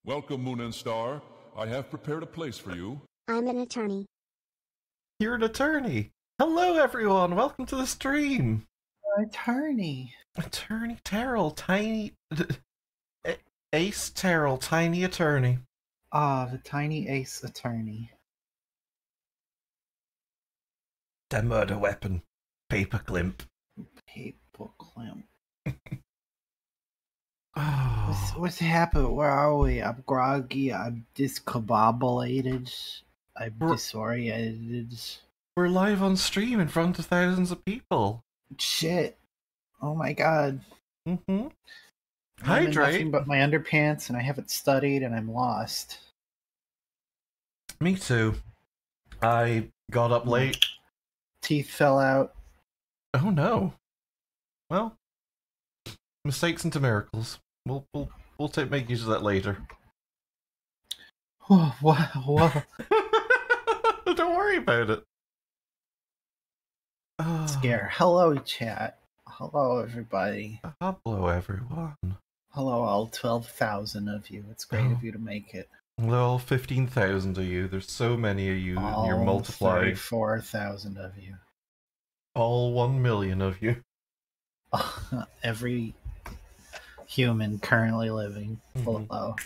Welcome, Moon and Star. I have prepared a place for you. I'm an attorney. You're an attorney. Hello, everyone. Welcome to the stream. Attorney. Attorney Terrell, tiny... Ace Terrell, tiny attorney. Ah, the tiny ace attorney. The murder weapon. Paperclip. Paperclip. Oh. What's happened? Where are we? I'm groggy. I'm discombobulated. I'm disoriented. We're live on stream in front of thousands of people. Shit. Oh my god. Mm-hmm. I'm in Hydrate. nothing but my underpants, and I haven't studied, and I'm lost. Me too. I got up late. Teeth fell out. Oh no. Well, mistakes into miracles. We'll make use of that later. Oh, wow. Don't worry about it. Scare. Hello, chat. Hello, everybody. Hello, everyone. Hello, all 12,000 of you. It's great of you to make it. Hello, all 15,000 of you. There's so many of you, and you're multiplied. 34,000 of you. All 1 million of you. Every human currently living below.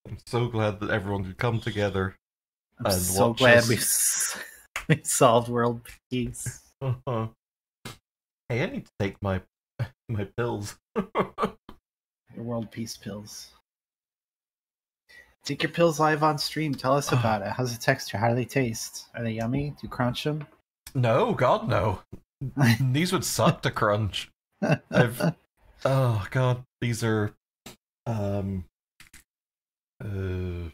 I'm so glad that everyone could come together. I'm and so watch glad us. we solved world peace. Hey, I need to take my pills. Your world peace pills. Take your pills live on stream. Tell us about it. How's the texture? How do they taste? Are they yummy? Do you crunch them? No, God, no. These would suck to crunch. Oh God, these are. We're gonna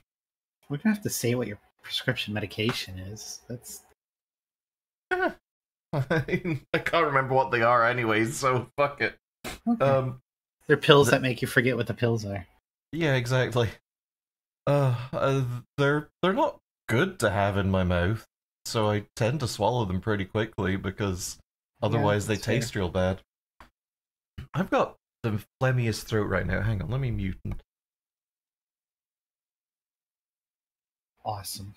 have to say what your prescription medication is. That's. I can't remember what they are, anyways. So fuck it. Okay. They're pills that make you forget what the pills are. Yeah, exactly. They're not good to have in my mouth, so I tend to swallow them pretty quickly because otherwise they taste real bad. I've got the phlegmiest throat right now. Hang on, let me mute. Awesome.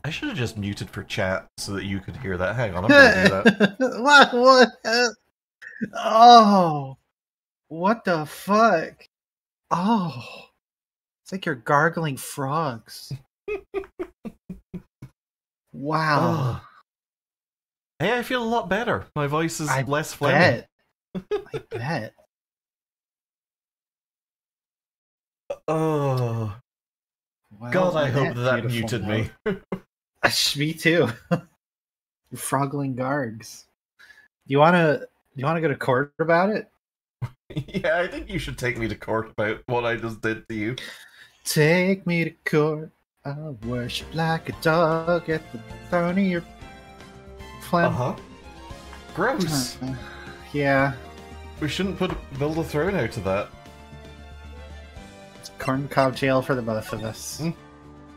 I should have just muted for chat so that you could hear that. Hang on, I'm gonna do that. What? Oh, what the fuck? Oh, it's like you're gargling frogs. Wow. Hey, I feel a lot better. My voice is less phlegmy. I bet. Oh. Well, God, I hope that muted me. Me too. Frogling gargs. Do you wanna go to court about it? Yeah, I think you should take me to court about what I just did to you. Take me to court. I'll worship like a dog at the throne of your phlegm. Gross. Yeah. We shouldn't build a throne out of that. Corncob jail for the both of us.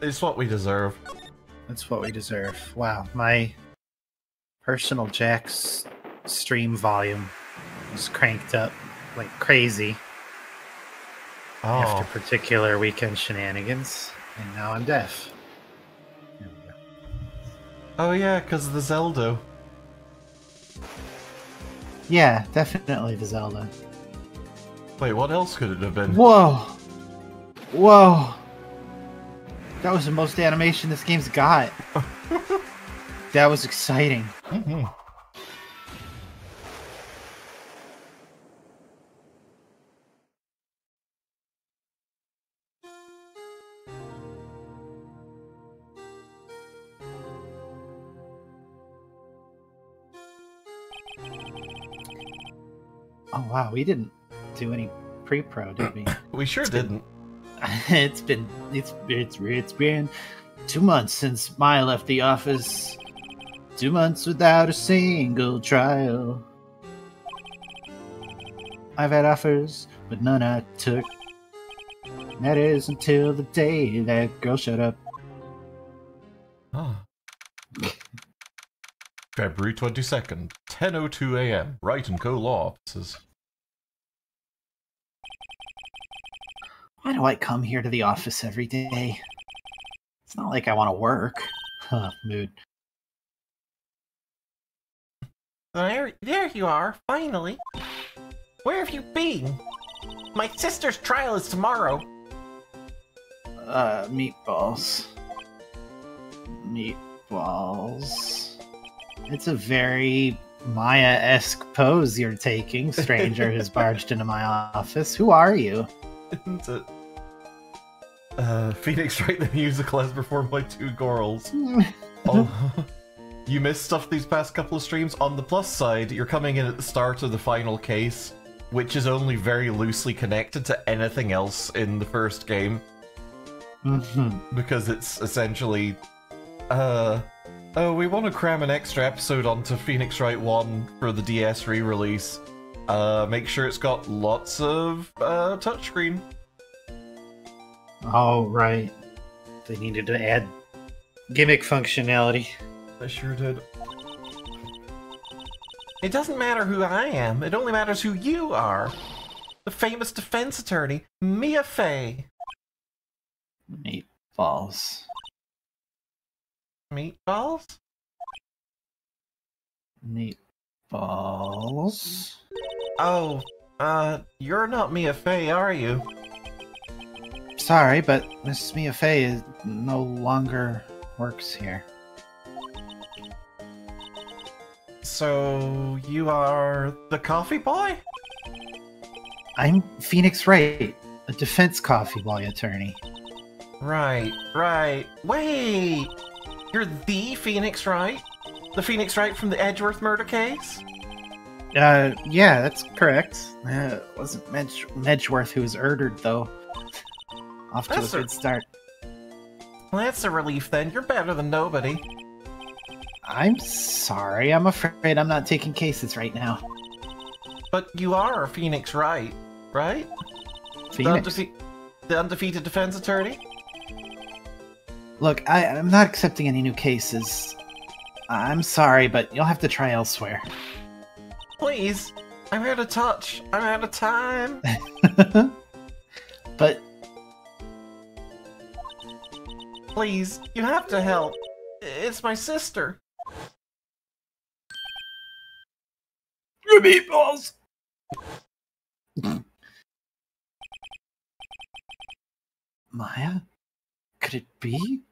It's what we deserve. That's what we deserve. Wow, my personal Jack's stream volume was cranked up like crazy after particular weekend shenanigans, and now I'm deaf. Oh yeah, because of the Zelda. Yeah, definitely the Zelda. Wait, what else could it have been? Whoa! Whoa! That was the most animation this game's got. That was exciting. Mm-hmm. Oh wow, we didn't do any pre-pro, did we? We sure didn't. It's been 2 months since Maya left the office. 2 months without a single trial. I've had offers, but none I took. That is until the day that girl showed up. February 22nd, 10:02 a.m. Wright & Co. Law Offices. Why do I come here to the office every day? It's not like I want to work. Huh, mood. There you are, finally. Where have you been? My sister's trial is tomorrow. Meatballs. Meatballs. It's a very Maya-esque pose you're taking, stranger who's barged into my office. Who are you? Isn't it? Phoenix Wright the musical as performed by two girls. Oh, you missed stuff these past couple of streams. On the plus side, you're coming in at the start of the final case, which is only very loosely connected to anything else in the first game. Because it's essentially, oh, we want to cram an extra episode onto Phoenix Wright 1 for the DS re-release. Make sure it's got lots of, touchscreen. Oh, right. They needed to add gimmick functionality. I sure did. It doesn't matter who I am, it only matters who you are. The famous defense attorney, Mia Fey. Meatballs. Meatballs? Meatballs. Oh, you're not Mia Fey, are you? Sorry, but Miss Mia Fey no longer works here. So, you are the coffee boy? I'm Phoenix Wright, a defense coffee boy attorney. Right. Wait! You're the Phoenix Wright? The Phoenix Wright from the Edgeworth murder case? Yeah, that's correct. It wasn't Medgeworth who was murdered, though. Off to a good start. Well, that's a relief then. You're better than nobody. I'm sorry. I'm afraid I'm not taking cases right now. But you are Phoenix Wright, right? Phoenix? The undefeated defense attorney? Look, I'm not accepting any new cases. I'm sorry, but you'll have to try elsewhere. Please. I'm out of touch. I'm out of time. But... Please, you have to help. It's my sister. Meatballs! Maya? Could it be?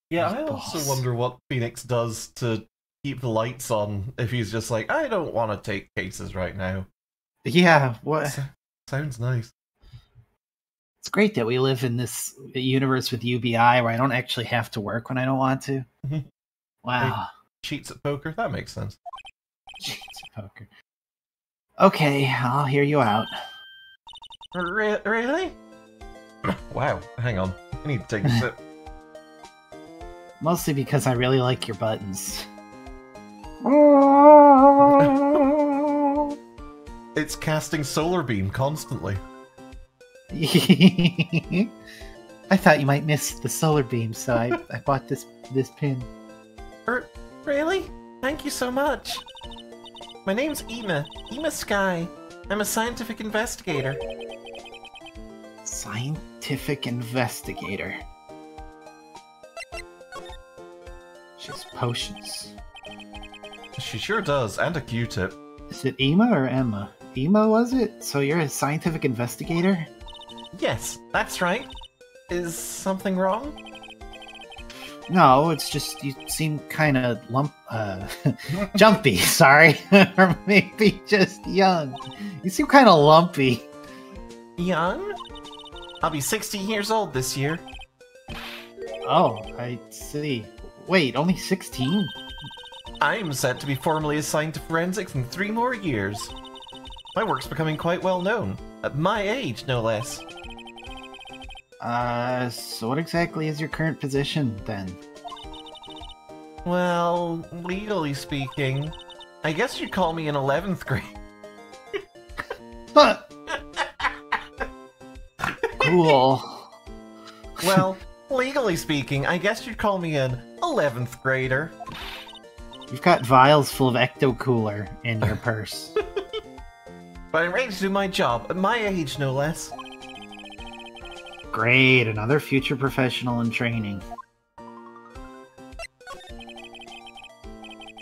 Yeah, I also wonder what Phoenix does to keep the lights on if he's just like, I don't want to take cases right now. Yeah, what? Sounds nice. It's great that we live in this universe with UBI where I don't actually have to work when I don't want to. Wow. Cheats at poker? That makes sense. Cheats at poker. Okay, I'll hear you out. Really? Wow, hang on. I need to take a sip. Mostly because I really like your buttons. It's casting solar beam constantly. I thought you might miss the solar beam, so I bought this pin. Really? Thank you so much. My name's Ema Sky. I'm a scientific investigator. Scientific investigator. She has potions. She sure does, and a Q-tip. Is it Ema or Emma? Ema, was it? So you're a scientific investigator? Yes, that's right. Is something wrong? No, it's just you seem kind of jumpy, sorry. Or maybe just young. You seem kind of lumpy. Young? I'll be 16 years old this year. Oh, I see. Wait, only 16? I'm set to be formally assigned to forensics in 3 more years. My work's becoming quite well known. At my age, no less. So what exactly is your current position, then? Well, legally speaking, I guess you'd call me in 11th grade. Huh. Cool. Well, legally speaking, I guess you'd call me an 11th grader. You've got vials full of Ecto Cooler in your purse. But I'm ready to do my job, at my age, no less. Great, another future professional in training.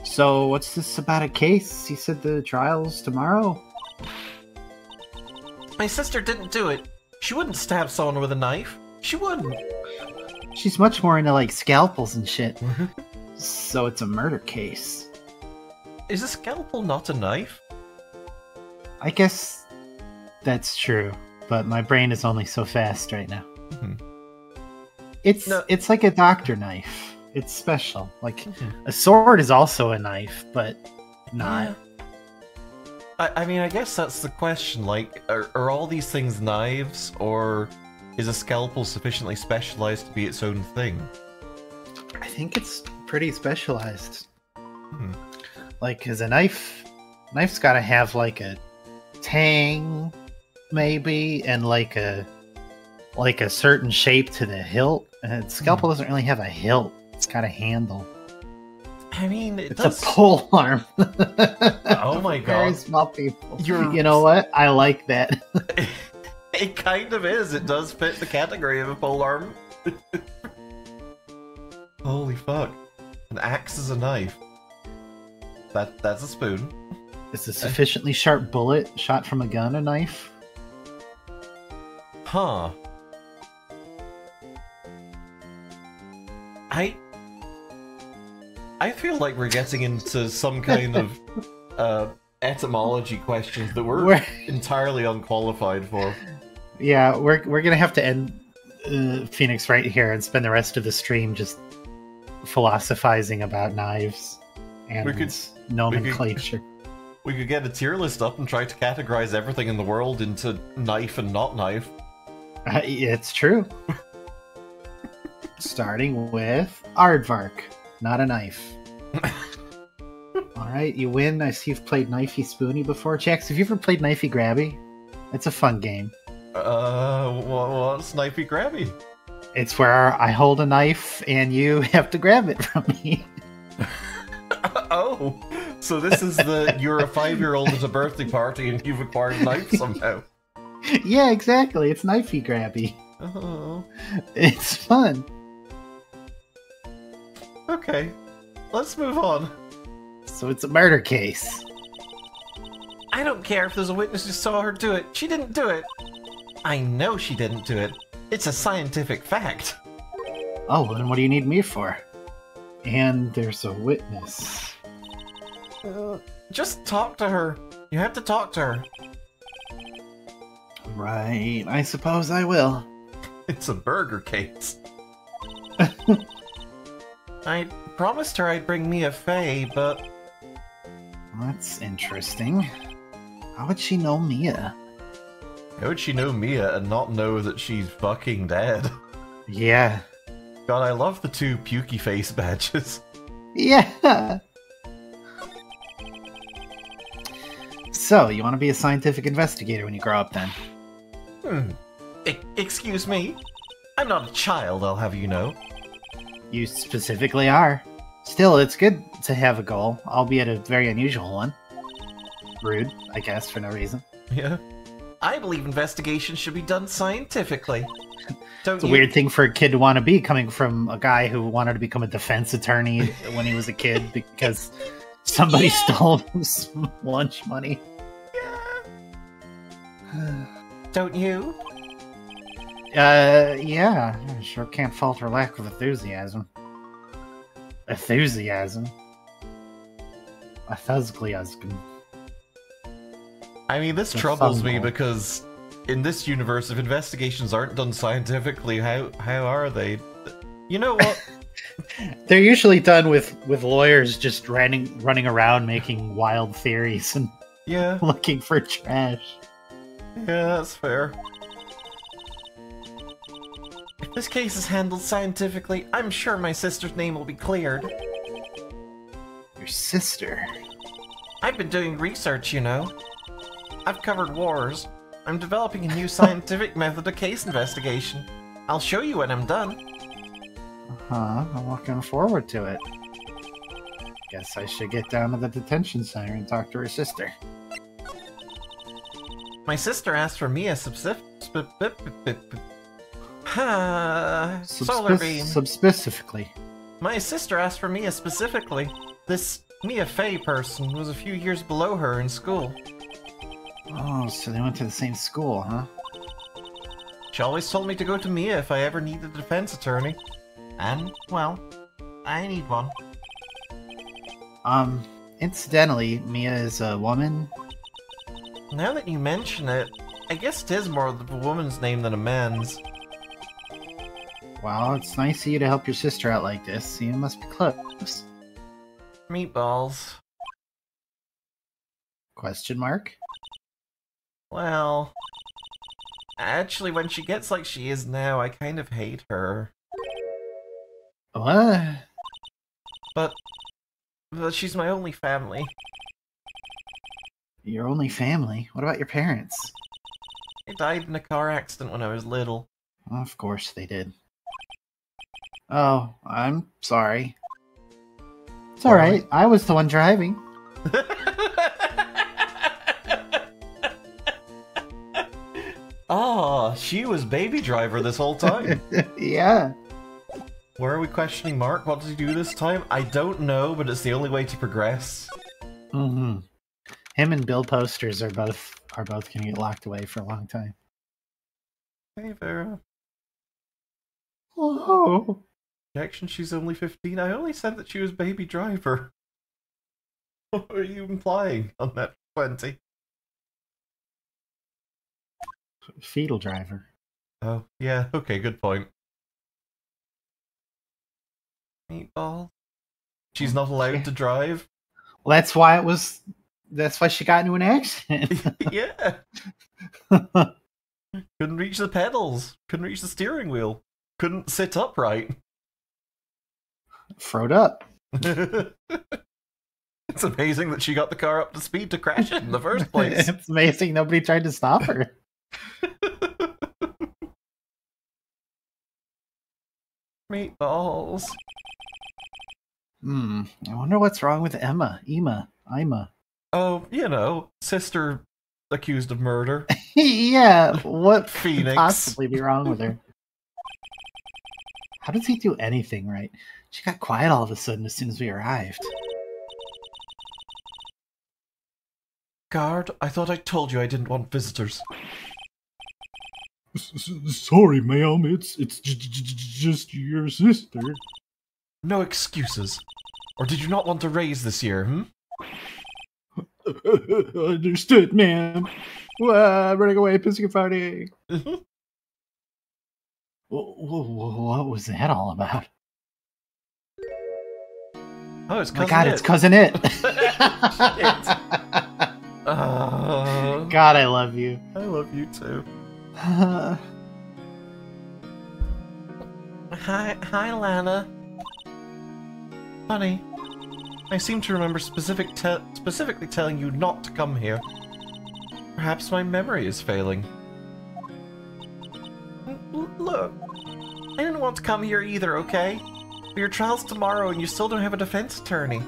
So, what's this about a case? You said the trial's tomorrow? My sister didn't do it. She wouldn't stab someone with a knife. She wouldn't. She's much more into, like, scalpels and shit. So it's a murder case. Is a scalpel not a knife? I guess that's true, but my brain is only so fast right now. It's like a doctor knife. It's special. Like, a sword is also a knife, but not. Yeah. I mean, I guess that's the question. Like, are all these things knives, or is a scalpel sufficiently specialized to be its own thing? I think it's pretty specialized. Like, as a knife's got to have like a tang, maybe, and like a certain shape to the hilt. And scalpel doesn't really have a hilt. It's got a handle. I mean, it's a pole arm. Oh my god! Very small people. You know what? I like that. It kind of is. It does fit the category of a pole arm. Holy fuck! An axe is a knife. That's a spoon. Is a sufficiently sharp bullet shot from a gun a knife? Huh. I feel like we're getting into some kind of etymology questions that we're entirely unqualified for. Yeah, we're gonna have to end Phoenix right here and spend the rest of the stream just philosophizing about knives and nomenclature. We could get a tier list up and try to categorize everything in the world into knife and not knife. It's true. Starting with aardvark, not a knife. Alright, you win. I see you've played Knifey Spoony before. Jax, have you ever played Knifey Grabby? It's a fun game. What's Knifey Grabby? It's where I hold a knife and you have to grab it from me. Oh, so this is you're a 5-year-old at a birthday party and you've acquired a knife somehow. Yeah, exactly. It's Knifey Grabby. Oh. It's fun. Okay, let's move on. So it's a murder case. I don't care if there's a witness who saw her do it. She didn't do it. I know she didn't do it. It's a scientific fact. Oh, then what do you need me for? And there's a witness. Just talk to her. You have to talk to her. Right, I suppose I will. It's a burger case. I promised her I'd bring Mia Fey, but... That's interesting. How would she know Mia? How would she know Mia and not know that she's fucking dead? Yeah. God, I love the 2 pukey face badges. Yeah! So, you want to be a scientific investigator when you grow up, then? Excuse me? I'm not a child, I'll have you know. You specifically are. Still, it's good to have a goal, albeit a very unusual one. Rude, I guess, for no reason. Yeah. I believe investigations should be done scientifically. It's a weird thing for a kid to want to be, coming from a guy who wanted to become a defense attorney when he was a kid because somebody stole him some lunch money. Don't you? Yeah. I sure can't fault her lack of enthusiasm. Enthusiasm? I mean, this troubles me because in this universe, if investigations aren't done scientifically, how are they? You know what? They're usually done with lawyers just running around making wild theories and looking for trash. Yeah, that's fair. If this case is handled scientifically, I'm sure my sister's name will be cleared. Your sister? I've been doing research, you know. I've covered wars. I'm developing a new scientific method of case investigation. I'll show you when I'm done. I'm looking forward to it. Guess I should get down to the detention center and talk to her sister. My sister asked for me a solar beam. Specifically. My sister asked for Mia specifically. This Mia Fey person was a few years below her in school. Oh, so they went to the same school, huh? She always told me to go to Mia if I ever needed a defense attorney. And, well, I need one. Incidentally, Mia is a woman. Now that you mention it, I guess it is more of a woman's name than a man's. Well, it's nice of you to help your sister out like this. You must be close. Meatballs. Question mark? Well, actually, when she gets like she is now, I kind of hate her. What? But she's my only family. Your only family? What about your parents? They died in a car accident when I was little. Of course they did. Oh, I'm sorry. It's alright, I was the one driving. Oh, she was baby driver this whole time. Yeah. Where are we questioning Mark? What did he do this time? I don't know, but it's the only way to progress. Mm-hmm. Him and Bill Posters are both gonna get locked away for a long time. Hey, Vera. Oh. Objection, she's only 15. I only said that she was baby driver. What are you implying on that 20? Fetal driver. Oh, yeah, okay, good point. Meatball. She's not allowed to drive? Well, that's why she got into an accident. Yeah. Couldn't reach the pedals. Couldn't reach the steering wheel. Couldn't sit upright. Throwed up. It's amazing that she got the car up to speed to crash it in the first place. It's amazing nobody tried to stop her. Meatballs. I wonder what's wrong with Ima. Oh, you know, sister accused of murder. Yeah, what Phoenix. could possibly be wrong with her? How does he do anything right? She got quiet all of a sudden as soon as we arrived. Guard, I thought I told you I didn't want visitors. Sorry, ma'am. It's just your sister. No excuses. Or did you not want to raise this year, Understood, ma'am. Running away, pissing and farting. What was that all about? Oh, it's Oh my cousin god, It. it's Cousin It. God, I love you. I love you too. Hi, Lana. Honey, I seem to remember specifically telling you not to come here. Perhaps my memory is failing. Look, I didn't want to come here either, okay? But your trial's tomorrow and you still don't have a defense attorney.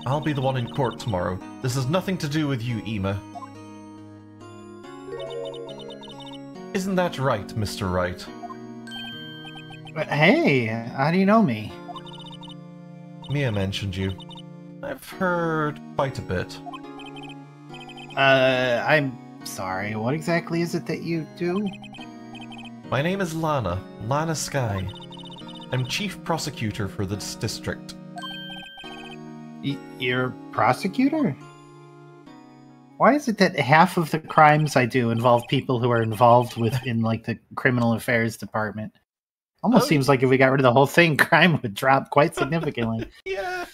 I'll be the one in court tomorrow. This has nothing to do with you, Ema. Isn't that right, Mr. Wright? But hey, how do you know me? Mia mentioned you. I've heard quite a bit. I'm sorry, what exactly is it that you do? My name is Lana Sky. I'm chief prosecutor for this district. You're a prosecutor? Why is it that half of the crimes I do involve people who are involved in like the criminal affairs department? Almost seems like if we got rid of the whole thing, crime would drop quite significantly. Yeah.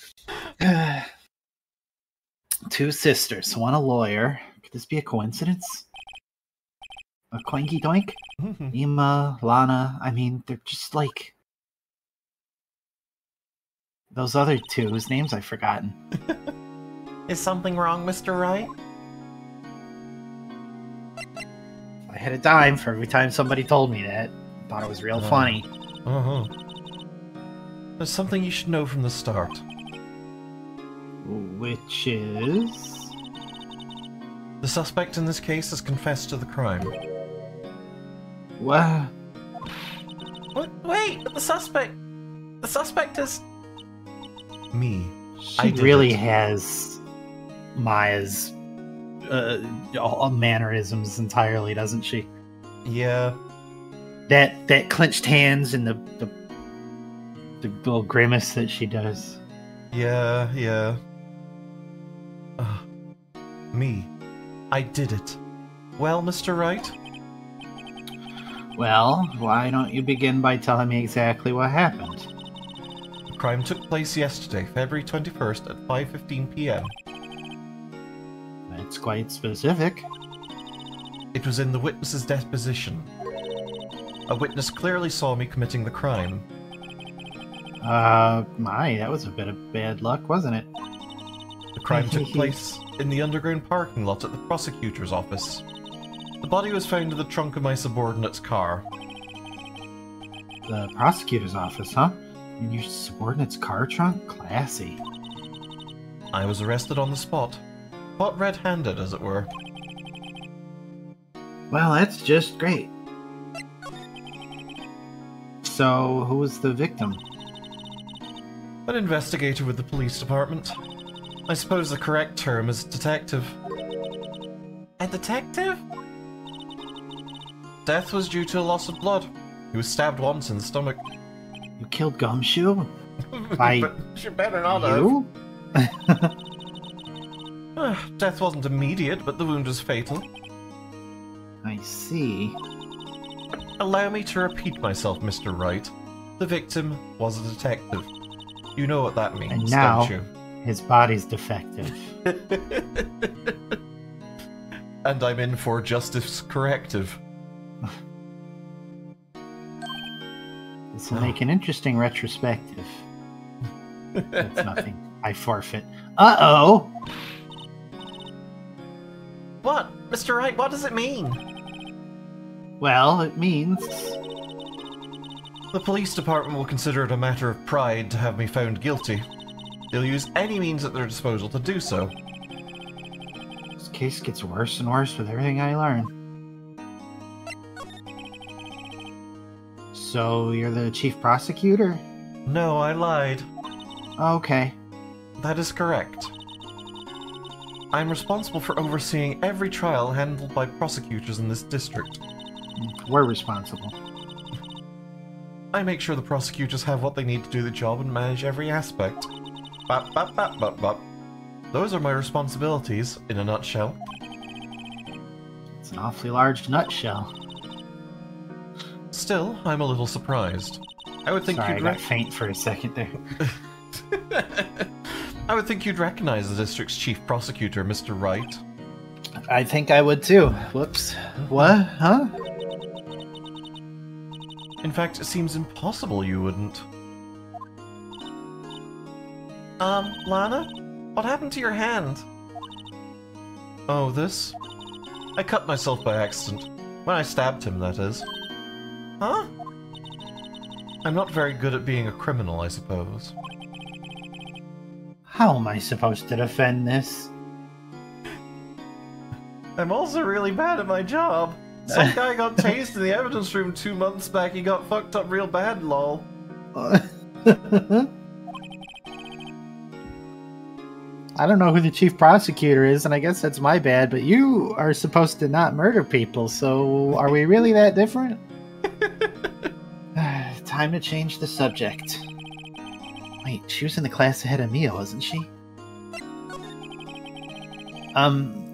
Two sisters, one a lawyer. Could this be a coincidence? A coinky doink? Ema, Lana, I mean, they're just like those other two whose names I've forgotten. Is something wrong, Mr. Wright? I had a dime for every time somebody told me that. Thought it was real funny. There's something you should know from the start. Which is... The suspect in this case has confessed to the crime. What? What? Wait, but the suspect is... Me. She really has Maya's all mannerisms entirely, doesn't she? Yeah. That clenched hands and the little grimace that she does. Yeah. Me. I did it. Well, Mr. Wright? Well, why don't you begin by telling me exactly what happened? The crime took place yesterday, February 21st at 5:15 p.m. That's quite specific. It was in the witness's deposition. A witness clearly saw me committing the crime. That was a bit of bad luck, wasn't it? The crime took place in the underground parking lot at the prosecutor's office. The body was found in the trunk of my subordinate's car. The prosecutor's office, huh? In your subordinate's car trunk? Classy. I was arrested on the spot. Caught red-handed, as it were. Well, that's just great. So, who was the victim? An investigator with the police department. I suppose the correct term is detective. A detective? Death was due to a loss of blood. He was stabbed once in the stomach. You killed Gumshoe? By You better not you? have. Death wasn't immediate, but the wound was fatal. I see. Allow me to repeat myself, Mr. Wright. The victim was a detective. You know what that means, And now, don't you? his body's defective. And I'm in for justice corrective. This will make an interesting retrospective. That's nothing. I forfeit. Uh-oh! What? Mr. Wright, what does it mean? Well, it means... The police department will consider it a matter of pride to have me found guilty. They'll use any means at their disposal to do so. This case gets worse and worse with everything I learn. So, you're the chief prosecutor? No, I lied. Okay. That is correct. I'm responsible for overseeing every trial handled by prosecutors in this district. We're responsible. I make sure the prosecutors have what they need to do the job and manage every aspect. Bop, bop, bop, bop, bop. Those are my responsibilities, in a nutshell. It's an awfully large nutshell. Still, I'm a little surprised. I would think Sorry, I you'd got faint for a second there. I would think you'd recognize the district's chief prosecutor, Mr. Wright. I think I would too. Whoops. What? Huh? In fact, it seems impossible you wouldn't. Lana? What happened to your hand? Oh, this? I cut myself by accident. When I stabbed him, that is. Huh? I'm not very good at being a criminal, I suppose. How am I supposed to defend this? I'm also really bad at my job. Some guy got tased in the evidence room 2 months back. He got fucked up real bad, lol. I don't know who the chief prosecutor is, and I guess that's my bad, but you are supposed to not murder people, so are we really that different? Time to change the subject. Wait, she was in the class ahead of Mia, wasn't she?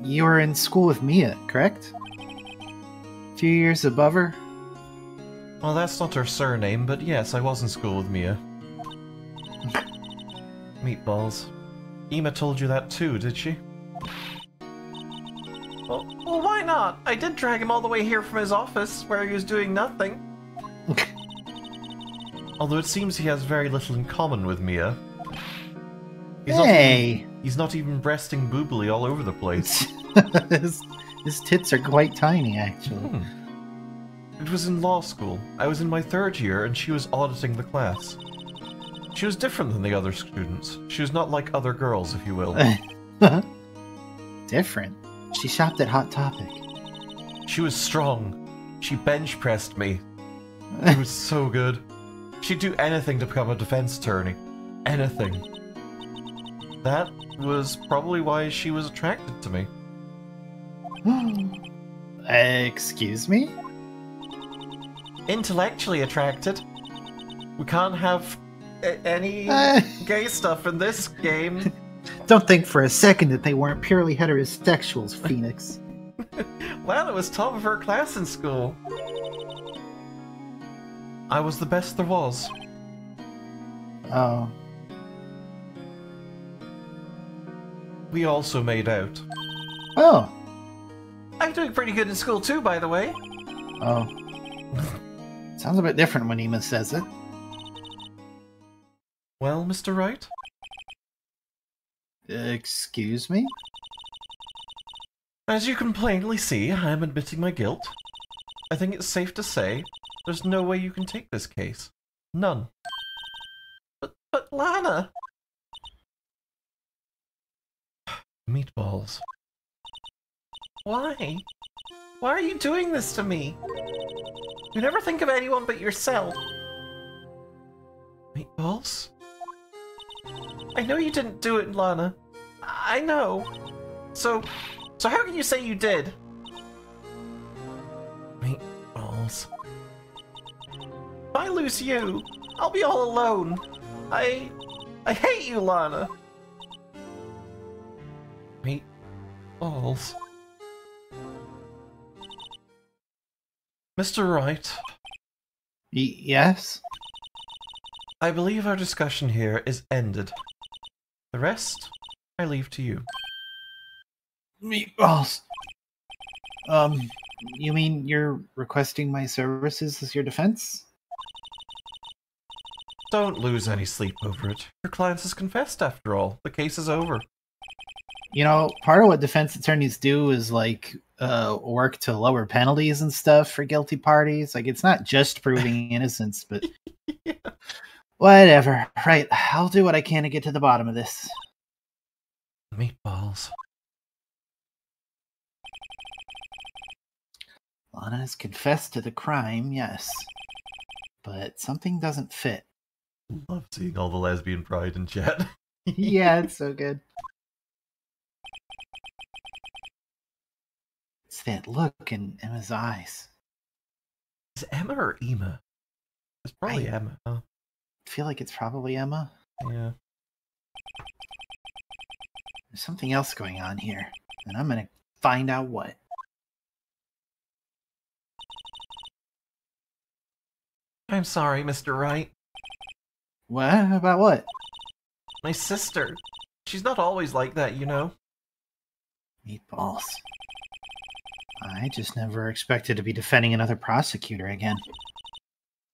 You were in school with Mia, correct? A few years above her? Well, that's not her surname, but yes, I was in school with Mia. Meatballs. Ema told you that too, did she? Well, why not? I did drag him all the way here from his office, where he was doing nothing. Although it seems he has very little in common with Mia. He's not even breasting boobily all over the place. his tits are quite tiny, actually. It was in law school. I was in my 3rd year and she was auditing the class. She was different than the other students. She was not like other girls, if you will. Different? She shopped at Hot Topic. She was strong. She bench pressed me. It was so good. She'd do anything to become a defense attorney. Anything. That was probably why she was attracted to me. Excuse me? Intellectually attracted. We can't have any gay stuff in this game. Don't think for a second that they weren't purely heterosexuals, Phoenix. Lana was top of her class in school. I was the best there was. Oh. We also made out. Oh. I'm doing pretty good in school too, by the way. Oh. Sounds a bit different when Ema says it. Well, Mr. Wright? Excuse me? As you can plainly see, I am admitting my guilt. I think it's safe to say there's no way you can take this case. None. But Lana... Meatballs. Why? Why are you doing this to me? You never think of anyone but yourself. Meatballs? I know you didn't do it, Lana. I know. So how can you say you did? Meatballs. If I lose you, I'll be all alone. I hate you, Lana. Meatballs. Mr. Wright, Yes? I believe our discussion here is ended. The rest, I leave to you. Meatballs. You mean you're requesting my services as your defense? Don't lose any sleep over it. Your client has confessed after all. The case is over. You know, part of what defense attorneys do is like work to lower penalties and stuff for guilty parties. Like it's not just proving innocence, but Yeah. whatever. Right, I'll do what I can to get to the bottom of this. Meatballs. Lana has confessed to the crime, yes. But something doesn't fit. Love seeing all the lesbian pride in chat. Yeah, it's so good. It's that look in Emma's eyes. Is it Emma or Ema? It's probably I- Emma. Huh? I feel like it's probably Emma. Yeah. There's something else going on here, and I'm gonna find out what. I'm sorry, Mr. Wright. What? About what? My sister. She's not always like that, you know. Meatballs. I just never expected to be defending another prosecutor again.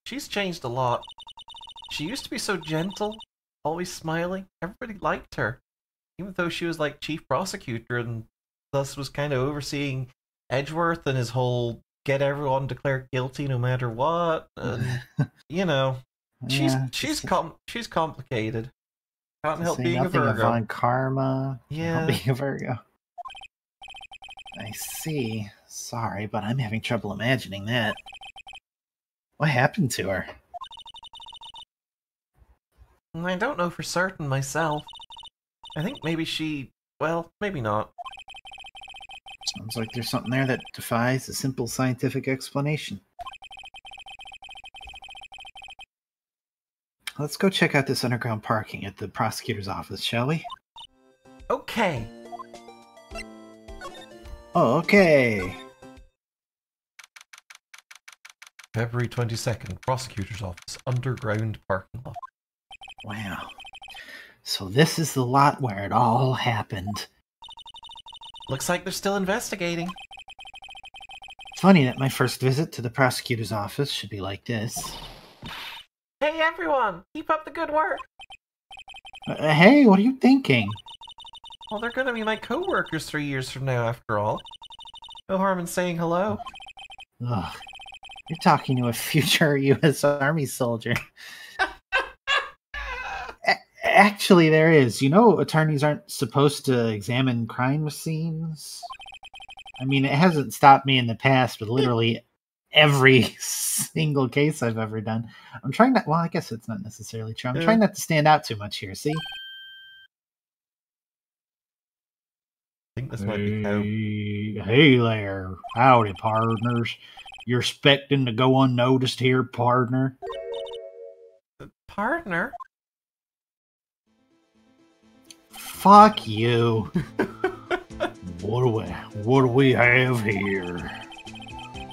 She's changed a lot. She used to be so gentle, always smiling. Everybody liked her. Even though she was like chief prosecutor and thus was kind of overseeing Edgeworth and his whole get everyone declared guilty no matter what. And, you know, she's complicated. Can't help Say being a nothing of Virgo. Von Karma. Yeah. Can't help being a Virgo. I see. Sorry, but I'm having trouble imagining that. What happened to her? I don't know for certain myself. I think maybe she... well, maybe not. Sounds like there's something there that defies a simple scientific explanation. Let's go check out this underground parking at the prosecutor's office, shall we? Okay. Oh, okay. February 22nd, prosecutor's office, underground parking lot. Wow. So this is the lot where it all happened. Looks like they're still investigating. Funny that my first visit to the prosecutor's office should be like this. Hey everyone! Keep up the good work! Hey, what are you thinking? Well, they're gonna be my co-workers 3 years from now, after all. No harm in saying hello. Ugh. You're talking to a future U.S. Army soldier. Actually, there is. You know, attorneys aren't supposed to examine crime scenes. I mean, it hasn't stopped me in the past with literally every single case I've ever done. I'm trying not. Well, I guess it's not necessarily true. I'm trying not to stand out too much here. See? I think this might be how. Hey there. Howdy, partners. You're expecting to go unnoticed here, partner? Partner? Fuck you. What do we have here?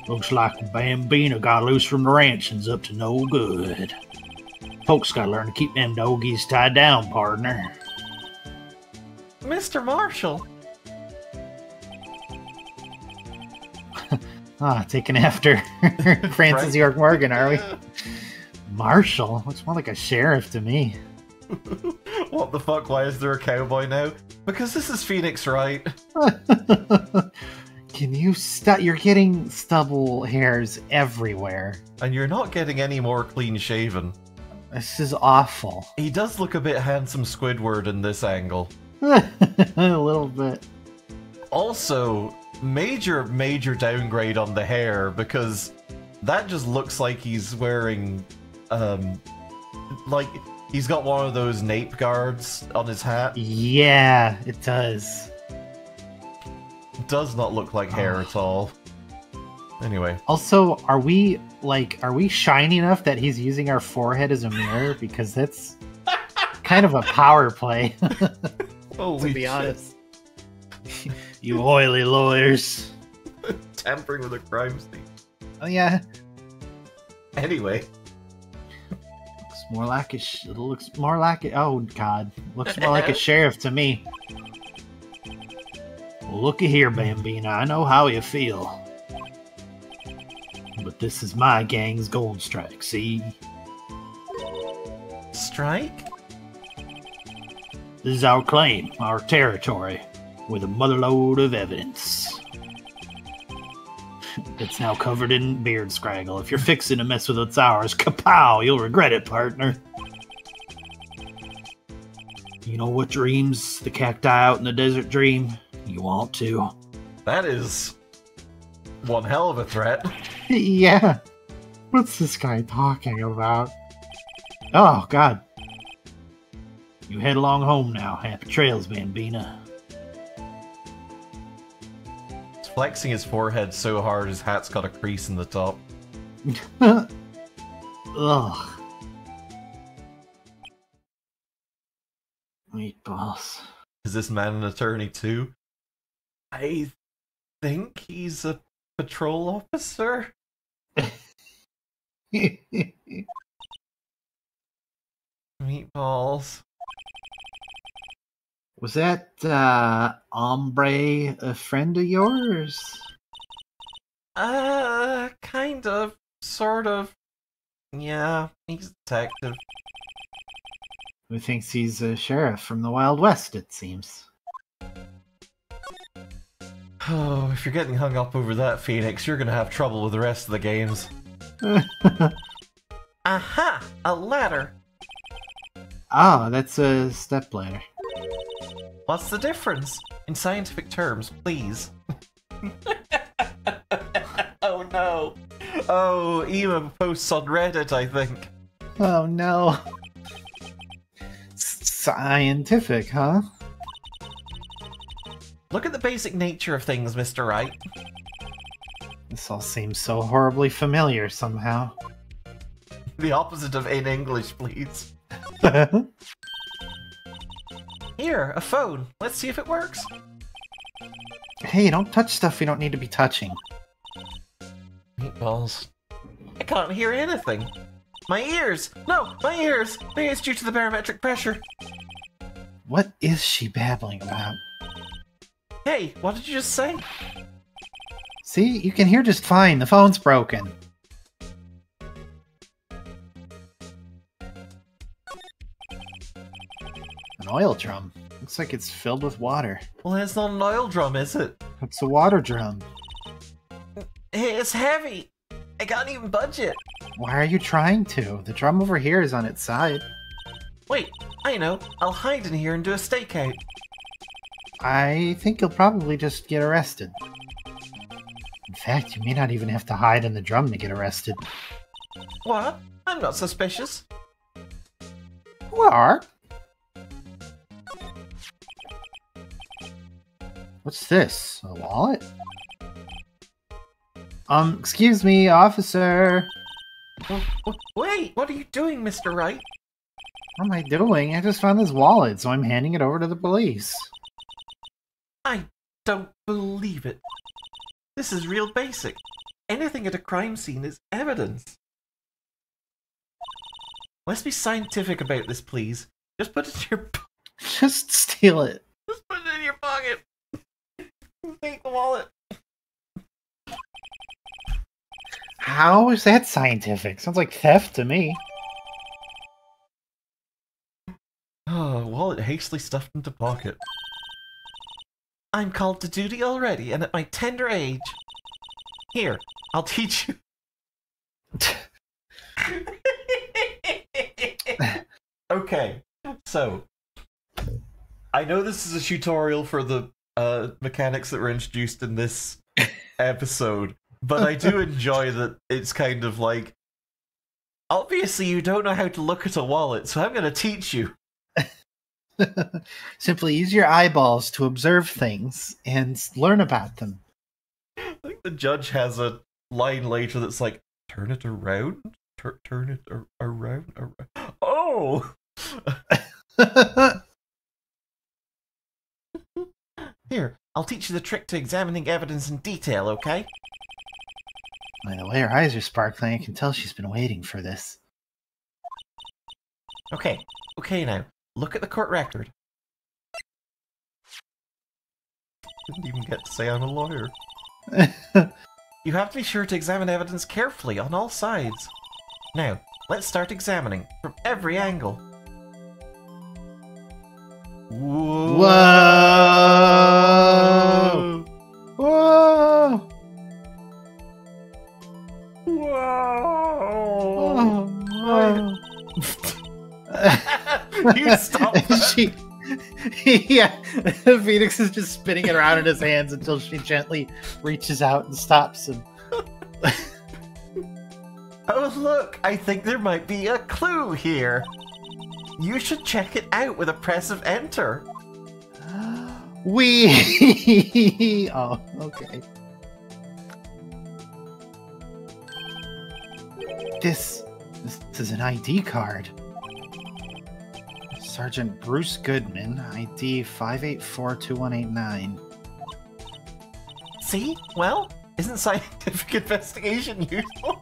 Looks like the Bambina got loose from the ranch and's up to no good. Folks gotta learn to keep them doggies tied down, partner. Mr. Marshall? Taken after Francis York Morgan, are we? Marshall? Looks more like a sheriff to me. What the fuck? Why is there a cowboy now? Because this is Phoenix Wright. Can you stop? You're getting stubble hairs everywhere. And you're not getting any more clean shaven. This is awful. He does look a bit handsome Squidward in this angle. A little bit. Also, major downgrade on the hair, because that just looks like he's wearing, like, he's got one of those nape guards on his hat. Yeah, it does. Does not look like hair at all. Anyway. Also, are we shiny enough that he's using our forehead as a mirror? Because that's kind of a power play. Holy to be shit. honest. You oily lawyers. Tampering with a crime scene. Oh yeah. Anyway. Looks more like it looks more like it. Oh god. Looks more like a sheriff to me. Well, looky here, Bambina. I know how you feel. But this is my gang's gold strike, see? Strike? This is our claim, our territory, with a motherload of evidence. It's now covered in beard scraggle. If you're fixing to mess with what's ours, kapow, you'll regret it, partner. You know what dreams the cacti out in the desert dream? You want to. That is one hell of a threat. Yeah. What's this guy talking about? Oh god. You head along home now. Happy trails, Bambina. He's flexing his forehead so hard his hat's got a crease in the top. Ugh. Meatballs. Is this man an attorney too? I think he's a patrol officer. Meatballs. Was that hombre a friend of yours? Kind of. Sort of. Yeah, he's a detective. Who thinks he's a sheriff from the Wild West, it seems. Oh, if you're getting hung up over that, Phoenix, you're gonna have trouble with the rest of the games. Aha! A ladder! Oh, that's a stepladder. What's the difference? In scientific terms, please. Oh no! Oh, Ema posts on Reddit, I think. Oh no. Scientific, huh? Look at the basic nature of things, Mr. Wright. This all seems so horribly familiar somehow. The opposite of in English, please. Here, a phone. Let's see if it works. Hey, don't touch stuff we don't need to be touching. Meatballs. I can't hear anything. My ears! No, my ears! Maybe it's due to the barometric pressure. What is she babbling about? Hey, what did you just say? See, you can hear just fine. The phone's broken. An oil drum. Looks like it's filled with water. Well, it's not an oil drum, is it? It's a water drum. Hey, it's heavy. I can't even budge it. Why are you trying to? The drum over here is on its side. Wait, I know. I'll hide in here and do a stakeout. I think you'll probably just get arrested. In fact, you may not even have to hide in the drum to get arrested. What? I'm not suspicious. You are? What's this? A wallet? Excuse me, officer. Wait, what are you doing, Mr. Wright? What am I doing? I just found this wallet, so I'm handing it over to the police. I don't believe it. This is real basic. Anything at a crime scene is evidence. Let's be scientific about this, please. Just put it in your Just steal it. Just put it in your pocket. Take the wallet. How is that scientific? Sounds like theft to me. Oh, wallet hastily stuffed into pocket. I'm called to duty already, and at my tender age. Here, I'll teach you. Okay, so I know this is a tutorial for the mechanics that were introduced in this episode, but I do enjoy that it's kind of like, obviously you don't know how to look at a wallet, so I'm going to teach you. Simply use your eyeballs to observe things and learn about them. I think the judge has a line later that's like, turn it around? Turn it around? Oh! Here, I'll teach you the trick to examining evidence in detail, okay? By the way, her eyes are sparkling. I can tell she's been waiting for this. Okay now. Look at the court record. Didn't even get to say I'm a lawyer. You have to be sure to examine evidence carefully on all sides. Now, let's start examining from every angle. Whoa! Whoa! Whoa! Whoa! Whoa! You stop that. Yeah, Phoenix is just spinning it around in his hands until she gently reaches out and stops him. Oh look, I think there might be a clue here. You should check it out with a press of enter. Oh, okay. This is an ID card. Sergeant Bruce Goodman, ID 5842189. See? Well, isn't scientific investigation useful?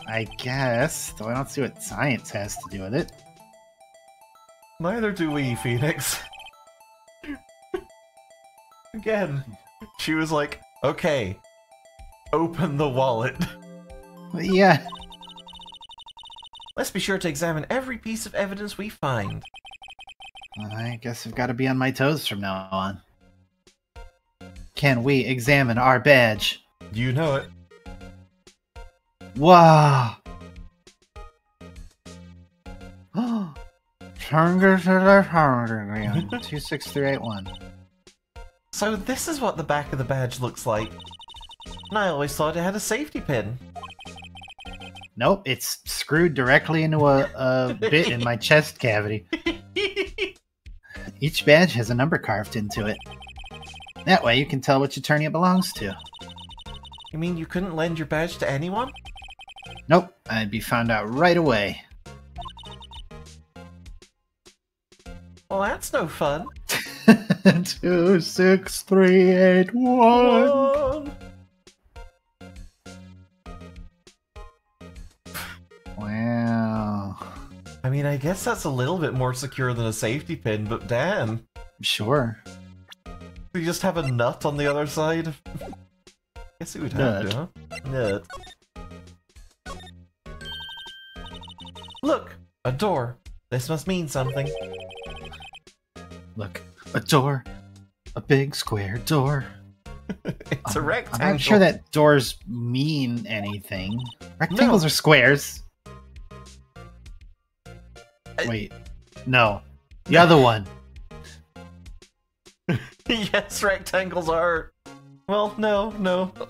I guess, though I don't see what science has to do with it. Neither do we, Phoenix. Again, she was like, okay, open the wallet. But yeah. Let's be sure to examine every piece of evidence we find. I guess I've got to be on my toes from now on. Can we examine our badge? You know it. Wow! Hunger to the hunger 26381. So this is what the back of the badge looks like. And I always thought it had a safety pin. Nope, it's screwed directly into a bit in my chest cavity. Each badge has a number carved into it. That way you can tell which attorney it belongs to. You mean you couldn't lend your badge to anyone? Nope, I'd be found out right away. Well, that's no fun. 26381. Wow. I mean, I guess that's a little bit more secure than a safety pin, but damn. Sure. We just have a nut on the other side. Guess it would have to, huh? Nut. Look! A door. This must mean something. Look, a door. A big square door. It's a rectangle. I'm not sure that doors mean anything. Rectangles are squares. Wait. No. The other one. Yes, rectangles are. Well, no.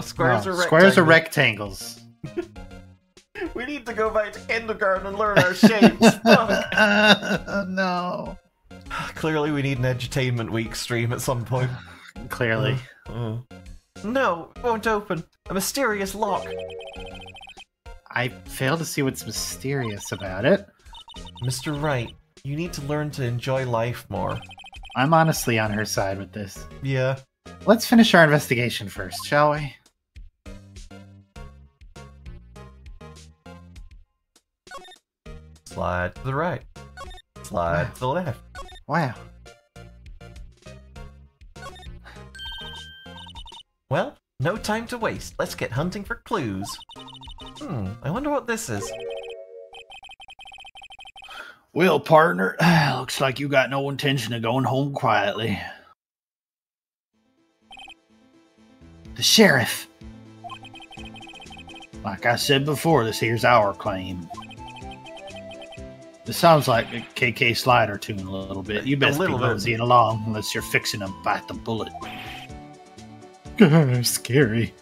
Squares No, are squares are rectangles. rectangles. We need to go back to kindergarten and learn our shapes. Fuck. No. Clearly, we need an edutainment week stream at some point. Clearly. No, it won't open. A mysterious lock. I fail to see what's mysterious about it. Mr. Wright, you need to learn to enjoy life more. I'm honestly on her side with this. Yeah. Let's finish our investigation first, shall we? Slide to the right. Slide to the left. Wow. Well, no time to waste. Let's get hunting for clues. I wonder what this is. Well, partner, looks like you got no intention of going home quietly. The sheriff. Like I said before, this here's our claim. This sounds like a KK Slider tune a little bit. You best be little bit. moseying along unless you're fixing to bite the bullet. Scary.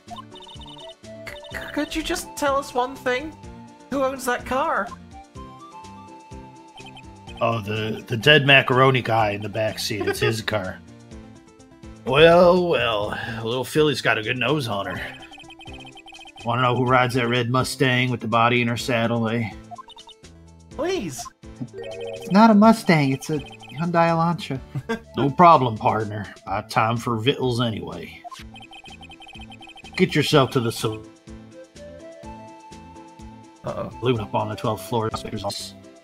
Could you just tell us one thing? Who owns that car? Oh, the dead macaroni guy in the back seat. It's his car. Well, little Philly's got a good nose on her. Want to know who rides that red Mustang with the body in her saddle, eh? Please. It's not a Mustang, it's a Hyundai Elantra. No problem, partner. About time for victuals anyway. Get yourself to the saloon Uh-oh. up on the 12th floor.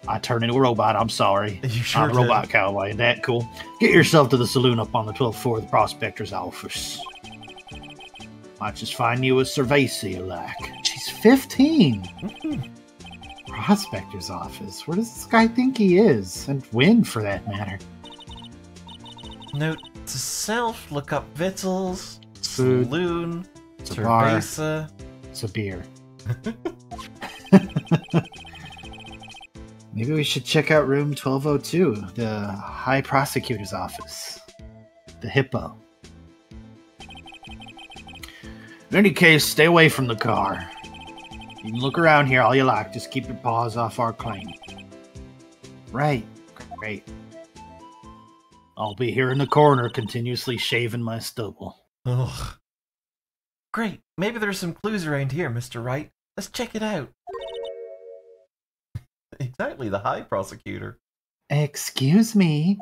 I turned into a robot, I'm sorry. You sure I'm a did. robot cowboy, ain't that cool? Get yourself to the saloon up on the 12th floor of the prospector's office. Might just find you a cerveza you like. She's 15. Prospector's office. Where does this guy think he is? And when, for that matter? Note to self, look up victuals, Food. saloon, It's a bar. cerveza. It's a beer. Maybe we should check out room 1202, the High Prosecutor's office. The Hippo. In any case, stay away from the car. You can look around here all you like, just keep your paws off our claim. Right. Great. I'll be here in the corner continuously shaving my stubble. Ugh. Great. Maybe there's some clues around here, Mr. Wright. Let's check it out. Exactly, the High Prosecutor. Excuse me.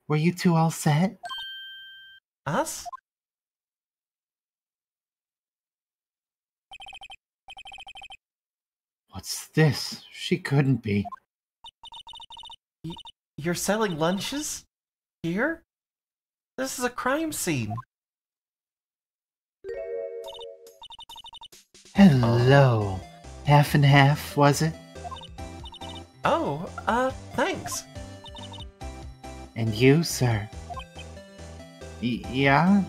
Were you two all set? Us? What's this? She couldn't be. You're selling lunches? Here? This is a crime scene. Hello. Half and half, was it? Oh, thanks. And you, sir? Yeah?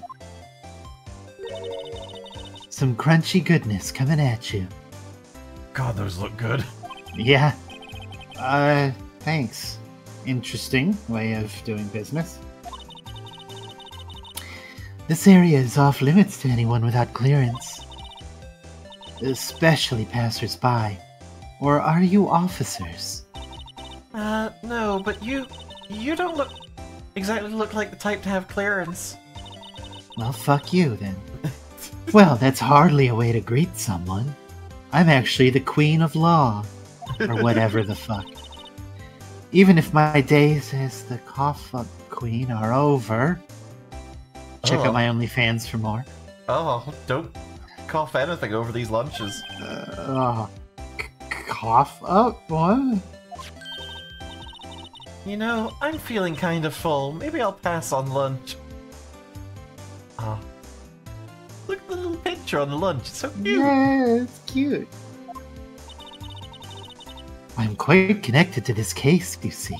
Some crunchy goodness coming at you. God, those look good. Yeah. Thanks. Interesting way of doing business. This area is off limits to anyone without clearance. Especially passers-by. Or are you officers? No, but you don't exactly look like the type to have clearance. Well, fuck you, then. Well, that's hardly a way to greet someone. I'm actually the Queen of Law. Or whatever the fuck. Even if my days as the cough-up queen are over. Check out my OnlyFans for more. Oh, don't cough anything over these lunches. Cough up? What? You know, I'm feeling kind of full. Maybe I'll pass on lunch. Ah. Look at the little picture on the lunch. It's so cute. Yeah, it's cute. I'm quite connected to this case, you see.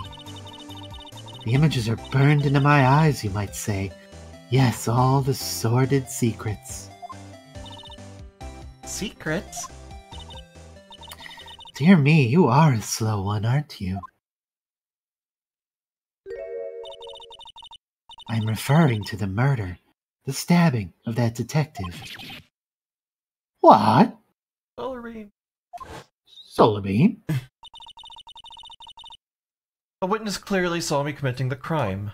The images are burned into my eyes, you might say. Yes, all the sordid secrets. Secrets? Dear me, you are a slow one, aren't you? I'm referring to the murder The stabbing of that detective. What? Solarine. Solarbean? A witness clearly saw me committing the crime.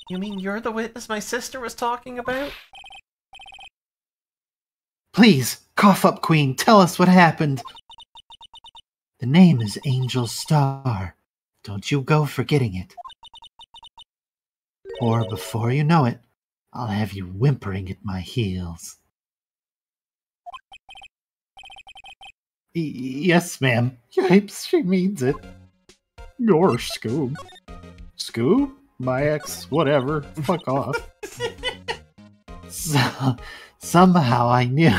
You mean you're the witness my sister was talking about? Please, cough up, Queen. Tell us what happened. The name is Angel Star. Don't you go forgetting it. Or before you know it, I'll have you whimpering at my heels. Yes, ma'am. Yipes, she means it. You're Scoob. Scoob? My ex, whatever. Fuck off. Somehow I knew.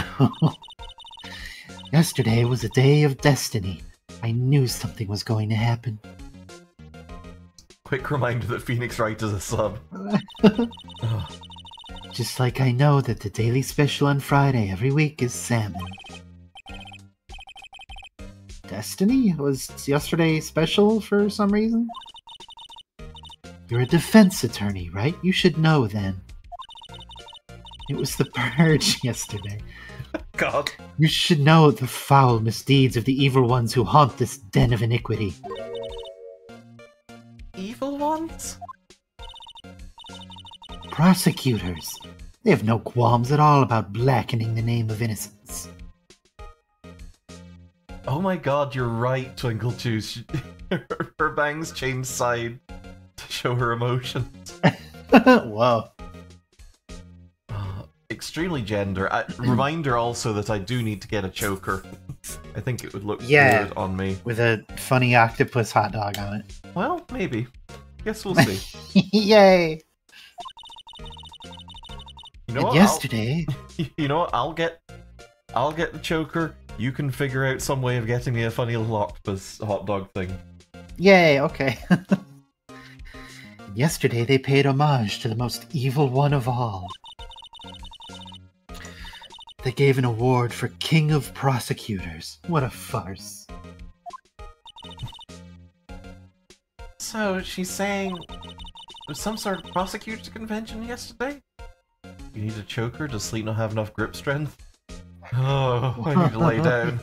Yesterday was a day of destiny. I knew something was going to happen. Quick reminder that Phoenix Wright is a sub. Just like I know that the daily special on Friday every week is salmon. Destiny? Was yesterday special for some reason? You're a defense attorney, right? You should know then. It was the purge yesterday. God. You should know the foul misdeeds of the evil ones who haunt this den of iniquity. Evil ones? Prosecutors. They have no qualms at all about blackening the name of innocence. Oh my god, you're right, Twinklejuice. Her bangs change side to show her emotions. Whoa. Extremely gender. Reminder also that I do need to get a choker. I think it would look Yeah. good on me. With a funny octopus hot dog on it. Well, maybe. Guess we'll see. Yay! You know And what? yesterday... You know what? I'll get the choker. You can figure out some way of getting me a funny little octopus hot dog thing. Yay, okay. Yesterday they paid homage to the most evil one of all. They gave an award for King of Prosecutors. What a farce. So, she's saying there was some sort of prosecutor's convention yesterday? You need a choker? Does Sleep not have enough grip strength? Oh, I need to lay down.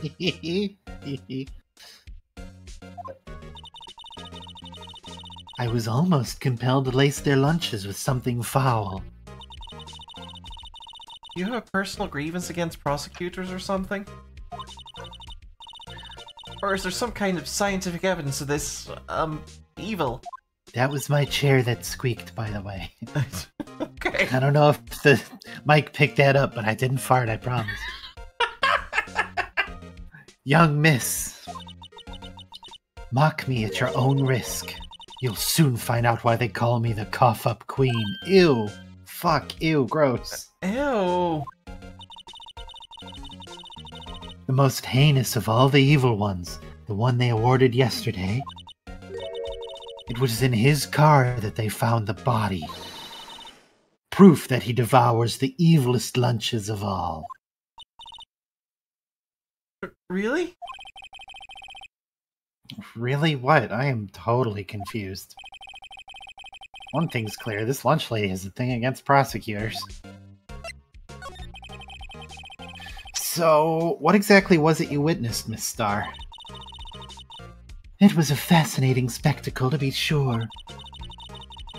I was almost compelled to lace their lunches with something foul. You have a personal grievance against prosecutors or something? Or is there some kind of scientific evidence of this, evil? That was my chair that squeaked, by the way. Okay. I don't know if the mic picked that up, but I didn't fart, I promise. Young miss, mock me at your own risk. You'll soon find out why they call me the cough-up queen. Ew. Fuck. Ew. Gross. Ew. The most heinous of all the evil ones, the one they awarded yesterday. It was in his car that they found the body. Proof that he devours the evilest lunches of all. Really? Really? What? I am totally confused. One thing's clear, this lunch lady has a thing against prosecutors. So, what exactly was it you witnessed, Miss Starr? It was a fascinating spectacle, to be sure.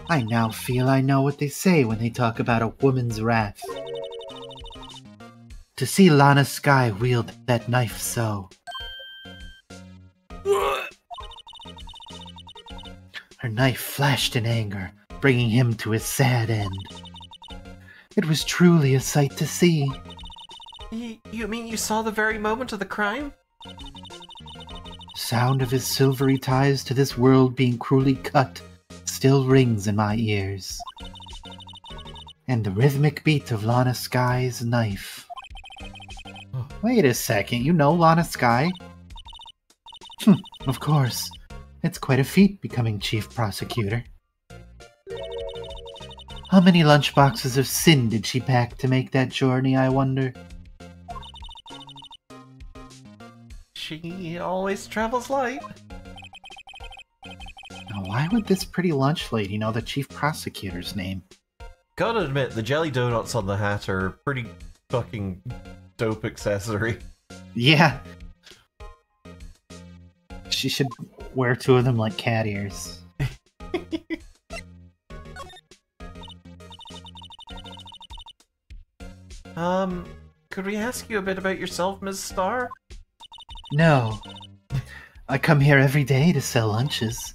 I now feel I know what they say when they talk about a woman's wrath. To see Lana Skye wield that knife so. Her knife flashed in anger, bringing him to his sad end. It was truly a sight to see. You mean you saw the very moment of the crime? Sound of his silvery ties to this world being cruelly cut still rings in my ears. And the rhythmic beat of Lana Skye's knife. Wait a second, you know Lana Skye? Of course. It's quite a feat becoming chief prosecutor. How many lunchboxes of sin did she pack to make that journey, I wonder? She always travels light. Oh, Why would this pretty lunch lady know the chief prosecutor's name? Gotta admit, the jelly donuts on the hat are a pretty fucking dope accessory. Yeah. She should wear 2 of them like cat ears. Could we ask you a bit about yourself, Ms. Starr? No. I come here every day to sell lunches.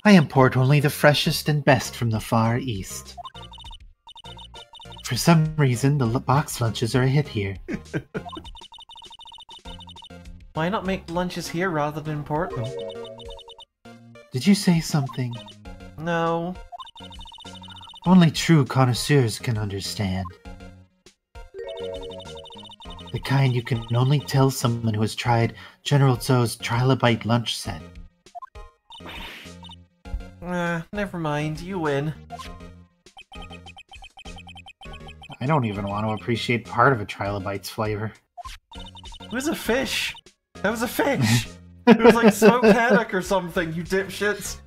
I import only the freshest and best from the Far East. For some reason, the box lunches are a hit here. Why not make lunches here rather than import them? Did you say something? No. Only true connoisseurs can understand. The kind you can only tell someone who has tried General Tso's Trilobite lunch set. Never mind. You win. I don't even want to appreciate part of a Trilobite's flavor. It was a fish. That was a fish. It was like smoked haddock or something, you dipshits.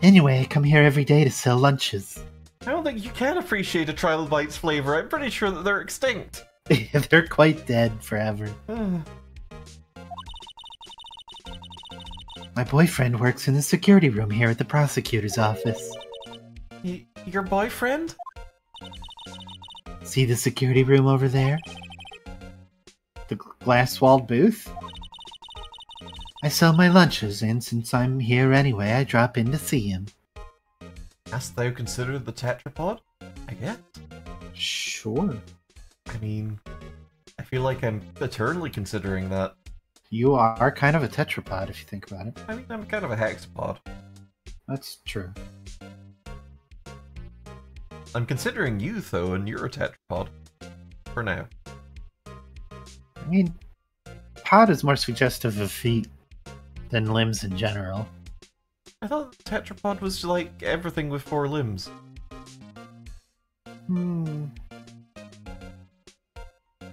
Anyway, I come here every day to sell lunches. I don't think you can appreciate a trilobite's flavor. I'm pretty sure that they're extinct. They're quite dead forever. My boyfriend works in the security room here at the prosecutor's office. Your boyfriend? See the security room over there? The glass-walled booth? I sell my lunches, and since I'm here anyway, I drop in to see him. Hast thou considered the tetrapod? I guess. Sure. I mean, I feel like I'm eternally considering that. You are kind of a tetrapod, if you think about it. I mean, I'm kind of a hexapod. That's true. I'm considering you, though, and you're a tetrapod. For now. I mean, pod is more suggestive of feet than limbs in general. I thought the tetrapod was like everything with 4 limbs.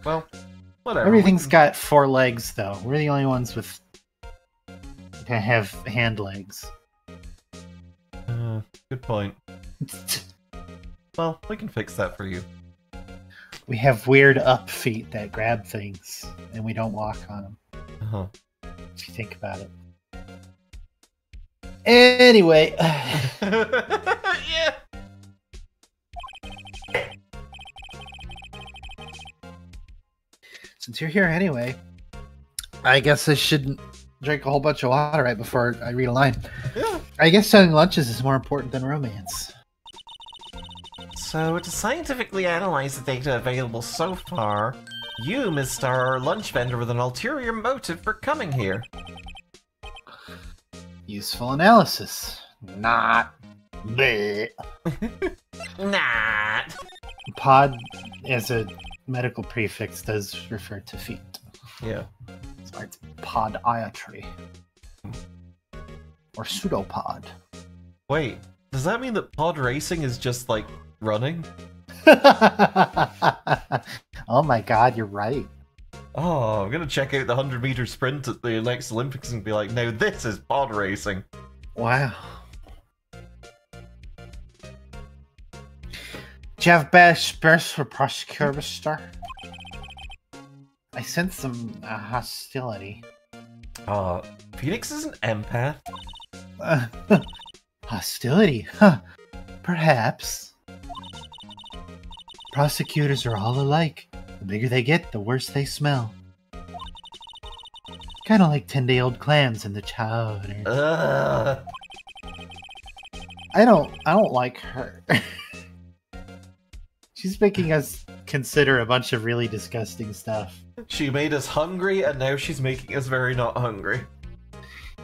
Well, whatever. Everything's got 4 legs, though. We're the only ones with that have hand legs. Good point. Well, we can fix that for you. We have weird up feet that grab things, and we don't walk on them. Uh-huh. If you think about it. Anyway. Yeah. Since you're here anyway, I guess I shouldn't drink a whole bunch of water right before I read a line. Yeah. I guess selling lunches is more important than romance. So, to scientifically analyze the data available so far, you, Ms. Starr, are a lunch vendor with an ulterior motive for coming here. Useful analysis. Not. Bleh. Not. Pod, as a medical prefix, does refer to feet. Yeah. So it's podiatry. Or pseudopod. Wait, does that mean that pod racing is just like running? Oh my god, you're right. Oh, I'm gonna check out the 100-meter sprint at the next Olympics and be like, now this is pod racing. Wow. Do you have best for prosecutor, mister? I sense some hostility. Phoenix is an empath? Hostility? Huh. Perhaps. Prosecutors are all alike. The bigger they get, the worse they smell. Kind of like 10-day-old clams in the chowder. I don't like her. She's making us consider a bunch of really disgusting stuff. She made us hungry, and now she's making us very not hungry.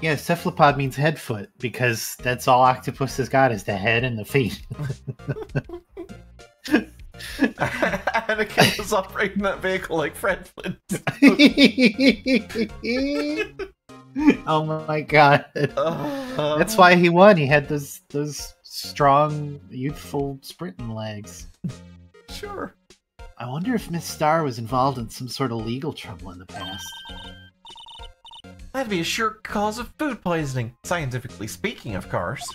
Yeah, cephalopod means head foot, because that's all octopus has got is the head and the feet. Anakin was operating that vehicle like Fred Flint. Oh my god. That's why he won. He had those strong, youthful sprinting legs. Sure. I wonder if Miss Starr was involved in some sort of legal trouble in the past. That'd be a sure cause of food poisoning, scientifically speaking, of course.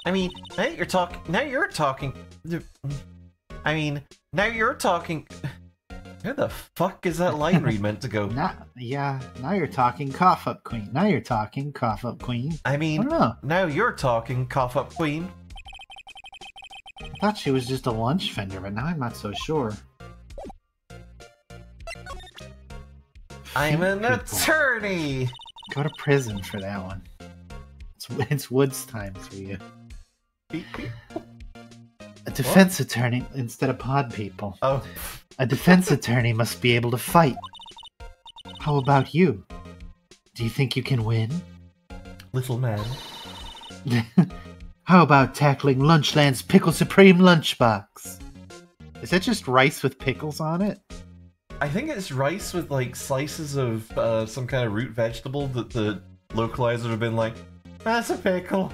I mean, now you're talking. I mean, now you're talking. Where the fuck is that line read meant to go? Now you're talking cough up queen. Now you're talking cough up queen. I mean, now you're talking cough up queen. I thought she was just a lunch vendor, but now I'm not so sure. I'm an People. attorney. Go to prison for that one. It's Woods time for you. A defense attorney instead of pod people. Oh. A defense attorney must be able to fight. How about you? Do you think you can win? Little man. How about tackling Lunchland's Pickle Supreme lunchbox? Is that just rice with pickles on it? I think it's rice with like slices of some kind of root vegetable that the localizer have been like, that's a pickle.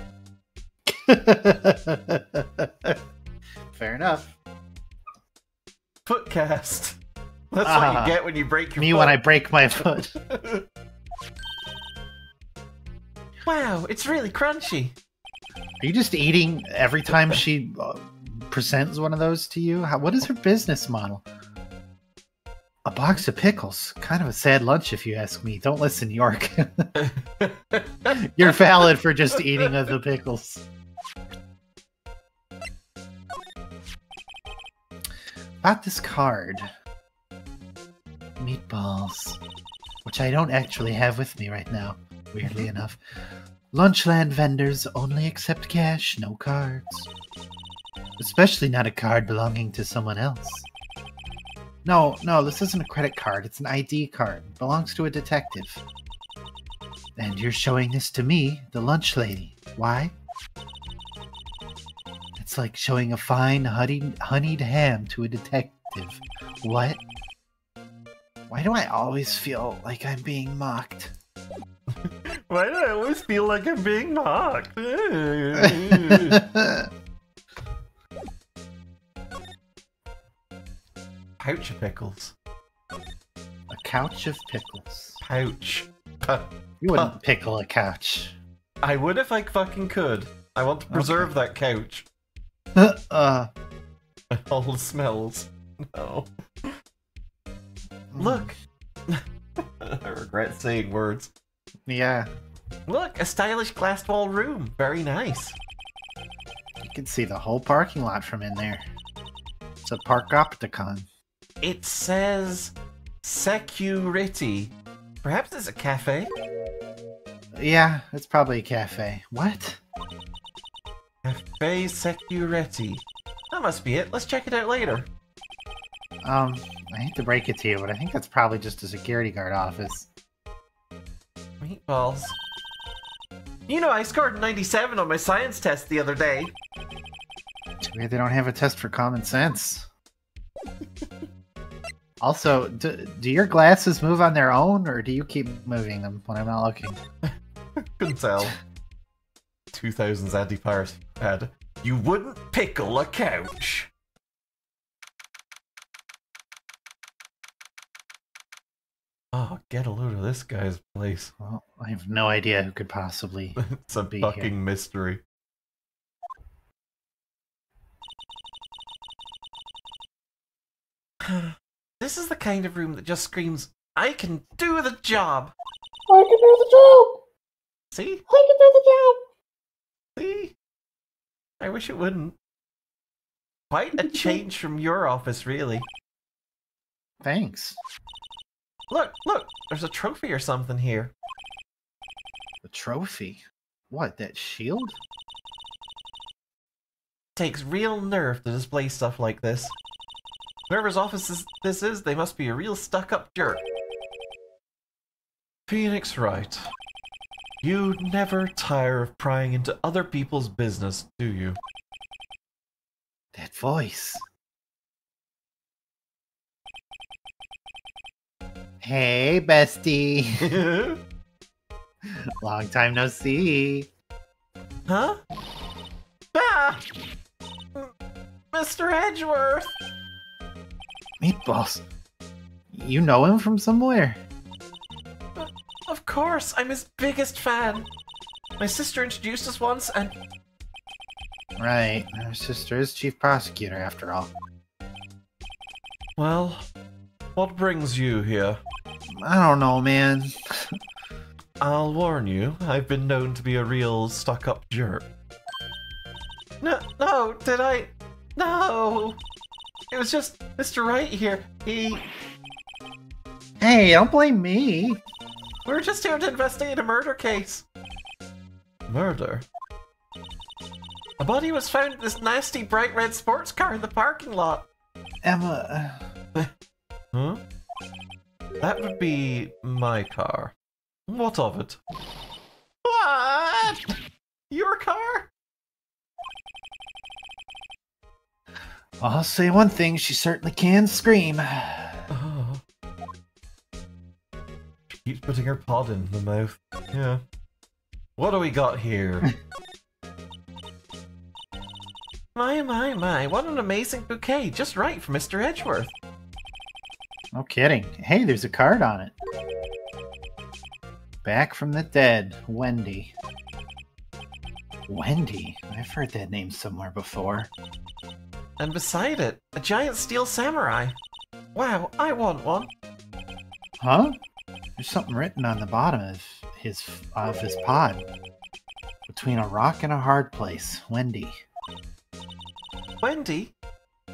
Fair enough. Footcast. That's what you get when you break your me foot. when I break my foot. Wow, it's really crunchy. Are you just eating every time she presents one of those to you? What is her business model? A box of pickles. Kind of a sad lunch if you ask me. Don't listen, York. You're valid for just eating of the pickles. About this card. Meatballs. Which I don't actually have with me right now, weirdly enough. Lunchland vendors only accept cash, no cards. Especially not a card belonging to someone else. No, this isn't a credit card. It's an ID card. It belongs to a detective. And you're showing this to me, the lunch lady. Why? It's like showing a fine honeyed ham to a detective. What? Why do I always feel like I'm being mocked? Why do I always feel like I'm being mocked? Pouch of pickles. A couch of pickles. Pouch. You wouldn't pickle a couch. I would if I fucking could. I want to preserve that couch. All the smells. No. Look. I regret saying words. Yeah. Look, a stylish glassed wall room. Very nice. You can see the whole parking lot from in there. It's a Parkopticon. It says security. Perhaps it's a cafe? Yeah, it's probably a cafe. What? Cafe security. That must be it. Let's check it out later. I hate to break it to you, but I think that's probably just a security guard office. Meatballs. You know, I scored 97 on my science test the other day. Too bad they don't have a test for common sense. Also, do your glasses move on their own, or do you keep moving them when I'm not looking? Couldn't tell. 2000s anti-pirate ad. You wouldn't pickle a couch. Oh, get a load of this guy's place. Well, I have no idea who could possibly It's a be fucking here. mystery. This is the kind of room that just screams, I can do the job! I can do the job! See? I can do the job! See? I wish it wouldn't. Quite a change from your office, really. Thanks. Look, there's a trophy or something here. The trophy? What, that shield? Takes real nerve to display stuff like this. Whoever's office this is, they must be a real stuck-up jerk. Phoenix Wright. You never tire of prying into other people's business, do you? That voice. Hey, bestie. Long time no see. Huh? Ah! Mr. Edgeworth! Meatballs. You know him from somewhere? Of course, I'm his biggest fan. My sister introduced us once, and Right. Her sister is chief prosecutor, after all. Well, what brings you here? I don't know, man. I'll warn you, I've been known to be a real stuck-up jerk. no, did I? No! It was just Mr. Wright here. He... Hey, don't blame me. We were just here to investigate a murder case. Murder? A body was found in this nasty bright red sports car in the parking lot. Emma... Huh? That would be my car. What of it? What? Your car? I'll say one thing, she certainly can scream. Oh. She keeps putting her pod in the mouth. Yeah. What do we got here? My, what an amazing bouquet. Just right for Mr. Edgeworth. No kidding. Hey, there's a card on it. Back from the dead, Wendy. Wendy? I've heard that name somewhere before. And beside it, a giant steel samurai. Wow, I want one. Huh? There's something written on the bottom of his pod. Between a rock and a hard place, Wendy. Wendy?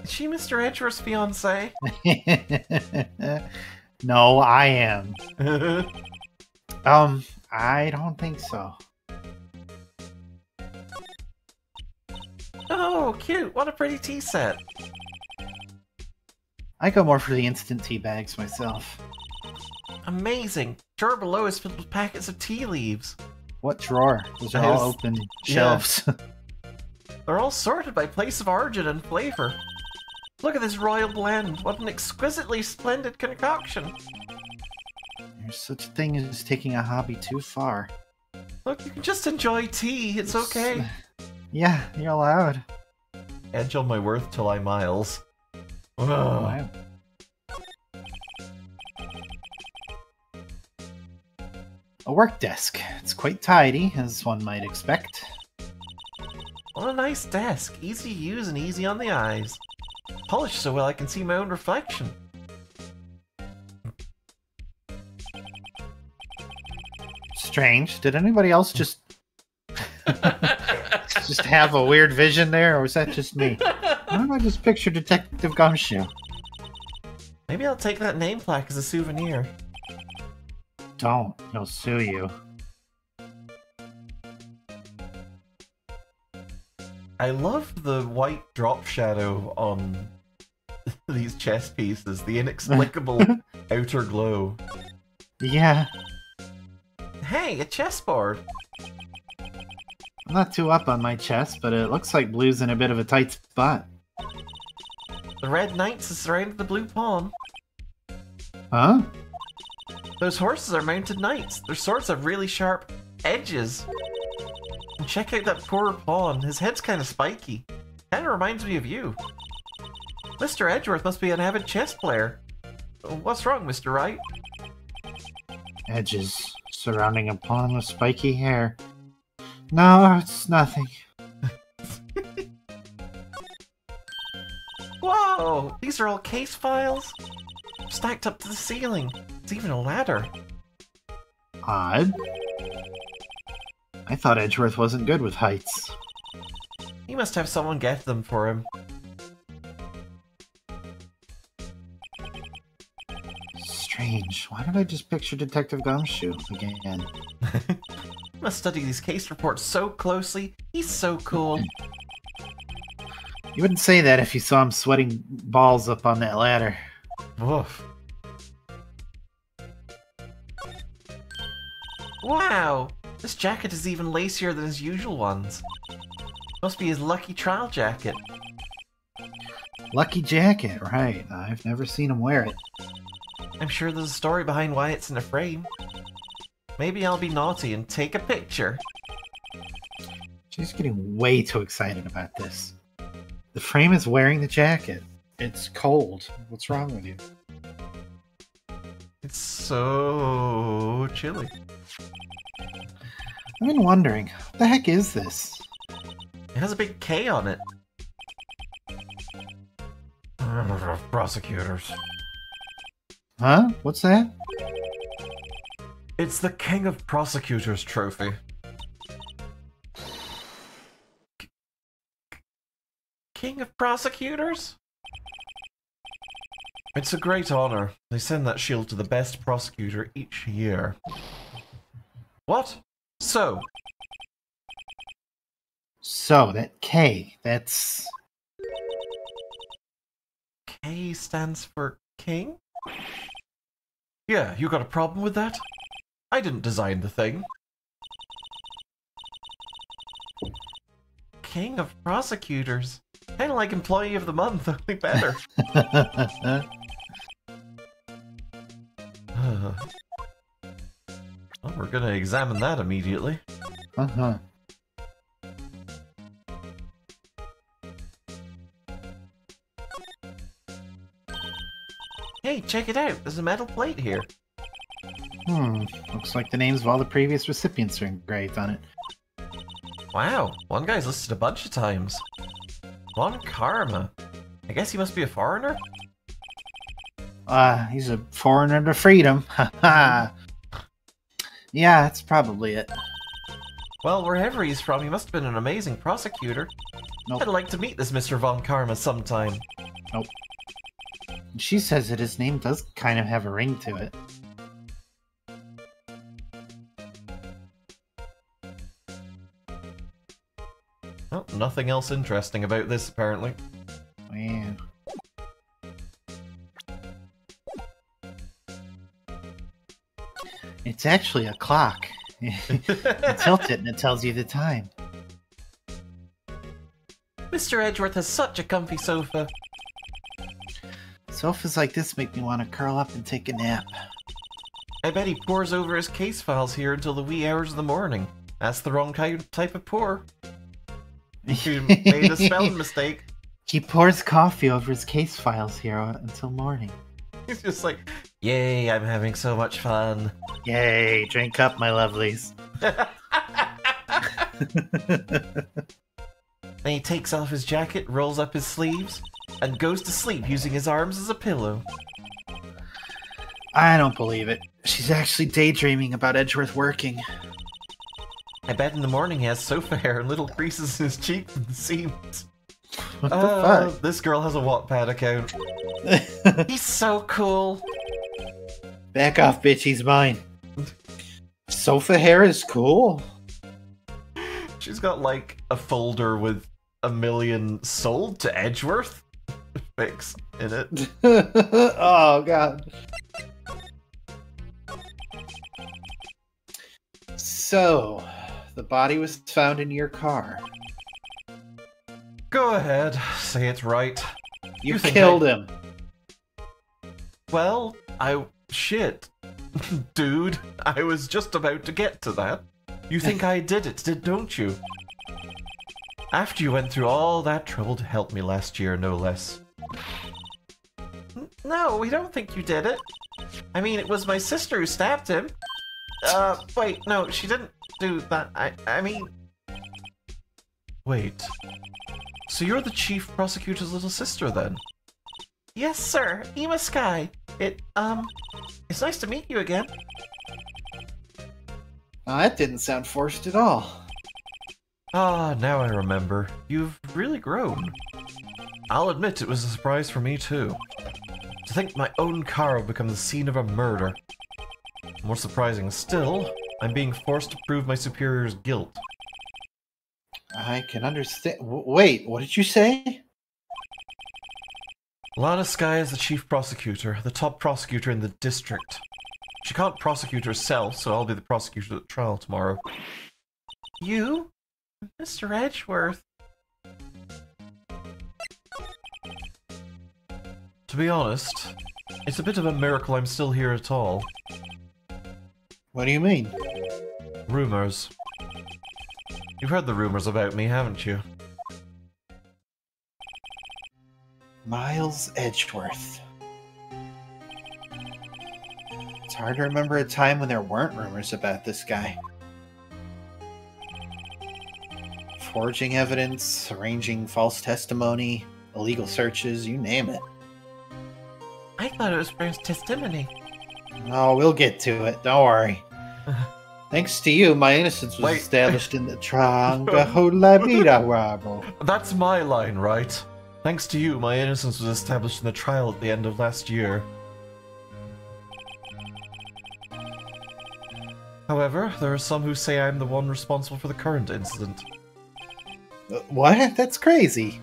Is she Mr. Edgeworth's fiancée? No, I am. I don't think so. Oh, cute. What a pretty tea set. I go more for the instant tea bags myself. Amazing. Drawer below is filled with packets of tea leaves. What drawer? Those are There's- all open shelves. They're all sorted by place of origin and flavor. Look at this royal blend. What an exquisitely splendid concoction. There's such a thing as taking a hobby too far. Look, you can just enjoy tea. It's okay. Yeah, you're allowed. Edge on my worth till I miles. Ugh. Wow. A work desk. It's quite tidy, as one might expect. What a nice desk. Easy to use and easy on the eyes. Polished so well I can see my own reflection. Strange. Did anybody else just have a weird vision there, or was that just me? Why don't I just picture Detective Gumshoe? Maybe I'll take that name plaque as a souvenir. Don't. He'll sue you. I love the white drop shadow on these chess pieces, the inexplicable outer glow. Yeah. Hey, a chessboard. I'm not too up on my chest, but it looks like Blue's in a bit of a tight spot. The red knights have surrounded the blue pawn. Huh? Those horses are mounted knights. Their swords have really sharp edges. And check out that poor pawn. His head's kind of spiky. Kind of reminds me of you. Mr. Edgeworth must be an avid chess player. What's wrong, Mr. Wright? Edges surrounding a pawn with spiky hair. No, it's nothing. Whoa! These are all case files? Stacked up to the ceiling. It's even a ladder. Odd. I thought Edgeworth wasn't good with heights. He must have someone get them for him. Strange. Why did I just picture Detective Gumshoe again? He must study these case reports so closely. He's so cool. You wouldn't say that if you saw him sweating balls up on that ladder. Woof. Wow! This jacket is even lacier than his usual ones. Must be his lucky trial jacket. Lucky jacket, right. I've never seen him wear it. I'm sure there's a story behind why it's in a frame. Maybe I'll be naughty and take a picture. She's getting way too excited about this. The frame is wearing the jacket. It's cold. What's wrong with you? It's so chilly. I've been wondering, what the heck is this? It has a big K on it. Prosecutors. Huh? What's that? It's the King of Prosecutors trophy. King of Prosecutors? It's a great honor. They send that shield to the best prosecutor each year. What? So, So, that K, that's... K stands for King? yeah, you got a problem with that? I didn't design the thing. King of Prosecutors. Kind of like Employee of the Month, only better. Well, we're gonna examine that immediately. Uh-huh. Hey, check it out. There's a metal plate here. Looks like the names of all the previous recipients are engraved on it. Wow, one guy's listed a bunch of times. Von Karma. I guess he must be a foreigner? He's a foreigner to freedom. Ha. Yeah, that's probably it. Well, wherever he's from, he must have been an amazing prosecutor. Nope. I'd like to meet this Mr. Von Karma sometime. Nope. She says that his name does kind of have a ring to it. Well, nothing else interesting about this, apparently. Yeah. It's actually a clock. You tilt it and it tells you the time. Mr. Edgeworth has such a comfy sofa. Sofas like this make me want to curl up and take a nap. I bet he pores over his case files here until the wee hours of the morning. That's the wrong type of pour. You made a spelling mistake. He pours coffee over his case files here until morning. He's just like, yay, I'm having so much fun. Yay, drink up, my lovelies. Then he takes off his jacket, rolls up his sleeves, and goes to sleep using his arms as a pillow. I don't believe it. She's actually daydreaming about Edgeworth working. I bet in the morning he has sofa hair and little creases in his cheeks and seams. What the fuck? This girl has a Wattpad account. He's so cool. Back off, bitch, he's mine. Sofa hair is cool. She's got like a folder with 1 million sold to Edgeworth pics in it. Oh, God. So, the body was found in your car. Go ahead, say it's right. You think killed him. Well, shit. Dude, I was just about to get to that. You think I did it, don't you? After you went through all that trouble to help me last year, no less. No, we don't think you did it. I mean, it was my sister who stabbed him. Wait, no, she didn't do that. I mean... Wait. So you're the chief prosecutor's little sister, then? Yes, sir. Ema Sky. It's nice to meet you again. Oh, that didn't sound forced at all. Ah, now I remember. You've really grown. I'll admit it was a surprise for me, too. To think my own car will become the scene of a murder. More surprising still, I'm being forced to prove my superior's guilt. I can understand. Wait, what did you say? Lana Sky is the chief prosecutor, the top prosecutor in the district. She can't prosecute herself, so I'll be the prosecutor at the trial tomorrow. You? Mr. Edgeworth? To be honest, it's a bit of a miracle I'm still here at all. What do you mean? Rumors. You've heard the rumors about me, haven't you? Miles Edgeworth. It's hard to remember a time when there weren't rumors about this guy. Forging evidence, arranging false testimony, illegal searches, you name it. I thought it was for his testimony. Oh, we'll get to it. Don't worry. Thanks to you, my innocence was established in the Trango La Vida Rabo. That's my line, right? Thanks to you, my innocence was established in the trial at the end of last year. However, there are some who say I'm the one responsible for the current incident. What? That's crazy.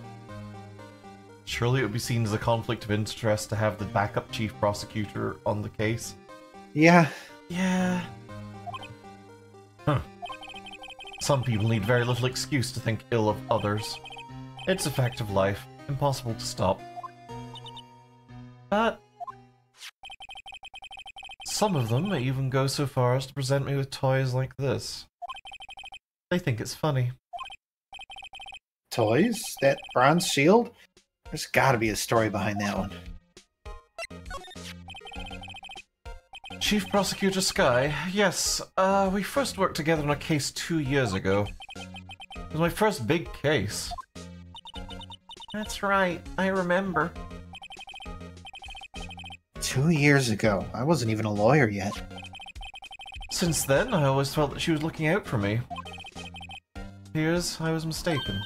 Surely it would be seen as a conflict of interest to have the backup chief prosecutor on the case. Yeah. Yeah. Huh. Some people need very little excuse to think ill of others. It's a fact of life, impossible to stop. But some of them may even go so far as to present me with toys like this. They think it's funny. Toys? That bronze shield? There's gotta be a story behind that one. Chief Prosecutor Sky, yes, we first worked together on a case 2 years ago. It was my first big case. that's right, I remember. 2 years ago. I wasn't even a lawyer yet. Since then, I always felt that she was looking out for me. Here's, I was mistaken.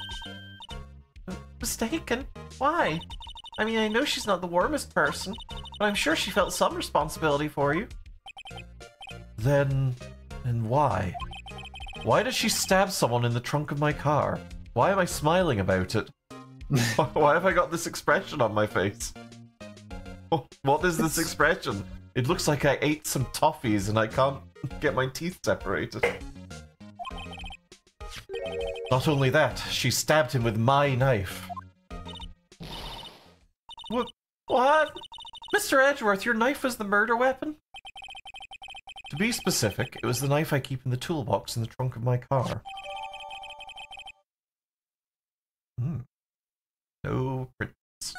Mistaken? Why? I mean, I know she's not the warmest person, but I'm sure she felt some responsibility for you. Then why? Why did she stab someone in the trunk of my car? Why am I smiling about it? Why have I got this expression on my face? What is this expression? It looks like I ate some toffees and I can't get my teeth separated. Not only that, she stabbed him with my knife. What? Mr. Edgeworth, your knife was the murder weapon? To be specific, it was the knife I keep in the toolbox in the trunk of my car. No prints.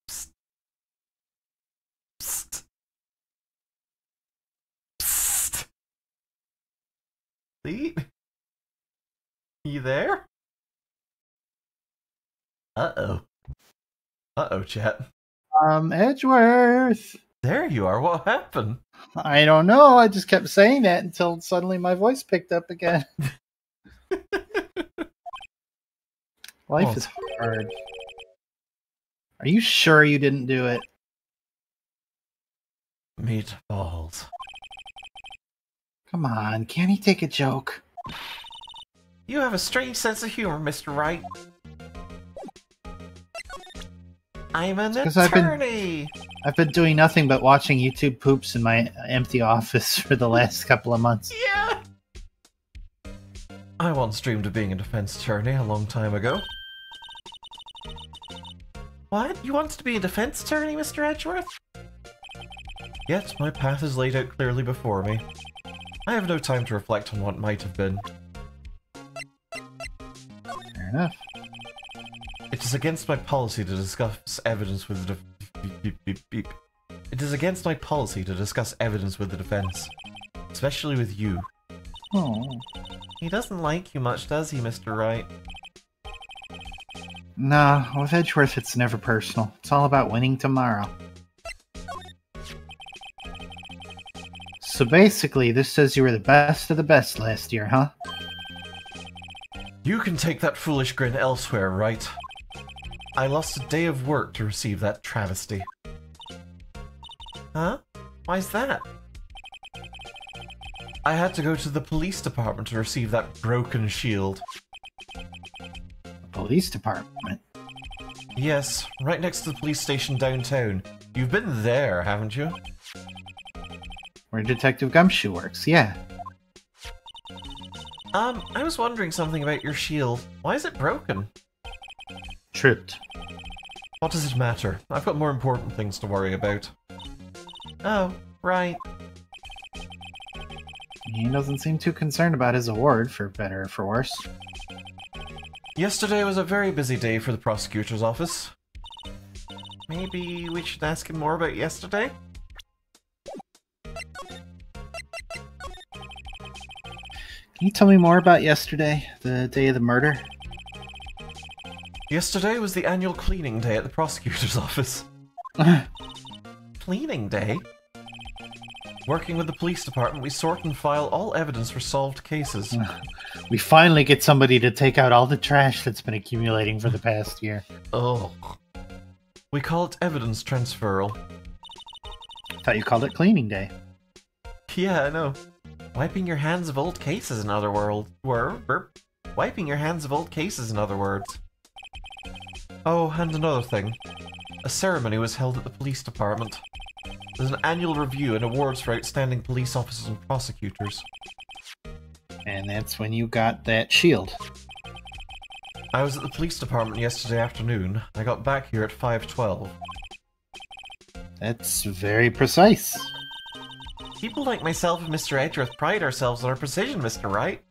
Psst. Psst. Psst. See? You there? Uh-oh. Uh-oh, chat. Edgeworth! There you are, what happened? I don't know, I just kept saying that until suddenly my voice picked up again. Life is hard. Are you sure you didn't do it? Meatballs. Come on, can't he take a joke? You have a strange sense of humor, Mr. Wright. I'm an attorney! I've been doing nothing but watching YouTube poops in my empty office for the last couple of months. Yeah! I once dreamed of being a defense attorney a long time ago. What? You wanted to be a defense attorney, Mr. Edgeworth? Yet, my path is laid out clearly before me. I have no time to reflect on what might have been. Fair enough. It is against my policy to discuss evidence with the It is against my policy to discuss evidence with the defense, especially with you. Oh. He doesn't like you much, does he, Mr. Wright? Nah, with Edgeworth it's never personal. It's all about winning tomorrow. So basically, this says you were the best of the best last year, huh? You can take that foolish grin elsewhere, right? I lost a day of work to receive that travesty. Huh? Why's that? I had to go to the police department to receive that broken shield. Police department? Yes, right next to the police station downtown. You've been there, haven't you? Where Detective Gumshoe works, yeah. I was wondering something about your shield. Why is it broken? Tripped. What does it matter? I've got more important things to worry about. Oh, right. He doesn't seem too concerned about his award, for better or for worse. Yesterday was a very busy day for the prosecutor's office. Maybe we should ask him more about yesterday? Can you tell me more about yesterday, the day of the murder? Yesterday was the annual cleaning day at the prosecutor's office. Cleaning day? Working with the police department, we sort and file all evidence for solved cases. We finally get somebody to take out all the trash that's been accumulating for the past year. Oh. We call it evidence transferal. I thought you called it cleaning day. Yeah, I know. Wiping your hands of old cases, in other words. Wiping your hands of old cases, in other words. Oh, and another thing. A ceremony was held at the police department. There's an annual review and awards for outstanding police officers and prosecutors. And that's when you got that shield. I was at the police department yesterday afternoon. I got back here at 5:12. That's very precise. People like myself and Mr. Edgeworth pride ourselves on our precision, Mr. Wright.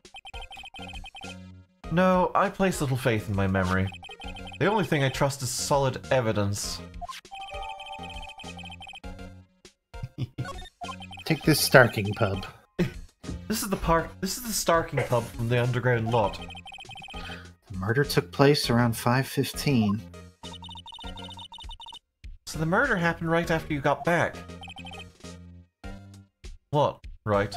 No, I place little faith in my memory. The only thing I trust is solid evidence. Take this Starking pub. This is the Starking pub from the underground lot. The murder took place around 5:15. So the murder happened right after you got back. What? Right.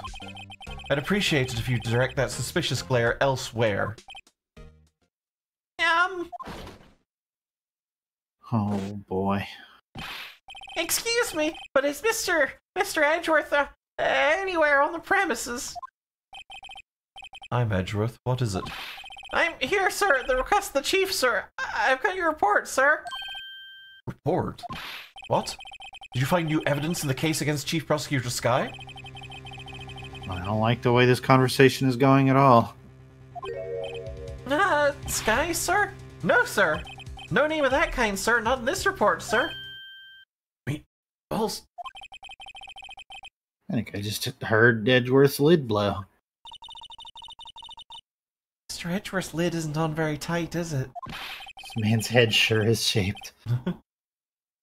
I'd appreciate it if you direct that suspicious glare elsewhere. Oh boy. Excuse me, but is Mr. Edgeworth anywhere on the premises? I'm Edgeworth. What is it? I'm here, sir, at the request of the chief, sir. I've got your report, sir. Report? What? Did you find new evidence in the case against Chief Prosecutor Skye? I don't like the way this conversation is going at all. Skye, sir? No, sir. No name of that kind, sir. Not in this report, sir. I think I just heard Edgeworth's lid blow. Mr. Edgeworth's lid isn't on very tight, is it? This man's head sure is shaped.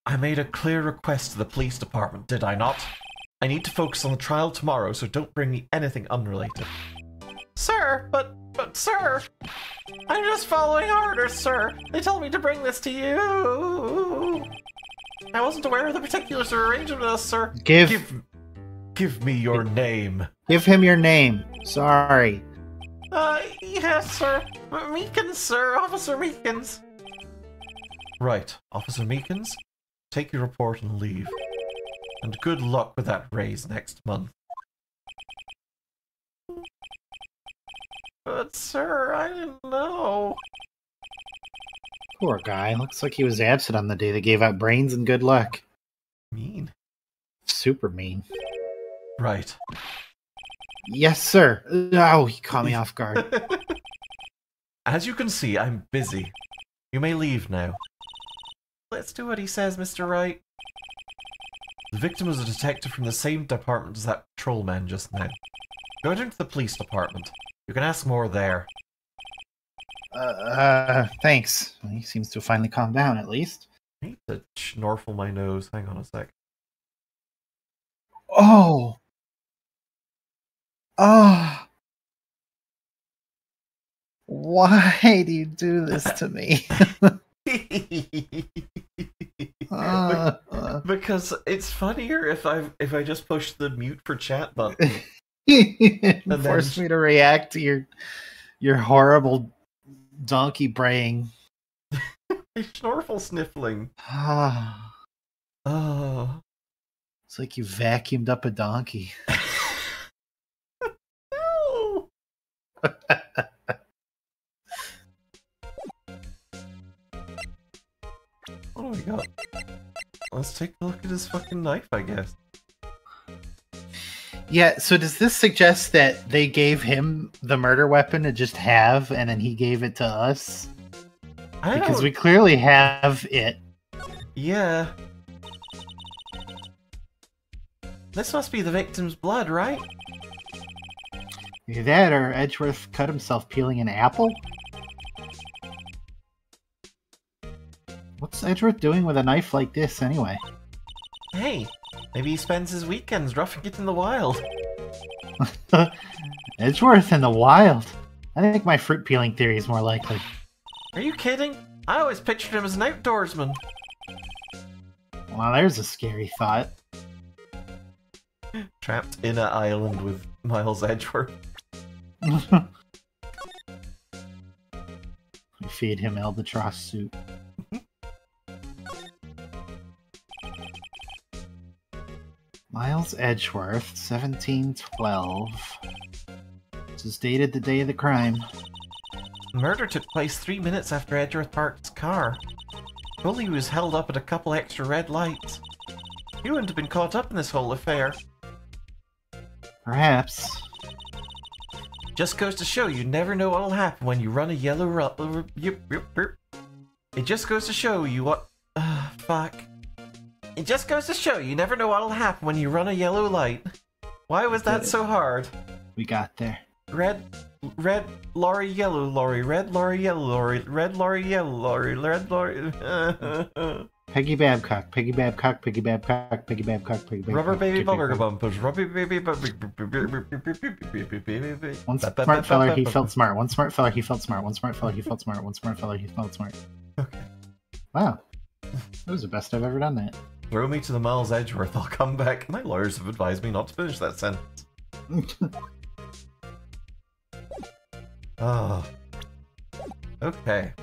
I made a clear request to the police department, did I not? I need to focus on the trial tomorrow, so don't bring me anything unrelated. Sir, but sir, I'm just following orders, sir. They told me to bring this to you. I wasn't aware of the particulars or arrangement of this, sir. Give me your name. Give him your name. Sorry. Yes, sir. Meekins, sir. Officer Meekins. Right, Officer Meekins. Take your report and leave. And good luck with that raise next month. But, sir, I didn't know. Poor guy. Looks like he was absent on the day they gave out brains and good luck. Mean. Super mean. Right. Yes, sir. Oh, he caught me off guard. As you can see, I'm busy. You may leave now. Let's do what he says, Mr. Wright. The victim was a detective from the same department as that patrolman just now. Go into the police department. You can ask more there. Thanks. Well, he seems to have finally calmed down, at least. I need to schnorfle my nose. Hang on a sec. Oh! Oh! Why do you do this to me? Because it's funnier if I just push the mute for chat button. And force me to react to your horrible donkey braying. Schnorfel sniffling. Oh. It's like you vacuumed up a donkey. No. What do we got? Let's take a look at his fucking knife, I guess. Yeah, so does this suggest that they gave him the murder weapon to just have, and then he gave it to us? Because we clearly have it. Yeah. This must be the victim's blood, right? Either that or Edgeworth cut himself peeling an apple? What's Edgeworth doing with a knife like this, anyway? Hey, maybe he spends his weekends roughing it in the wild. Edgeworth in the wild? I think my fruit peeling theory is more likely. Are you kidding? I always pictured him as an outdoorsman. Well, there's a scary thought. Trapped in an island with Miles Edgeworth. Feed him albatross soup. Miles Edgeworth, 1712. This is dated the day of the crime. The murder took place 3 minutes after Edgeworth parked his car. Bully was held up at a couple extra red lights. He wouldn't have been caught up in this whole affair. Perhaps. Just goes to show you never know what'll happen when you run a yellow It just goes to show you what... fuck. It just goes to show you never know what'll happen when you run a yellow light. Why was that so hard? We got there. Red lorry, yellow lorry, red lorry, yellow lorry, red lorry, yellow lorry, red lorry... Peggy Babcock, Peggy Babcock, Peggy Babcock, Peggy Babcock, Peggy Babcock. Rubber baby bubble bumpers, rubber baby One smart feller, he felt smart. One smart feller, he felt smart. One smart feller, he felt smart. One smart feller, he felt smart. Okay. Wow. That was the best I've ever done that. Throw me to the Miles Edgeworth, I'll come back. My lawyers have advised me not to finish that sentence. Oh. Okay.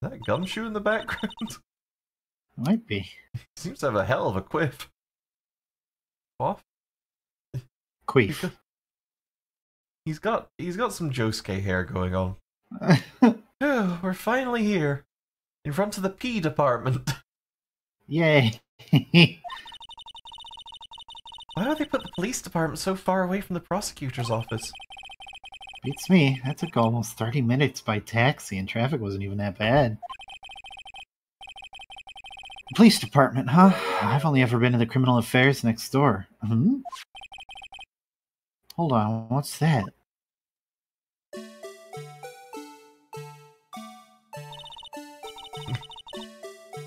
That gumshoe in the background? Might be. Seems to have a hell of a quiff. Off? Queef. He's got some Josuke hair going on. Oh, we're finally here. In front of the P department. Yay. Why would they put the police department so far away from the prosecutor's office? Beats me. That took almost 30 minutes by taxi, and traffic wasn't even that bad. Police department, huh? I've only ever been to the criminal affairs next door. Hold on, what's that?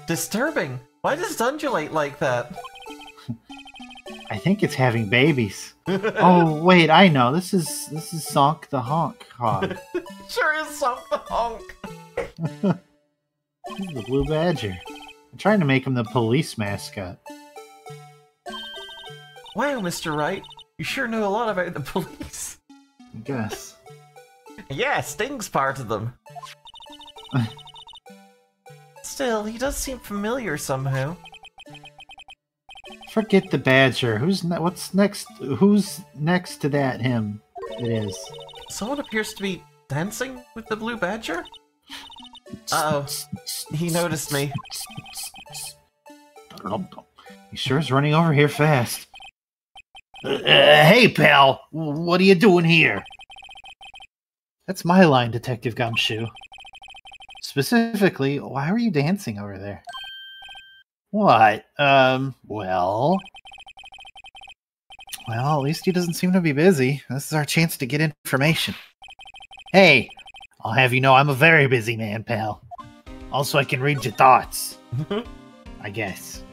Disturbing! Why does it undulate like that? I think it's having babies. Oh wait, I know. This is Sonk the Honk Hog. Sure is Sonk the Honk. He's the Blue Badger. I'm trying to make him the police mascot. Wow, Mr. Wright, you sure know a lot about the police. I guess. Yeah, Sting's part of them. Still, he does seem familiar somehow. Forget the Badger. What's next? Who's next to that him? It is. Someone appears to be dancing with the Blue Badger? Uh-oh. He noticed me. He sure is running over here fast. Hey, pal! What are you doing here? That's my line, Detective Gumshoe. Specifically, why were you dancing over there? What? Well, at least he doesn't seem to be busy. This is our chance to get information. Hey, I'll have you know I'm a very busy man, pal. Also, I can read your thoughts. I guess.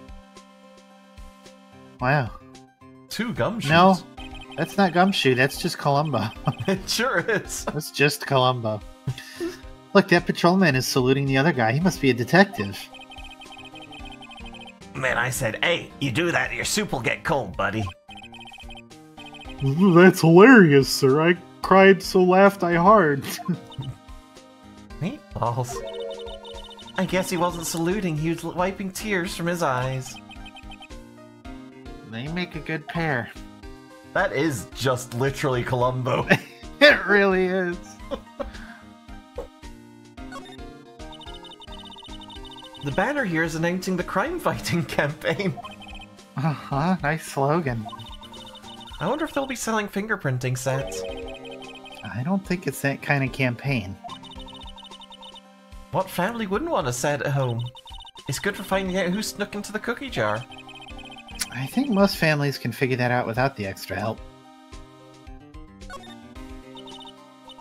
Wow. 2 gumshoes? No, that's not Gumshoe. That's just Columbo. It sure is. That's just Columbo. Look, that patrolman is saluting the other guy. He must be a detective. Man, I said, hey, you do that, your soup will get cold, buddy. That's hilarious, sir. I cried so laughed I hard. Meatballs. I guess he wasn't saluting, he was wiping tears from his eyes. They make a good pair. That is just literally Columbo. It really is. The banner here is announcing the crime-fighting campaign. Uh-huh, nice slogan. I wonder if they'll be selling fingerprinting sets. I don't think it's that kind of campaign. What family wouldn't want a set at home? It's good for finding out who snuck into the cookie jar. I think most families can figure that out without the extra help.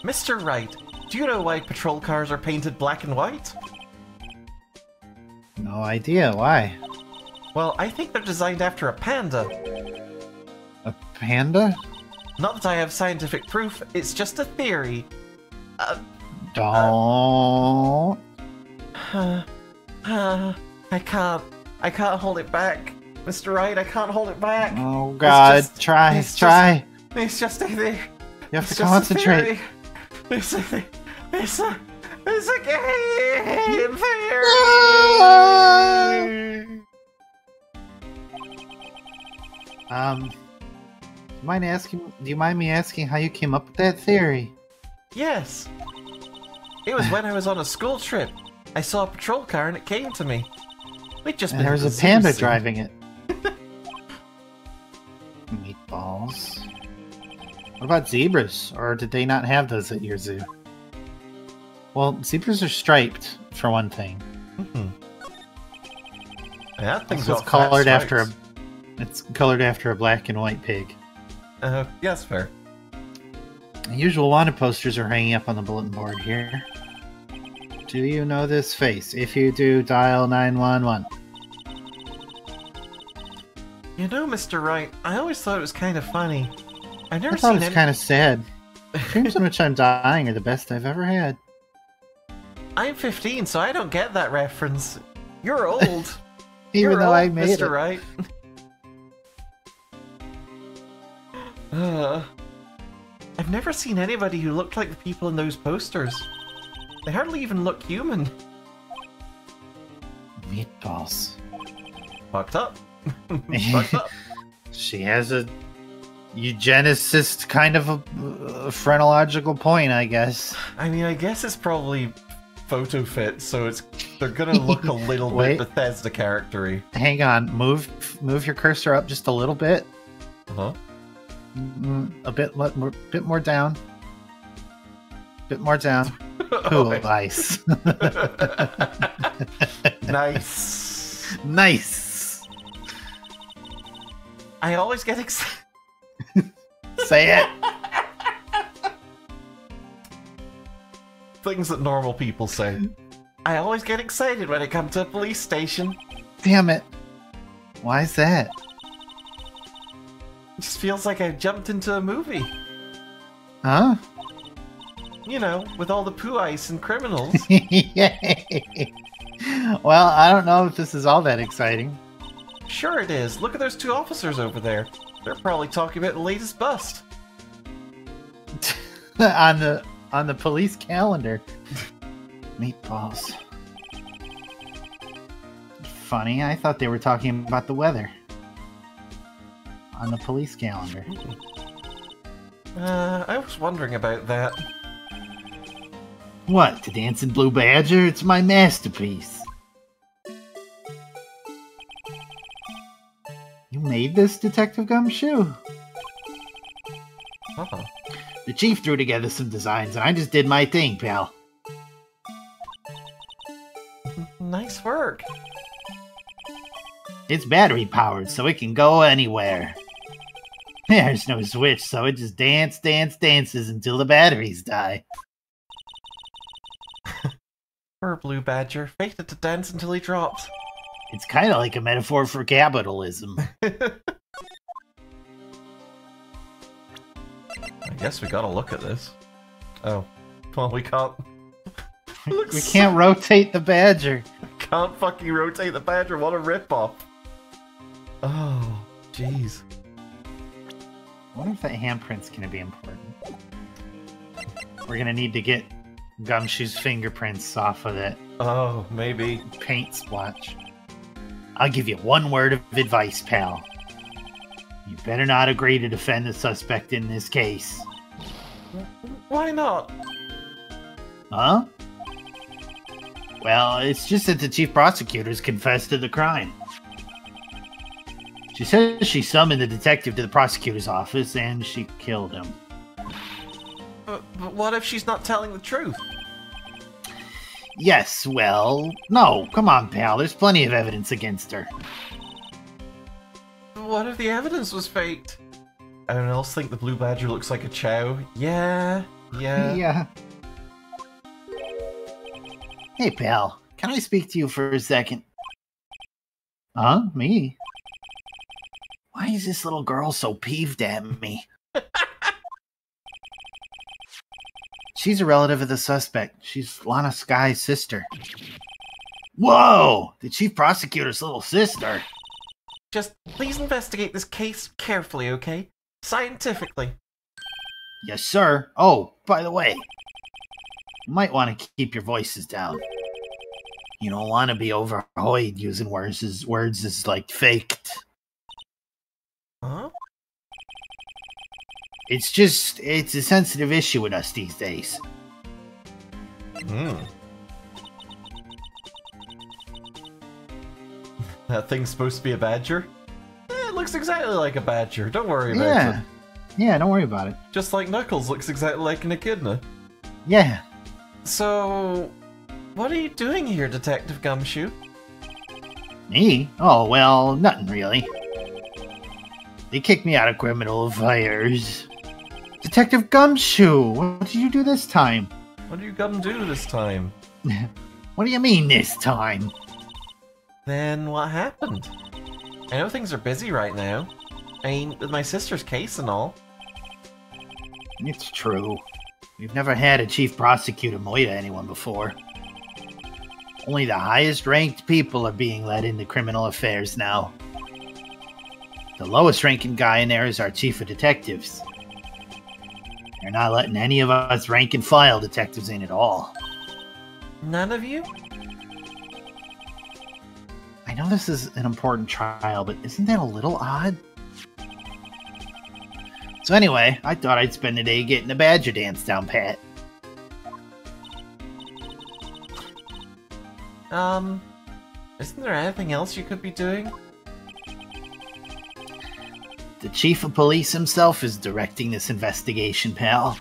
Mr. Wright, do you know why patrol cars are painted black and white? No idea. Why? Well, I think they're designed after a panda. A panda? Not that I have scientific proof, it's just a theory. Don't. I can't hold it back. Mr. Wright, I can't hold it back. Oh God! It's Try. It's just a theory. You have to concentrate. It's a game theory. Do you mind me asking how you came up with that theory? Yes. It was when I was on a school trip. I saw a patrol car and it came to me. We'd just And been there to was the a panda zoo. driving it. Meatballs. What about zebras? Or did they not have those at your zoo? Well, zebras are striped, for one thing. Mm-hmm. That thing's Also, got fat stripes. It's colored after a black and white pig. Yeah, that's fair. The usual wanted posters are hanging up on the bulletin board here. Do you know this face? If you do, dial 911. You know, Mr. Wright, I always thought it was kind of funny. I've never I thought seen it's any... kind of sad. Dreams in which I'm dying are the best I've ever had. I'm 15, so I don't get that reference. You're old. Even You're though old, I made Mr. it. Wright. I've never seen anybody who looked like the people in those posters. They hardly even look human. Meatballs. Fucked up. Fucked up. She has a eugenicist kind of a phrenological point, I guess. I mean, I guess it's probably photo fit, so they're gonna look a little Wait. bit Bethesda charactery. Hang on, move your cursor up just a little bit. Huh? A bit more down. Bit more down. Cool, ice. Nice. Nice. I always get excited. Say it. Things that normal people say. I always get excited when I come to a police station. Damn it. Why is that? It just feels like I've jumped into a movie. Huh? You know, with all the poo ice and criminals. Yay. Well, I don't know if this is all that exciting. Sure it is. Look at those two officers over there. They're probably talking about the latest bust. on the police calendar. Meatballs. Funny, I thought they were talking about the weather. On the police calendar. I was wondering about that. What, the Dancing Blue Badger? It's my masterpiece. You made this, Detective Gumshoe? Uh-huh. The chief threw together some designs, and I just did my thing, pal. Nice work. It's battery powered, so it can go anywhere. There's no switch, so it just dances until the batteries die. Poor Blue Badger, fated to dance until he dropped. It's kind of like a metaphor for capitalism. I guess we gotta look at this. Oh. Well, we can't. We can't rotate the badger. Can't fucking rotate the badger, what a ripoff. Oh, jeez. I wonder if that handprint's gonna be important. We're gonna need to get Gumshoe's fingerprints off of that Oh, maybe. paint splotch. I'll give you one word of advice, pal. You better not agree to defend the suspect in this case. Why not? Huh? Well, it's just that the chief prosecutor's confessed to the crime. She says she summoned the detective to the prosecutor's office and she killed him. But what if she's not telling the truth? Yes, well, no, come on, pal. There's plenty of evidence against her. What if the evidence was faked? Anyone else think the blue badger looks like a chow? Yeah. Yeah. Hey, pal. Can I speak to you for a second? Huh? Me? Why is this little girl so peeved at me? She's a relative of the suspect. She's Lana Sky's sister. Whoa! The chief prosecutor's little sister. Just please investigate this case carefully, okay? Scientifically. Yes, sir. Oh, by the way, you might want to keep your voices down. You don't want to be overheard using words as like faked. Huh? It's a sensitive issue with us these days. That thing's supposed to be a badger? It looks exactly like a badger. Don't worry about it. Yeah, don't worry about it. Just like Knuckles looks exactly like an echidna. Yeah. So, what are you doing here, Detective Gumshoe? Me? Oh, well, nothing really. They kicked me out of criminal affairs. Detective Gumshoe, what did you do this time? What do you gum do this time? What do you mean this time? Then what happened? I know things are busy right now. I mean, with my sister's case and all. It's true. We've never had a chief prosecutor murder anyone before. Only the highest ranked people are being let into criminal affairs now. The lowest ranking guy in there is our chief of detectives. They're not letting any of us rank and file detectives in at all. None of you? I know this is an important trial, but isn't that a little odd? So anyway, I thought I'd spend the day getting the badger dance down pat. Isn't there anything else you could be doing? The chief of police himself is directing this investigation, pal.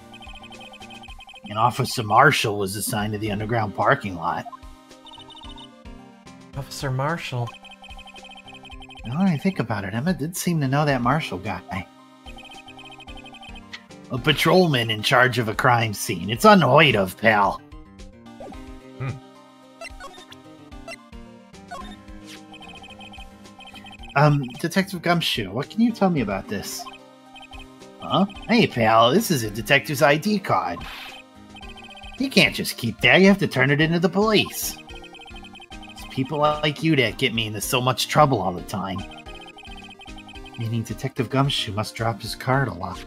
And Officer Marshall was assigned to the underground parking lot. Officer Marshall. Now that I think about it, Emma did seem to know that Marshall guy. A patrolman in charge of a crime scene. It's unheard of, pal. Detective Gumshoe, what can you tell me about this? Huh? Hey, pal, this is a detective's ID card. You can't just keep that, you have to turn it into the police. It's people like you that get me into so much trouble all the time. Meaning Detective Gumshoe must drop his card a lot.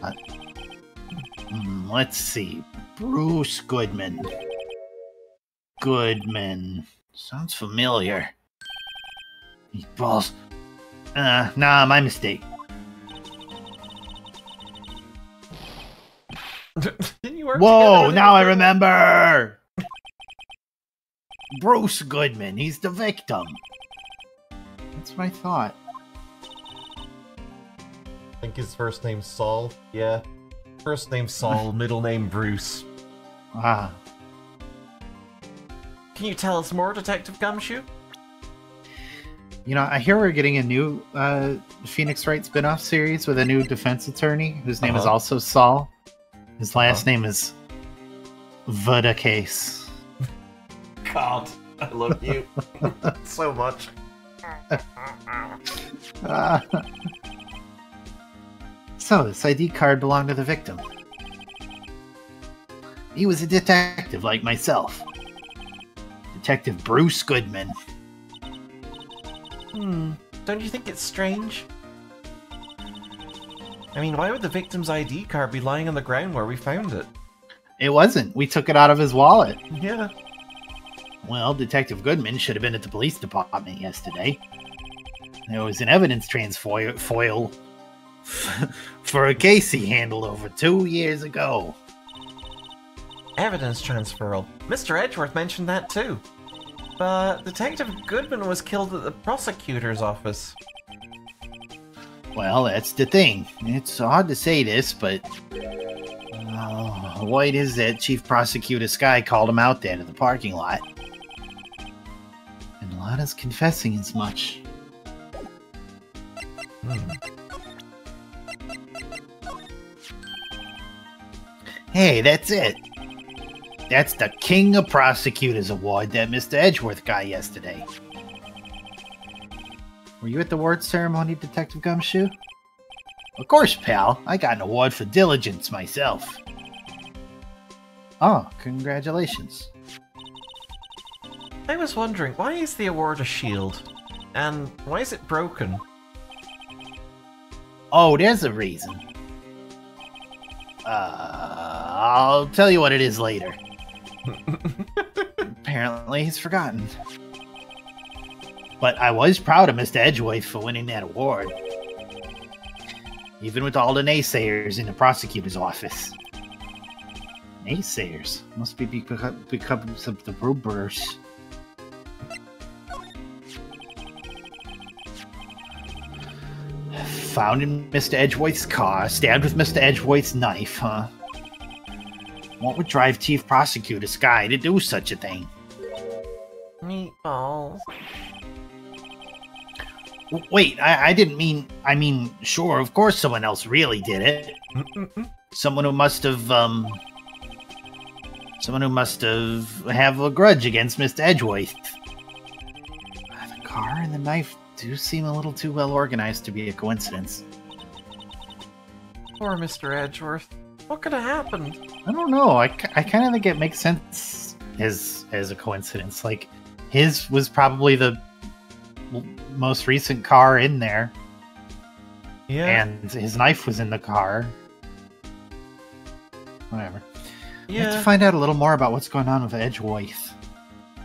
Let's see. Bruce Goodman. Goodman. Sounds familiar. Meatballs. Nah, my mistake. Didn't you work Whoa, together? now I remember! Bruce Goodman, he's the victim. That's what I thought. I think his first name's Saul. Yeah. First name Saul, middle name Bruce. Ah. Can you tell us more, Detective Gumshoe? You know, I hear we're getting a new Phoenix Wright spin-off series with a new defense attorney whose name is also Saul. His last name is Case. God, I love you so much. So, this ID card belonged to the victim. He was a detective like myself. Detective Bruce Goodman. Don't you think it's strange? I mean, why would the victim's ID card be lying on the ground where we found it? It wasn't. We took it out of his wallet. Yeah. Well, Detective Goodman should have been at the police department yesterday. There was an evidence transfer foil for a case he handled over 2 years ago. Evidence transferal. Mr. Edgeworth mentioned that too. But Detective Goodman was killed at the prosecutor's office. Well, that's the thing. It's hard to say this, but... what is that Chief Prosecutor Sky called him out there to the parking lot? Lana's confessing as much. Hey, that's it. That's the King of Prosecutors Award that Mr. Edgeworth got yesterday. Were you at the award ceremony, Detective Gumshoe? Of course, pal. I got an award for diligence myself. Oh, congratulations. I was wondering, why is the award a shield? And why is it broken? Oh, there's a reason. I'll tell you what it is later. Apparently, he's forgotten. But I was proud of Mr. Edgeworth for winning that award. Even with all the naysayers in the prosecutor's office. Naysayers? Must be because of the Brewers. Found in Mr. Edgeworth's car, stabbed with Mr. Edgeworth's knife, huh? What would drive Chief Prosecutor Sky to do such a thing? Meatballs. Wait, I didn't mean... I mean, sure, of course someone else really did it. Someone who must have, Someone who must have a grudge against Mr. Edgeworth. The car and the knife do seem a little too well organized to be a coincidence. Poor Mr. Edgeworth. What could have happened? I don't know. I kind of think it makes sense as a coincidence. Like, his was probably the most recent car in there. Yeah. And his knife was in the car. Whatever. Yeah. Let's find out a little more about what's going on with Edgeworth.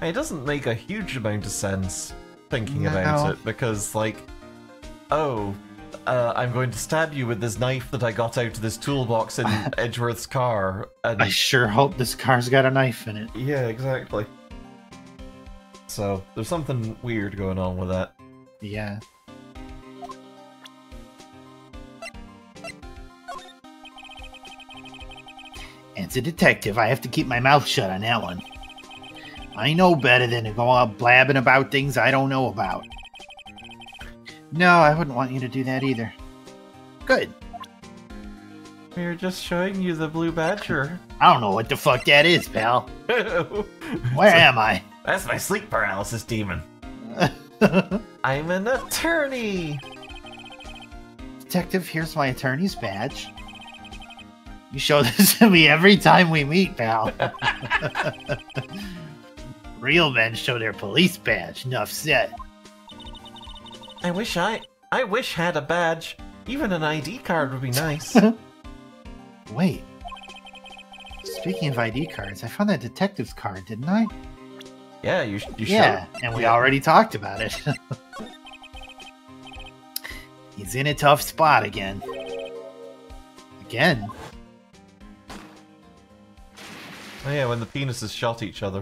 It doesn't make a huge amount of sense thinking about it, because, like, I'm going to stab you with this knife that I got out of this toolbox in Edgeworth's car. And I sure hope this car's got a knife in it. yeah, exactly. So, there's something weird going on with that. Yeah. As a detective, I have to keep my mouth shut on that one. I know better than to go out blabbing about things I don't know about. No, I wouldn't want you to do that either. Good. We're just showing you the blue badger. I don't know what the fuck that is, pal. Where am I? That's my sleep paralysis demon. I'm an attorney! Detective, here's my attorney's badge. You show this to me every time we meet, pal. Real men show their police badge. Enough said. I wish had a badge. Even an ID card would be nice. Wait. Speaking of ID cards, I found that detective's card, didn't I? Yeah, you Yeah, showed. and we already talked about it. He's in a tough spot again. Again? Oh yeah, when the penises shot each other.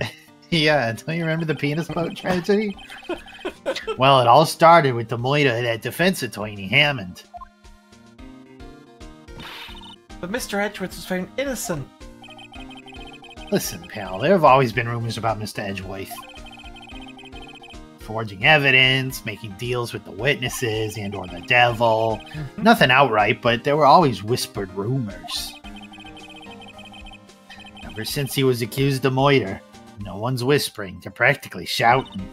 Yeah, don't you remember the penis boat tragedy? Well, it all started with the murder of that defense attorney, Hammond. But Mr. Edgeworth was found innocent. Listen, pal, there have always been rumors about Mr. Edgeworth. Forging evidence, making deals with the witnesses and or the devil. Nothing outright, but there were always whispered rumors. Ever since he was accused of murder, no one's whispering, they're practically shouting.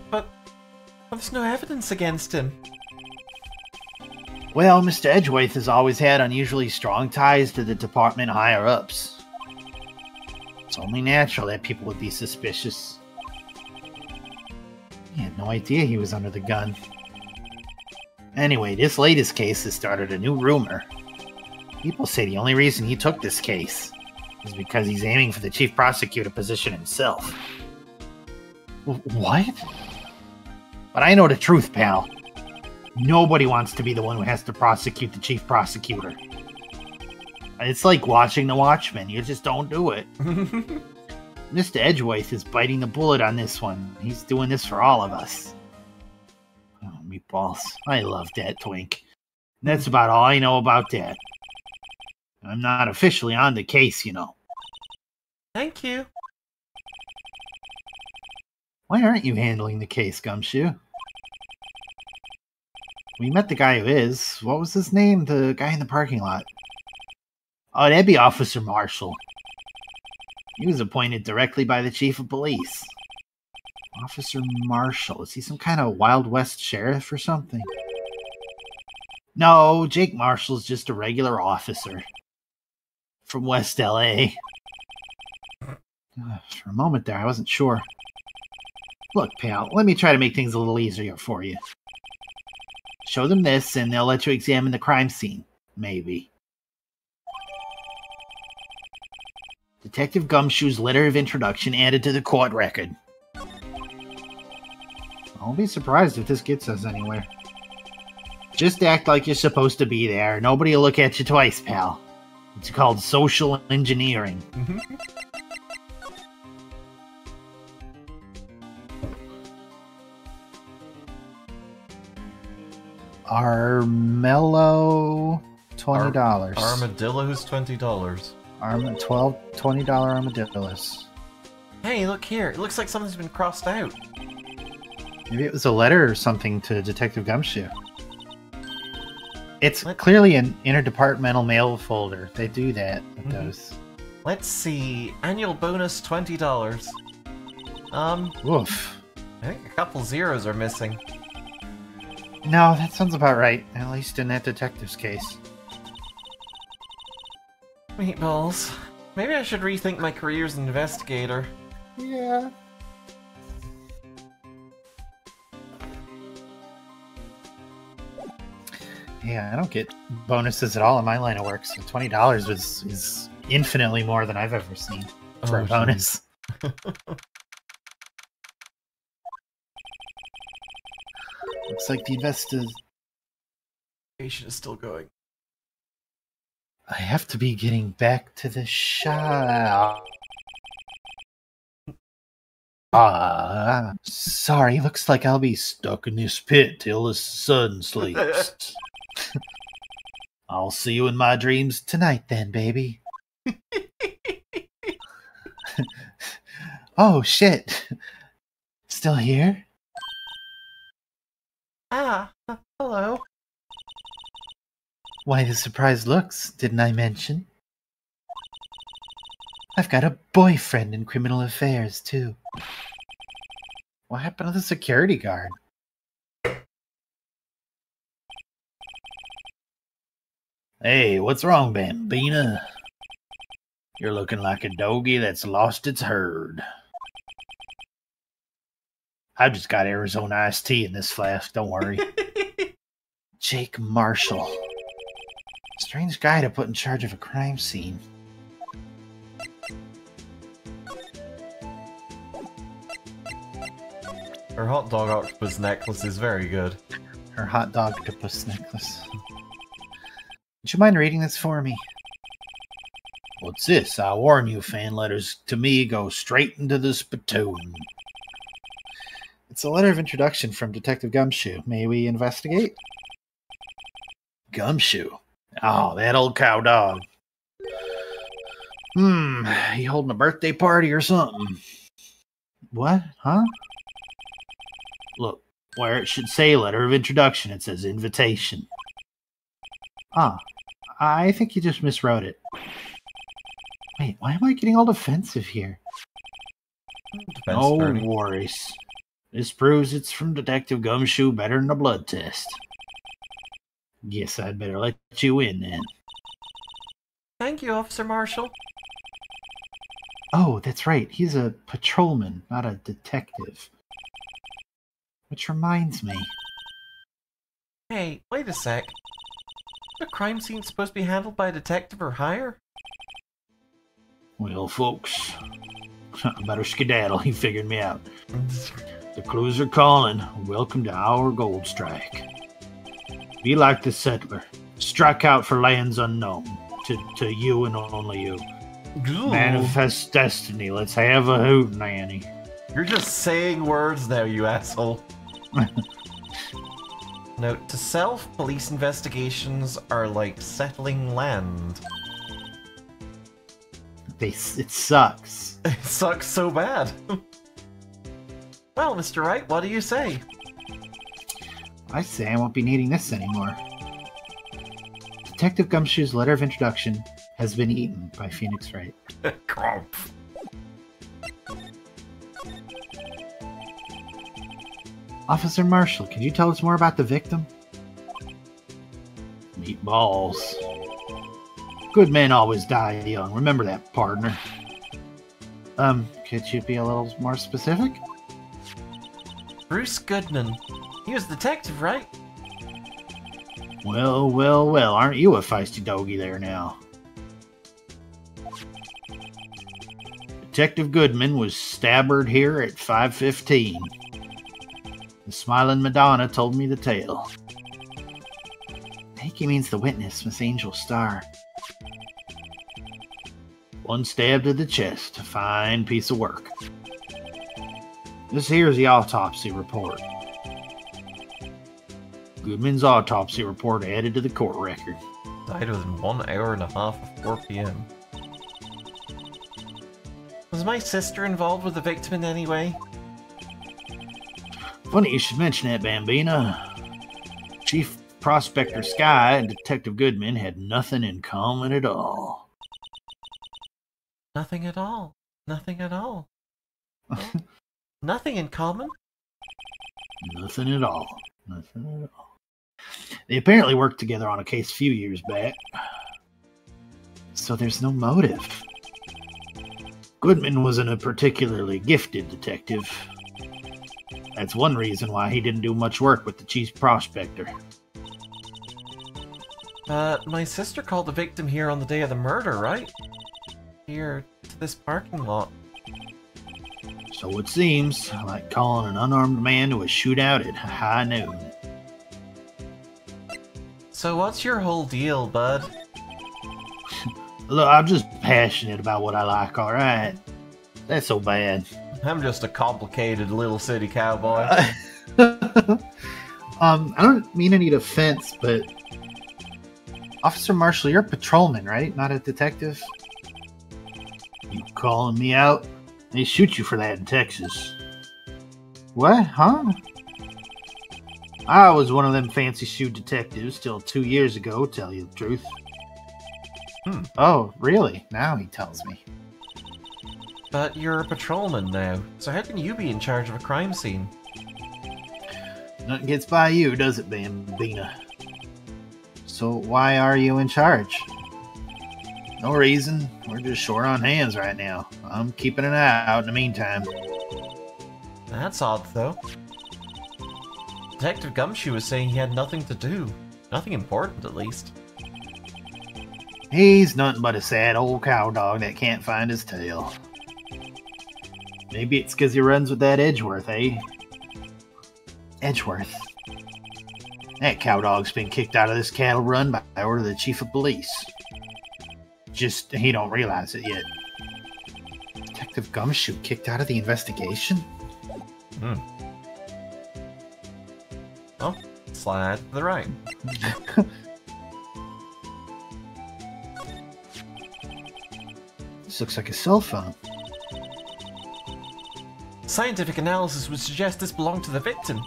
But there's no evidence against him. Well, Mr. Edgeworth has always had unusually strong ties to the department higher-ups. It's only natural that people would be suspicious. He had no idea he was under the gun. Anyway, this latest case has started a new rumor. People say the only reason he took this case is because he's aiming for the chief prosecutor position himself. What? But I know the truth, pal. Nobody wants to be the one who has to prosecute the chief prosecutor. It's like watching The Watchmen. You just don't do it. Mr. Edgeworth is biting the bullet on this one. He's doing this for all of us. Oh, meatballs. I love that twink. That's about all I know about that. I'm not officially on the case, you know. Thank you. Why aren't you handling the case, Gumshoe? We met the guy who is. What was his name? The guy in the parking lot. Oh, that'd be Officer Marshall. He was appointed directly by the chief of police. Officer Marshall. Is he some kind of Wild West sheriff or something? No, Jake Marshall's just a regular officer. From West L.A. For a moment there, I wasn't sure. Look, pal, let me try to make things a little easier for you. Show them this, and they'll let you examine the crime scene. Maybe. Detective Gumshoe's letter of introduction added to the court record. I won't be surprised if this gets us anywhere. Just act like you're supposed to be there. Nobody will look at you twice, pal. It's called social engineering. Armello, $20. Armadillo's $20. $20 armadillos. Hey, look here. It looks like something's been crossed out. Maybe it was a letter or something to Detective Gumshoe. It's clearly an interdepartmental mail folder. They do that with those. Let's see. Annual bonus $20. Woof. I think a couple zeros are missing. No, that sounds about right. At least in that detective's case. Meatballs. Maybe I should rethink my career as an investigator. Yeah. Yeah, I don't get bonuses at all in my line of work, so $20 is infinitely more than I've ever seen for a bonus. Looks like the investigation is still going. I have to be getting back to the shop. Sorry, looks like I'll be stuck in this pit till the sun sleeps. I'll see you in my dreams tonight then, baby. Oh, shit. Still here? Hello. Why the surprised looks, didn't I mention? I've got a boyfriend in criminal affairs, too. What happened to the security guard? Hey, what's wrong, Bambina? You're looking like a doggy that's lost its herd. I've just got Arizona iced tea in this flask, don't worry. Jake Marshall. Strange guy to put in charge of a crime scene. Her hot dog octopus necklace is very good. Her hot dog octopus necklace. Would you mind reading this for me? What's this? I warn you, fan letters to me go straight into the spittoon. It's a letter of introduction from Detective Gumshoe. May we investigate? Gumshoe? Oh, that old cow dog. He holding a birthday party or something. What? Huh? Look, where it should say letter of introduction, it says invitation. I think you just miswrote it. Wait, why am I getting all defensive here? No worries. This proves it's from Detective Gumshoe better than a blood test. Guess I'd better let you in then. Thank you, Officer Marshall. Oh, that's right. He's a patrolman, not a detective. Which reminds me. Hey, wait a sec. The crime scene supposed to be handled by a detective or higher? Well, folks, I better skedaddle. He figured me out. The clues are calling. Welcome to our gold strike. Be like the settler. Strike out for lands unknown. To you and only you. Ooh. Manifest destiny. Let's have a hoot, Nanny. You're just saying words now, you asshole. Note to self, police investigations are like settling land. It sucks. It sucks so bad. Well, Mr. Wright, what do you say? I say I won't be needing this anymore. Detective Gumshoe's letter of introduction has been eaten by Phoenix Wright. Grumph. Officer Marshall, could you tell us more about the victim? Meatballs. Good men always die young. Remember that, partner. Could you be a little more specific? Bruce Goodman. He was a detective, right? Well, well, well, aren't you a feisty doggy there now? Detective Goodman was stabbered here at 5:15. The smiling Madonna told me the tale. I think he means the witness, Miss Angel Starr. One stab to the chest. A fine piece of work. This here's the autopsy report. Goodman's autopsy report added to the court record. Died within 1 hour and a half of 4 p.m. Was my sister involved with the victim in any way? Funny you should mention that, Bambina. Chief Prospector Sky and Detective Goodman had nothing in common at all. Nothing at all. Nothing at all. Oh. Nothing in common? Nothing at all. Nothing at all. They apparently worked together on a case a few years back. So there's no motive. Goodman wasn't a particularly gifted detective. That's one reason why he didn't do much work with the chief prospector. My sister called the victim here on the day of the murder, right? Here, to this parking lot. So it seems, like calling an unarmed man to a shootout at high noon. So what's your whole deal, bud? Look, I'm just passionate about what I like, alright? That's so bad. I'm just a complicated little city cowboy. I don't mean any offense, but Officer Marshall, you're a patrolman, right? Not a detective? You calling me out? They shoot you for that in Texas. What? Huh? I was one of them fancy shoe detectives till 2 years ago, tell you the truth. Oh, really? Now he tells me. But you're a patrolman now, so how can you be in charge of a crime scene? Nothing gets by you, does it, Bambina? So why are you in charge? No reason. We're just short on hands right now. I'm keeping an eye out in the meantime. That's odd, though. Detective Gumshoe was saying he had nothing to do. Nothing important, at least. He's nothing but a sad old cowdog that can't find his tail. Maybe it's because he runs with that Edgeworth, eh? Edgeworth? That cowdog's been kicked out of this cattle run by order of the chief of police. Just, he don't realize it yet. Detective Gumshoe kicked out of the investigation? Oh, slide to the right. This looks like a cell phone. Scientific analysis would suggest this belonged to the victim.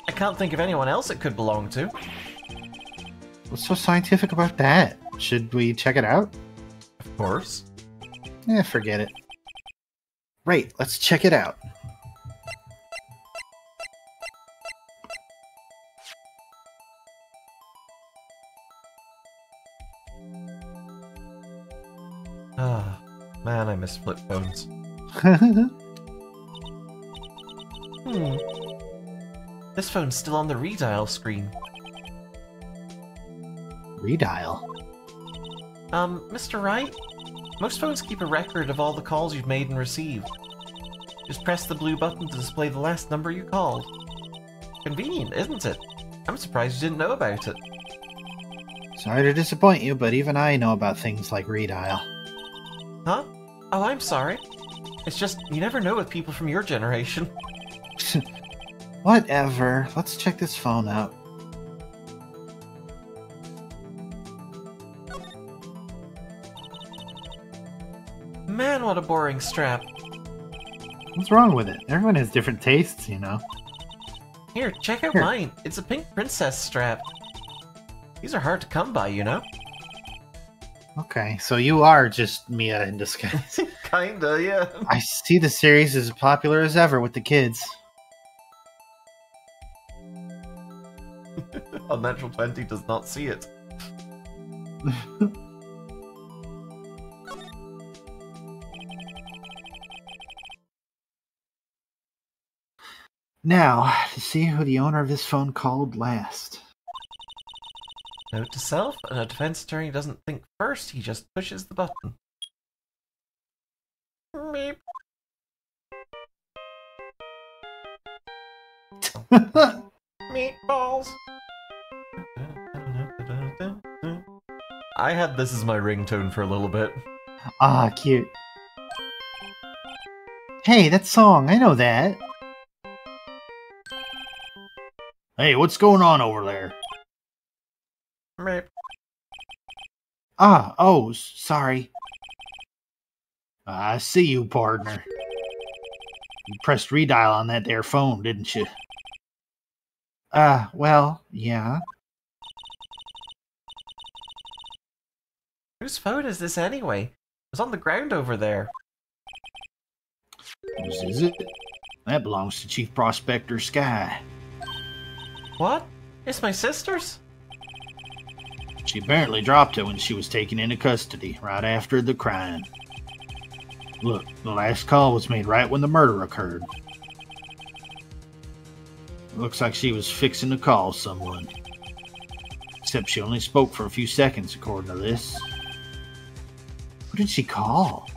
I can't think of anyone else it could belong to. What's so scientific about that? Should we check it out? Of course. Forget it. Right, let's check it out. Ah, man, I miss flip phones. This phone's still on the redial screen. Redial? Mr. Wright? Most phones keep a record of all the calls you've made and received. Just press the blue button to display the last number you called. Convenient, isn't it? I'm surprised you didn't know about it. Sorry to disappoint you, but even I know about things like redial. Huh? Oh, I'm sorry. It's just, you never know with people from your generation. Whatever. Let's check this phone out. Man, what a boring strap. What's wrong with it? Everyone has different tastes, you know. Here, check out Here. mine. It's a pink princess strap. These are hard to come by, you know? Okay, so you are just Mia in disguise. Kinda, yeah. I see the series is as popular as ever with the kids. Unnatural 20 does not see it. Now, to see who the owner of this phone called last. Note to self, a defense attorney doesn't think first, he just pushes the button. Meep. Meatballs! I had this as my ringtone for a little bit. Ah, cute. Hey, that song, I know that. Hey, what's going on over there? Meep. Ah, oh, sorry. I see you, partner. You pressed redial on that there phone, didn't you? Well, yeah. Whose phone is this anyway? It was on the ground over there. Whose is it? That belongs to Chief Prospector Sky. What? It's my sister's? She apparently dropped it when she was taken into custody, right after the crime. Look, the last call was made right when the murder occurred. Looks like she was fixing to call someone. Except she only spoke for a few seconds, according to this. Who did she call?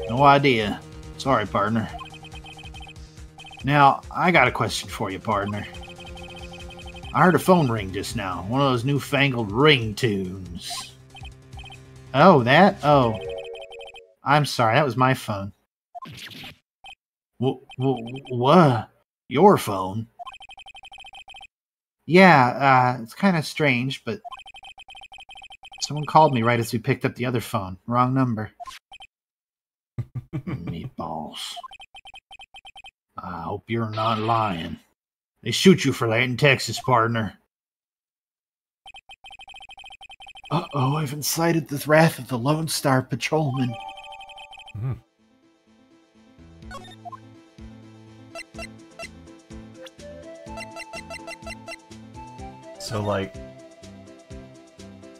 No idea. Sorry, partner. Now, I got a question for you, partner. I heard a phone ring just now. One of those newfangled ringtones. Oh, that? Oh. I'm sorry, that was my phone. What? Your phone? Yeah, it's kind of strange, but someone called me right as we picked up the other phone. Wrong number. Meatballs. I hope you're not lying. They shoot you for that in Texas, partner. Uh-oh, I've incited the wrath of the Lone Star Patrolman. So, like...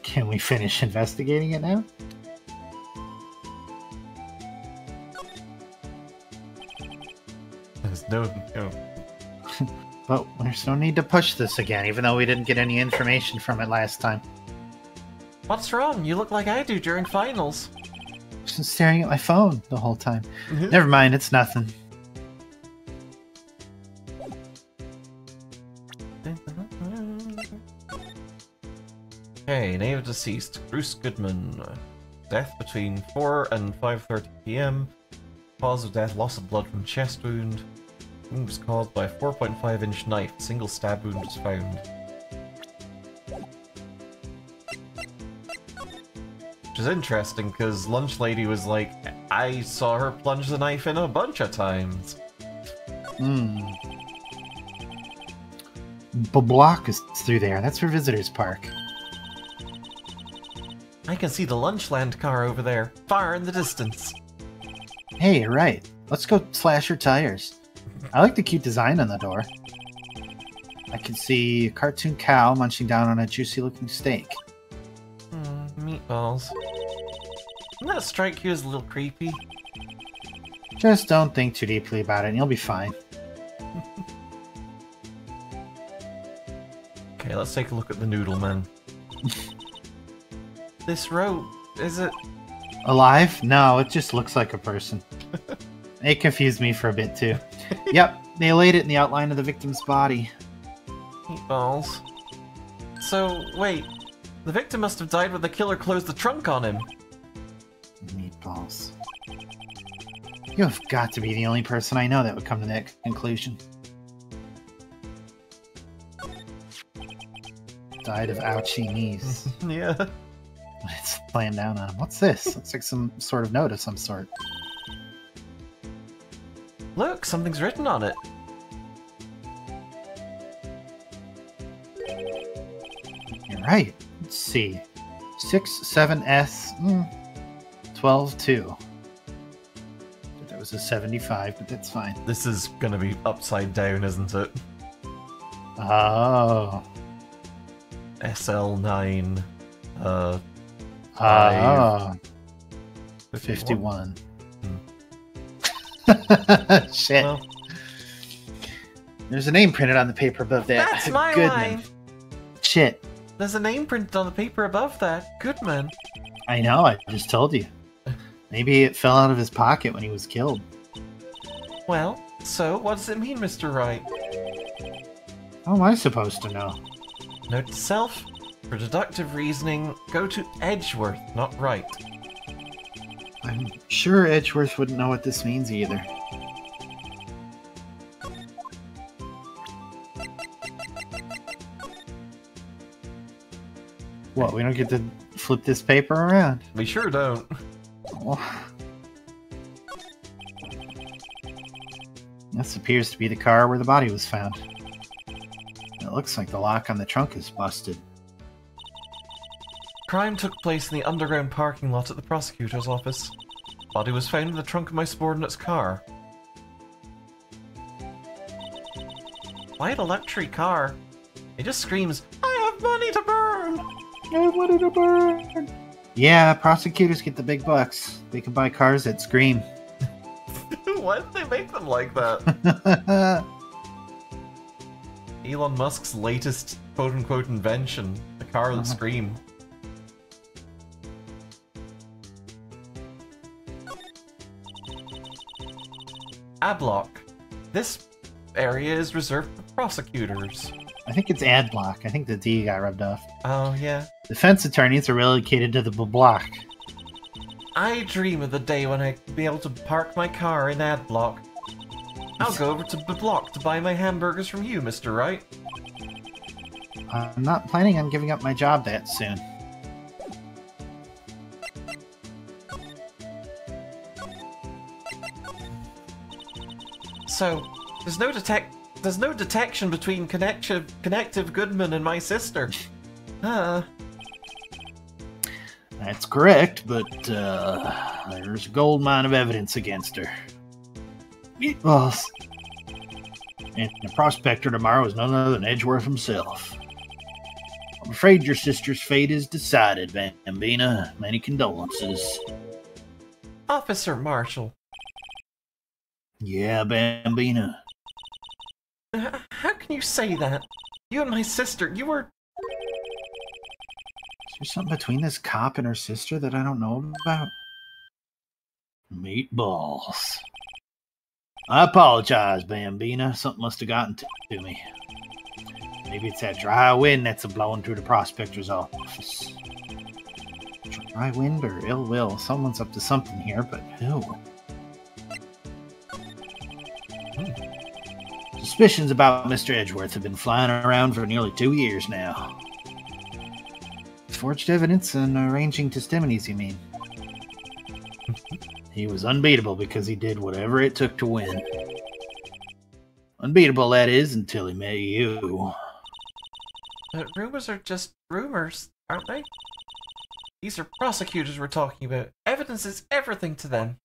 Can we finish investigating it now? There's no... But there's no need to push this again, even though we didn't get any information from it last time. What's wrong? You look like I do during finals. I've been staring at my phone the whole time. Never mind, it's nothing. Okay, name of deceased, Bruce Goodman. Death between 4 and 5:30 p.m. Cause of death, loss of blood from chest wound. Wound was caused by a 4.5-inch knife. A single stab wound was found. Which is interesting, because Lunch Lady was like, I saw her plunge the knife in a bunch of times. Block is through there. That's for Visitors Park. I can see the Lunchland car over there, far in the distance. Hey, you're right. Let's go slash her tires. I like the cute design on the door. I can see a cartoon cow munching down on a juicy-looking steak. Meatballs. Doesn't that strike you as a little creepy? Just don't think too deeply about it, and you'll be fine. Okay, let's take a look at the Noodle Man. This rope, is it... Alive? No, it just looks like a person. It confused me for a bit, too. Yep, they laid it in the outline of the victim's body. Meatballs. So, wait. The victim must have died when the killer closed the trunk on him. Meatballs. You have got to be the only person I know that would come to that conclusion. Died of ouchie knees. Yeah. It's slammed down on him. What's this? Looks like some sort of note of some sort. Look, something's written on it. You're right. Let's see. 6-7S 12-2. That was a 75, but that's fine. This is gonna be upside down, isn't it? Oh. SL9. Oh. 51. Shit. Well, There's a name printed on the paper above that. that's my line. Shit. There's a name printed on the paper above that. Goodman. I know, I just told you. Maybe it fell out of his pocket when he was killed. Well, so what does it mean, Mr. Wright? How am I supposed to know? Note to self, for deductive reasoning, go to Edgeworth, not Wright. I'm sure Edgeworth wouldn't know what this means either. What, we don't get to flip this paper around? We sure don't. Well, this appears to be the car where the body was found. It looks like the lock on the trunk is busted. Crime took place in the underground parking lot at the prosecutor's office. Body was found in the trunk of my subordinate's car. Why a luxury car? It just screams, I have money to burn! I have money to burn! Yeah, prosecutors get the big bucks. They can buy cars that scream. Why did they make them like that? Elon Musk's latest quote-unquote invention, the car that screams. A block. This area is reserved for prosecutors. I think it's ad block. I think the D got rubbed off. Oh, yeah. Defense attorneys are relocated to the block. I dream of the day when I be able to park my car in ad block. I'll go over to the block to buy my hamburgers from you, Mr. Wright. I'm not planning on giving up my job that soon. So, there's no detection between Connective Goodman and my sister. That's correct, but there's a gold mine of evidence against her. Meatballs. And the prospector tomorrow is none other than Edgeworth himself. I'm afraid your sister's fate is decided, Bambina. Many condolences. Officer Marshall. Yeah, Bambina. How can you say that? You and my sister, you were... Is there something between this cop and her sister that I don't know about? Meatballs. I apologize, Bambina. Something must have gotten to me. Maybe it's that dry wind that's a-blowing through the prospector's office. Dry wind or ill will? Someone's up to something here, but who? Suspicions about Mr. Edgeworth have been flying around for nearly 2 years now. Forged evidence and arranging testimonies, you mean? He was unbeatable because he did whatever it took to win. Unbeatable, that is, until he met you. But rumors are just rumors, aren't they? These are prosecutors we're talking about. Evidence is everything to them.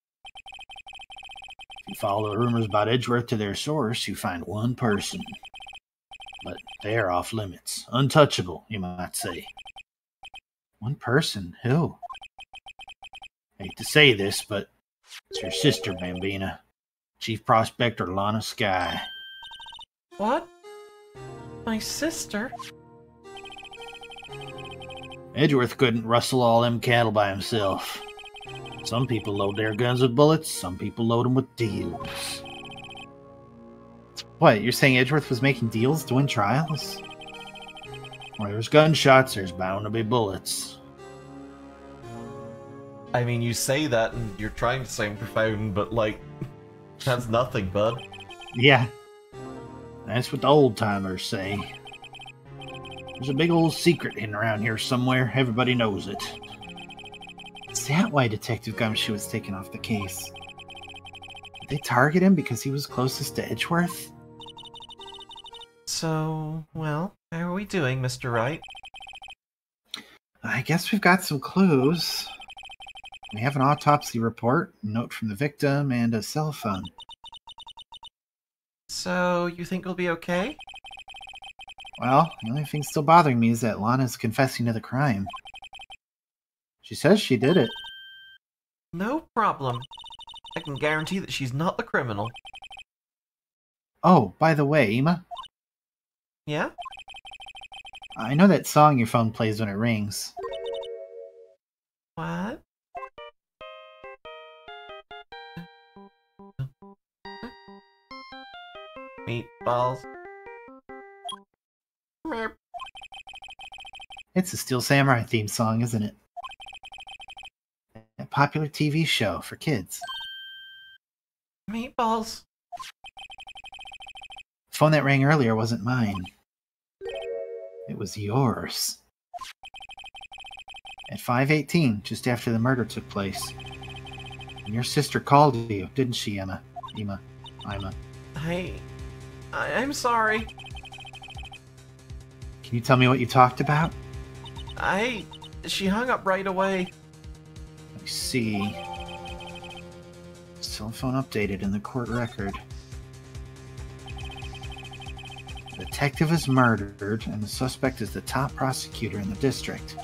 If you follow the rumors about Edgeworth to their source, you find one person. But they are off limits. Untouchable, you might say. One person? Who? Hate to say this, but it's your sister, Bambina. Chief Prospector Lana Skye. What? My sister? Edgeworth couldn't rustle all them cattle by himself. Some people load their guns with bullets, some people load them with deals. What, you're saying Edgeworth was making deals to win trials? Where there's gunshots, there's bound to be bullets. I mean, you say that and you're trying to sound profound, but like, that's nothing, bud. Yeah. That's what the old-timers say. There's a big old secret hidden around here somewhere. Everybody knows it. Is that why Detective Gumshoe was taken off the case? Did they target him because he was closest to Edgeworth? So, well, how are we doing, Mr. Wright? I guess we've got some clues. We have an autopsy report, a note from the victim, and a cell phone. So, you think we'll be okay? Well, the only thing still bothering me is that Lana's confessing to the crime. She says she did it. No problem. I can guarantee that she's not the criminal. Oh, by the way, Ema, Yeah? I know that song your phone plays when it rings. What? Meatballs. Meep. It's a Steel Samurai theme song, isn't it? A popular TV show for kids. Meatballs. The phone that rang earlier wasn't mine. It was yours. At 5:18, just after the murder took place. And your sister called you, didn't she, Emma? Ema. I'm sorry. Can you tell me what you talked about? She hung up right away. Let me see. Cell phone updated in the court record. The detective is murdered, and the suspect is the top prosecutor in the district.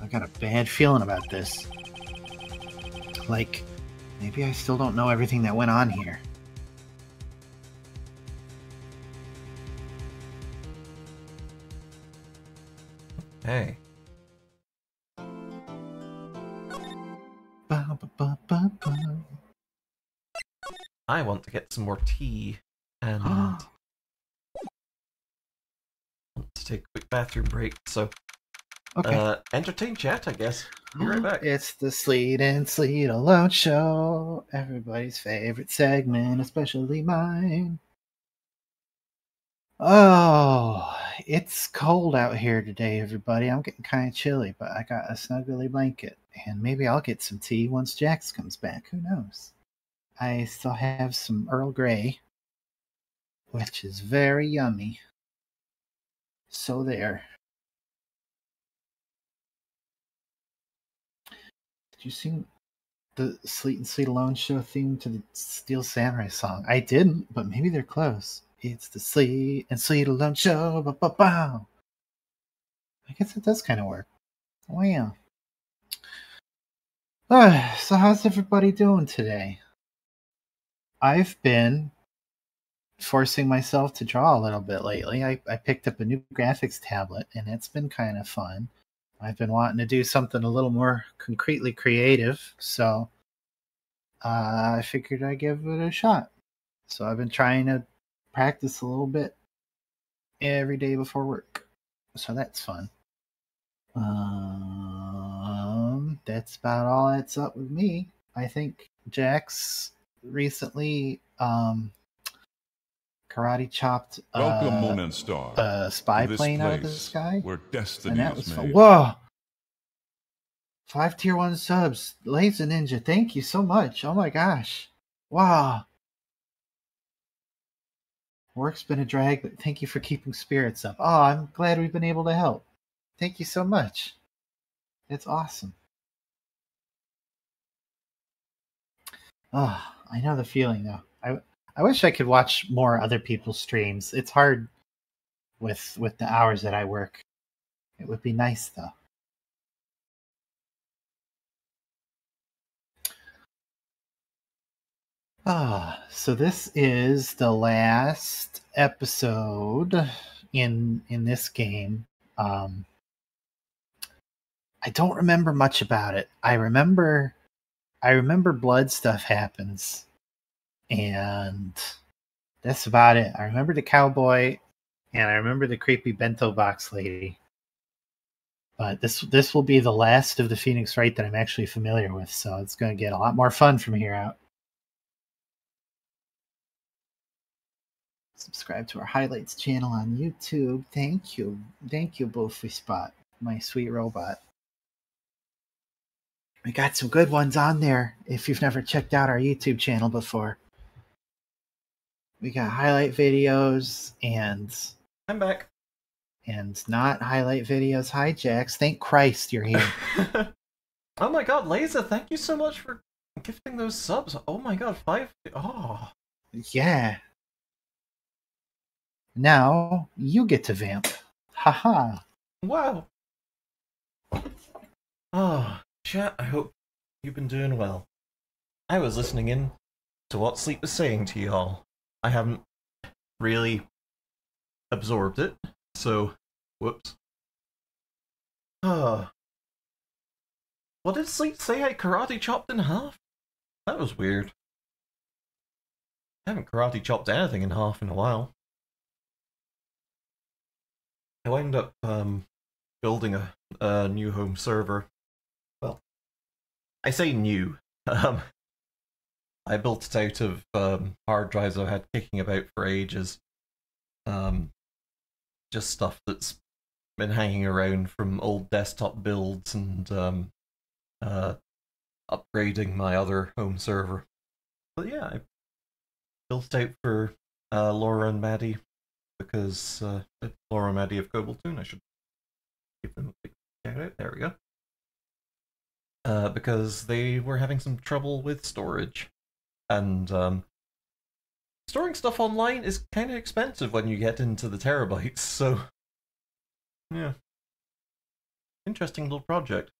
I got a bad feeling about this. Like, maybe I still don't know everything that went on here. Hey. Ba, ba, ba, ba, ba. I want to get some more tea and want to take a quick bathroom break, so Okay. entertain chat, I guess. Be right back. It's the Sleet and Sleet Alone Show. Everybody's favorite segment, especially mine. Oh, it's cold out here today, everybody. I'm getting kind of chilly, but I got a snuggly blanket. And maybe I'll get some tea once Jax comes back. Who knows? I still have some Earl Grey, which is very yummy. So there. Did you sing the Sleet and Sleet Alone Show theme to the Steel Samurai song? I didn't, but maybe they're close. It's the Sleet and Sleet Alone Show. Ba-ba-bow. I guess it does kind of work. Wow. So how's everybody doing today? I've been forcing myself to draw a little bit lately. I picked up a new graphics tablet, and it's been kind of fun. I've been wanting to do something a little more concretely creative, so I figured I'd give it a shot. So I've been trying to practice a little bit every day before work. So that's fun. That's about all that's up with me. I think Jax recently karate chopped Welcome, Moon and Star, a spy to this plane out of the place sky. where destiny And that is was made. fun. Whoa! 5 tier 1 subs. Laser Ninja, thank you so much. Oh my gosh. Wow. Work's been a drag, but thank you for keeping spirits up. Oh, I'm glad we've been able to help. Thank you so much. It's awesome. Oh, I know the feeling though. I wish I could watch more other people's streams. It's hard with the hours that I work. It would be nice though. So this is the last episode in this game. I don't remember much about it. I remember blood stuff happens, and that's about it. I remember the cowboy, and I remember the creepy bento box lady. But this will be the last of the Phoenix Wright that I'm actually familiar with, so it's going to get a lot more fun from here out. Subscribe to our highlights channel on YouTube. Thank you, Boofy Spot, my sweet robot. We got some good ones on there if you've never checked out our YouTube channel before. We got highlight videos and I'm back. not highlight videos. Hi, Jax. Thank Christ you're here. Oh my god, Laser, thank you so much for gifting those subs. Oh my god, 5. Oh. Yeah. Now you get to vamp. Haha. Wow. Oh, chat, I hope you've been doing well. I was listening in to what Sleep was saying to y'all. I haven't really absorbed it, so whoops. What did Sleep say? I karate chopped in half? That was weird. I haven't karate chopped anything in half in a while. I wound up building a new home server. Well, I say new. I built it out of hard drives I've had kicking about for ages. Just stuff that's been hanging around from old desktop builds and upgrading my other home server. But yeah, I built it out for Laura and Maddie, because Laura and Maddie of Cobaltoon, I should give them a big shout out. There we go. Because they were having some trouble with storage. And storing stuff online is kind of expensive when you get into the terabytes, so yeah. Interesting little project.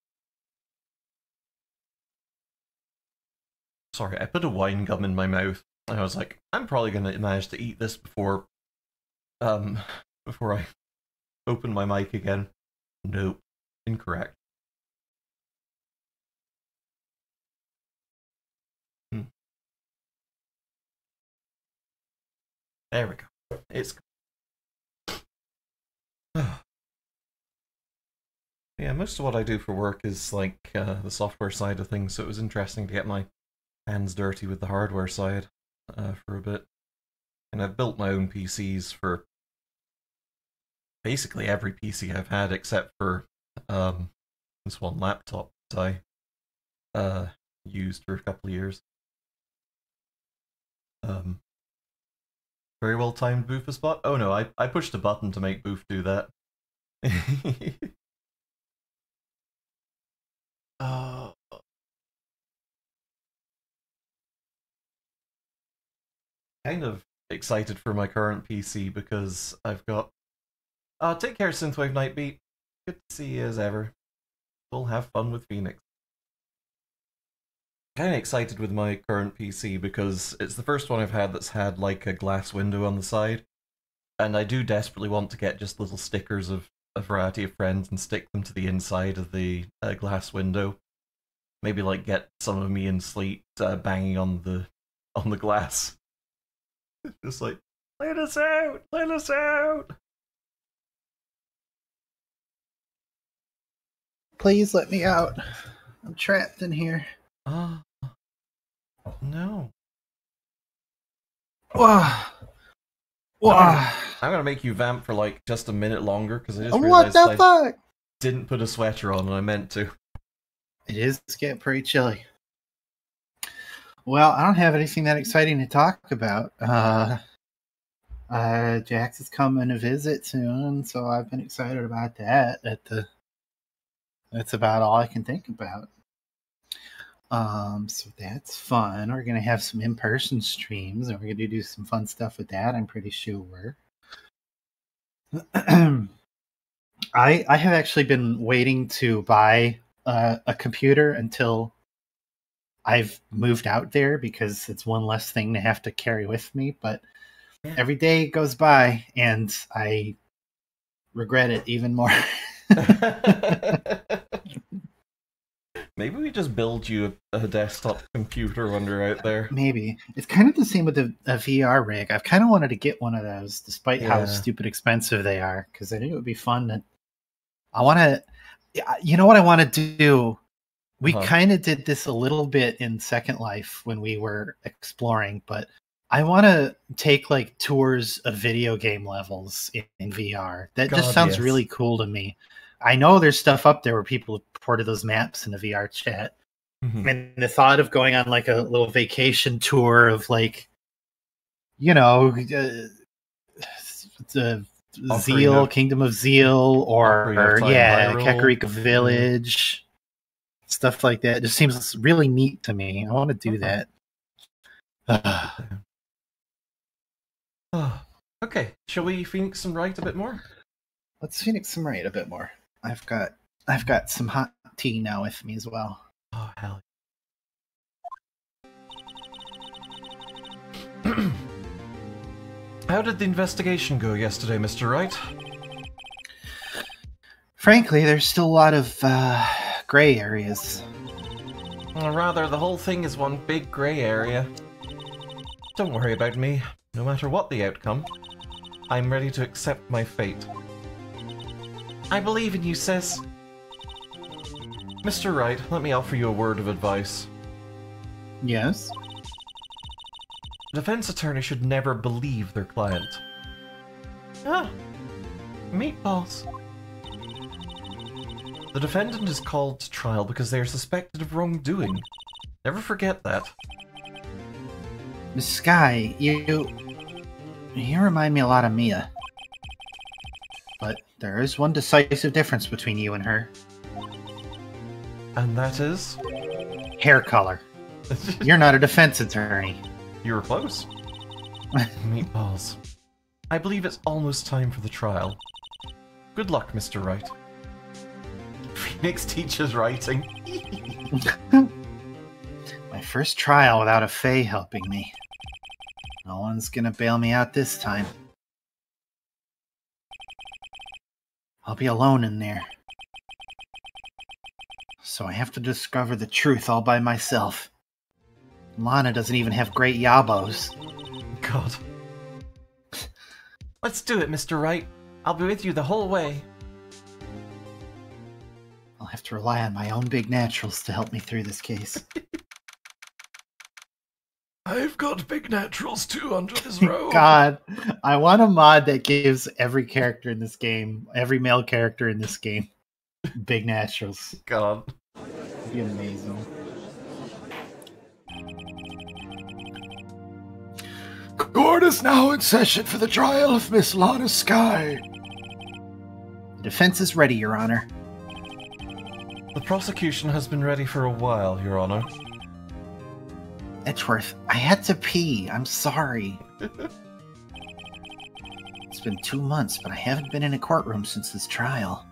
Sorry, I put a wine gum in my mouth. I was like, I'm probably going to manage to eat this before I open my mic again. Nope. Incorrect. There we go. It's yeah, most of what I do for work is like the software side of things, so it was interesting to get my hands dirty with the hardware side for a bit. And I've built my own PCs for basically every PC I've had except for this one laptop that I used for a couple of years. Very well timed Boofa spot. Oh no, I pushed a button to make Boof do that. Kind of excited for my current PC because I've got. Take care, Synthwave Nightbeat. Good to see you as ever. We'll have fun with Phoenix. Kind of excited with my current PC because it's the first one I've had that's had like a glass window on the side, and I do desperately want to get just little stickers of a variety of friends and stick them to the inside of the glass window. Maybe like get some of me and Sleet banging on the glass. Just like, let us out! Let us out! Please let me out. I'm trapped in here. No. Wah. I'm gonna make you vamp for like just a minute longer because I just What realized the fuck? didn't put a sweater on and I meant to. It is getting pretty chilly. Well, I don't have anything that exciting to talk about. Jax is coming to visit soon, so I've been excited about that. That's about all I can think about. So that's fun. We're gonna have some in-person streams, and we're gonna do some fun stuff with that. I'm pretty sure. I have actually been waiting to buy a computer until I've moved out there because it's one less thing to have to carry with me. But every day goes by, and I regret it even more. Maybe we just build you a desktop computer when you're out there. Maybe. It's kind of the same with a VR rig. I've kind of wanted to get one of those, despite how stupid expensive they are, because I think it would be fun. I want to... You know what I want to do? We kind of did this a little bit in Second Life when we were exploring, but I want to take like tours of video game levels in VR. That just sounds really cool to me. I know there's stuff up there where people have ported those maps in the VR chat, And the thought of going on like a little vacation tour of like, you know, the Zeal, Kingdom of Zeal, or Kakariko Village, stuff like that. It just seems really neat to me. I want to do that. Okay, shall we Phoenix and Wright a bit more? Let's Phoenix and Wright a bit more. I've got some hot tea now with me as well. Oh hell. How did the investigation go yesterday, Mr. Wright? Frankly, there's still a lot of gray areas. Or rather, the whole thing is one big grey area. Don't worry about me. No matter what the outcome, I'm ready to accept my fate. I believe in you, sis. Mr. Wright, let me offer you a word of advice. Yes? A defense attorney should never believe their client. Ah, meatballs. The defendant is called to trial because they are suspected of wrongdoing. Never forget that. Miss Sky, you remind me a lot of Mia. But there is one decisive difference between you and her. And that is? Hair color. You're not a defense attorney. You were close. Meatballs. I believe it's almost time for the trial. Good luck, Mr. Wright. Phoenix teaches writing. My first trial without a Fae helping me. No one's gonna bail me out this time. I'll be alone in there. So I have to discover the truth all by myself. Lana doesn't even have great yabos. God. Let's do it, Mr. Wright. I'll be with you the whole way. I'll have to rely on my own big naturals to help me through this case. I've got big naturals too under this robe. God, I want a mod that gives every character in this game, every male character in this game, big naturals. God. It'd be amazing. Court is now in session for the trial of Miss Lana Sky. The defense is ready, Your Honor. The prosecution has been ready for a while, Your Honor. Edgeworth, I had to pee. I'm sorry. It's been 2 months, but I haven't been in a courtroom since this trial.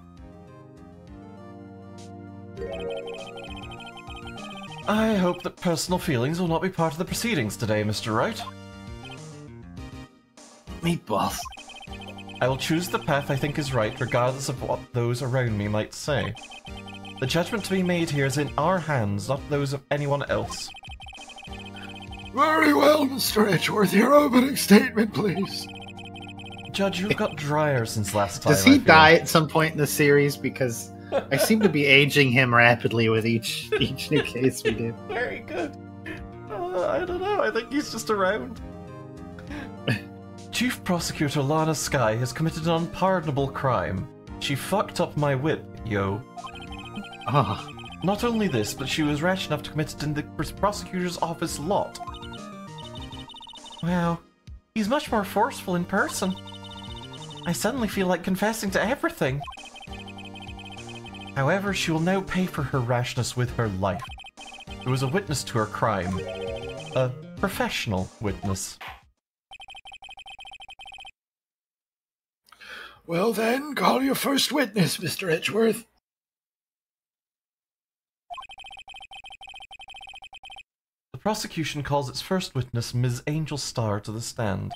I hope that personal feelings will not be part of the proceedings today, Mr. Wright. Meatballs. I will choose the path I think is right, regardless of what those around me might say. The judgment to be made here is in our hands, not those of anyone else. Very well, Mr. Edgeworth. Your opening statement, please. Judge, you've got drier since last time. Does he die at some point in the series? Because I seem to be aging him rapidly with each new case we do. Very good. I don't know. I think he's just around. Chief Prosecutor Lana Sky has committed an unpardonable crime. She fucked up my whip, yo. Oh. Not only this, but she was rash enough to commit it in the prosecutor's office lot. Wow, he's much more forceful in person. I suddenly feel like confessing to everything. However, she will now pay for her rashness with her life. It was a witness to her crime. A professional witness. Well then, call your first witness, Mr. Edgeworth. The prosecution calls its first witness, Ms. Angel Star, to the stand.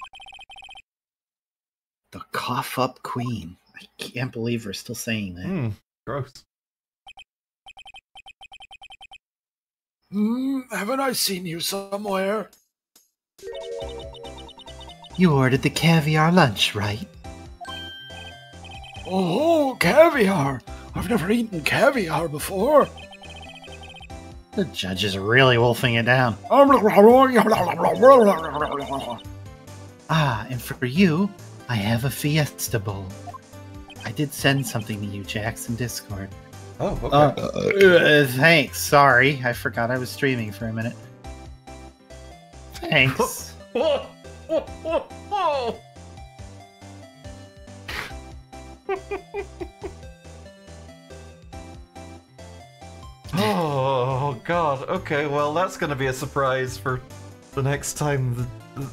The cough-up queen. I can't believe we're still saying that. Gross. Haven't I seen you somewhere? You ordered the caviar lunch, right? Oh, caviar! I've never eaten caviar before. The judge is really wolfing it down. Ah, and for you, I have a Fiesta Bowl. I did send something to you, Jax, in Discord. Oh, okay. Thanks. Sorry, I forgot I was streaming for a minute. Thanks. Whoa! Whoa! Whoa! Whoa! Oh God. Okay, well that's gonna be a surprise for the next time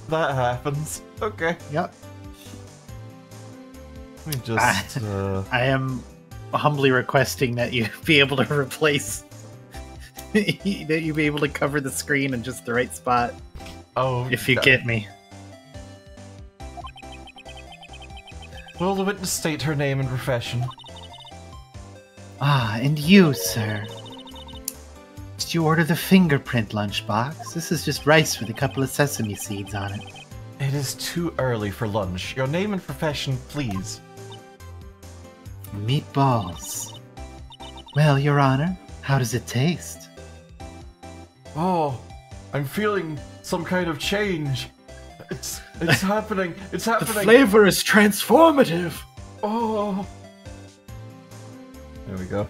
that happens. Okay. Yep. Let me just. I am humbly requesting that you be able to replace. That you be able to cover the screen in just the right spot. Oh, if you get me. Will the witness state her name and profession? Ah, and you, sir. Did you order the fingerprint lunchbox? This is just rice with a couple of sesame seeds on it. It is too early for lunch. Your name and profession, please. Meatballs. Well, Your Honor, how does it taste? Oh, I'm feeling some kind of change. It's happening. It's happening. The flavor is transformative. Oh. There we go.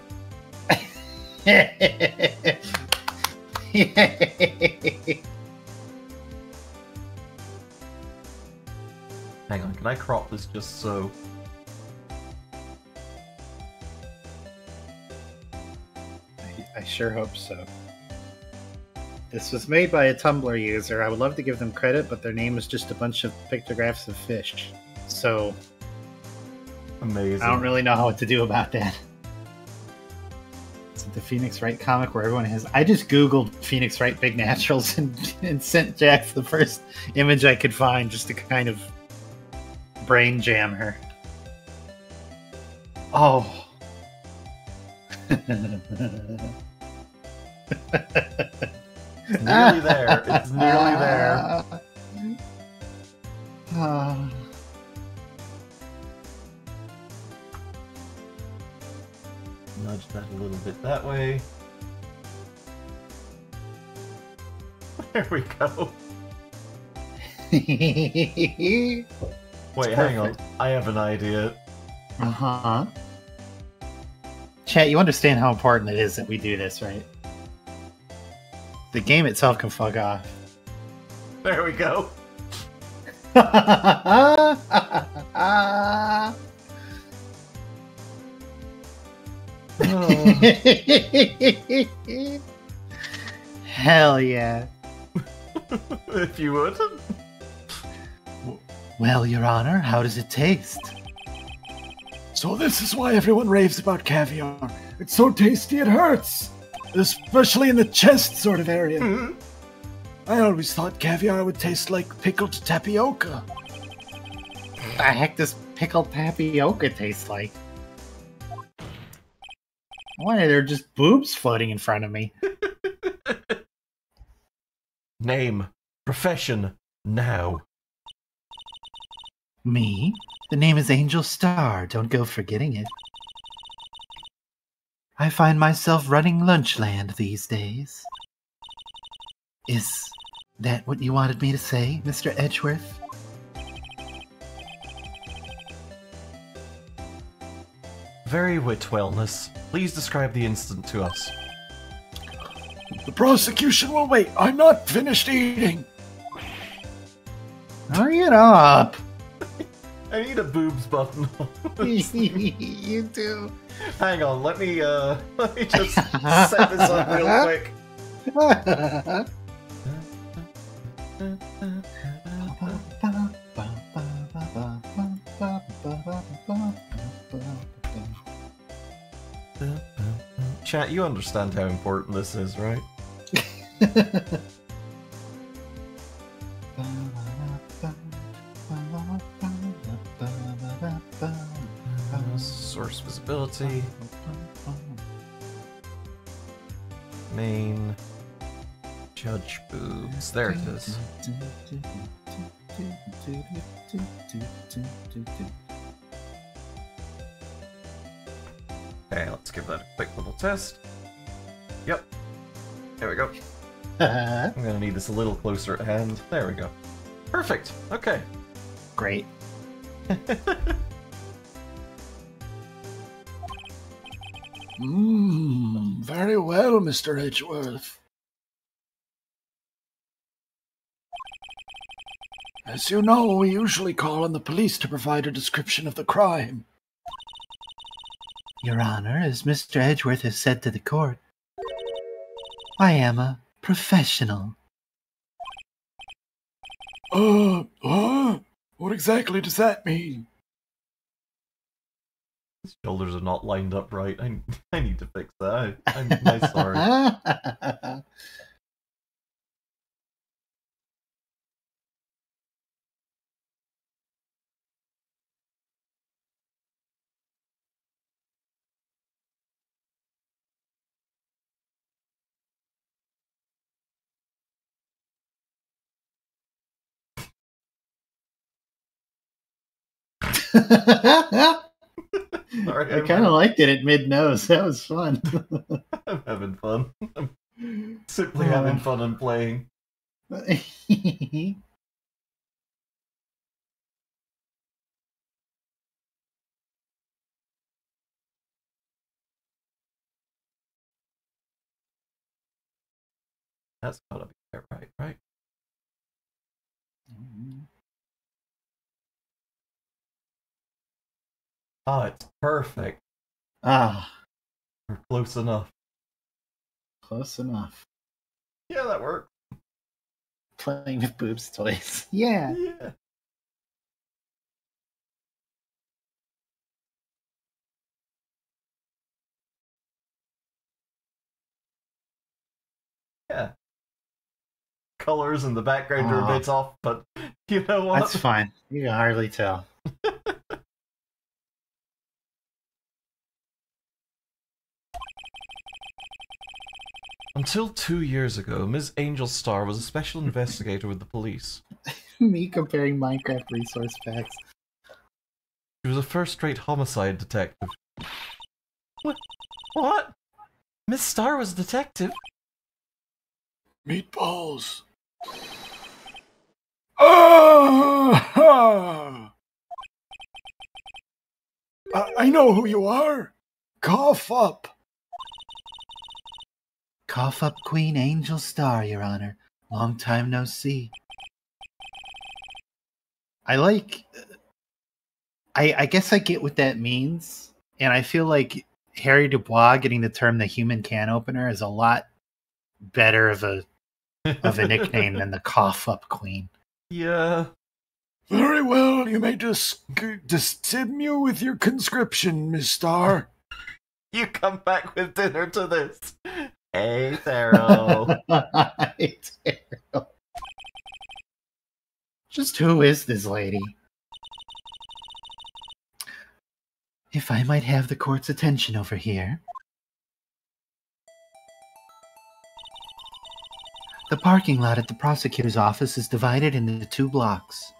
Hang on, can I crop this just so? I sure hope so. This was made by a Tumblr user. I would love to give them credit, but their name is just a bunch of pictographs of fish. So, Amazing. I don't really know what to do about that. It's the Phoenix Wright comic where everyone has... I just googled Phoenix Wright Big Naturals and sent Jax the first image I could find just to kind of brain jam her. Oh. It's nearly there. It's nearly there. Nudge that a little bit that way. There we go. Wait, hang on. I have an idea. Uh-huh. Chat, you understand how important it is that we do this, right? The game itself can fuck off. There we go. Hell yeah. If you would. Well, Your Honor, how does it taste? So this is why everyone raves about caviar. It's so tasty it hurts. Especially in the chest sort of area. Mm-hmm. I always thought caviar would taste like pickled tapioca. The heck does pickled tapioca taste like? Why are there just boobs floating in front of me? Name. Profession. Now. Me? The name is Angel Star. Don't go forgetting it. I find myself running Lunchland these days. Is that what you wanted me to say, Mr. Edgeworth? Very wit wellness. Please describe the incident to us. The prosecution will wait. I'm not finished eating. Hurry it up! I need a boobs button. You do. Hang on, let me just set this up real quick. Chat, you understand how important this is, right? Source visibility. Main. Judge boobs. There it is. Okay, let's give that a quick little test. Yep. There we go. I'm gonna need this a little closer at hand. There we go. Perfect. Okay. Great. Very well, Mr. Edgeworth. As you know, we usually call on the police to provide a description of the crime. Your Honor, as Mr. Edgeworth has said to the court, I am a professional. What exactly does that mean? His shoulders are not lined up right. I need to fix that. I'm sorry. Sorry, I kind of liked it at mid-nose. That was fun. I'm having fun. I'm simply having fun and playing. That's gotta be it, right? Oh, it's perfect. Ah, We're close enough. close enough. Yeah, that worked. Playing with boobs toys. Yeah. Yeah. Yeah. Colors and the background are a bit off, but you know what? That's fine. You can hardly tell. Until 2 years ago, Ms. Angel Star was a special investigator with the police. Me comparing Minecraft resource packs. She was a first-rate homicide detective. What? Miss Star was a detective? Meatballs. Ah! I know who you are. Cough up. Cough up Queen Angel Star, Your Honor. Long time no see. I guess I get what that means, and I feel like Harry Dubois getting the term the human can opener is a lot better of a nickname than the cough up queen. Yeah. Very well, you may distimue with your conscription, Miss Star. You come back with dinner to this. Hey, Thero. Hey, Taro. Just who is this lady? If I might have the court's attention over here. The parking lot at the prosecutor's office is divided into 2 blocks.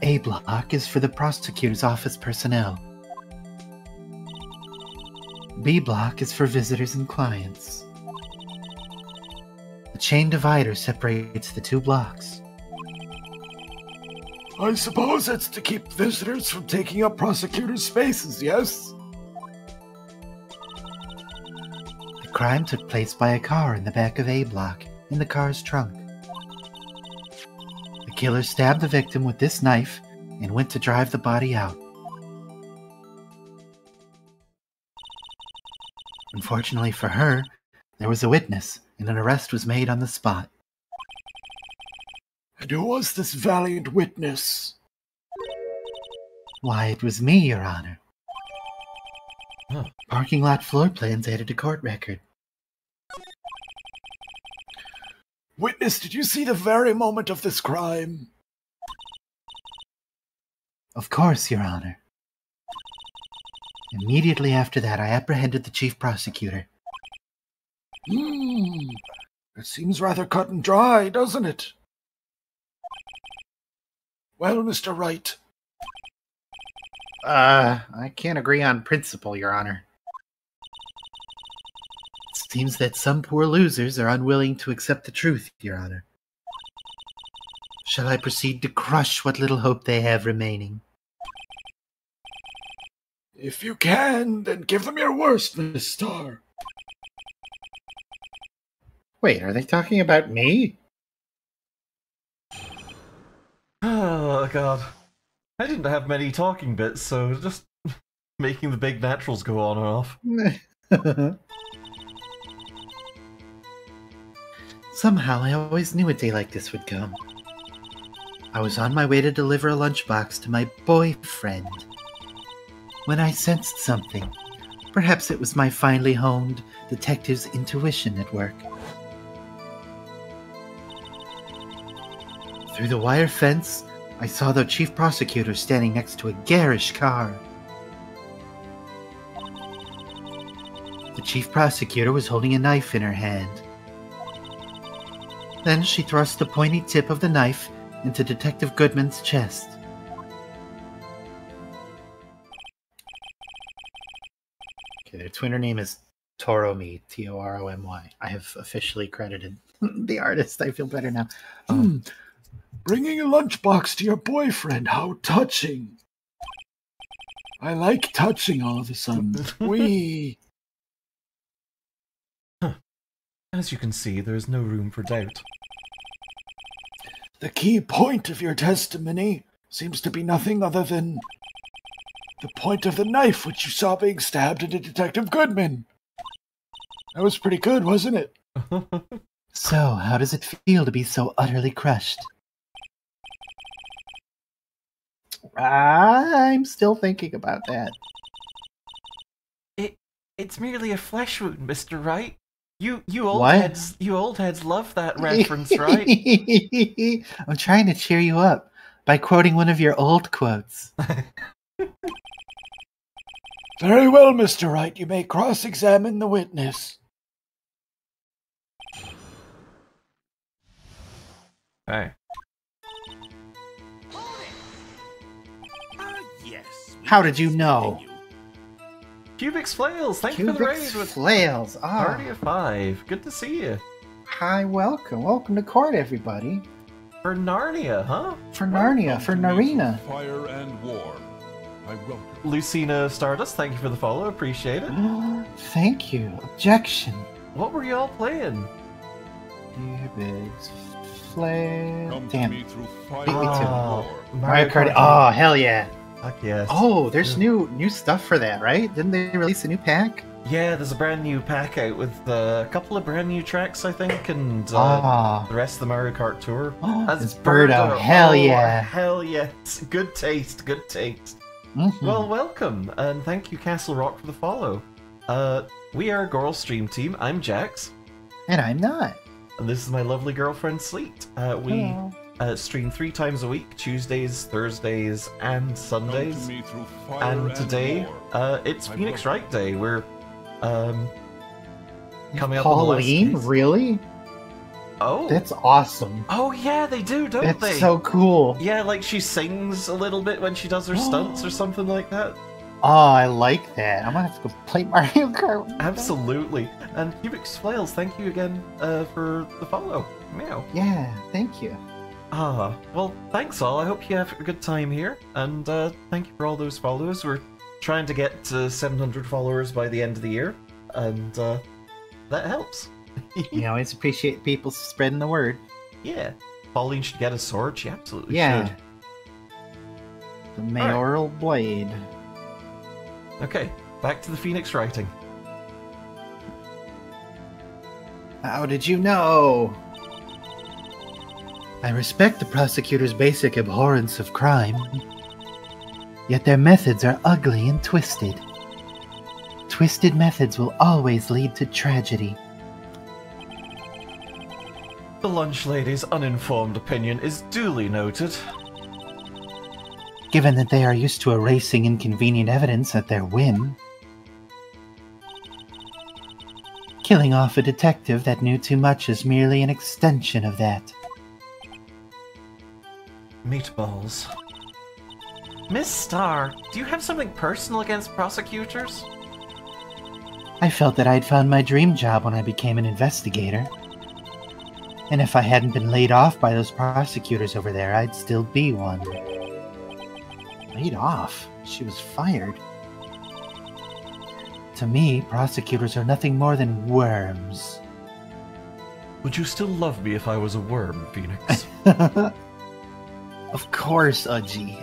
A block is for the prosecutor's office personnel. B block is for visitors and clients. A chain divider separates the 2 blocks. I suppose it's to keep visitors from taking up prosecutors' spaces, yes? The crime took place by a car in the back of A block, in the car's trunk. The killer stabbed the victim with this knife and went to drive the body out. Unfortunately for her, there was a witness, and an arrest was made on the spot. And who was this valiant witness? Why, it was me, Your Honor. Huh. Parking lot floor plans added to court record. Witness, did you see the very moment of this crime? Of course, Your Honor. Immediately after that, I apprehended the chief prosecutor. It seems rather cut and dry, doesn't it? Well, Mr. Wright. I can't agree on principle, Your Honor. It seems that some poor losers are unwilling to accept the truth, Your Honor. Shall I proceed to crush what little hope they have remaining? If you can, then give them your worst, Miss Star. Wait, are they talking about me? Oh, God. I didn't have many talking bits, so just making the big naturals go on and off. Somehow, I always knew a day like this would come. I was on my way to deliver a lunchbox to my boyfriend when I sensed something. Perhaps it was my finely honed detective's intuition at work. Through the wire fence, I saw the chief prosecutor standing next to a garish car. The chief prosecutor was holding a knife in her hand. Then she thrust the pointy tip of the knife into Detective Goodman's chest. Okay, their Twitter name is Toromy, Toromy. I have officially credited the artist. I feel better now. Bringing a lunchbox to your boyfriend, how touching. I like touching all of a sudden. Wee. As you can see, there is no room for doubt. The key point of your testimony seems to be nothing other than the point of the knife which you saw being stabbed into Detective Goodman. That was pretty good, wasn't it? So, how does it feel to be so utterly crushed? I'm still thinking about that. It's merely a flesh wound, Mr. Wright. You old What? heads love that reference, right? I'm trying to cheer you up by quoting one of your old quotes. Very well, Mr. Wright. You may cross-examine the witness. Hey. How did you know? Cubix Flails, thank you for the Cubix raid with Flails. Party of 5. Good to see you. Hi, welcome. Welcome to court, everybody. For Narnia, huh? For Narnia, for Narina. Fire and war. I welcome. Lucina Stardust, thank you for the follow. Appreciate it. Thank you. Objection. What were y'all playing? Cubix Flails. Come Damn. to me through fire Beat me to and it. war. Mario Kart. Oh, hell yeah. Fuck yes. Oh, there's new stuff for that, right? Didn't they release a new pack? Yeah, there's a brand new pack out with a couple of brand new tracks, I think, and the rest of the Mario Kart Tour. It's Birdo. Hell yeah. Hell yes. Good taste, good taste. Mm-hmm. Well, welcome, and thank you, Castle Rock, for the follow. We are Goral Stream Team. I'm Jax. And I'm not. And this is my lovely girlfriend, Sleet. We stream 3 times a week, Tuesdays, Thursdays, and Sundays. Come to me through fire And today, war. it's I Phoenix welcome. Wright Day. We're coming up Pauline? on the last Really? Oh. That's awesome. Oh yeah, they do, don't That's they? so cool. Yeah, like she sings a little bit when she does her stunts or something like that. Oh, I like that. I'm gonna have to go play Mario Kart. Absolutely. And Cubix Flails, thank you again for the follow. Meow. Yeah, thank you. Well, thanks all. I hope you have a good time here. And thank you for all those follows. We're trying to get to 700 followers by the end of the year. And that helps. You always appreciate people spreading the word. Yeah. Pauline should get a sword. She absolutely Yeah. should. The mayoral blade. Okay, back to the Phoenix writing. How did you know? I respect the prosecutor's basic abhorrence of crime, yet their methods are ugly and twisted. Twisted methods will always lead to tragedy. The lunch lady's uninformed opinion is duly noted. Given that they are used to erasing inconvenient evidence at their whim. Killing off a detective that knew too much is merely an extension of that. Meatballs. Miss Star, do you have something personal against prosecutors? I felt that I'd found my dream job when I became an investigator. And if I hadn't been laid off by those prosecutors over there, I'd still be one. Laid off? She was fired. To me, prosecutors are nothing more than worms. Would you still love me if I was a worm, Phoenix? Of course, edgy.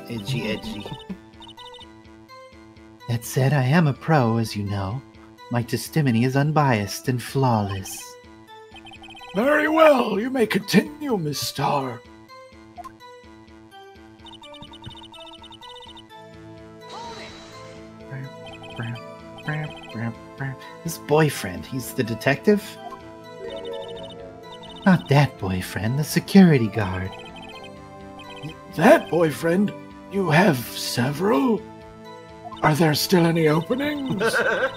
That said, I am a pro, as you know. My testimony is unbiased and flawless. Very well, you may continue, Miss Starr. His boyfriend, he's the detective? Not that boyfriend, the security guard. That boyfriend? You have several? Are there still any openings?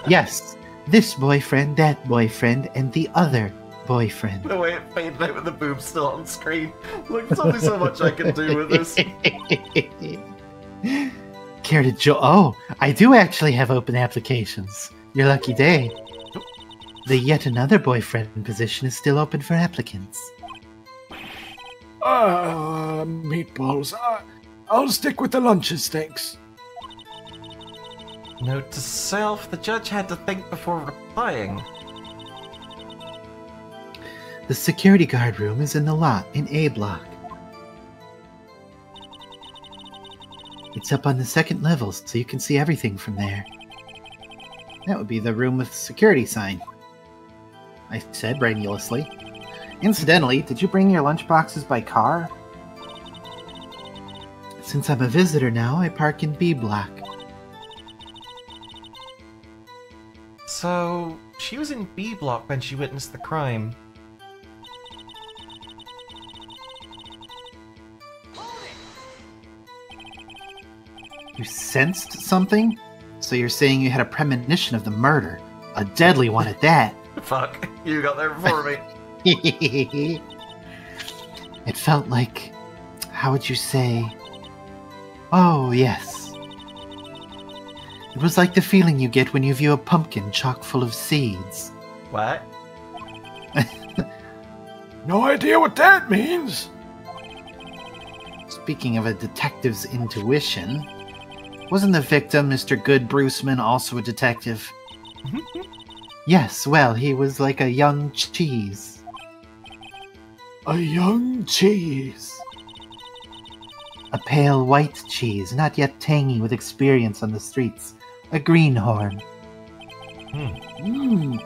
Yes, this boyfriend, that boyfriend, and the other boyfriend. The way it faded out with the boobs still on screen. Look, there's only so much I can do with this. Care to Oh, I do actually have open applications. Your lucky day. The yet another boyfriend position is still open for applicants. Meatballs. I'll stick with the lunches, thanks. Note to self, the judge had to think before replying. The security guard room is in the lot in A block. It's up on the second level, so you can see everything from there. That would be the room with the security sign, I said breathlessly. Incidentally, did you bring your lunchboxes by car? Since I'm a visitor now, I park in B block. So, she was in B block when she witnessed the crime. You sensed something? So you're saying you had a premonition of the murder. A deadly one at that. Fuck, you got there before me. It felt like... How would you say... Oh, yes. It was like the feeling you get when you view a pumpkin chock full of seeds. What? No idea what that means. Speaking of a detective's intuition, wasn't the victim, Mr. Good Bruceman, also a detective? Yes, well, he was like a young cheese. A young cheese. A pale white cheese, not yet tangy with experience on the streets. A greenhorn. And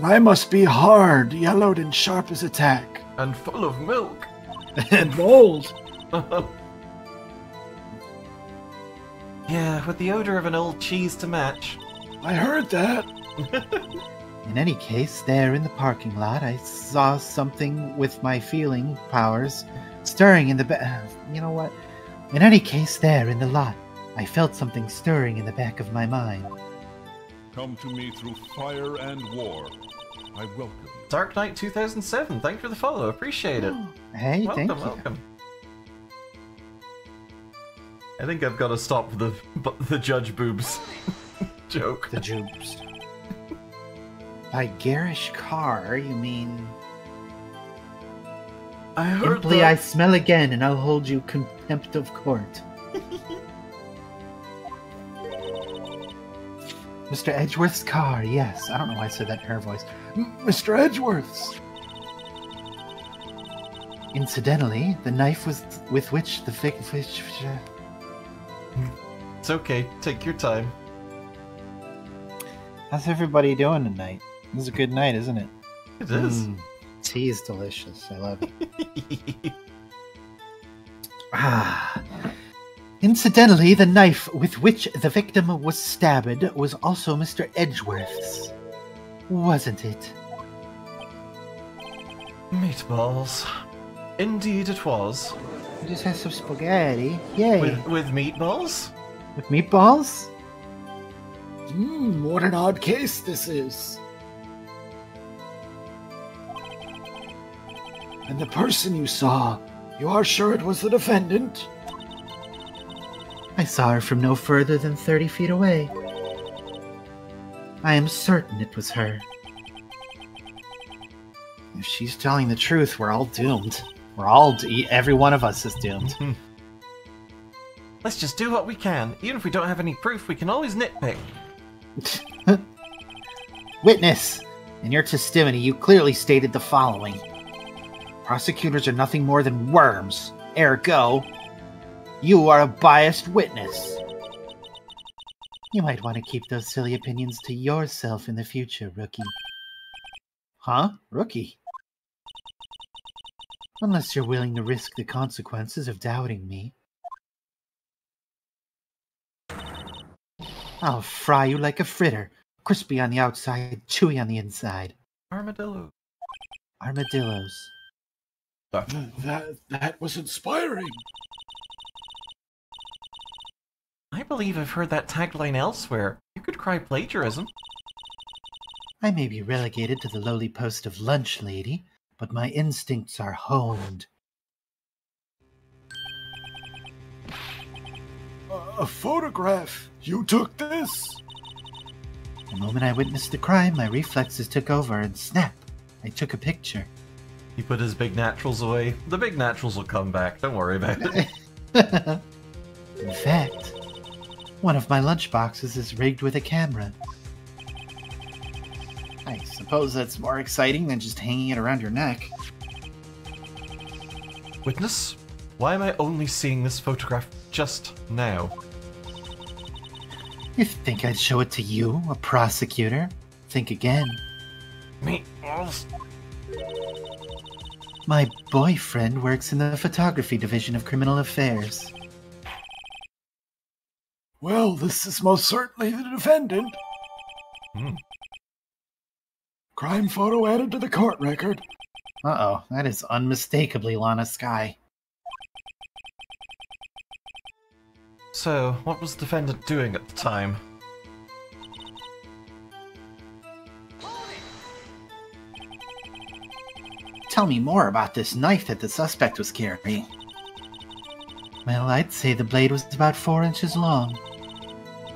I must be hard, yellowed and sharp as a tack. And full of milk. And mold. Yeah, with the odor of an old cheese to match. I heard that. In any case, there in the parking lot, I saw something with my feeling powers stirring in the back. You know what? In any case, there in the lot, I felt something stirring in the back of my mind. Come to me through fire and war. I welcome you. Dark Knight 2007, thanks for the follow, appreciate it. Hey, Welcome, thank you. welcome. I think I've got to stop the judge boobs joke. The jubes. By garish car, you mean... I heard Simply I smell again, and I'll hold you contempt of court. Mr. Edgeworth's car, yes. I don't know why I said that in her voice. Mr. Edgeworth's. Incidentally, the knife was with which the It's okay, take your time. How's everybody doing tonight? This is a good night, isn't it? It is. Tea is delicious. I love it. Incidentally, the knife with which the victim was stabbed was also Mr. Edgeworth's. Wasn't it? Meatballs. Indeed it was. We just had some spaghetti. Yay. With meatballs? With meatballs? What an odd case this is. And the person you saw, you are sure it was the defendant? I saw her from no further than 30 feet away. I am certain it was her. If she's telling the truth, we're all doomed. Every one of us is doomed. Let's just do what we can. Even if we don't have any proof, we can always nitpick. Witness! In your testimony, you clearly stated the following. Prosecutors are nothing more than worms. Ergo, you are a biased witness. You might want to keep those silly opinions to yourself in the future, rookie. Huh? Rookie? Unless you're willing to risk the consequences of doubting me. I'll fry you like a fritter, crispy on the outside, chewy on the inside. Armadillo. Armadillos. That was inspiring. I believe I've heard that tagline elsewhere. You could cry plagiarism. I may be relegated to the lowly post of lunch lady, but my instincts are honed. A photograph. You took this? The moment I witnessed the crime, my reflexes took over and snap, I took a picture. He put his big naturals away. The big naturals will come back. Don't worry about it. In fact, one of my lunch boxes is rigged with a camera. I suppose that's more exciting than just hanging it around your neck. Witness, why am I only seeing this photograph just now? You think I'd show it to you, a prosecutor? Think again. Meatballs. My boyfriend works in the photography division of criminal affairs. Well, this is most certainly the defendant. Crime photo added to the court record. Uh-oh, that is unmistakably Lana Skye. So, what was the defendant doing at the time? Tell me more about this knife that the suspect was carrying. Well, I'd say the blade was about 4 inches long.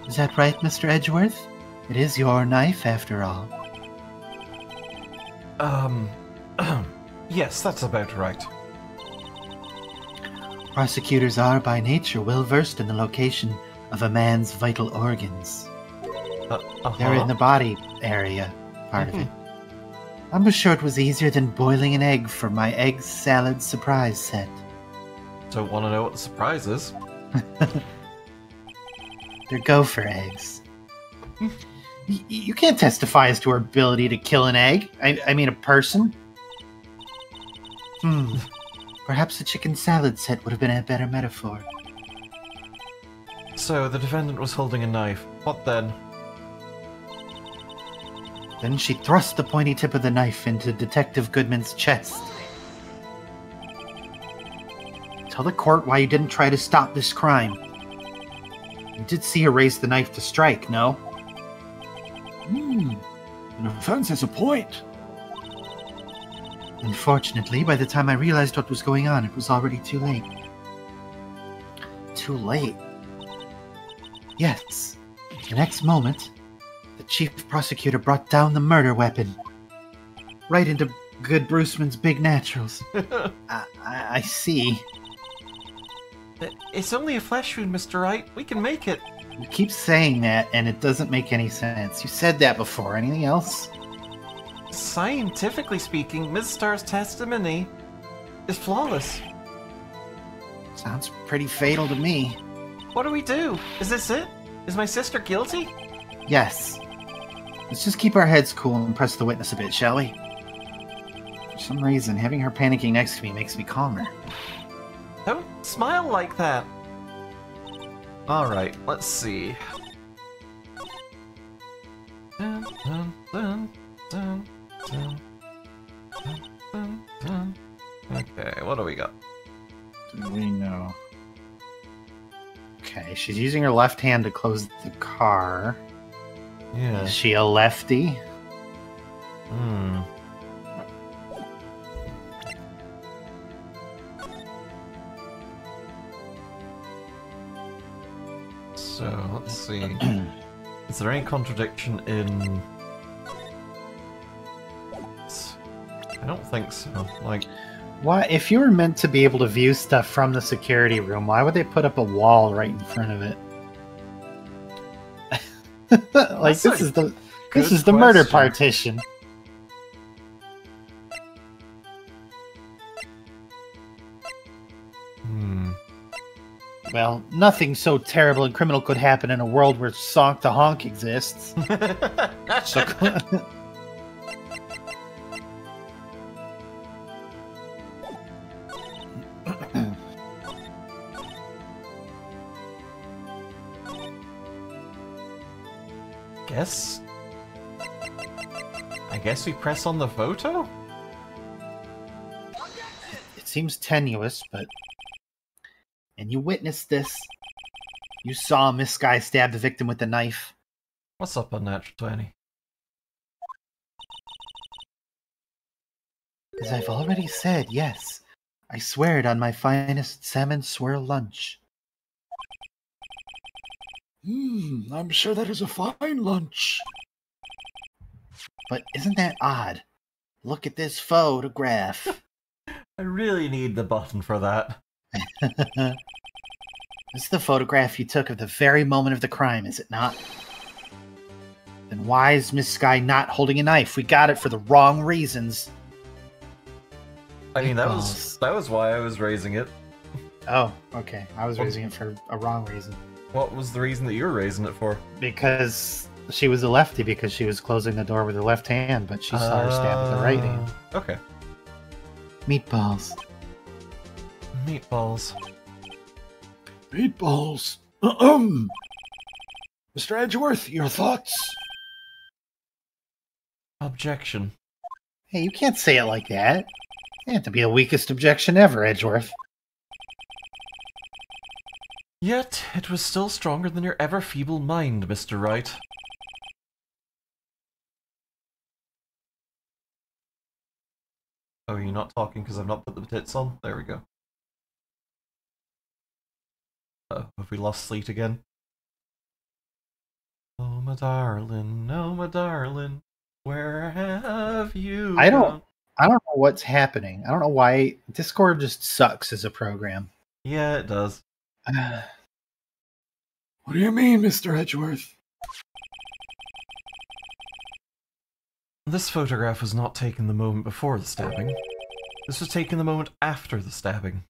Is that right, Mr. Edgeworth? It is your knife, after all. Yes, that's about right. Prosecutors are, by nature, well versed in the location of a man's vital organs. They're in the body area, part of it. I'm sure it was easier than boiling an egg for my egg salad surprise set. Don't want to know what the surprise is. They're gopher eggs. You can't testify as to her ability to kill an egg. I mean a person. Perhaps a chicken salad set would have been a better metaphor. So, the defendant was holding a knife. What then? Then she thrust the pointy tip of the knife into Detective Goodman's chest. Tell the court why you didn't try to stop this crime. You did see her raise the knife to strike, no? The defense has a point. Unfortunately, by the time I realized what was going on, it was already too late. Too late? Yes. The next moment, the chief prosecutor brought down the murder weapon. Right into good Bruceman's big naturals. I see. It's only a flesh wound, Mr. Wright. We can make it. You keep saying that, and it doesn't make any sense. You said that before. Anything else? Scientifically speaking, Ms. Starr's testimony is flawless. Sounds pretty fatal to me. What do we do? Is this it? Is my sister guilty? Yes. Let's just keep our heads cool and press the witness a bit, shall we? For some reason, having her panicking next to me makes me calmer. Don't smile like that. Alright, let's see. Dun, dun, dun, dun, dun, dun, dun, dun. Okay, what do we got? Do we know? Okay, she's using her left hand to close the car. Yeah. Is she a lefty? So, let's see. Is there any contradiction in... I don't think so. Like, Why, if you were meant to be able to view stuff from the security room, why would they put up a wall right in front of it? Like, this is This is the murder question. partition. Well, nothing so terrible and criminal could happen in a world where Sonk the Honk exists. So, I guess we press on the photo? it seems tenuous, but... And you witnessed this. You saw Miss Sky stab the victim with a knife. What's up on Natural 20? As I've already said, yes. I swear it on my finest salmon swirl lunch. I'm sure that is a fine lunch. But isn't that odd? Look at this photograph. I really need the button for that. This is the photograph you took of the very moment of the crime, is it not? Then why is Miss Sky not holding a knife? We got it for the wrong reasons. I mean, that Meatballs. was why I was raising it. Oh, okay. I was raising it for a wrong reason. What was the reason that you were raising it for? Because she was a lefty, because she was closing the door with her left hand, but she saw her stab with the right hand. Okay. Meatballs. Meatballs. Meatballs. Mr. Edgeworth, your thoughts? Objection. Hey, you can't say it like that. You have to be the weakest objection ever, Edgeworth. Yet, it was still stronger than your ever-feeble mind, Mr. Wright. Oh, you're not talking because I've not put the tits on? There we go. Oh, have we lost Sleet again? Oh, my darling, where have you I don't gone? know what's happening. I don't know why Discord just sucks as a program. Yeah, it does. What do you mean, Mr. Edgeworth? This photograph was not taken the moment before the stabbing. This was taken the moment after the stabbing.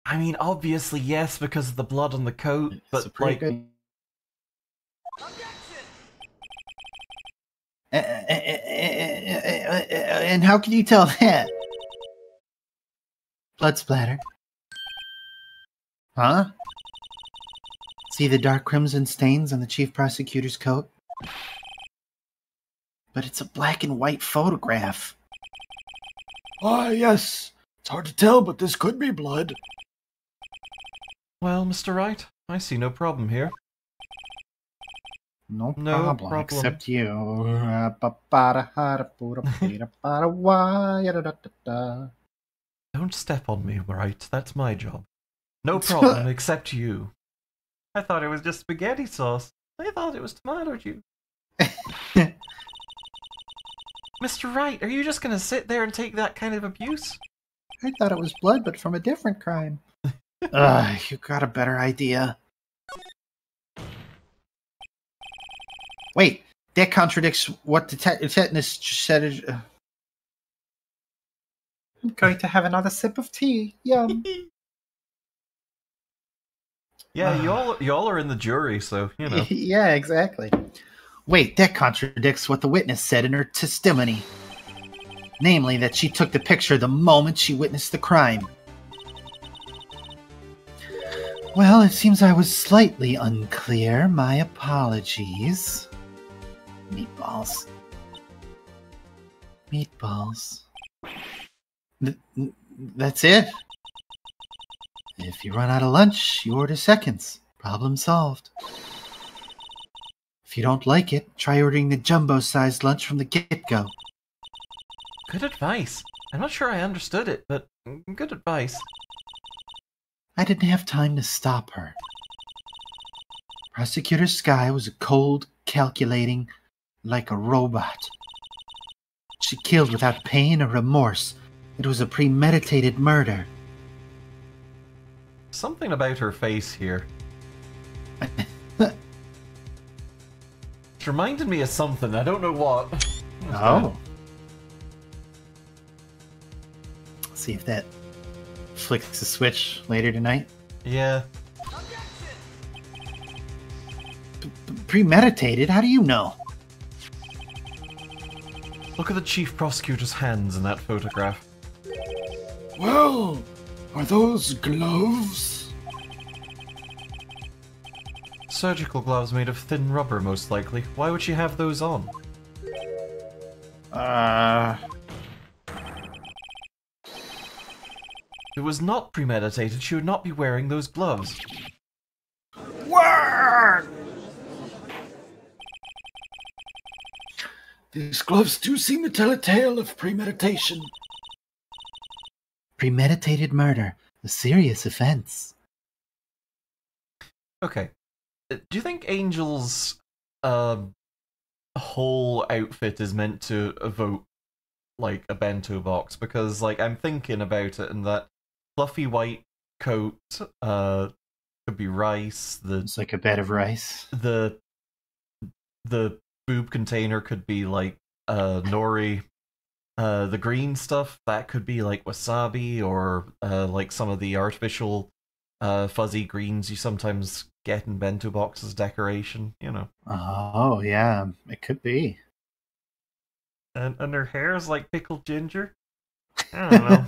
I mean, obviously, yes, because of the blood on the coat, It's but, a pretty like... good. And how can you tell that? Blood splatter. Huh? See the dark crimson stains on the chief prosecutor's coat? But it's a black and white photograph. Ah, yes. It's hard to tell, but this could be blood. Well, Mr. Wright, I see no problem here. No No problem, problem. except you. Don't step on me, Wright. That's my job. No problem, except you. I thought it was just spaghetti sauce. I thought it was tomato juice. Mr. Wright, are you just gonna sit there and take that kind of abuse? I thought it was blood, but from a different crime. You got a better idea. Wait, that contradicts what the tetanus said. I'm going to have another sip of tea. Yum. Yeah, y'all are in the jury, so, you know. Yeah, exactly. Wait, that contradicts what the witness said in her testimony. Namely, that she took the picture the moment she witnessed the crime. Well, it seems I was slightly unclear. My apologies. Meatballs. Meatballs. That's it? If you run out of lunch, you order seconds. Problem solved. If you don't like it, try ordering the jumbo-sized lunch from the get-go. Good advice. I'm not sure I understood it, but good advice. I didn't have time to stop her. Prosecutor Sky was a cold, calculating, like a robot. She killed without pain or remorse. It was a premeditated murder. Something about her face here. It reminded me of something. I don't know what. Oh. See if that flicks the switch later tonight. Yeah. Premeditated? How do you know? Look at the chief prosecutor's hands in that photograph. Well, are those gloves? Surgical gloves made of thin rubber, most likely. Why would she have those on? If it was not premeditated, she would not be wearing those gloves. What? These gloves do seem to tell a tale of premeditation. Premeditated murder. A serious offense. Okay. Do you think Angel's whole outfit is meant to evoke like a bento box? Because like I'm thinking about it, and that fluffy white coat could be rice. It's like a bed of rice. The boob container could be like nori. The green stuff, that could be like wasabi or like some of the artificial fuzzy greens you sometimes get in bento boxes decoration, you know. Oh, yeah, it could be. And her hair is like pickled ginger. I don't know.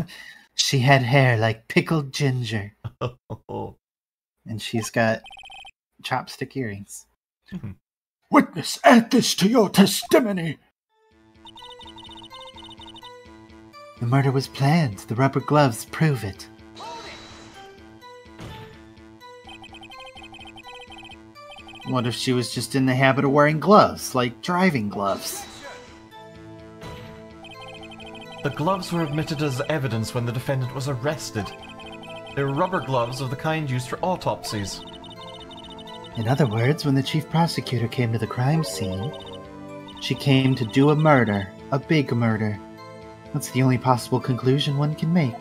She had hair like pickled ginger. Oh. And she's got chopstick earrings. Witness, add this to your testimony. The murder was planned. The rubber gloves prove it. What if she was just in the habit of wearing gloves, like driving gloves? The gloves were admitted as evidence when the defendant was arrested. They were rubber gloves of the kind used for autopsies. In other words, when the chief prosecutor came to the crime scene, she came to do a murder, a big murder. That's the only possible conclusion one can make.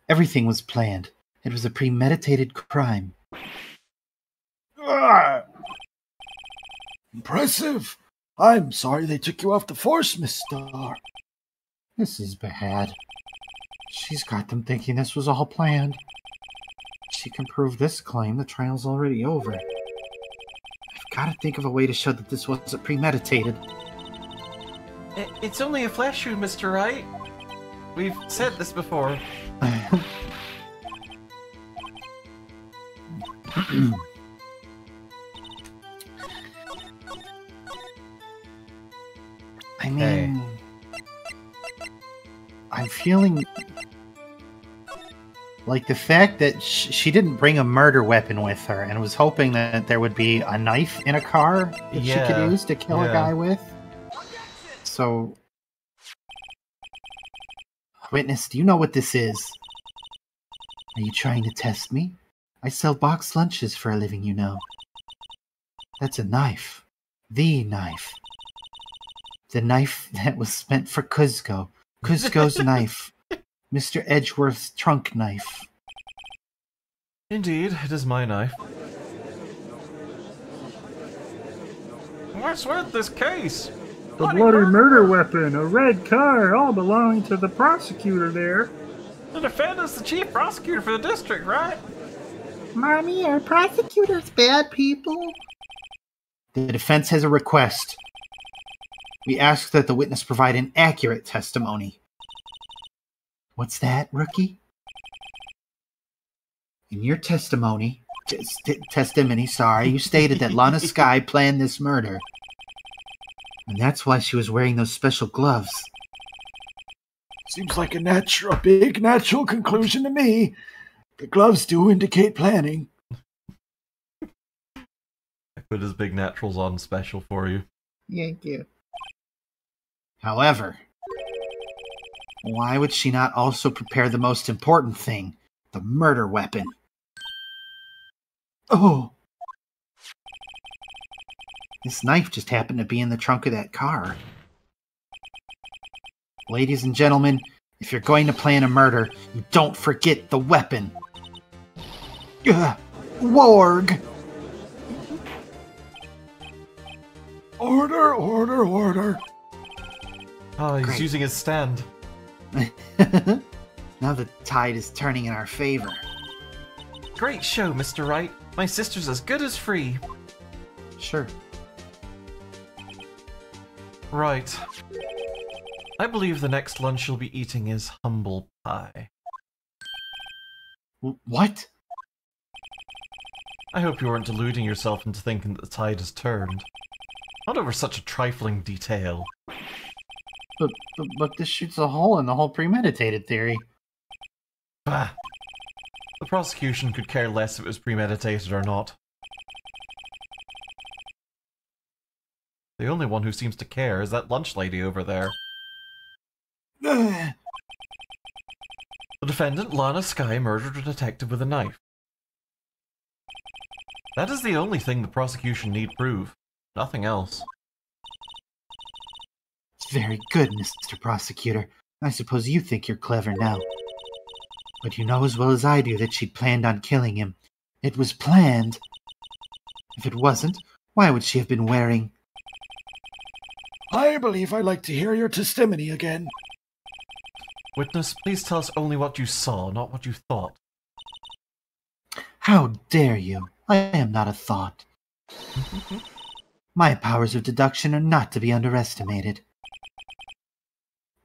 Everything was planned. It was a premeditated crime. Ah! Impressive. I'm sorry they took you off the force, Miss Star. This is bad. She's got them thinking this was all planned. If she can prove this claim, the trial's already over. I've got to think of a way to show that this wasn't premeditated. It's only a flesh wound, Mr. Wright. We've said this before. I mean, I'm feeling like the fact that she didn't bring a murder weapon with her and was hoping that there would be a knife in a car that she could use to kill a guy with. So, witness, do you know what this is? Are you trying to test me? I sell boxed lunches for a living, you know. That's a knife. The knife. The knife that was meant for Kuzco. Kuzco's knife. Mr. Edgeworth's trunk knife. Indeed, it is my knife. What's with this case? The bloody murder weapon, a red car, all belonging to the prosecutor there. The defendant's the chief prosecutor for the district, right? Mommy, are prosecutors bad people? The defense has a request. We ask that the witness provide an accurate testimony. What's that, rookie? In your testimony, you stated that Lana Skye planned this murder. And that's why she was wearing those special gloves. Seems like a big natural conclusion to me. The gloves do indicate planning. I put his big naturals on special for you. Thank you. However, why would she not also prepare the most important thing, the murder weapon? Oh! This knife just happened to be in the trunk of that car. Ladies and gentlemen, if you're going to plan a murder, you don't forget the weapon. Warg! Order, order, order. Oh, he's Great. using his stand. Now the tide is turning in our favor. Great show, Mr. Wright. My sister's as good as free. Sure. Right. I believe the next lunch you'll be eating is humble pie. What? I hope you weren't deluding yourself into thinking that the tide has turned. Not over such a trifling detail. But this shoots a hole in the whole premeditated theory. Bah! The prosecution could care less if it was premeditated or not. The only one who seems to care is that lunch lady over there. Ugh. The defendant, Lana Skye, murdered a detective with a knife. That is the only thing the prosecution need prove. Nothing else. Very good, Mr. Prosecutor. I suppose you think you're clever now. But you know as well as I do that she planned on killing him. It was planned. If it wasn't, why would she have been wearing... I believe I'd like to hear your testimony again. Witness, please tell us only what you saw, not what you thought. How dare you? I am not a thought. My powers of deduction are not to be underestimated.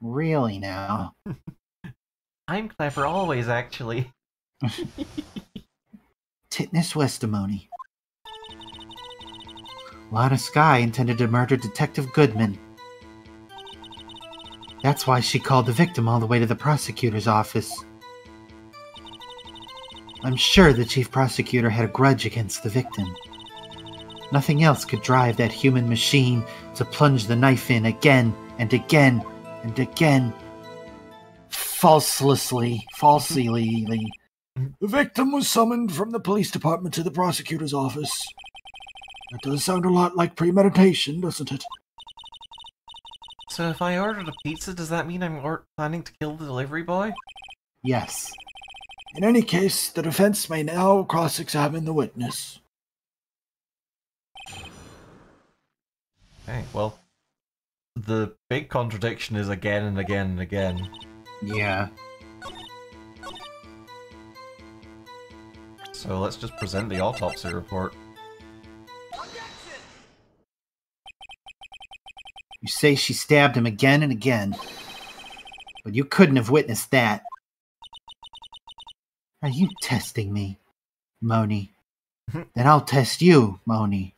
Really now? I'm clever always, actually. Titness Westimony. Lana Skye intended to murder Detective Goodman. That's why she called the victim all the way to the prosecutor's office. I'm sure the chief prosecutor had a grudge against the victim. Nothing else could drive that human machine to plunge the knife in again and again and again. Falsely. The victim was summoned from the police department to the prosecutor's office. That does sound a lot like premeditation, doesn't it? So if I ordered a pizza, does that mean I'm planning to kill the delivery boy? Yes. In any case, the defense may now cross-examine the witness. Okay, well, the big contradiction is again and again and again. Yeah. So let's just present the autopsy report. You say she stabbed him again and again. But you couldn't have witnessed that. Are you testing me, Moni? Then I'll test you, Moni.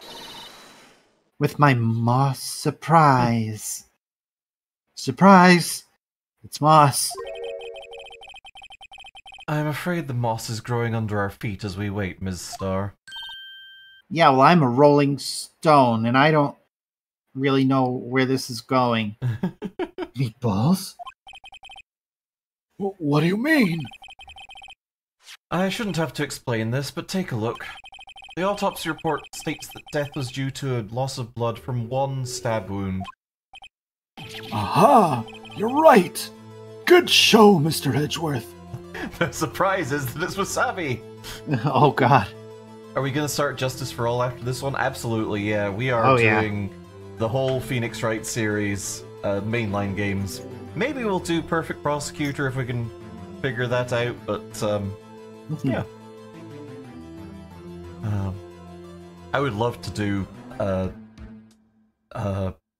With my moss surprise. Surprise! It's moss. I'm afraid the moss is growing under our feet as we wait, Ms. Starr. Yeah, well, I'm a rolling stone, and I don't really know where this is going. Meatballs? What do you mean? I shouldn't have to explain this, but take a look. The autopsy report states that death was due to a loss of blood from one stab wound. Aha! You're right! Good show, Mr. Edgeworth. The surprise is that it's wasabi! Oh, God. Are we gonna start Justice for All after this one? Absolutely, yeah. We are doing the whole Phoenix Wright series, mainline games. Maybe we'll do Perfect Prosecutor if we can figure that out, but, yeah. I would love to do,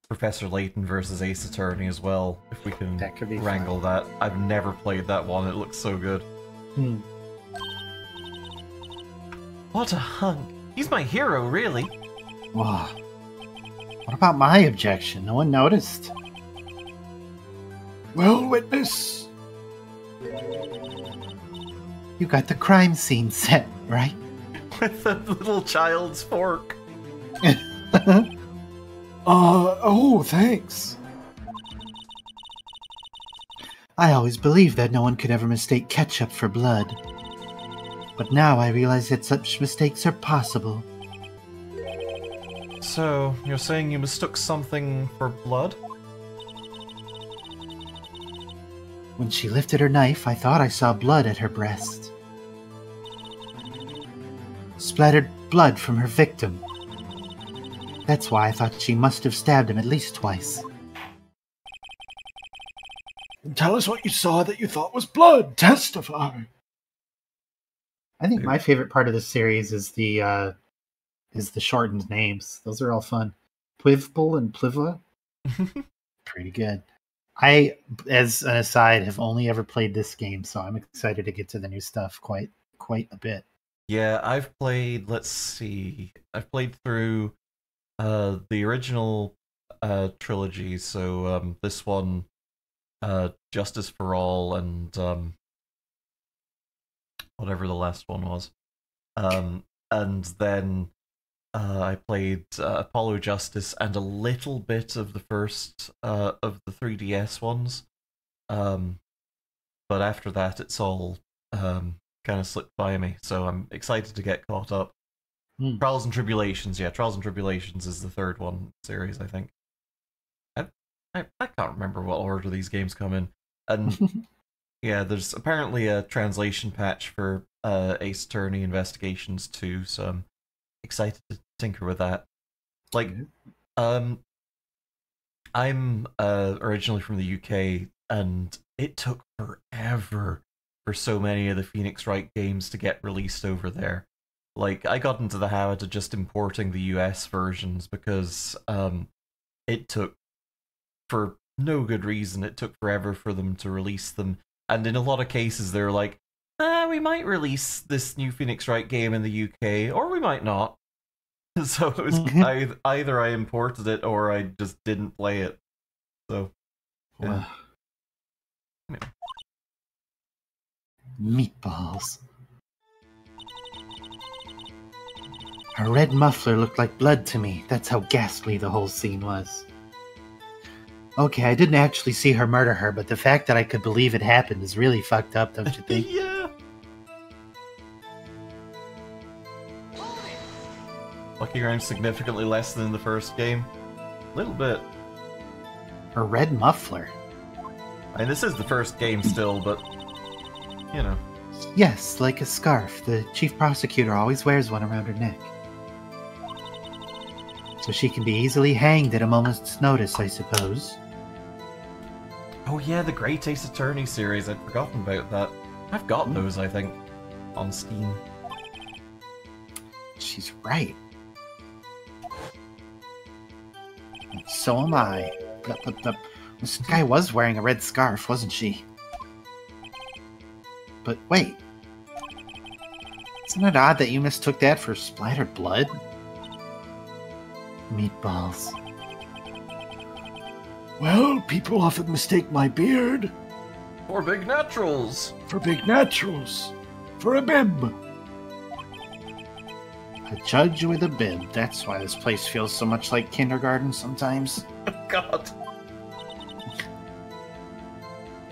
Professor Layton versus Ace Attorney as well, if we can That could be wrangle that. I've never played that one, it looks so good. What a hunk! He's my hero, really! Whoa. What about my objection? No one noticed. Well, witness. You got the crime scene set, right? With a little child's fork. Oh, thanks. I always believed that no one could ever mistake ketchup for blood. But now I realize that such mistakes are possible. So, you're saying you mistook something for blood? When she lifted her knife, I thought I saw blood at her breast. Splattered blood from her victim. That's why I thought she must have stabbed him at least twice. Tell us what you saw that you thought was blood. Testify. I think my favorite part of the series is the shortened names. Those are all fun. Plivbul and Plivla. Pretty good. I, as an aside, have only ever played this game, so I'm excited to get to the new stuff quite a bit. Yeah, I've played, let's see, I've played through the original trilogy, so this one, Justice for All, and whatever the last one was. And then I played Apollo Justice and a little bit of the first of the 3DS ones. But after that, it's all kind of slipped by me, so I'm excited to get caught up. Trials and Tribulations, yeah, Trials and Tribulations is the third one series, I think. I can't remember what order these games come in. And yeah, there's apparently a translation patch for Ace Attorney Investigations 2, so I'm excited to tinker with that. Like, I'm originally from the UK, and it took forever for so many of the Phoenix Wright games to get released over there. Like, I got into the habit of just importing the US versions because it took, for no good reason, it took forever for them to release them. And in a lot of cases, they're like, we might release this new Phoenix Wright game in the UK, or we might not. So it was either I imported it or I just didn't play it. So, yeah. Anyway. Meatballs. Her red muffler looked like blood to me. That's how ghastly the whole scene was. Okay, I didn't actually see her murder her, but the fact that I could believe it happened is really fucked up, don't you think? Yeah. Lucky round significantly less than in the first game. A little bit. Her red muffler? I mean, this is the first game still, but, you know. Yes, like a scarf. The chief prosecutor always wears one around her neck. So she can be easily hanged at a moment's notice, I suppose. Oh yeah, the Great Ace Attorney series, I'd forgotten about that. I've got those, I think, on Steam. She's right. So am I. This guy was wearing a red scarf, wasn't she? But wait. Isn't it odd that you mistook that for splattered blood? Meatballs. Well, people often mistake my beard For big naturals! for big naturals. For a bib. A judge with a bib. That's why this place feels so much like kindergarten sometimes. God.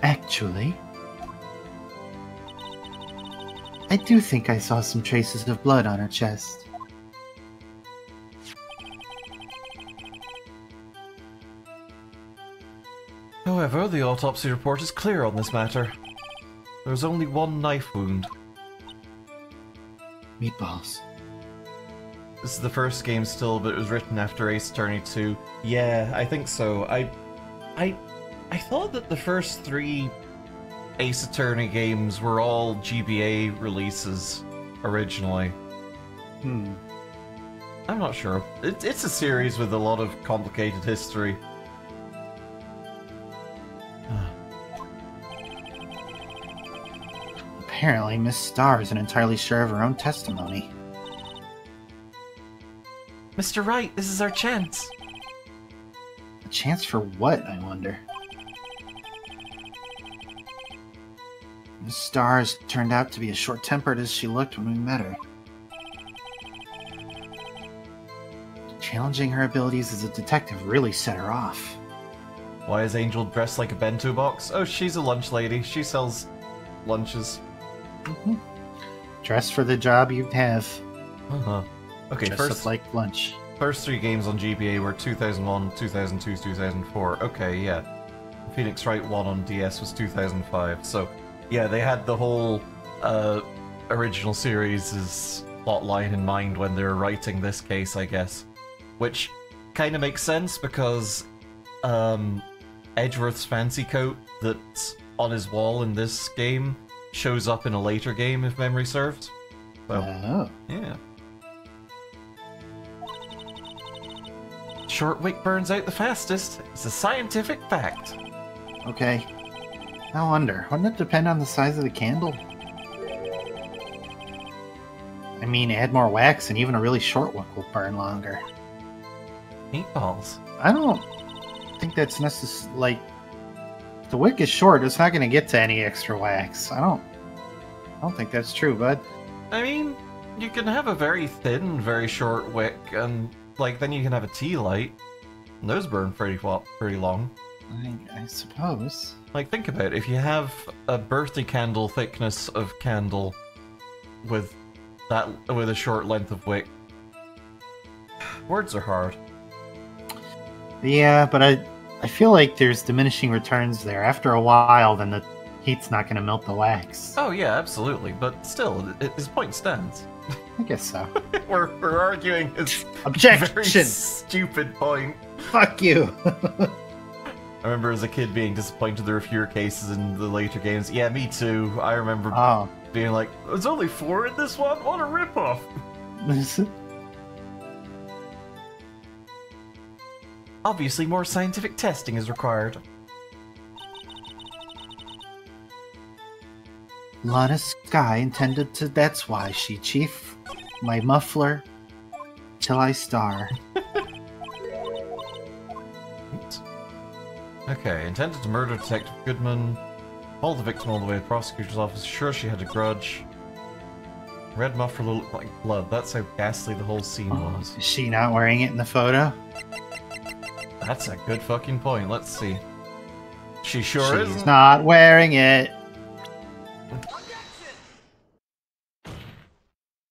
Actually, I do think I saw some traces of blood on her chest. However, the autopsy report is clear on this matter. There was only one knife wound. Meatballs. This is the first game still, but it was written after Ace Attorney 2. Yeah, I think so. I thought that the first 3 Ace Attorney games were all GBA releases originally. I'm not sure. It's a series with a lot of complicated history. Apparently, Miss Starr isn't entirely sure of her own testimony. Mr. Wright, this is our chance. A chance for what, I wonder? Miss Starr's turned out to be as short-tempered as she looked when we met her. Challenging her abilities as a detective really set her off. Why is Angel dressed like a bento box? Oh, she's a lunch lady. She sells lunches. Dress for the job you'd have. Uh-huh. Okay, Dress first up like lunch. First 3 games on GBA were 2001, 2002, 2004. Okay, yeah. Phoenix Wright 1 on DS was 2005. So, yeah, they had the whole original series' plotline in mind when they were writing this case, I guess. Which kind of makes sense because Edgeworth's fancy coat that's on his wall in this game shows up in a later game, if memory serves. So, Oh. yeah. Short wick burns out the fastest. It's a scientific fact. Okay. I wonder. Wouldn't it depend on the size of the candle? I mean, add more wax and even a really short wick will burn longer. Meatballs. I don't think that's necessary. Like, if the wick is short, it's not going to get to any extra wax. I don't think that's true, bud. I mean, you can have a very thin, very short wick, and like then you can have a tea light. And those burn pretty long. I suppose. Like, think about it. If you have a birthday candle thickness of candle with a short length of wick, words are hard. Yeah, but I feel like there's diminishing returns there. After a while, then the heat's not going to melt the wax. Oh yeah, absolutely. But still, his point stands. I guess so. we're arguing his Objection! very stupid point. Fuck you! I remember as a kid being disappointed there were fewer cases in the later games. Yeah, me too. I remember Oh. being like, there's only 4 in this one? What a ripoff! Obviously, more scientific testing is required. Lana Sky intended to. That's why she, Chief. My muffler. Till I star. Oops. Okay, intended to murder Detective Goodman. Haul the victim all the way to the prosecutor's office. Sure, she had a grudge. Red muffler looked like blood. That's how ghastly the whole scene was. Is she not wearing it in the photo? That's a good fucking point. Let's see. She sure She's is. not wearing it.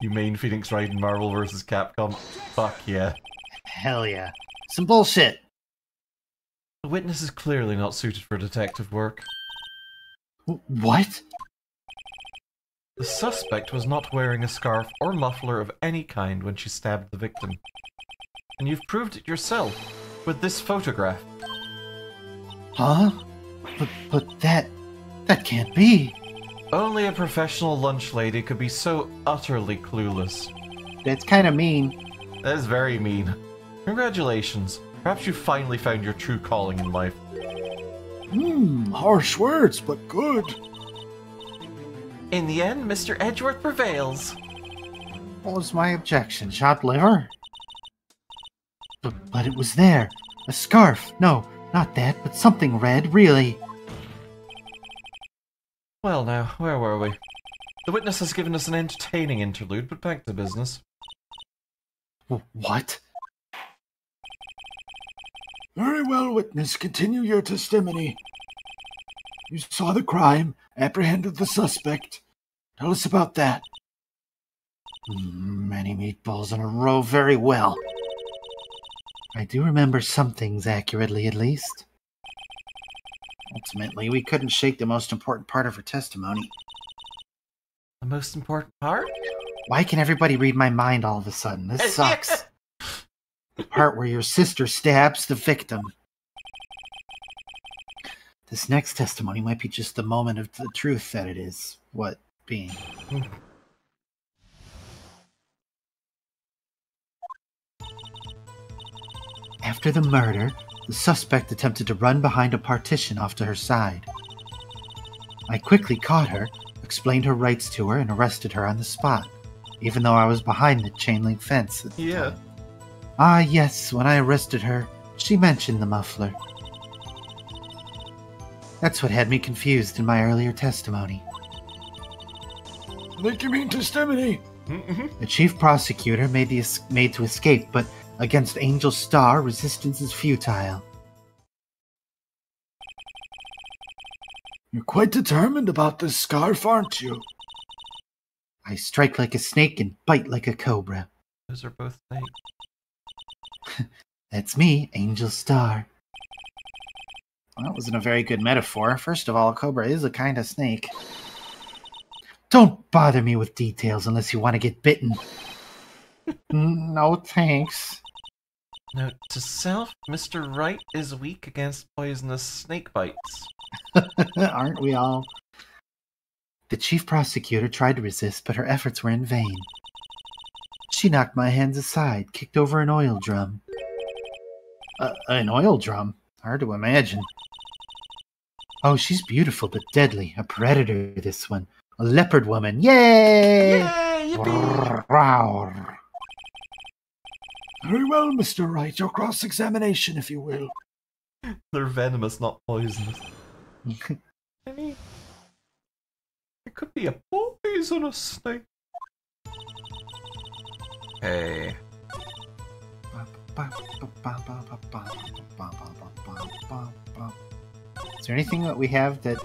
You mean Phoenix Wright in Marvel vs. Capcom? Fuck yeah. Hell yeah. Some bullshit. The witness is clearly not suited for detective work. What? The suspect was not wearing a scarf or muffler of any kind when she stabbed the victim. And you've proved it yourself with this photograph. Huh? But that can't be. Only a professional lunch lady could be so utterly clueless. That's kind of mean. That is very mean. Congratulations. Perhaps you finally found your true calling in life. Harsh words, but good. In the end, Mr. Edgeworth prevails. What was my objection? Chopped liver? But it was there. A scarf. No, not that, but something red, really. Well now, where were we? The witness has given us an entertaining interlude, but back to business. What? Very well, witness. Continue your testimony. You saw the crime, apprehended the suspect. Tell us about that. Many meatballs in a row, very well. I do remember some things accurately, at least. Ultimately, we couldn't shake the most important part of her testimony. The most important part? Why can everybody read my mind all of a sudden? This sucks. The part where your sister stabs the victim. This next testimony might be just the moment of the truth that it is. What being? After the murder, the suspect attempted to run behind a partition off to her side. I quickly caught her, explained her rights to her, and arrested her on the spot, even though I was behind the chain link fence at the time. Ah, yes, when I arrested her, she mentioned the muffler. That's what had me confused in my earlier testimony. I think you mean testimony. The chief prosecutor made to escape, but against Angel Star, resistance is futile. You're quite determined about this scarf, aren't you? I strike like a snake and bite like a cobra. Those are both snakes. That's me, Angel Star. Well, that wasn't a very good metaphor. First of all, a cobra is a kind of snake. Don't bother me with details unless you want to get bitten. No, thanks. Note to self, Mr. Wright is weak against poisonous snake bites. Aren't we all? The chief prosecutor tried to resist, but her efforts were in vain. She knocked my hands aside, kicked over an oil drum. An oil drum? Hard to imagine. Oh, she's beautiful but deadly. A predator, this one. A leopard woman. Yay! Yay! Yippee! Rawr. Very well, Mr. Wright. Your cross-examination, if you will. They're venomous, not poisonous. I mean, it could be a poisonous snake. Hey. Is there anything that we have that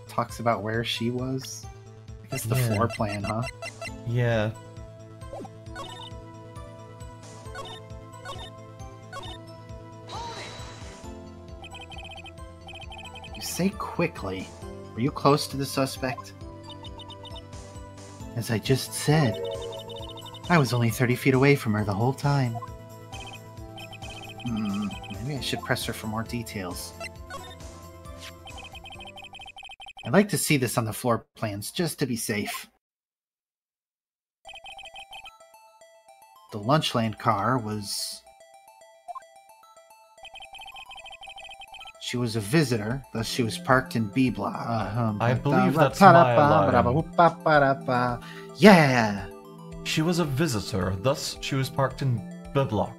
talks about where she was? I guess the floor plan, huh? Yeah. You say quickly. Were you close to the suspect? As I just said, I was only 30 feet away from her the whole time. Maybe I should press her for more details. I'd like to see this on the floor plans, just to be safe. The Lunchland car was... She was a visitor, thus she was parked in B block. I believe that's my line. Yeah! She was a visitor, thus she was parked in B block.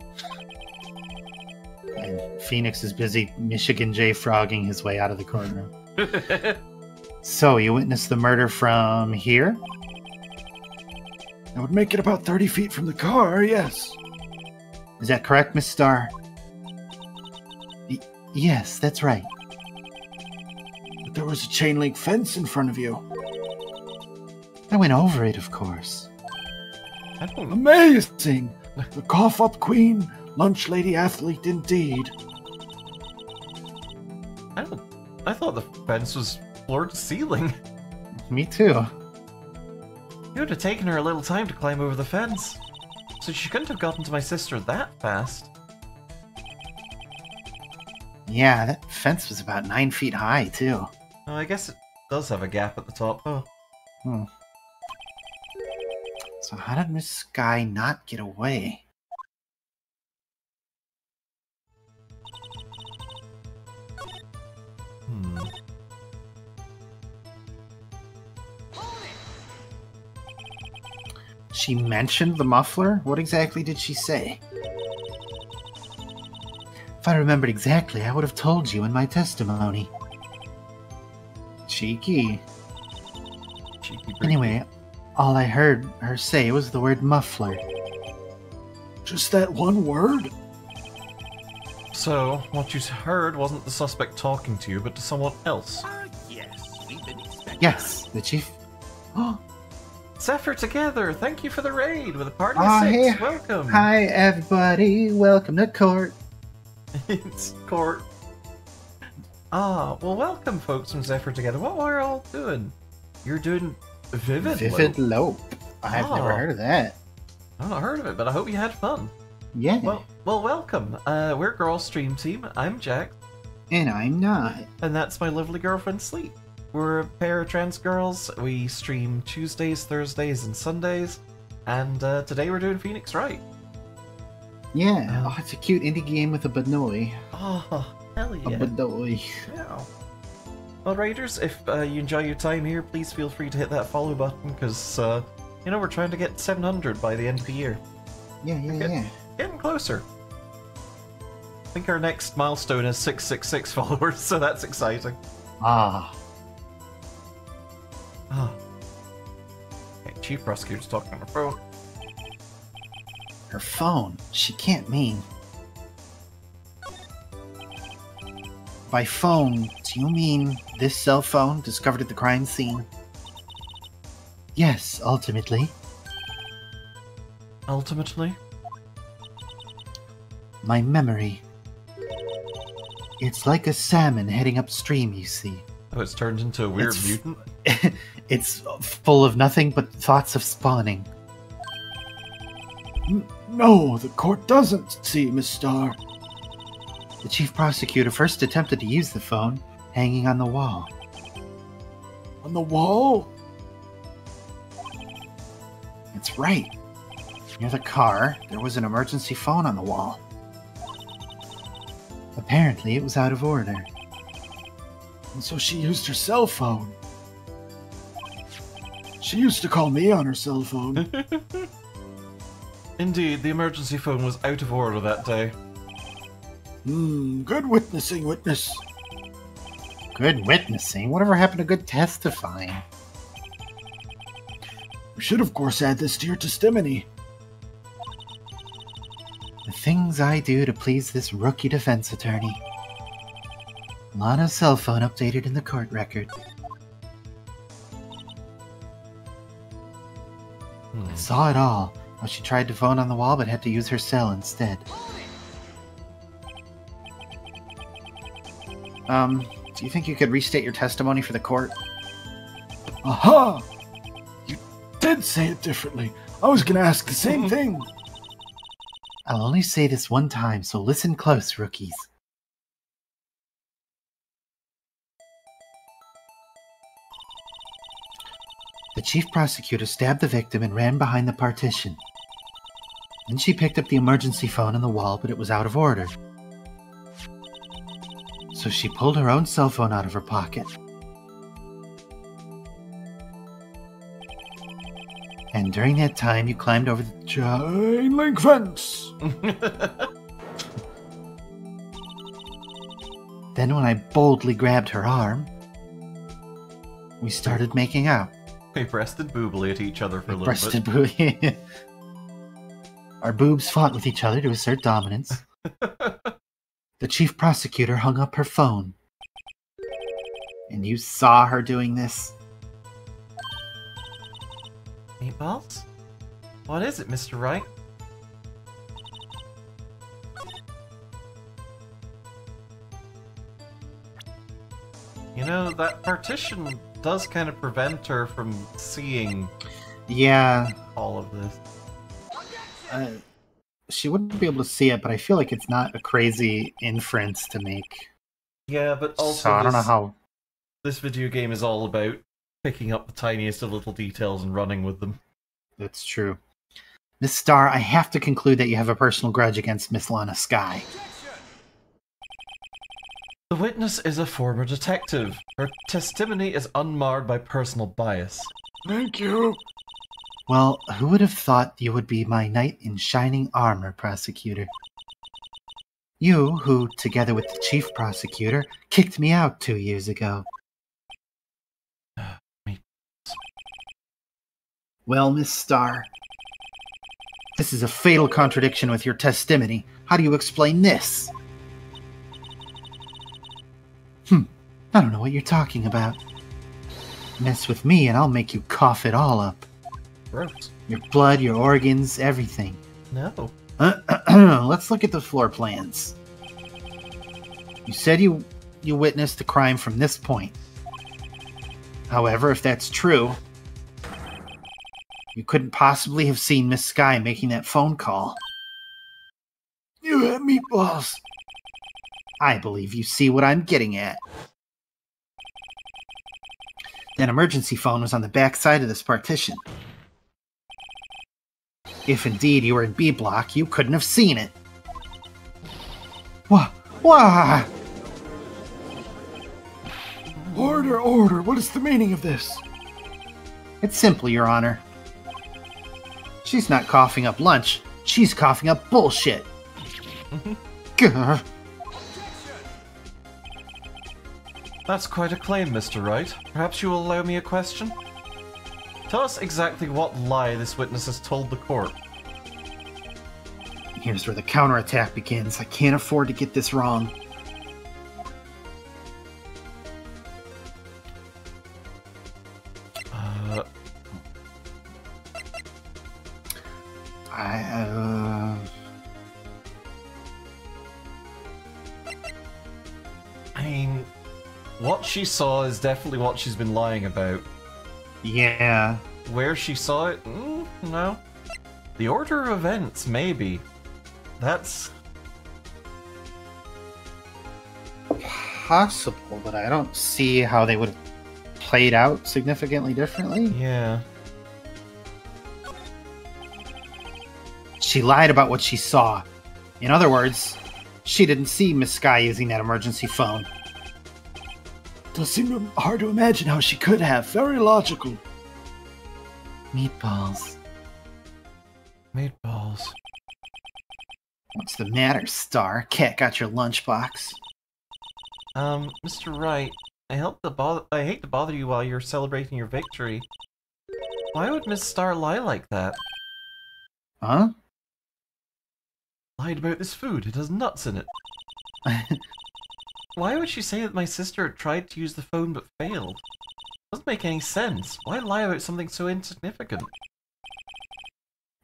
And Phoenix is busy Michigan J frogging his way out of the courtroom. So, you witnessed the murder from here? That would make it about 30 feet from the car, yes. Is that correct, Miss Starr? Yes, that's right. But there was a chain link fence in front of you. I went over it, of course. Amazing! The cough-up queen, lunch lady athlete indeed. I thought the fence was floor to ceiling. Me too. It would have taken her a little time to climb over the fence, so she couldn't have gotten to my sister that fast. Yeah, that fence was about 9 feet high, too. Oh, I guess it does have a gap at the top, though. So how did Miss Sky not get away? She mentioned the muffler? What exactly did she say? If I remembered exactly, I would have told you in my testimony. Cheeky. Anyway, all I heard her say was the word muffler. Just that one word? So, what you heard wasn't the suspect talking to you, but to someone else. Yes, the chief. Zephyr together! Thank you for the raid with a party of 6. Hey. Welcome! Hi, everybody. Welcome to court. It's court. Well, welcome, folks from Zephyr together. What were you all doing? You're doing Vivid Lope. I've never heard of that. I've not heard of it, but I hope you had fun. Yeah. Well, welcome. We're Girl Stream Team. I'm Jack. And I'm not. And that's my lovely girlfriend, Sleep. We're a pair of trans girls. We stream Tuesdays, Thursdays, and Sundays. And today we're doing Phoenix Wright. Yeah. It's a cute indie game with a Benoy. Oh, hell yeah. A Benoy. Yeah. Well, Raiders, if you enjoy your time here, please feel free to hit that follow button, because, we're trying to get 700 by the end of the year. Yeah. Getting closer. I think our next milestone is 666 followers, so that's exciting. Okay, Chief Prosecutor's talking on her phone. Her phone? She can't mean. By phone, do you mean this cell phone discovered at the crime scene? Yes, ultimately. Ultimately? My memory. It's like a salmon heading upstream, you see. Oh, it's turned into a weird mutant? It's full of nothing but thoughts of spawning. No, the court doesn't see Miss Starr. The chief prosecutor first attempted to use the phone hanging on the wall. On the wall? It's right. Near the car, there was an emergency phone on the wall. Apparently, it was out of order. And so she used her cell phone. She used to call me on her cell phone. Indeed, the emergency phone was out of order that day. Good witnessing, witness. Good witnessing? Whatever happened to good testifying? We should, of course, add this to your testimony. The things I do to please this rookie defense attorney. Lana's cell phone updated in the court record. I saw it all. How she tried to phone on the wall but had to use her cell instead. Do you think you could restate your testimony for the court? Aha! You did say it differently. I was gonna ask the same thing. I'll only say this one time, so listen close, rookies. The chief prosecutor stabbed the victim and ran behind the partition. Then she picked up the emergency phone on the wall, but it was out of order. So she pulled her own cell phone out of her pocket. And during that time, you climbed over the Chain link fence. Then when I boldly grabbed her arm, we started making out. They breasted boobly at each other for a little Breasted bit. boob. Our boobs fought with each other to assert dominance. The chief prosecutor hung up her phone. And you saw her doing this? Meatballs? What is it, Mr. Wright? You know, that partition does kind of prevent her from seeing Yeah. all of this. She wouldn't be able to see it, but I feel like it's not a crazy inference to make. Yeah, but also So I don't know how... this video game is all about picking up the tiniest of little details and running with them. That's true. Miss Starr, I have to conclude that you have a personal grudge against Miss Lana Skye. The witness is a former detective. Her testimony is unmarred by personal bias. Thank you. Well, who would have thought you would be my knight in shining armor, prosecutor? You, who, together with the chief prosecutor, kicked me out 2 years ago. Well, Miss Starr, this is a fatal contradiction with your testimony. How do you explain this? I don't know what you're talking about. Mess with me and I'll make you cough it all up. Gross. Your blood, your organs, everything. No. Let's look at the floor plans. You said you witnessed the crime from this point. However, if that's true, you couldn't possibly have seen Miss Skye making that phone call. You have meatballs. I believe you see what I'm getting at. That emergency phone was on the back side of this partition. If indeed you were in B block, you couldn't have seen it. Wah! Order, order. What is the meaning of this? It's simple, Your Honor. She's not coughing up lunch. She's coughing up bullshit. Gah. That's quite a claim, Mr. Wright. Perhaps you will allow me a question? Tell us exactly what lie this witness has told the court. Here's where the counterattack begins. I can't afford to get this wrong. I mean, what she saw is definitely what she's been lying about. Yeah. Where she saw it? No. The order of events, maybe. That's... possible, but I don't see how they would have played out significantly differently. yeah. She lied about what she saw. In other words, she didn't see Miss Sky using that emergency phone. Does seem hard to imagine how she could have. Very logical. Meatballs. Meatballs. What's the matter, Star? Cat got your lunchbox. Mr. Wright, I hate to bother you while you're celebrating your victory. Why would Miss Star lie like that? Huh? Lied about this food. It has nuts in it. Why would she say that my sister had tried to use the phone but failed? Doesn't make any sense. Why lie about something so insignificant?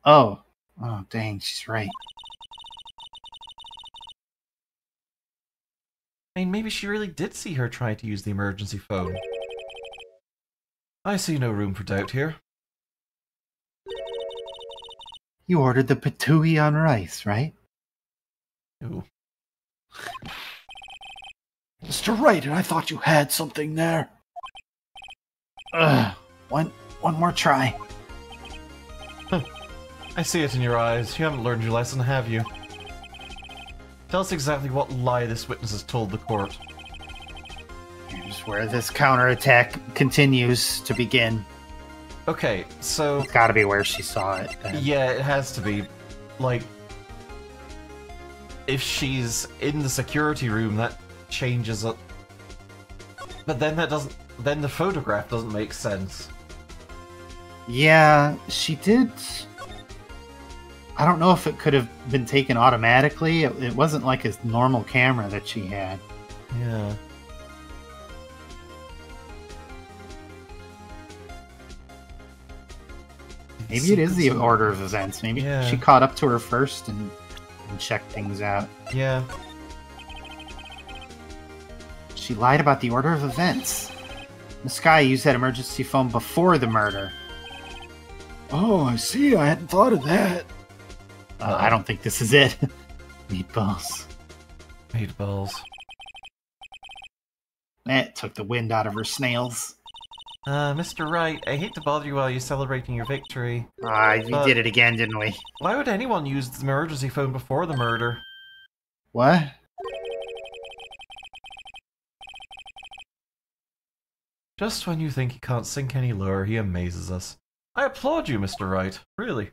Oh. Oh, dang, she's right. I mean, maybe she really did see her try to use the emergency phone. I see no room for doubt here. You ordered the patooey on rice, right? Ooh. Mr. Wright, I thought you had something there. One more try. I see it in your eyes. You haven't learned your lesson, have you? Tell us exactly what lie this witness has told the court. Here's where this counterattack continues to begin. Okay, so... It's gotta be where she saw it. Yeah, it has to be. Like, if she's in the security room, that changes it. But then that doesn't... Then the photograph doesn't make sense. Yeah, she did... I don't know if it could have been taken automatically. It wasn't like a normal camera that she had. Yeah. Maybe it is the order of events. Maybe Yeah. she caught up to her first and checked things out. Yeah. She lied about the order of events. Miss Sky used that emergency phone before the murder. Oh, I see. I hadn't thought of that. I don't think this is it. Meatballs. Meatballs. That took the wind out of her snails. Mr. Wright, I hate to bother you while you're celebrating your victory. We But- did it again, didn't we? Why would anyone use the emergency phone before the murder? What? Just when you think he can't sink any lower, he amazes us. I applaud you, Mr. Wright. Really.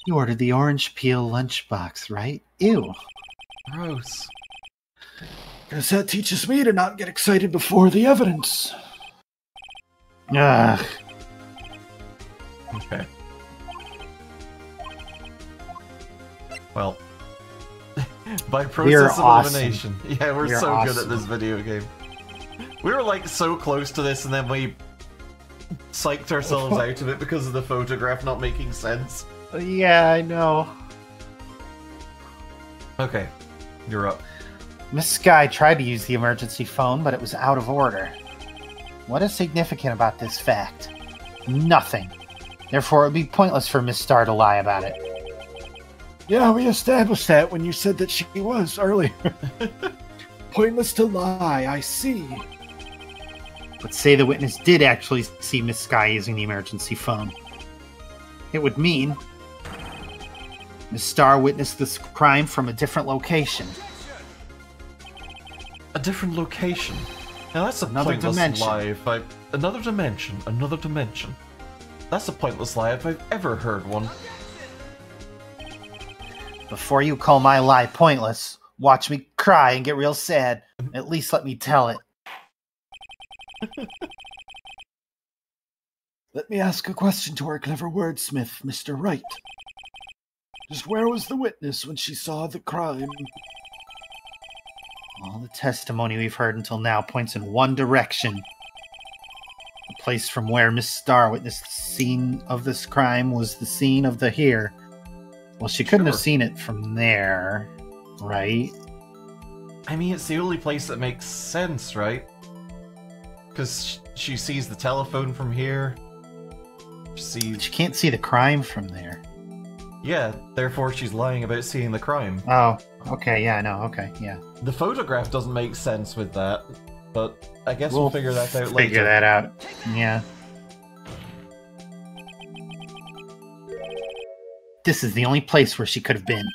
You ordered the orange peel lunchbox, right? Ew. Gross. Guess that teaches me to not get excited before the evidence. Ugh. Okay. Well, by process of awesome. elimination. Yeah, we're You're so good at awesome. this video game. We were like so close to this and then we psyched ourselves out of it because of the photograph not making sense. Yeah, I know. Okay, you're up. Miss Sky tried to use the emergency phone, but it was out of order. What is significant about this fact? Nothing. Therefore, it would be pointless for Miss Star to lie about it. Yeah, we established that when you said that she was earlier. Pointless to lie, I see. But say the witness did actually see Miss Sky using the emergency phone. It would mean Miss Star witnessed this crime from a different location. A different location. Now that's a Another pointless dimension. lie. Another dimension. Another dimension. That's a pointless lie if I've ever heard one. Before you call my lie pointless, watch me cry and get real sad. At least let me tell it. Let me ask a question to our clever wordsmith, Mr. Wright. Just where was the witness when she saw the crime? All the testimony we've heard until now points in one direction. The place from where Miss Star witnessed the scene of this crime was the scene of the here. Well, she couldn't have Sure. seen it from there, right? I mean, it's the only place that makes sense, right? Because she sees the telephone from here. See, She can't see the crime from there. yeah, therefore she's lying about seeing the crime. Oh, okay, yeah, no, okay, yeah. The photograph doesn't make sense with that, but I guess we'll figure that out later. Figure that out, yeah. This is the only place where she could have been.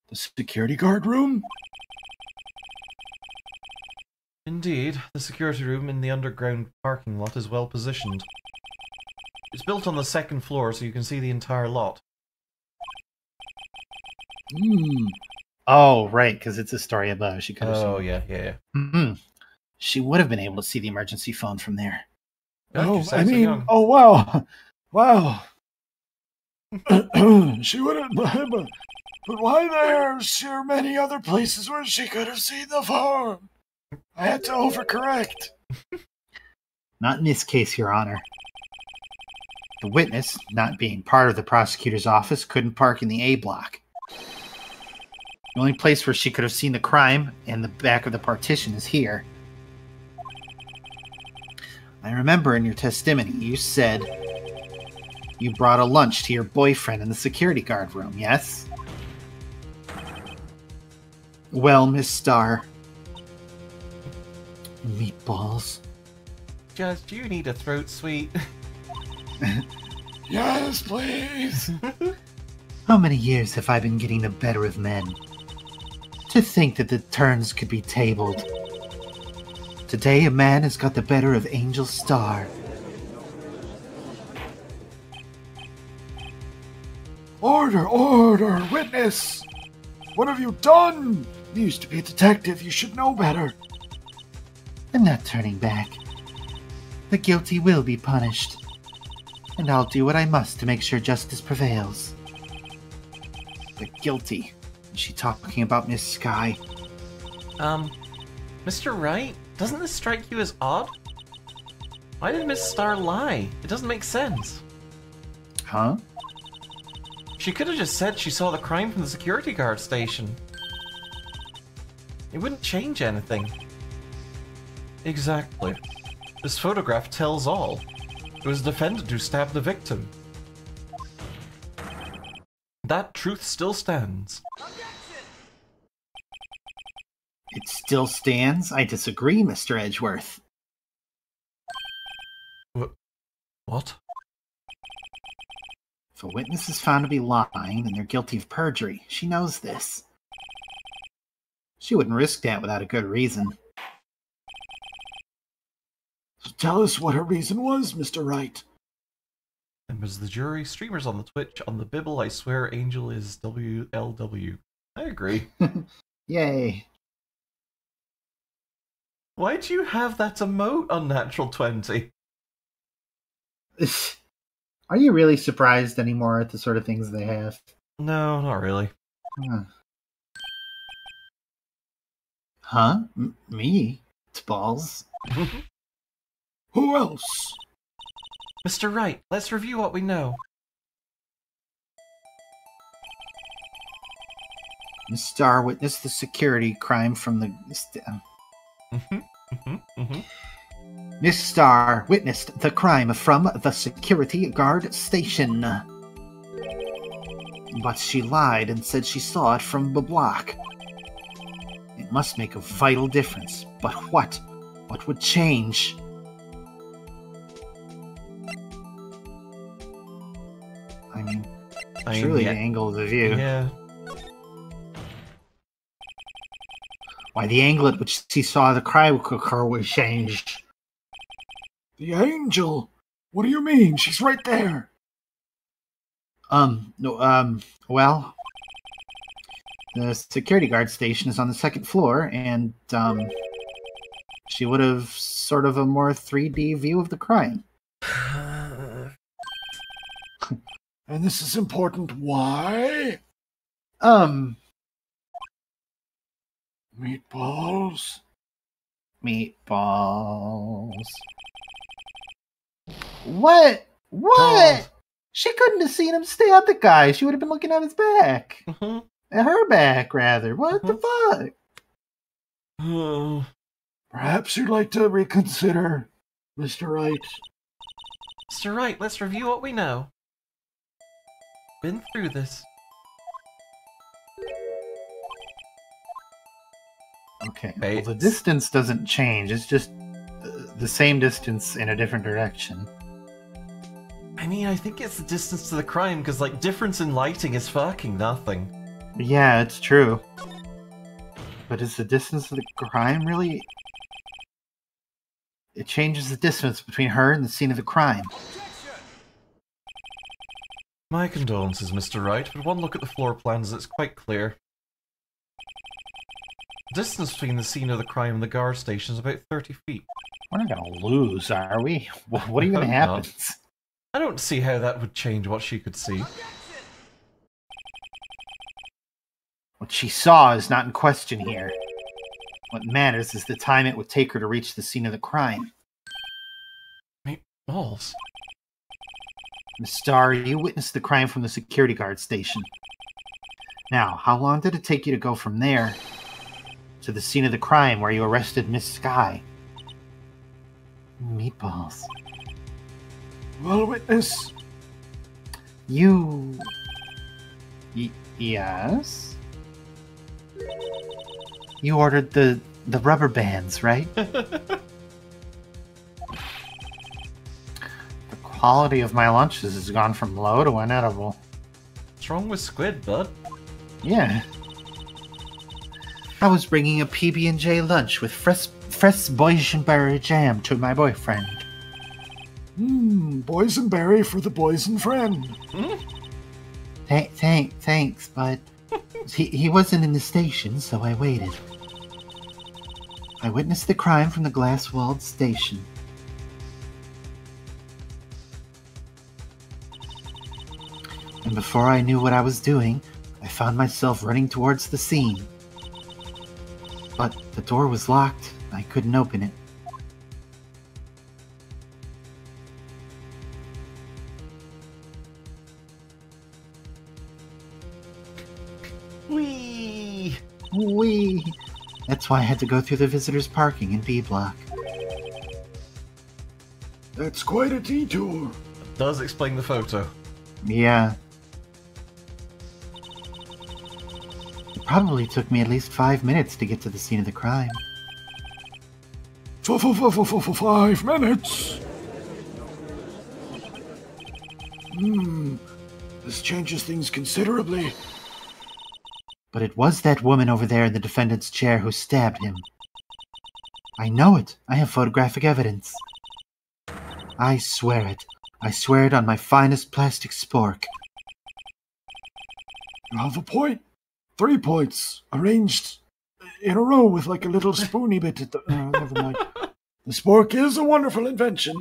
The security guard room? Indeed, the security room in the underground parking lot is well positioned. It's built on the second floor so you can see the entire lot. Hmm. Oh, right, because it's a story above. She could have Oh, seen. yeah. Mm-hmm. She would have been able to see the emergency phone from there. Oh, you I sound so mean, young. oh wow. Wow. She would have, but why there's many other places where she could have seen the phone? I had to overcorrect. Not in this case, Your Honor. The witness, not being part of the prosecutor's office, couldn't park in the A block. The only place where she could have seen the crime and the back of the partition is here. I remember in your testimony you said you brought a lunch to your boyfriend in the security guard room, yes? Well, Miss Starr. Meatballs. Judge, do you need a throat sweet? Yes, please. How many years have I been getting the better of men? To think that the turns could be tabled. Today a man has got the better of Angel Starr. Order, order, witness. What have you done? You used to be a detective. You should know better. I'm not turning back. The guilty will be punished. And I'll do what I must to make sure justice prevails. The guilty. Is she talking about Miss Sky? Mr. Wright, doesn't this strike you as odd? Why did Miss Starr lie? It doesn't make sense. Huh? She could have just said she saw the crime from the security guard station. It wouldn't change anything. Exactly. This photograph tells all. It was the defendant who stabbed the victim. That truth still stands. It still stands? I disagree, Mr. Edgeworth. What? If a witness is found to be lying, then they're guilty of perjury. She knows this. She wouldn't risk that without a good reason. Tell us what her reason was, Mr. Wright. Members of the jury, streamers on the Twitch, on the Bibble, I swear Angel is WLW. I agree. Yay. Why'd you have that emote on Natural 20? Are you really surprised anymore at the sort of things they have? No, not really. Huh? Me? It's balls. Who else? Mr. Wright, let's review what we know. Miss Starr witnessed the security crime from the... Miss Starr witnessed the crime from the security guard station. But she lied and said she saw it from the block. It must make a vital difference. But what? What would change? I mean, truly the angle of the view. Yeah. Why, the angle at which she saw the crime occur was changed. The angel? What do you mean? She's right there. No, well, the security guard station is on the second floor, and, she would have sort of a more 3D view of the crime. And this is important. Why? Meatballs? Meatballs. What? What? She couldn't have seen him stab the guy. She would have been looking at his back. At her back, rather. What the fuck? Perhaps you'd like to reconsider, Mr. Wright. Mr. Wright, let's review what we know. Been through this. Okay. Hey, Well, the distance doesn't change. It's just the same distance in a different direction. I mean, I think it's the distance to the crime, because, like, difference in lighting is fucking nothing. Yeah, it's true. But is the distance to the crime really... It changes the distance between her and the scene of the crime. My condolences, Mr. Wright, but one look at the floor plans, it's quite clear. The distance between the scene of the crime and the guard station is about 30 feet. We're not gonna lose, are we? What even hope happens? I don't see how that would change what she could see. What she saw is not in question here. What matters is the time it would take her to reach the scene of the crime. Wait, balls. Miss Starr, you witnessed the crime from the security guard station. Now, how long did it take you to go from there to the scene of the crime where you arrested Miss Sky? Meatballs. Well, witness. You... yes? You ordered the rubber bands, right? The quality of my lunches has gone from low to inedible. What's wrong with squid, bud? Yeah. I was bringing a PB&J lunch with fresh boysenberry jam to my boyfriend. Boysenberry for the boysen friend. Thanks, but he wasn't in the station, so I waited. I witnessed the crime from the glass-walled station. And before I knew what I was doing, I found myself running towards the scene. But the door was locked. I couldn't open it. Whee! Wee! That's why I had to go through the visitors' parking in B block. That's quite a detour. Does explain the photo. Yeah. It probably took me at least 5 minutes to get to the scene of the crime. 5 minutes. This changes things considerably. But it was that woman over there in the defendant's chair who stabbed him. I know it. I have photographic evidence. I swear it. I swear it on my finest plastic spork. You have a point. 3 points arranged in a row with like a little spoony bit at the... never mind. The spork is a wonderful invention.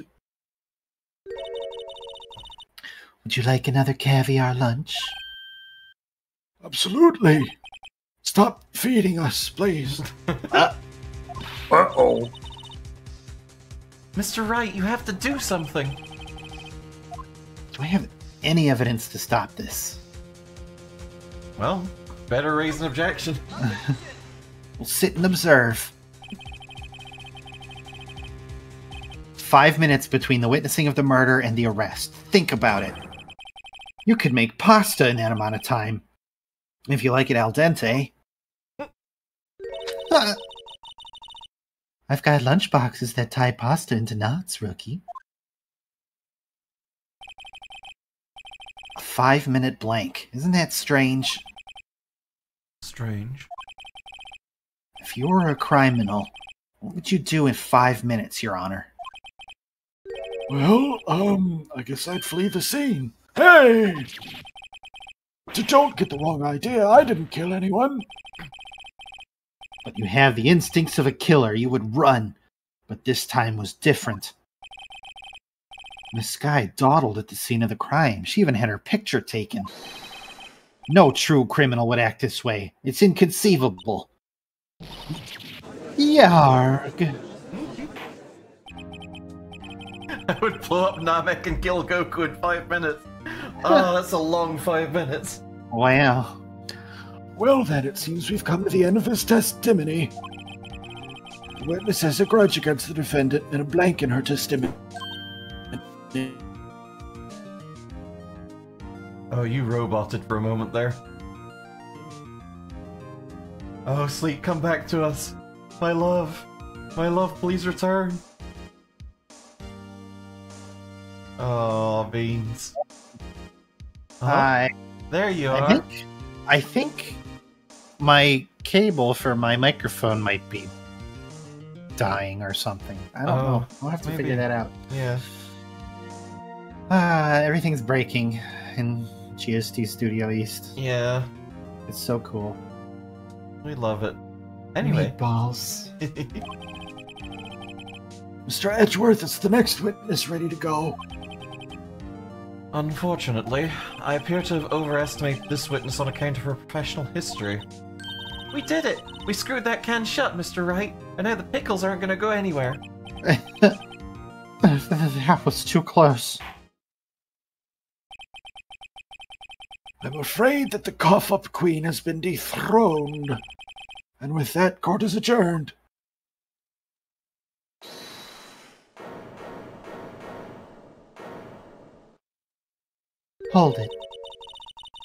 Would you like another caviar lunch? Absolutely. Stop feeding us, please. Uh-oh. Mr. Wright, you have to do something. Do I have any evidence to stop this? Well, better raise an objection. We'll sit and observe. 5 minutes between the witnessing of the murder and the arrest. Think about it. You could make pasta in that amount of time. If you like it al dente. I've got lunch boxes that tie pasta into knots, rookie. A 5-minute blank. Isn't that strange? Strange. If you were a criminal, what would you do in 5 minutes, Your Honor? Well, I guess I'd flee the scene. Hey! Don't get the wrong idea. I didn't kill anyone. But you have the instincts of a killer. You would run. But this time was different. Miss Sky dawdled at the scene of the crime. She even had her picture taken. No true criminal would act this way. It's inconceivable. Yarg. I would blow up Namek and kill Goku in 5 minutes. Oh, that's a long 5 minutes. Wow. Well, then, it seems we've come to the end of this testimony. The witness has a grudge against the defendant and a blank in her testimony. Oh, you roboted for a moment there. Oh, Sleet, come back to us. My love. My love, please return. Oh, Beans. Oh, I there you are. I think my cable for my microphone might be dying or something. I don't know. I'll have to maybe. figure that out. Yeah. Everything's breaking in GST Studio East. Yeah. It's so cool. We love it. Anyway. Meatballs. Mr. Edgeworth, it's the next witness ready to go. Unfortunately, I appear to have overestimated this witness on account of her professional history. We did it! We screwed that can shut, Mr. Wright, and now the pickles aren't gonna go anywhere. That was too close. I'm afraid that the cough-up queen has been dethroned. And with that, court is adjourned. Hold it.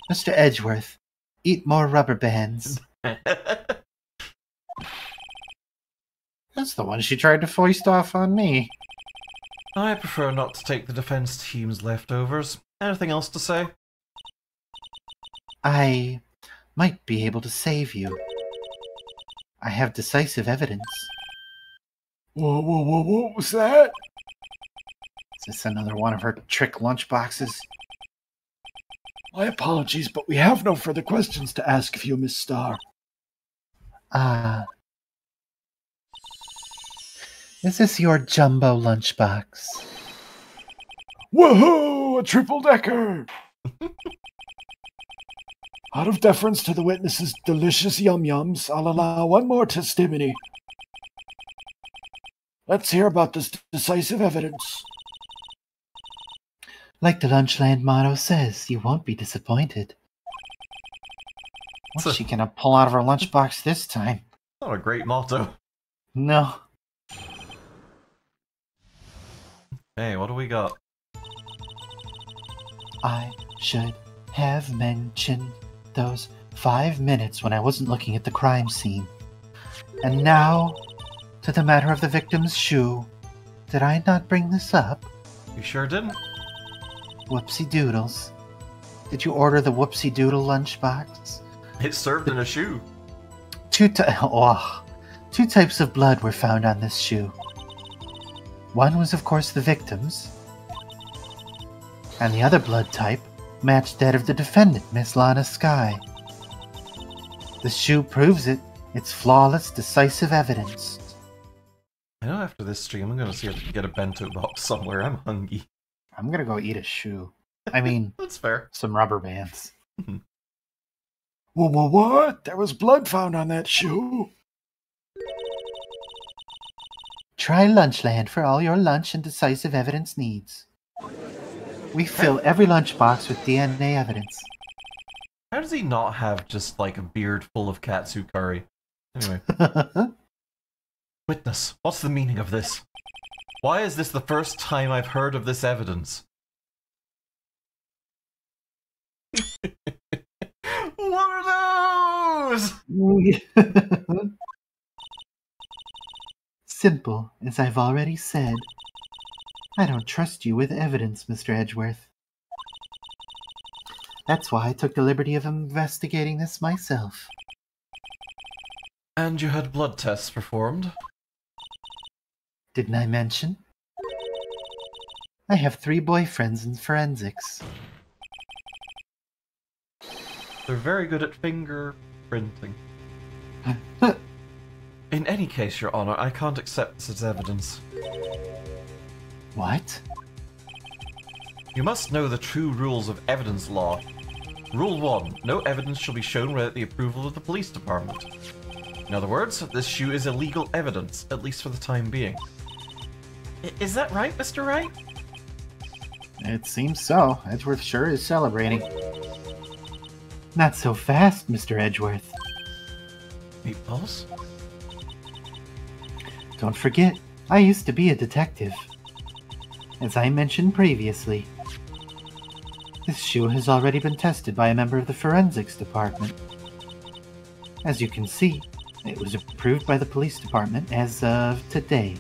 Mr. Edgeworth, eat more rubber bands. That's the one she tried to foist off on me. I prefer not to take the defense team's leftovers. Anything else to say? I might be able to save you. I have decisive evidence. Whoa, what was that? Is this another one of her trick lunchboxes? My apologies, but we have no further questions to ask of you, Miss Starr. Is this your jumbo lunchbox? Woohoo! A triple-decker! Out of deference to the witness's delicious yum-yums, I'll allow one more testimony. Let's hear about this decisive evidence. Like the Lunchland motto says, you won't be disappointed. What's she gonna pull out of her lunchbox this time? Not a great motto. No. Hey, what do we got? I should have mentioned those 5 minutes when I wasn't looking at the crime scene. And now, to the matter of the victim's shoe. Did I not bring this up? You sure didn't. Whoopsie doodles. Did you order the whoopsie doodle lunchbox? It's served in a shoe. Two types of blood were found on this shoe. One was, of course, the victim's, and the other blood type matched that of the defendant, Miss Lana Skye. The shoe proves it. It's flawless, decisive evidence. I know after this stream I'm gonna see if I can get a bento box somewhere. I'm hungry. I'm gonna go eat a shoe. I mean, That's fair. some rubber bands. What? There was blood found on that shoe. Try Lunchland for all your lunch and decisive evidence needs. We fill every lunchbox with DNA evidence. How does he not have just like a beard full of katsu curry? Anyway. Witness, what's the meaning of this? Why is this the first time I've heard of this evidence? What are those? Simple, as I've already said. I don't trust you with evidence, Mr. Edgeworth. That's why I took the liberty of investigating this myself. And you had blood tests performed? Didn't I mention? I have 3 boyfriends in forensics. They're very good at fingerprinting. In any case, Your Honor, I can't accept this as evidence. What? You must know the true rules of evidence law. Rule 1. No evidence shall be shown without the approval of the police department. In other words, this shoe is illegal evidence, at least for the time being. Is that right, Mr. Wright? It seems so. Edgeworth sure is celebrating. Not so fast, Mr. Edgeworth. Meatballs? Don't forget, I used to be a detective. As I mentioned previously. This shoe has already been tested by a member of the forensics department. As you can see, it was approved by the police department as of today.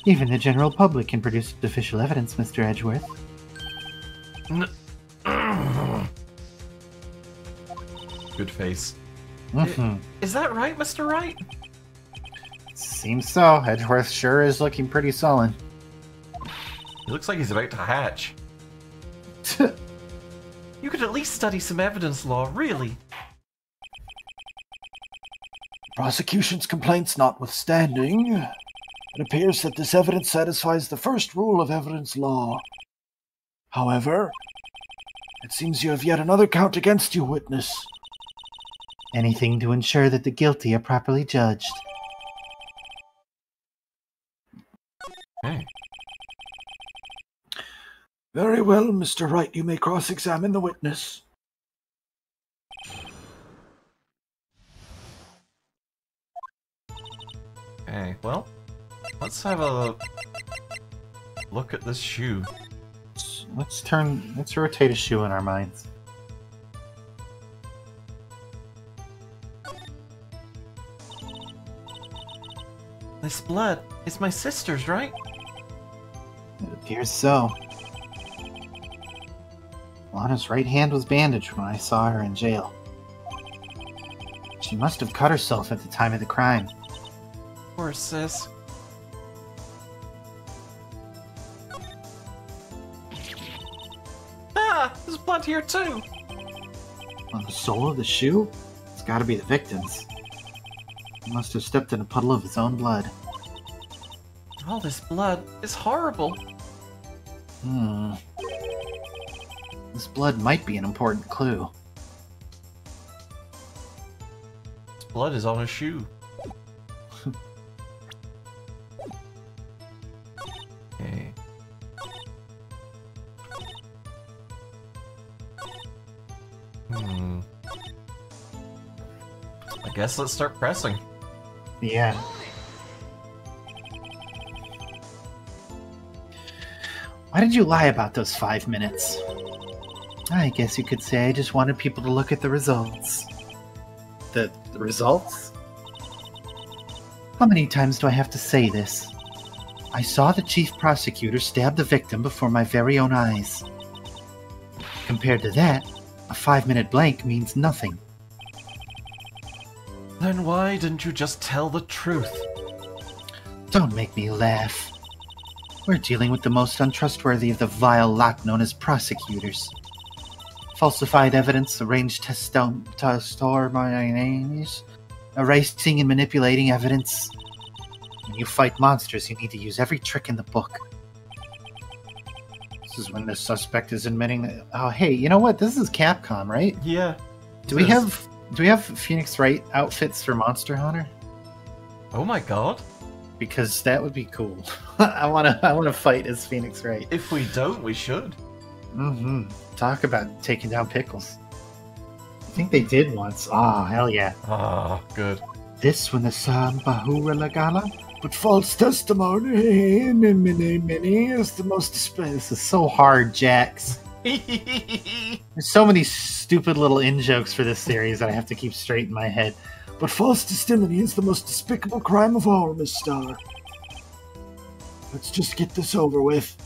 Even the general public can produce official evidence, Mr. Edgeworth. Good face. Mm-hmm. Is that right, Mr. Wright? Seems so. Edgeworth sure is looking pretty sullen. He looks like he's about to hatch. You could at least study some evidence law, really. Prosecution's complaints notwithstanding, it appears that this evidence satisfies the first rule of evidence law. However, it seems you have yet another count against you, witness. Anything to ensure that the guilty are properly judged. Okay. Very well, Mr. Wright, you may cross-examine the witness. Okay, well, let's have a look at this shoe. Let's rotate a shoe in our minds. This blood is my sister's, right? It appears so. Lana's right hand was bandaged when I saw her in jail. She must have cut herself at the time of the crime. Poor sis. Ah! There's blood here too! On the sole of the shoe? It's gotta be the victim's. He must have stepped in a puddle of his own blood. All this blood is horrible. This blood might be an important clue. This blood is on a shoe. Okay. I guess let's start pressing. Yeah. Why did you lie about those 5 minutes? I guess you could say I just wanted people to look at the results. The results? How many times do I have to say this? I saw the chief prosecutor stab the victim before my very own eyes. Compared to that, a 5-minute blank means nothing. Then why didn't you just tell the truth? Don't make me laugh. We're dealing with the most untrustworthy of the vile lot known as prosecutors. Falsified evidence, arranged testimonies, erasing and manipulating evidence. When you fight monsters, you need to use every trick in the book. This is when the suspect is admitting that... Oh, hey, you know what? This is Capcom, right? Yeah. Do we have Phoenix Wright outfits for Monster Hunter? Oh my god. Because that would be cool. I wanna fight as Phoenix Wright. If we don't, we should. Mm-hmm. Talk about taking down pickles. I think they did once. Oh, hell yeah. Ah, good. This when the Sambahura Lagala? But false testimony, many is the most This is so hard, Jax. There's so many stupid little in-jokes for this series that I have to keep straight in my head. But false testimony is the most despicable crime of all, Miss Star. Let's just get this over with.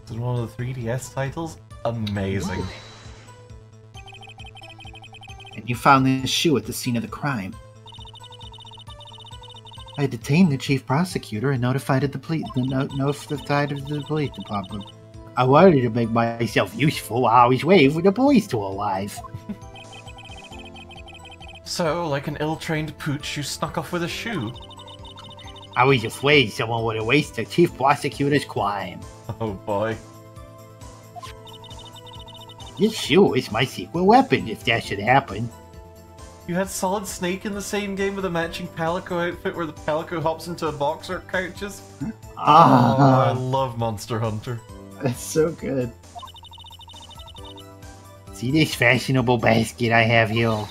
This is one of the 3DS titles. Amazing. And you found this shoe at the scene of the crime. I detained the chief prosecutor and notified the police department. I wanted to make myself useful. I always wait for the police to arrive. So, like an ill-trained pooch, you snuck off with a shoe. I was afraid someone would erase the chief prosecutor's crime. Oh boy. This shoe is my secret weapon if that should happen. You had Solid Snake in the same game with a matching Palico outfit where the Palico hops into a boxer couches? Oh, I love Monster Hunter. That's so good. See this fashionable basket I have here?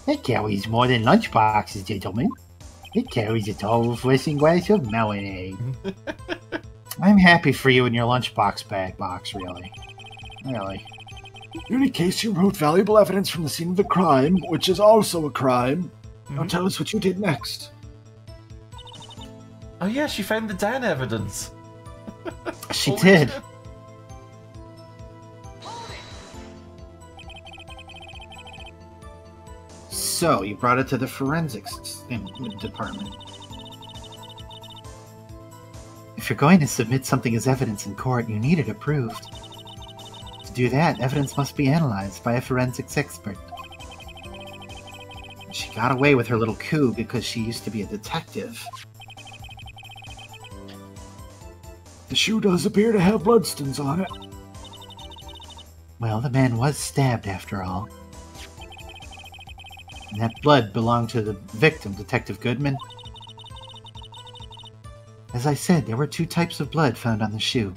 It carries more than lunchboxes, gentlemen. It carries a tall, refreshing glass of melonade. I'm happy for you and your lunchbox bag box, really. Really. In any case, you removed valuable evidence from the scene of the crime, which is also a crime. Now tell us what you did next. Oh yeah, she found the Dan evidence. She Holy did. shit. So, you brought it to the forensics department. If you're going to submit something as evidence in court, you need it approved. To do that, evidence must be analyzed by a forensics expert. She got away with her little coup because she used to be a detective. The shoe does appear to have bloodstains on it. Well, the man was stabbed after all. And that blood belonged to the victim, Detective Goodman. As I said, there were 2 types of blood found on the shoe.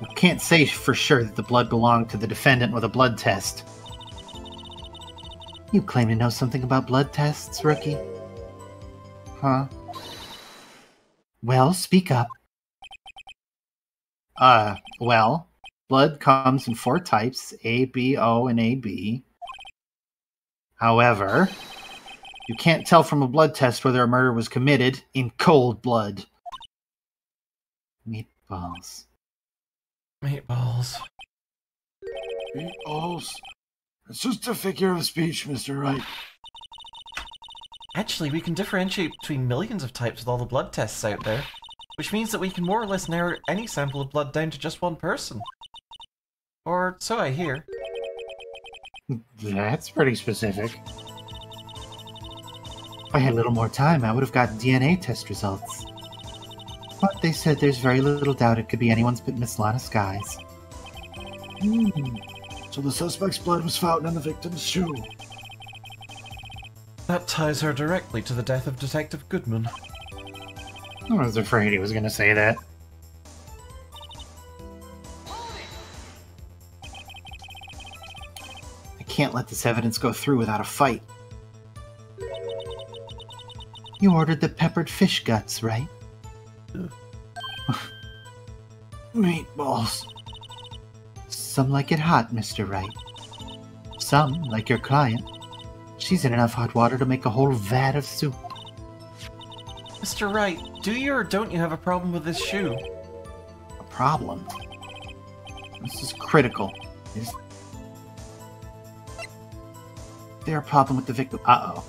You can't say for sure that the blood belonged to the defendant with a blood test. You claim to know something about blood tests, rookie? Huh? Well, speak up. Well, blood comes in 4 types, A, B, O, and AB. However, you can't tell from a blood test whether a murder was committed in cold blood. Meatballs. Meatballs. Meatballs. It's just a figure of speech, Mr. Wright. Actually, we can differentiate between millions of types with all the blood tests out there, which means that we can more or less narrow any sample of blood down to just one person. Or so I hear. That's pretty specific. If I had a little more time, I would have gotten DNA test results. But they said there's very little doubt it could be anyone's but Miss Lana Skies. So the suspect's blood was found on the victim's shoe. That ties her directly to the death of Detective Goodman. I was afraid he was going to say that. I can't let this evidence go through without a fight. You ordered the peppered fish guts, right? Meatballs. Some like it hot, Mr. Wright. Some, like your client, she's in enough hot water to make a whole vat of soup. Mr. Wright, do you or don't you have a problem with this shoe? A problem? This is critical. Is there a problem with the victim? Uh-oh.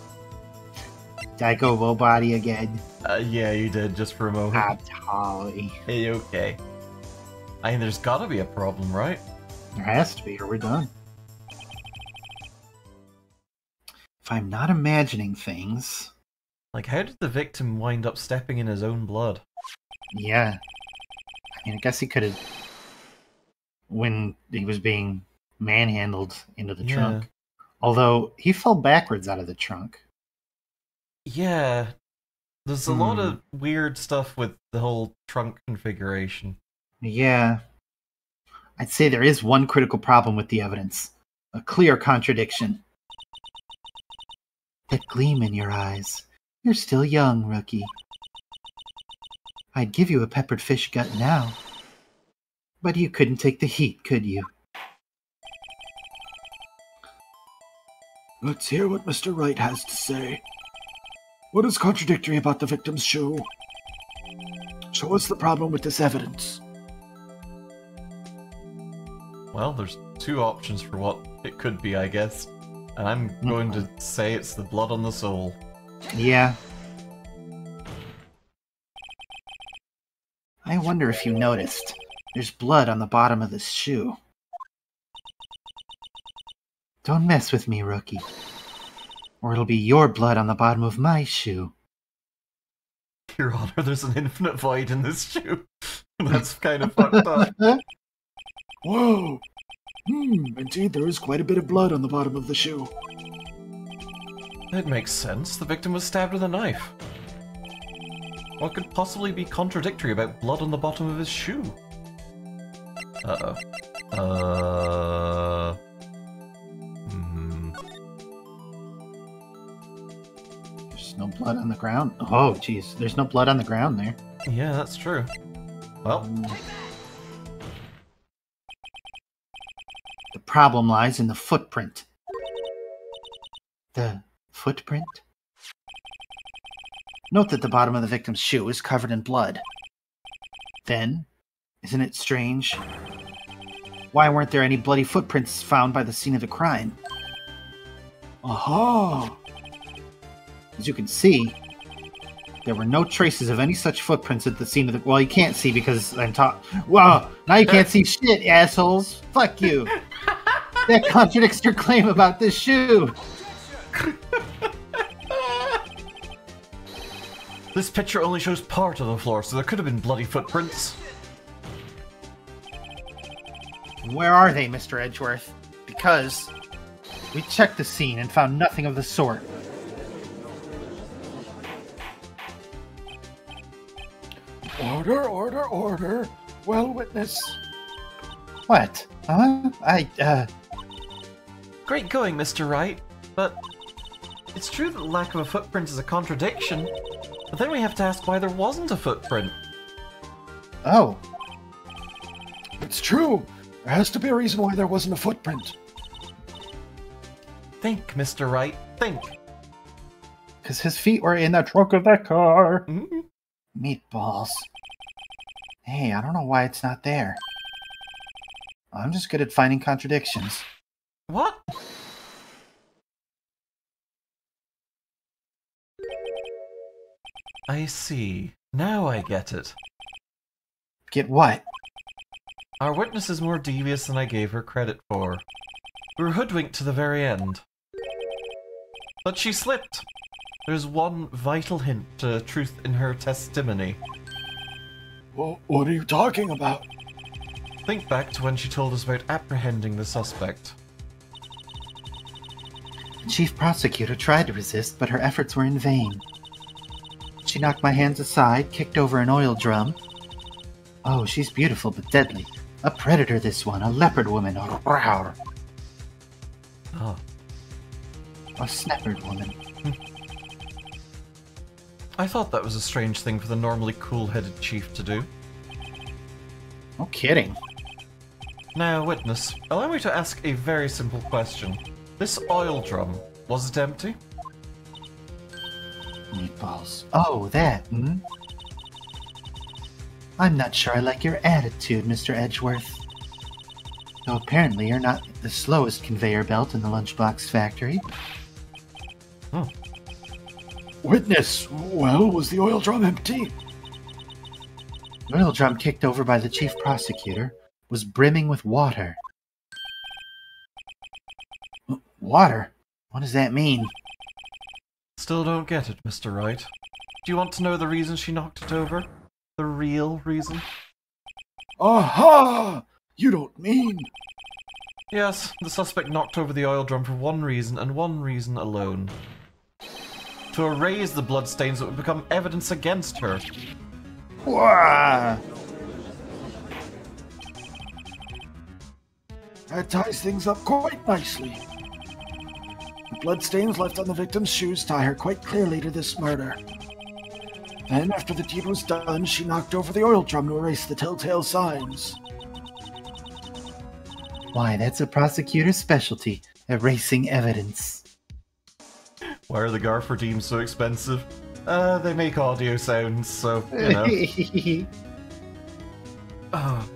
Did I go low body again? Yeah, you did, just for a moment. Ah, Holly. Hey, okay. I mean, there's gotta be a problem, right? There has to be, or we're done. If I'm not imagining things... Like, how did the victim wind up stepping in his own blood? Yeah. I mean, I guess he could have... When he was being manhandled into the trunk. Although, he fell backwards out of the trunk. Yeah. There's a lot of weird stuff with the whole trunk configuration. Yeah. I'd say there is one critical problem with the evidence. A clear contradiction. That gleam in your eyes. You're still young, rookie. I'd give you a peppered fish gut now. But you couldn't take the heat, could you? Let's hear what Mr. Wright has to say. What is contradictory about the victim's shoe? Show us the problem with this evidence. Well, there's 2 options for what it could be, I guess. And I'm going to say it's the blood on the sole. Yeah. I wonder if you noticed. There's blood on the bottom of this shoe. Don't mess with me, rookie. Or it'll be your blood on the bottom of my shoe. Your Honor, there's an infinite void in this shoe. That's kind of fucked up. Whoa! Indeed, there is quite a bit of blood on the bottom of the shoe. It makes sense. The victim was stabbed with a knife. What could possibly be contradictory about blood on the bottom of his shoe? Uh-oh. Blood on the ground? Oh, jeez. There's no blood on the ground there. Yeah, that's true. Well, the problem lies in the footprint. The footprint? Note that the bottom of the victim's shoe is covered in blood. Then, isn't it strange? Why weren't there any bloody footprints found by the scene of the crime? Aha! As you can see, there were no traces of any such footprints at the scene of the... Well, you can't see because I'm talking... Wow! Now you can't see shit, assholes! Fuck you! That contradicts your claim about this shoe! this picture only shows part of the floor, so there could have been bloody footprints. Where are they, Mr. Edgeworth? Because we checked the scene and found nothing of the sort. Order, order, order. Well, witness. What? Great going, Mr. Wright, but it's true that the lack of a footprint is a contradiction, but then we have to ask why there wasn't a footprint. Oh. It's true. There has to be a reason why there wasn't a footprint. Think, Mr. Wright, think. Because his feet were in the trunk of that car. Mm-hmm. Meatballs. Hey, I don't know why it's not there. I'm just good at finding contradictions. What? I see. Now I get it. Get what? Our witness is more devious than I gave her credit for. We were hoodwinked to the very end. But she slipped. There's one vital hint to truth in her testimony. Well, what are you talking about? Think back to when she told us about apprehending the suspect. The chief prosecutor tried to resist, but her efforts were in vain. She knocked my hands aside, kicked over an oil drum. Oh, she's beautiful but deadly. A predator, this one. A leopard woman. Oh. A snappered woman. I thought that was a strange thing for the normally cool-headed chief to do. No kidding. Now, witness, allow me to ask a very simple question. This oil drum, was it empty? Meatballs. Oh, that, hmm? I'm not sure I like your attitude, Mr. Edgeworth. Though apparently you're not the slowest conveyor belt in the lunchbox factory. Oh. Witness, well, was the oil drum empty? The oil drum kicked over by the chief prosecutor was brimming with water. Water? What does that mean? Still don't get it, Mr. Wright. Do you want to know the reason she knocked it over? The real reason? Aha! You don't mean... Yes, the suspect knocked over the oil drum for one reason and one reason alone. To erase the bloodstains that would become evidence against her. Wah! That ties things up quite nicely. The bloodstains left on the victim's shoes tie her quite clearly to this murder. Then, after the deed was done, she knocked over the oil drum to erase the telltale signs. Why, that's a prosecutor's specialty, erasing evidence. Why are the Garfordines so expensive? They make audio sounds, so, you know. Oh.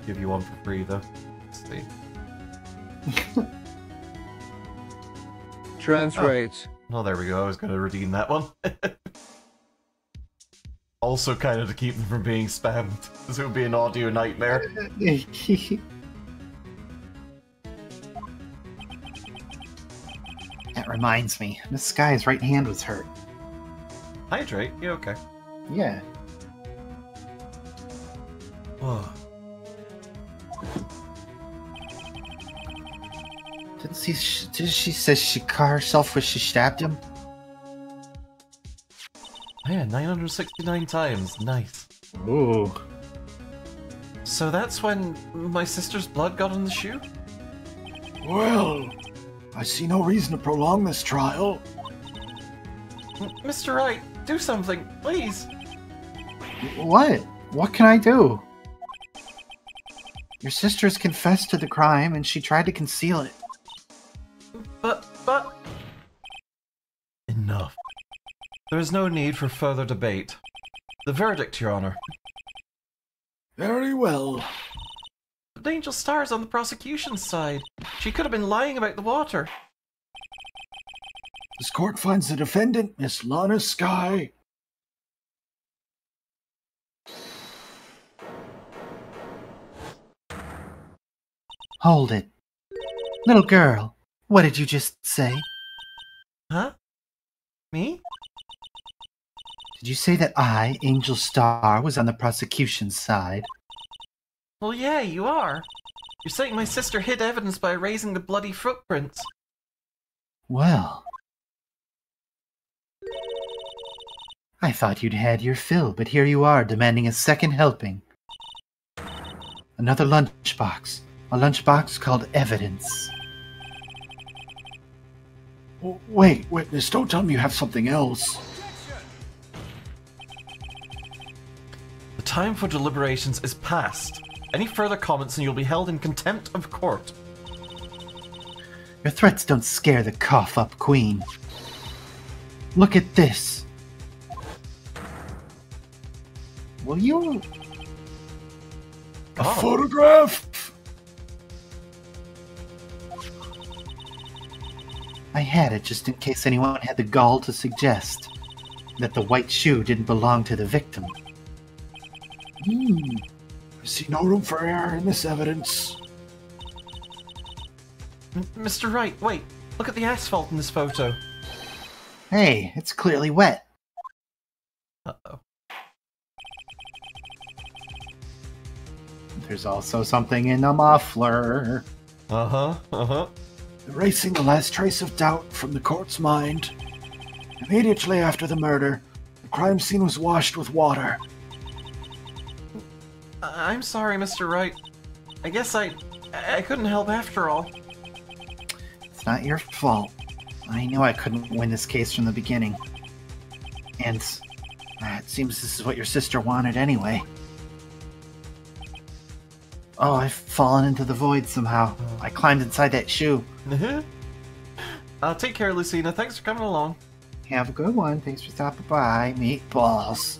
Give you one for free, though. Let's see. Translate. Oh, there we go. I was going to redeem that one. Also kind of to keep them from being spammed, because it would be an audio nightmare. That reminds me, this guy's right hand was hurt. Hydrate? You okay? Yeah. Oh. Did she say she cut herself when she stabbed him? Yeah, 969 times. Nice. Ooh. So that's when my sister's blood got on the shoe? Well, I see no reason to prolong this trial. Mr. Wright, do something, please. What? What can I do? Your sister's confessed to the crime and she tried to conceal it. But... Enough. There is no need for further debate. The verdict, Your Honor. Very well. But Angel Star's on the prosecution's side. She could have been lying about the water. This court finds the defendant, Miss Lana Sky. Hold it. Little girl, what did you just say? Huh? Me? Did you say that I, Angel Star, was on the prosecution's side? Well, yeah, you are. You're saying my sister hid evidence by erasing the bloody footprints. Well... I thought you'd had your fill, but here you are, demanding a second helping. Another lunchbox. A lunchbox called evidence. Wait, witness, don't tell me you have something else. The time for deliberations is past. Any further comments and you'll be held in contempt of court. Your threats don't scare the cough-up queen. Look at this. Will you... A photograph? I had it just in case anyone had the gall to suggest that the white shoe didn't belong to the victim. I see no room for error in this evidence. Mr. Wright, wait. Look at the asphalt in this photo. Hey, it's clearly wet. Uh-oh. There's also something in the muffler. Erasing the last trace of doubt from the court's mind. Immediately after the murder, the crime scene was washed with water. I'm sorry, Mr. Wright. I guess I couldn't help after all. It's not your fault. I knew I couldn't win this case from the beginning. And it seems this is what your sister wanted anyway. Oh, I've fallen into the void somehow. I climbed inside that shoe. Take care, Lucina. Thanks for coming along. Have a good one. Thanks for stopping by. Meatballs.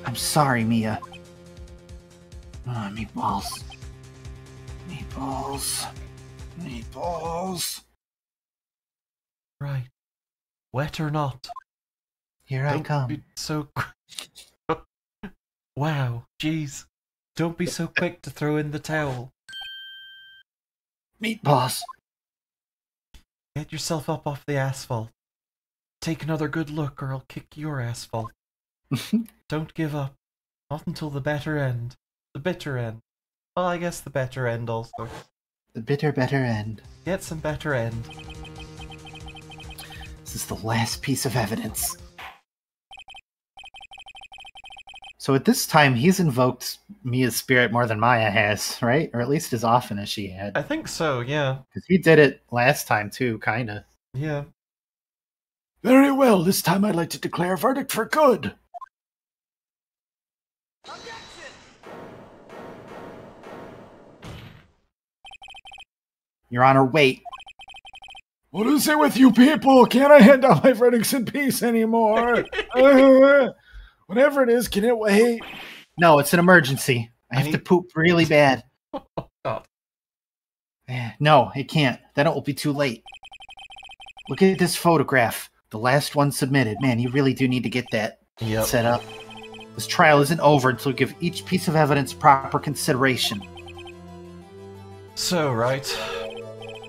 I'm sorry, Mia. Meatballs. Meatballs. Meatballs. Right. Wet or not. Here I Don't come. be so... Wow, jeez. Don't be so quick to throw in the towel. Meatballs. Get yourself up off the asphalt. Take another good look or I'll kick your asphalt. Don't give up. Not until the better end. The bitter end. Well, I guess the better end also. The bitter, better end. Get some better end. This is the last piece of evidence. So at this time, he's invoked Mia's spirit more than Maya has, right? Or at least as often as she had. I think so, yeah. Because he did it last time too, kinda. Yeah. Very well, this time I'd like to declare a verdict for good. Your Honor, wait. What is it with you people? Can't I hand down my verdicts in peace anymore? Whatever it is, can it wait? No, it's an emergency. I have to poop really bad. God. No, it can't. Then it will be too late. Look at this photograph. The last one submitted. Man, you really do need to get that set up. This trial isn't over until we give each piece of evidence proper consideration. So, right.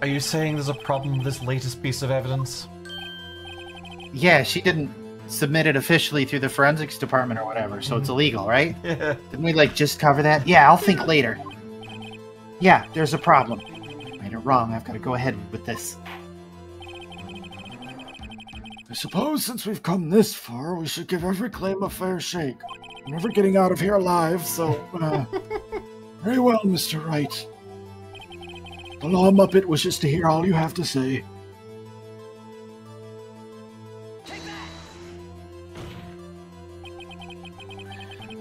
Are you saying there's a problem with this latest piece of evidence? Yeah, she didn't submit it officially through the forensics department or whatever, so it's illegal, right? Yeah. Didn't we, just cover that? Yeah, I'll think later. Yeah, there's a problem. Right or wrong, I've got to go ahead with this. I suppose since we've come this far, we should give every claim a fair shake. We're never getting out of here alive, so, very well, Mr. Wright. The Law Muppet wishes to hear all you have to say.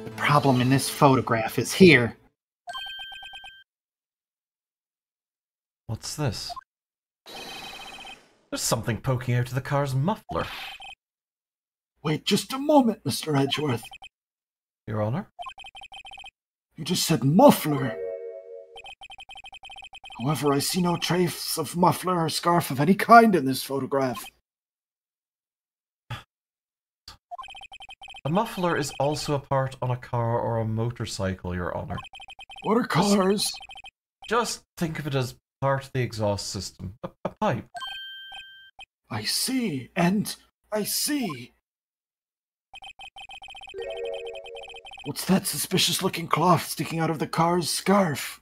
The problem in this photograph is here. What's this? There's something poking out of the car's muffler. Wait just a moment, Mr. Edgeworth. Your Honor? You just said muffler. However, I see no trace of muffler or scarf of any kind in this photograph. A muffler is also a part on a car or a motorcycle, Your Honor. What are cars? Just think of it as part of the exhaust system. A pipe. I see, and I see. What's that suspicious-looking cloth sticking out of the car's scarf?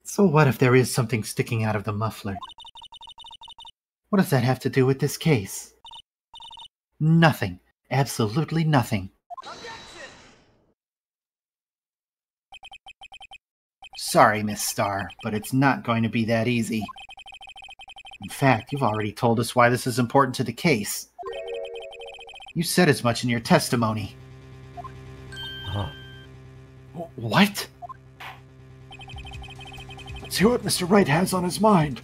So what if there is something sticking out of the muffler? What does that have to do with this case? Nothing. Absolutely nothing. Sorry, Miss Starr, but it's not going to be that easy. In fact, you've already told us why this is important to the case. You said as much in your testimony. Huh. What? Let's hear what Mr. Wright has on his mind.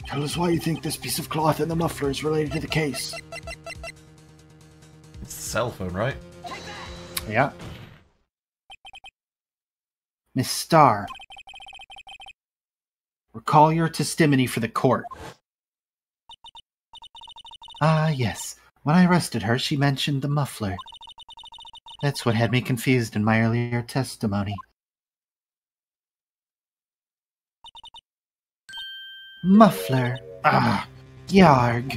Tell us why you think this piece of cloth in the muffler is related to the case. It's the cell phone, right? Yeah. Miss Starr, recall your testimony for the court. Ah, yes. When I arrested her, she mentioned the muffler. That's what had me confused in my earlier testimony. Muffler. Ah, yarg.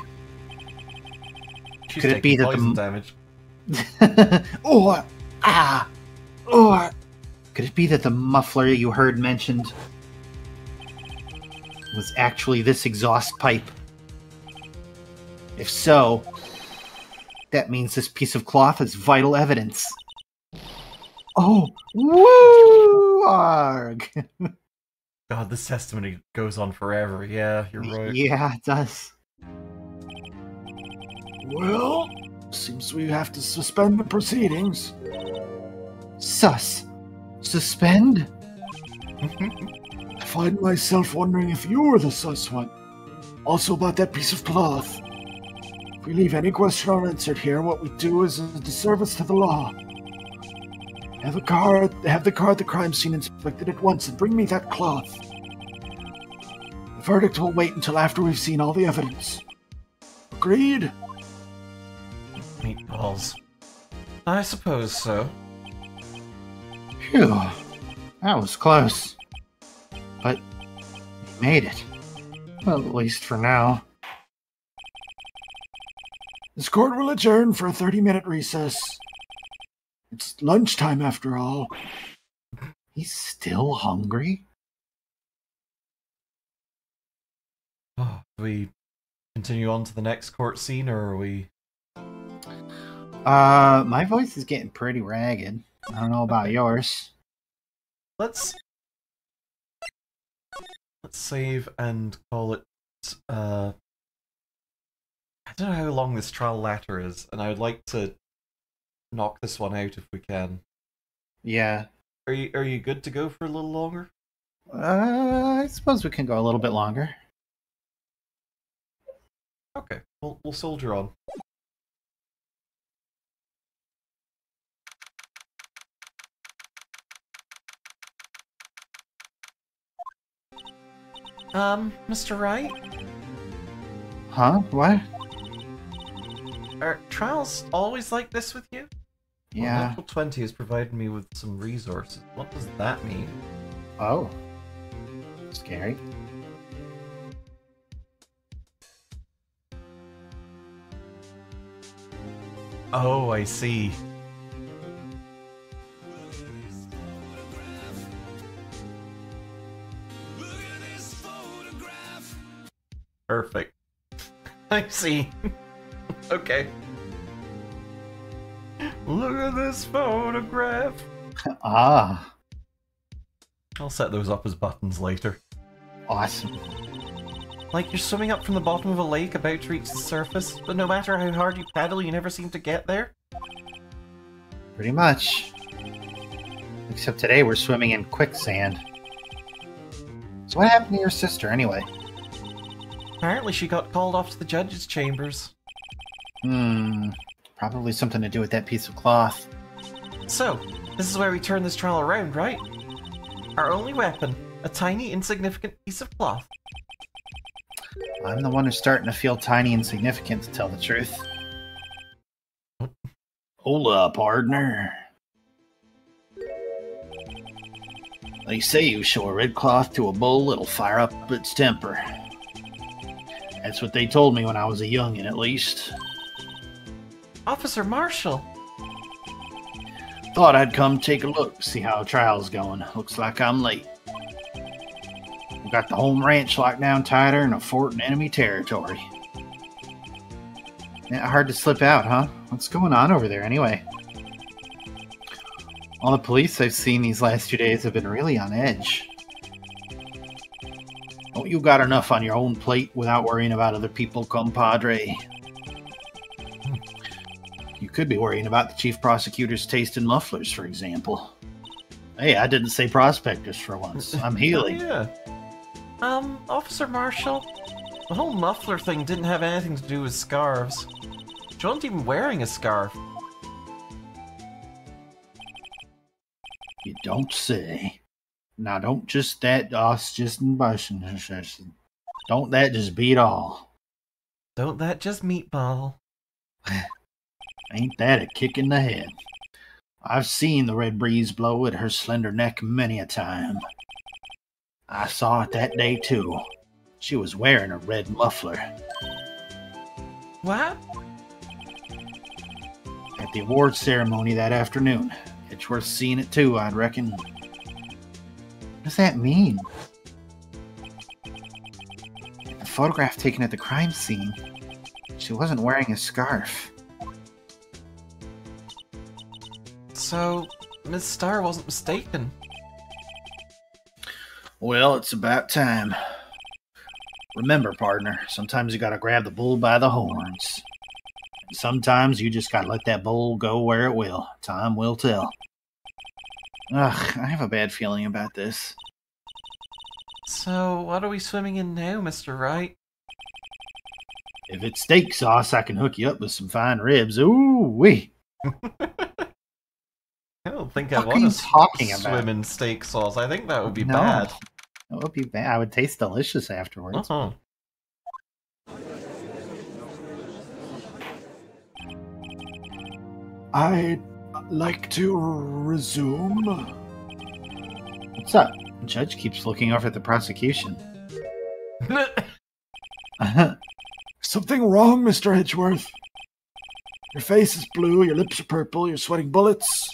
She's Could it be taking that poison damage? or, or... Could it be that the muffler you heard mentioned was actually this exhaust pipe? If so, that means this piece of cloth is vital evidence. Oh, woo! Arg! God, this testimony goes on forever. Yeah, you're right. Yeah, it does. Well, seems we have to suspend the proceedings. Suspend? I find myself wondering if you're the sus one. Also about that piece of cloth. If we leave any question unanswered here, what we do is a disservice to the law. Have the car at the crime scene inspected at once and bring me that cloth. The verdict will wait until after we've seen all the evidence. Agreed? Meatballs. I suppose so. Phew. That was close. But we made it. Well, at least for now. This court will adjourn for a 30-minute recess. It's lunchtime after all. He's still hungry? Oh, do we continue on to the next court scene, or are we... My voice is getting pretty ragged. I don't know about yours. Let's save and call it, I don't know how long this trial latter is, and I would like to knock this one out if we can. Yeah. Are you good to go for a little longer? I suppose we can go a little bit longer. Okay, we'll soldier on. Mr. Wright? Huh? What? Are trials always like this with you? Yeah. Well, Natural 20 has provided me with some resources. What does that mean? Oh. Scary. Oh, I see. Perfect. I see. Okay. Look at this photograph. Ah. I'll set those up as buttons later. Awesome. Like you're swimming up from the bottom of a lake about to reach the surface, but no matter how hard you paddle, you never seem to get there? Pretty much. Except today we're swimming in quicksand. So what happened to your sister, anyway? Apparently she got called off to the judge's chambers. Probably something to do with that piece of cloth. So, this is where we turn this trial around, right? Our only weapon, a tiny, insignificant piece of cloth. I'm the one who's starting to feel tiny and insignificant, to tell the truth. Hold up, partner. They say you show a red cloth to a bull, it'll fire up its temper. That's what they told me when I was a youngin', at least. Officer Marshall! Thought I'd come take a look, see how trial's going. Looks like I'm late. We got the home ranch locked down tighter and a fort in enemy territory. Yeah, hard to slip out, huh? What's going on over there, anyway? All the police I've seen these last 2 days have been really on edge. Oh, you got enough on your own plate without worrying about other people, compadre. You could be worrying about the chief prosecutor's taste in mufflers, for example. Hey, I didn't say prospectors for once. I'm healing. Oh, yeah. Officer Marshall, the whole muffler thing didn't have anything to do with scarves. She wasn't even wearing a scarf. You don't say. Now, don't just that us just in bushing. Don't that just beat all. Don't that just meatball? Ain't that a kick in the head? I've seen the red breeze blow at her slender neck many a time. I saw it that day, too. She was wearing a red muffler. What? At the awards ceremony that afternoon. It's worth seeing it, too, I'd reckon. What does that mean? The photograph taken at the crime scene. She wasn't wearing a scarf. So, Miss Starr wasn't mistaken. Well, it's about time. Remember, partner, sometimes you gotta grab the bull by the horns. Sometimes you just gotta let that bull go where it will. Time will tell. Ugh, I have a bad feeling about this. So, what are we swimming in now, Mr. Wright? If it's steak sauce, I can hook you up with some fine ribs. Ooh-wee! I don't think I What are want you to talking about? swim in steak sauce. I think that would be No. bad. That would be bad. I would taste delicious afterwards. Uh-huh. I'd like to resume. What's up? The judge keeps looking over at the prosecution. Something wrong, Mr. Edgeworth? Your face is blue, your lips are purple, you're sweating bullets.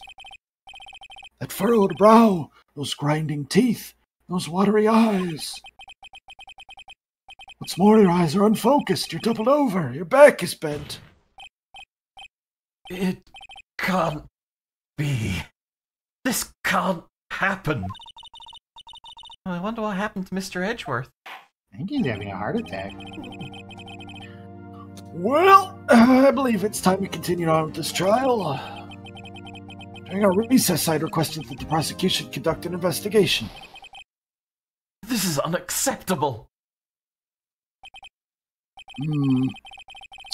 That furrowed brow, those grinding teeth, those watery eyes. What's more, your eyes are unfocused, you're doubled over, your back is bent. It can't be. This can't happen. I wonder what happened to Mr. Edgeworth. I think he's having a heart attack. Well, I believe it's time we continue on with this trial. During our recess, I'd requested that the prosecution conduct an investigation. This is unacceptable.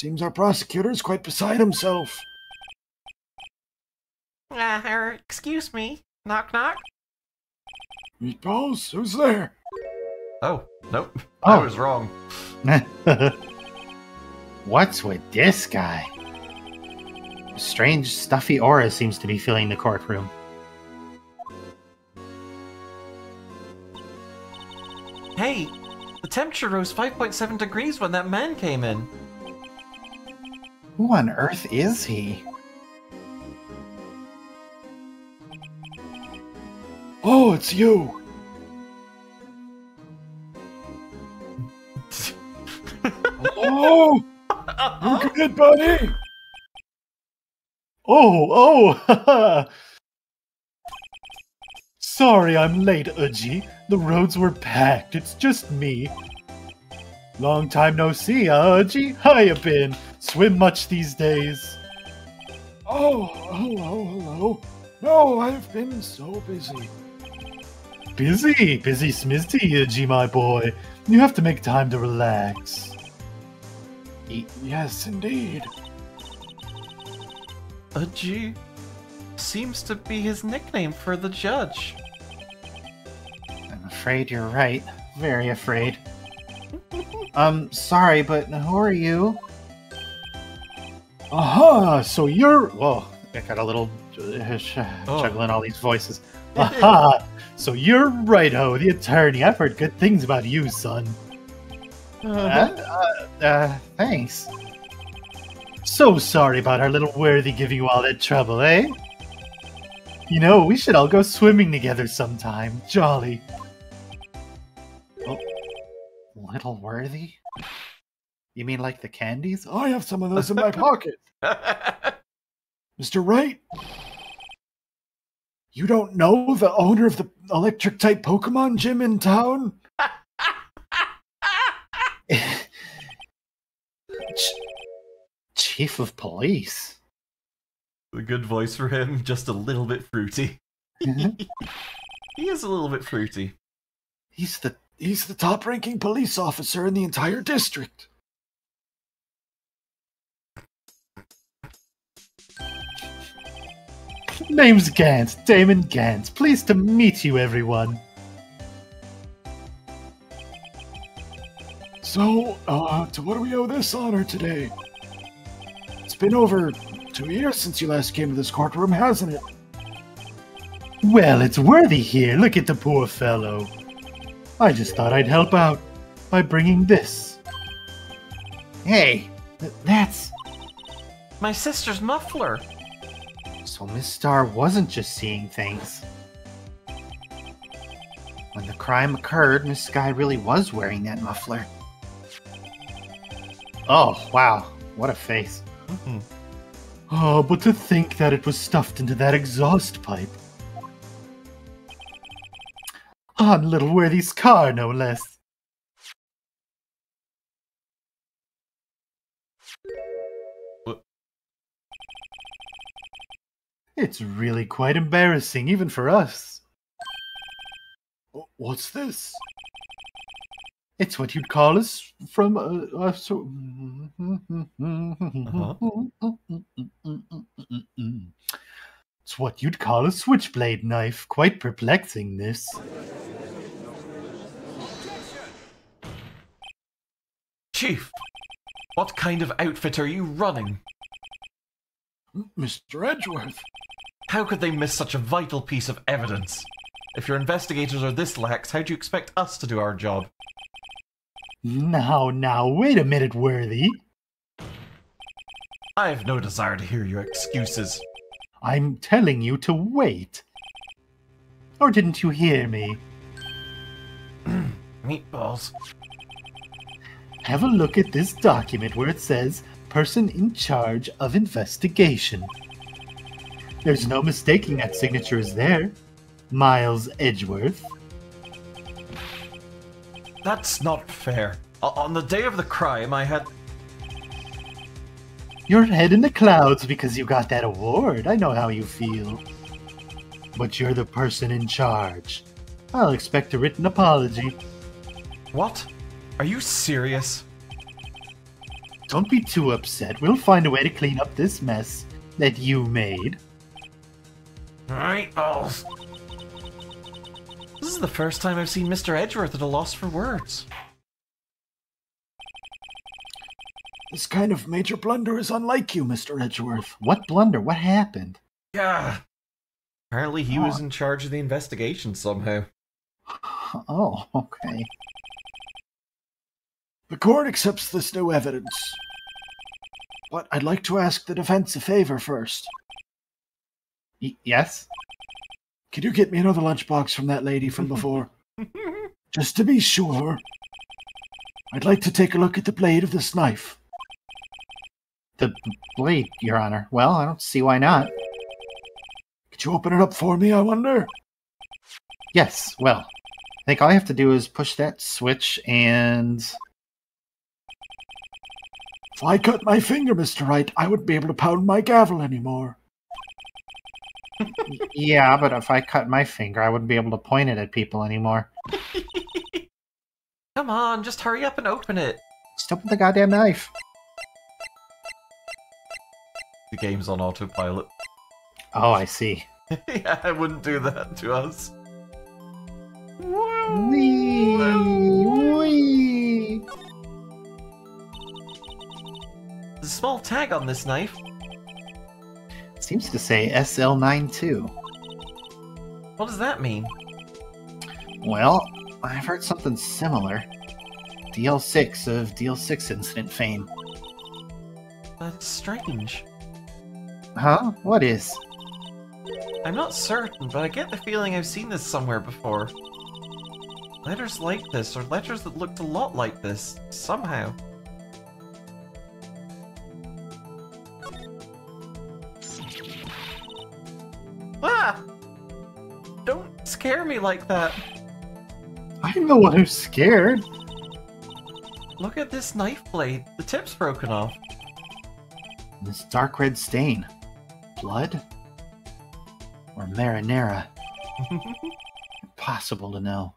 Seems our prosecutor is quite beside himself. Excuse me. Knock, knock. Meatballs, who's there? Oh, nope. Oh. I was wrong. What's with this guy? A strange, stuffy aura seems to be filling the courtroom. Hey, the temperature rose 5.7 degrees when that man came in. Who on earth is he? Oh, it's you. Oh, you're good, buddy. Sorry I'm late, Udgy. The roads were packed. It's just me. Long time no see, huh, Udgy? How you been? Swim much these days? Oh, hello. No, I've been so busy. Busy smizzy, Udgy, my boy. You have to make time to relax. Yes, indeed. Udgy seems to be his nickname for the judge. I'm afraid you're right. Very afraid. Sorry, but who are you? Aha, so you're... Oh, I got a little juggling all these voices. Aha, so you're Righto, the attorney. I've heard good things about you, son. Thanks. So sorry about our little worthy giving you all that trouble, eh? You know, we should all go swimming together sometime. Jolly. Oh, little worthy? You mean like the candies? I have some of those in my pocket. Mr. Wright? You don't know the owner of the electric-type Pokemon gym in town? Chief of police. A good voice for him, just a little bit fruity. He is a little bit fruity. He's the top-ranking police officer in the entire district. Name's Gant, Damon Gant. Pleased to meet you, everyone. So, to what do we owe this honor today? It's been over 2 years since you last came to this courtroom, hasn't it? Well, it's worthy here. Look at the poor fellow. I just thought I'd help out by bringing this. Hey, that's... My sister's muffler. So Miss Star wasn't just seeing things. When the crime occurred, Miss Sky really was wearing that muffler. Oh, wow. What a face. Mm-hmm. Oh, but to think that it was stuffed into that exhaust pipe. On little Worthy's car, no less. What? It's really quite embarrassing, even for us. What's this? It's what you'd call us from It's what you'd call a switchblade knife. Quite perplexing, this. Chief, what kind of outfit are you running? Mr. Edgeworth. How could they miss such a vital piece of evidence? If your investigators are this lax, how do you expect us to do our job? Now, wait a minute, Worthy. I have no desire to hear your excuses. I'm telling you to wait. Or didn't you hear me? Meatballs. Have a look at this document where it says, Person in charge of investigation. There's no mistaking that signature is there. Miles Edgeworth. That's not fair. On the day of the crime, I had... Your head in the clouds because you got that award. I know how you feel. But you're the person in charge. I'll expect a written apology. What? Are you serious? Don't be too upset. We'll find a way to clean up this mess that you made. Meatballs. This is the first time I've seen Mr. Edgeworth at a loss for words. This kind of major blunder is unlike you, Mr. Edgeworth. What blunder? What happened? Yeah. Apparently he was in charge of the investigation somehow. Oh, okay. The court accepts this new evidence. But I'd like to ask the defense a favor first. Yes? Could you get me another lunchbox from that lady from before? Just to be sure. I'd like to take a look at the blade of this knife. The blade, Your Honor. Well, I don't see why not. Could you open it up for me, I wonder? Yes, well, I think all I have to do is push that switch and... If I cut my finger, Mr. Wright, I wouldn't be able to pound my gavel anymore. Yeah, but if I cut my finger, I wouldn't be able to point it at people anymore. Come on, just hurry up and open it. Just open the goddamn knife. The game's on autopilot. Oh, I see. Yeah, I wouldn't do that to us. Whee! Whee! There's a small tag on this knife. Seems to say SL92. What does that mean? Well, I've heard something similar. DL6 of DL6 incident fame. That's strange. Huh? What is? I'm not certain, but I get the feeling I've seen this somewhere before. Letters like this, or letters that looked a lot like this, somehow. Ah! Don't scare me like that. I'm the one who's scared. Look at this knife blade. The tip's broken off. This dark red stain. Blood? Or marinara? Impossible to know.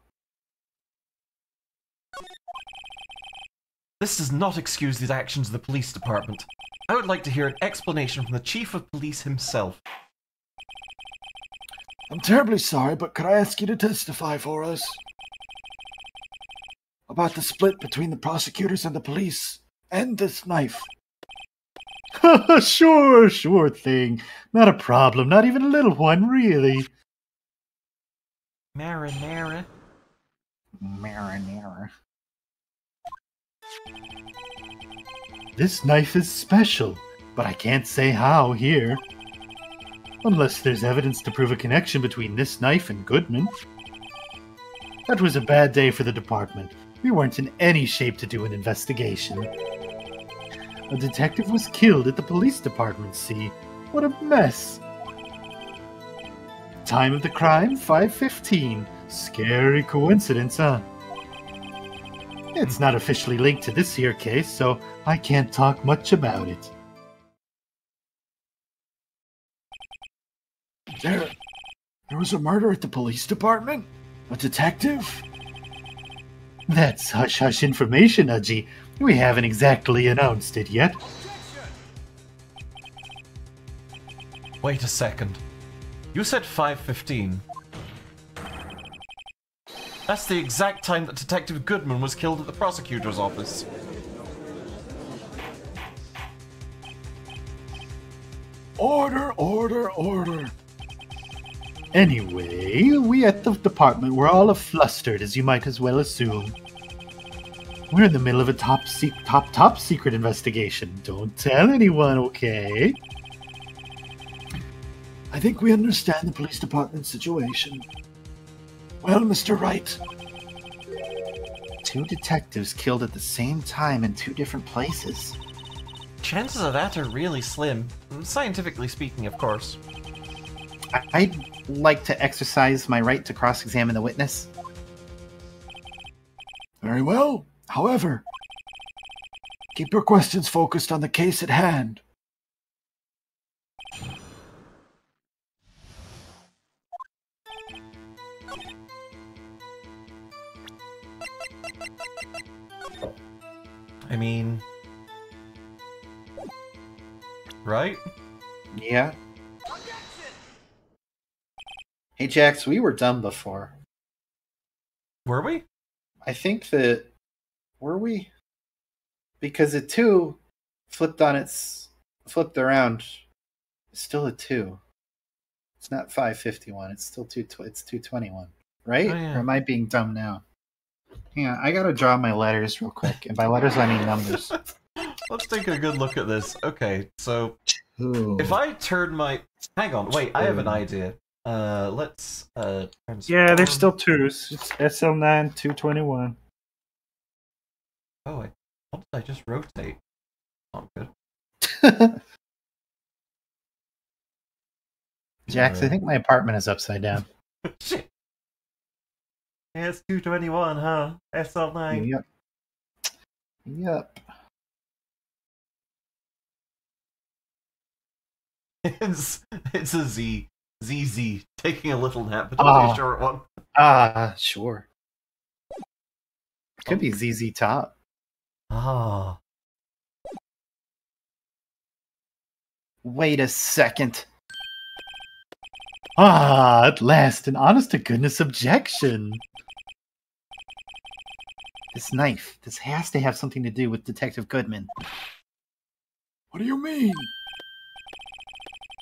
This does not excuse the actions of the police department. I would like to hear an explanation from the chief of police himself. I'm terribly sorry, but could I ask you to testify for us? About the split between the prosecutors and the police, and this knife. Sure thing. Not a problem, not even a little one, really. Marinara. Marinara. This knife is special, but I can't say how here. Unless there's evidence to prove a connection between this knife and Goodman. That was a bad day for the department. We weren't in any shape to do an investigation. A detective was killed at the police department, see? What a mess. Time of the crime, 5:15. Scary coincidence, huh? It's not officially linked to this here case, so I can't talk much about it. There was a murder at the police department? A detective? That's hush-hush information, Udgy. We haven't exactly announced it yet. Wait a second. You said 5:15. That's the exact time that Detective Goodman was killed at the prosecutor's office. Order. Anyway, we at the department were all flustered, as you might as well assume. We're in the middle of a top secret investigation. Don't tell anyone, okay? I think we understand the police department situation. Well, Mr. Wright, 2 detectives killed at the same time in 2 different places. Chances of that are really slim. Scientifically speaking, of course. I'd like to exercise my right to cross-examine the witness. very well. However, keep your questions focused on the case at hand. I mean... right? Yeah. Hey, Jax, we were done before. Were we? I think that... Were we? Because a 2 flipped around. It's still a 2. It's not 551. It's still it's 221. Right? Oh, yeah. Or am I being dumb now? Yeah, I gotta draw my letters real quick. And by letters, I mean numbers. Let's take a good look at this. Okay, so... Ooh. If I turn my... Hang on, wait, I have an idea. Let's, Yeah, transform- there's still 2s. It's SL9 221. Oh, wait. What did I just rotate? Not good. Jax, I think my apartment is upside down. Shit. Yeah, it's 221, huh? SL9. Yep. Yep. It's a ZZ taking a little nap, but it'll be a short one. Sure. Could be ZZ Top. Ah. Wait a second. At last, an honest-to-goodness objection. This knife, this has to have something to do with Detective Goodman. What do you mean?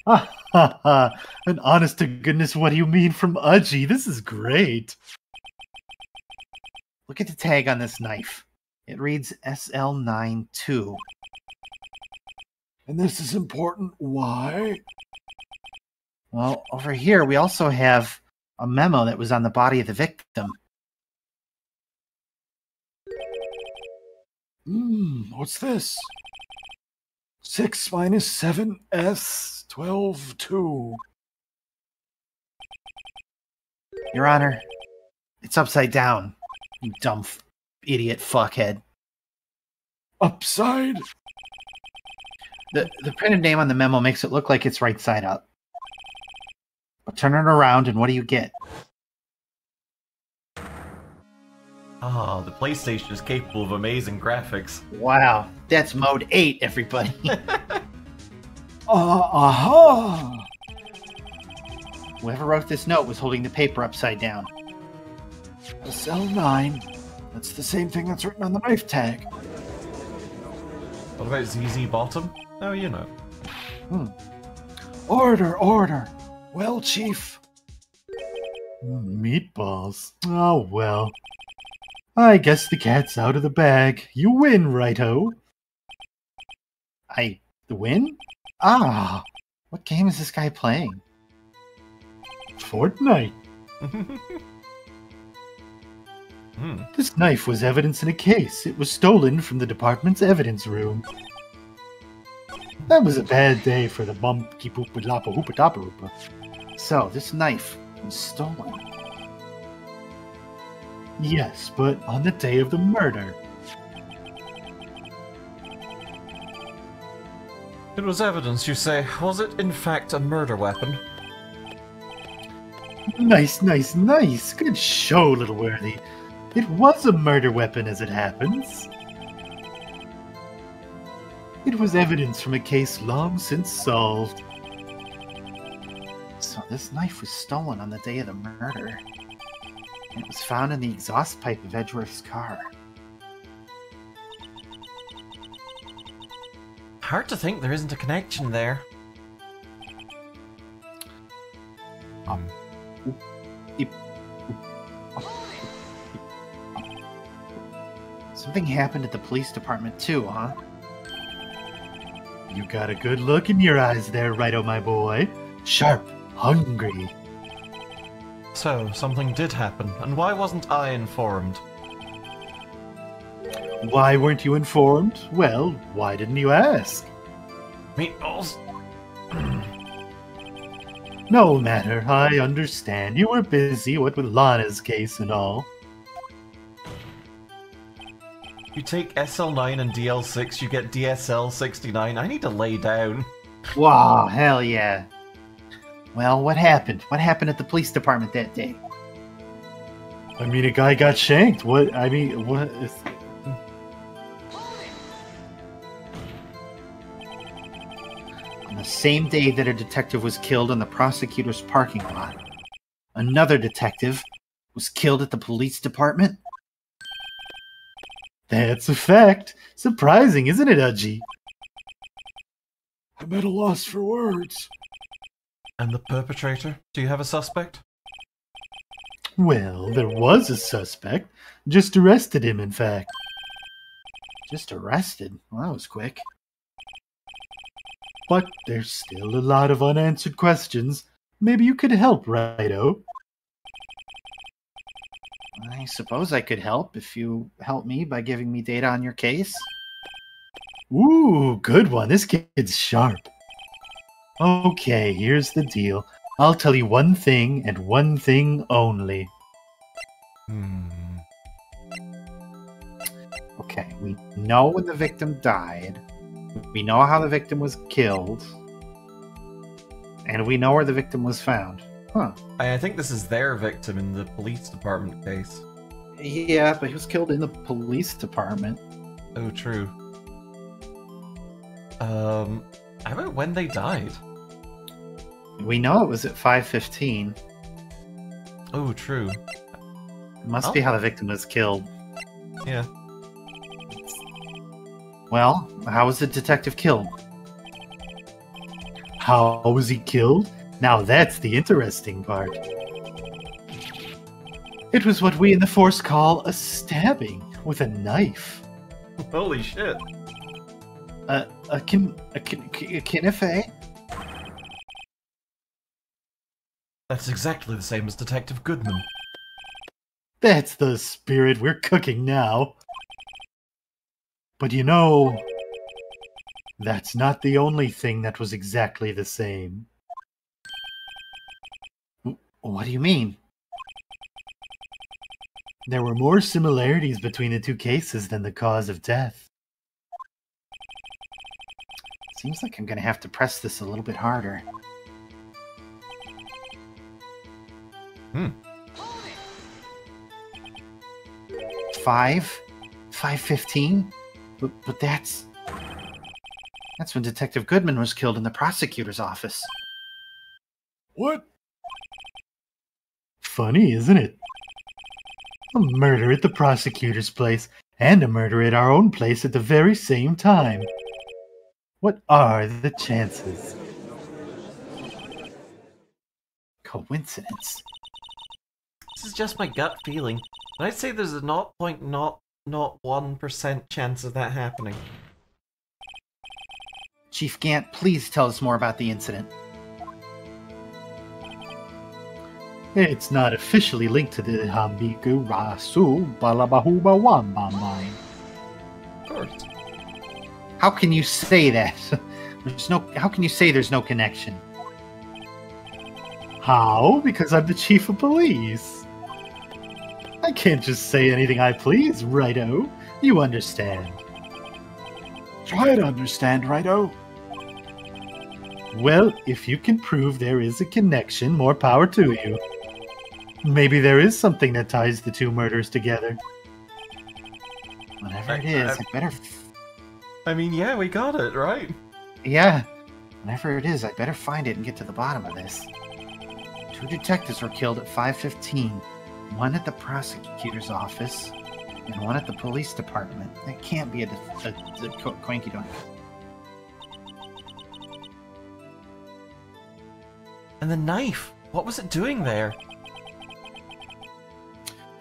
An honest-to-goodness what do you mean from Udgy. This is great. Look at the tag on this knife. It reads SL92. And this is important. Why? Well, over here we also have a memo that was on the body of the victim. What's this? 6 minus 7 S 12 2. Your Honor, it's upside down. You dumb idiot fuckhead. Upside? The printed name on the memo makes it look like it's right side up. But turn it around and what do you get? Ah, the PlayStation is capable of amazing graphics. Wow, that's mode 8, everybody. Aha! Whoever wrote this note was holding the paper upside down. SL9. That's the same thing that's written on the knife tag. What about ZZ Bottom? Oh, you know. Order. Well, Chief. Meatballs. Oh, well. I guess the cat's out of the bag. You win, righto. I win? What game is this guy playing? Fortnite. This knife was evidence in a case. It was stolen from the department's evidence room. That was a bad day for the bumpy poopa lapa hoopa tapa hoopa. So, this knife was stolen. Yes, but on the day of the murder. It was evidence, you say. Was it, in fact, a murder weapon? Nice. Good show, little worthy. It was a murder weapon, as it happens. It was evidence from a case long since solved. So this knife was stolen on the day of the murder. And it was found in the exhaust pipe of Edgeworth's car. Hard to think there isn't a connection there. Something happened at the police department too, huh? You got a good look in your eyes there, Righto, my boy. Sharp, hungry. So, something did happen, and why wasn't I informed? Why weren't you informed? Well, why didn't you ask? Meatballs? No matter, I understand. You were busy, what with Lana's case and all. You take SL9 and DL6, you get DSL69. I need to lay down. Wow, hell yeah. Well, what happened? What happened at the police department that day? I mean, a guy got shanked. What is... On the same day that a detective was killed in the prosecutor's parking lot, another detective was killed at the police department? That's a fact. Surprising, isn't it, Udgy? I'm at a loss for words. And the perpetrator? Do you have a suspect? Well, there was a suspect. Just arrested him, in fact. Just arrested? Well, that was quick. But there's still a lot of unanswered questions. Maybe you could help, Righto. I suppose I could help if you help me by giving me data on your case. Ooh, good one. This kid's sharp. Okay, here's the deal. I'll tell you one thing and one thing only. Okay, we know when the victim died. We know how the victim was killed. And we know where the victim was found. Huh. I think this is their victim in the police department case. Yeah, but he was killed in the police department. Oh, true. How about when they died? We know it was at 5:15. Oh, true. It must be how the victim was killed. Yeah. Well, how was the detective killed? How was he killed? Now that's the interesting part. It was what we in the Force call a stabbing with a knife. Holy shit. A knife? That's exactly the same as Detective Goodman. That's the spirit. We're cooking now. But you know, that's not the only thing that was exactly the same. What do you mean? There were more similarities between the two cases than the cause of death. Seems like I'm going to have to press this a little bit harder. 5:15? But that's when Detective Goodman was killed in the prosecutor's office. What? Funny, isn't it? A murder at the prosecutor's place and a murder at our own place at the very same time. What are the chances? Coincidence. This is just my gut feeling, but I'd say there's a 0.001% chance of that happening. Chief Gant, please tell us more about the incident. It's not officially linked to the Hambiku Rasu Balabahuba Wamba mine. Of course. How can you say that? How can you say there's no connection? How? Because I'm the chief of police. I can't just say anything I please, righto. You understand. Try to understand, righto. Well, if you can prove there is a connection, more power to you. Maybe there is something that ties the two murders together. Whatever it is, I better... I mean, yeah, we got it, right? Yeah. Whatever it is, I better find it and get to the bottom of this. 2 detectives were killed at 5:15. One at the prosecutor's office, and one at the police department. That can't be a Quanky Doink. And the knife! What was it doing there?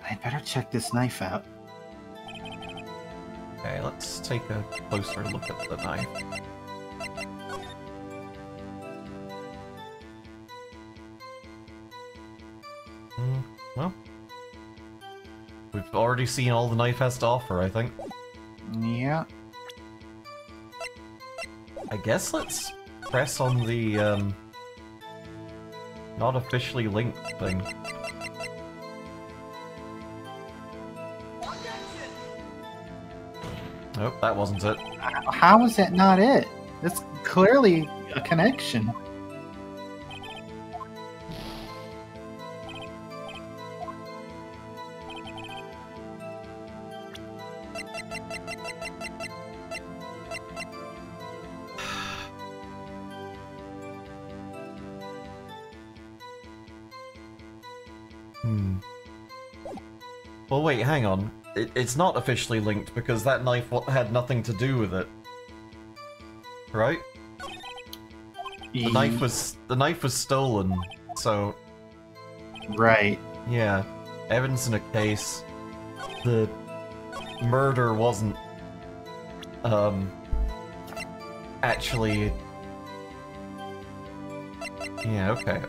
I'd better check this knife out. Okay, let's take a closer look at the knife. Well, we've already seen all the knife has to offer, I think. Yeah. I guess let's press on the, not officially linked thing. Nope, that wasn't it. How is that not it? That's clearly a connection. Well, wait, hang on. It's not officially linked because that knife had nothing to do with it, right? The knife was stolen, so right. Yeah, evidence in a case. The murder wasn't actually. Yeah. Okay.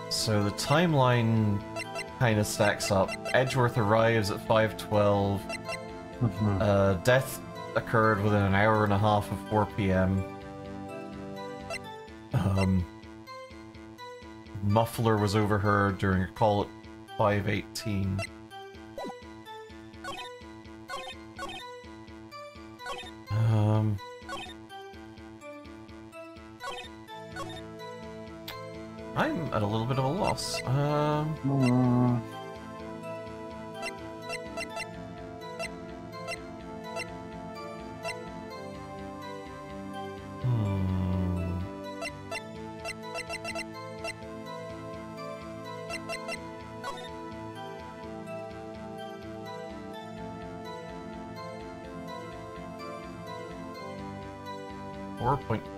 So the timeline kind of stacks up. Edgeworth arrives at 5:12. Death occurred within an hour and a half of 4 p.m. muffler was overheard during a call at 518. I'm at a little bit of a loss.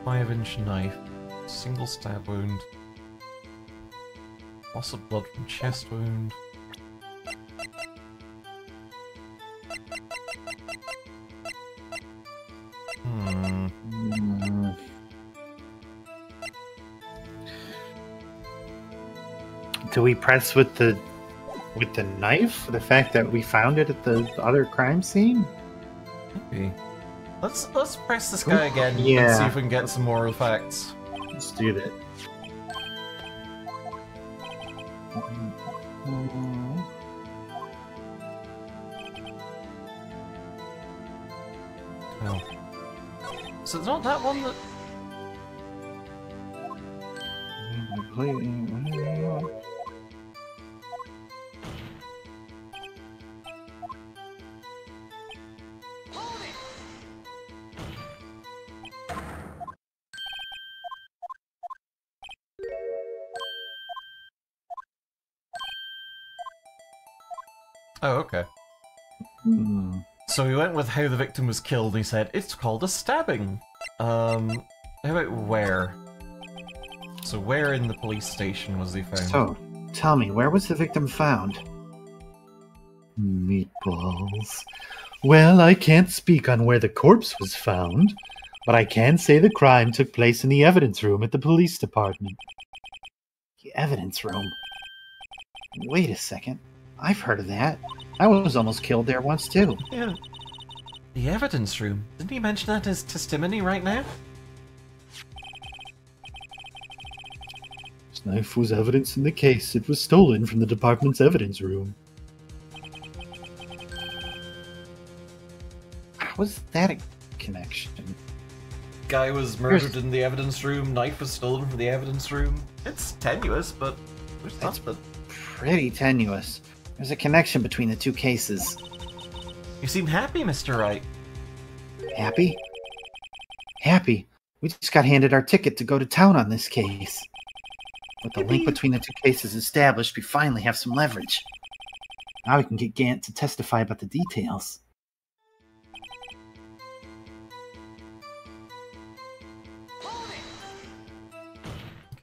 .5-inch knife, single stab wound, loss of blood from chest wound. Do we press with the knife? The fact that we found it at the other crime scene? Maybe. Let's press this guy again and see if we can get some more facts. Let's do that. Oh. So it's not that one that... Oh, okay. So we went with how the victim was killed, and he said, it's called a stabbing. How about where? So where in the police station was he found? So, tell me, where was the victim found? Meatballs. Well, I can't speak on where the corpse was found, but I can say the crime took place in the evidence room at the police department. The evidence room? Wait a second. I've heard of that. I was almost killed there once, too. Yeah. The evidence room. Didn't he mention that in his testimony right now? This knife was evidence in the case. It was stolen from the department's evidence room. How is that a connection? Guy was murdered in the evidence room, knife was stolen from the evidence room. It's tenuous, but there's something. Pretty tenuous. There's a connection between the two cases. You seem happy, Mr. Wright. Happy? Happy. We just got handed our ticket to go to town on this case. With the link between the two cases established, we finally have some leverage. Now we can get Gant to testify about the details.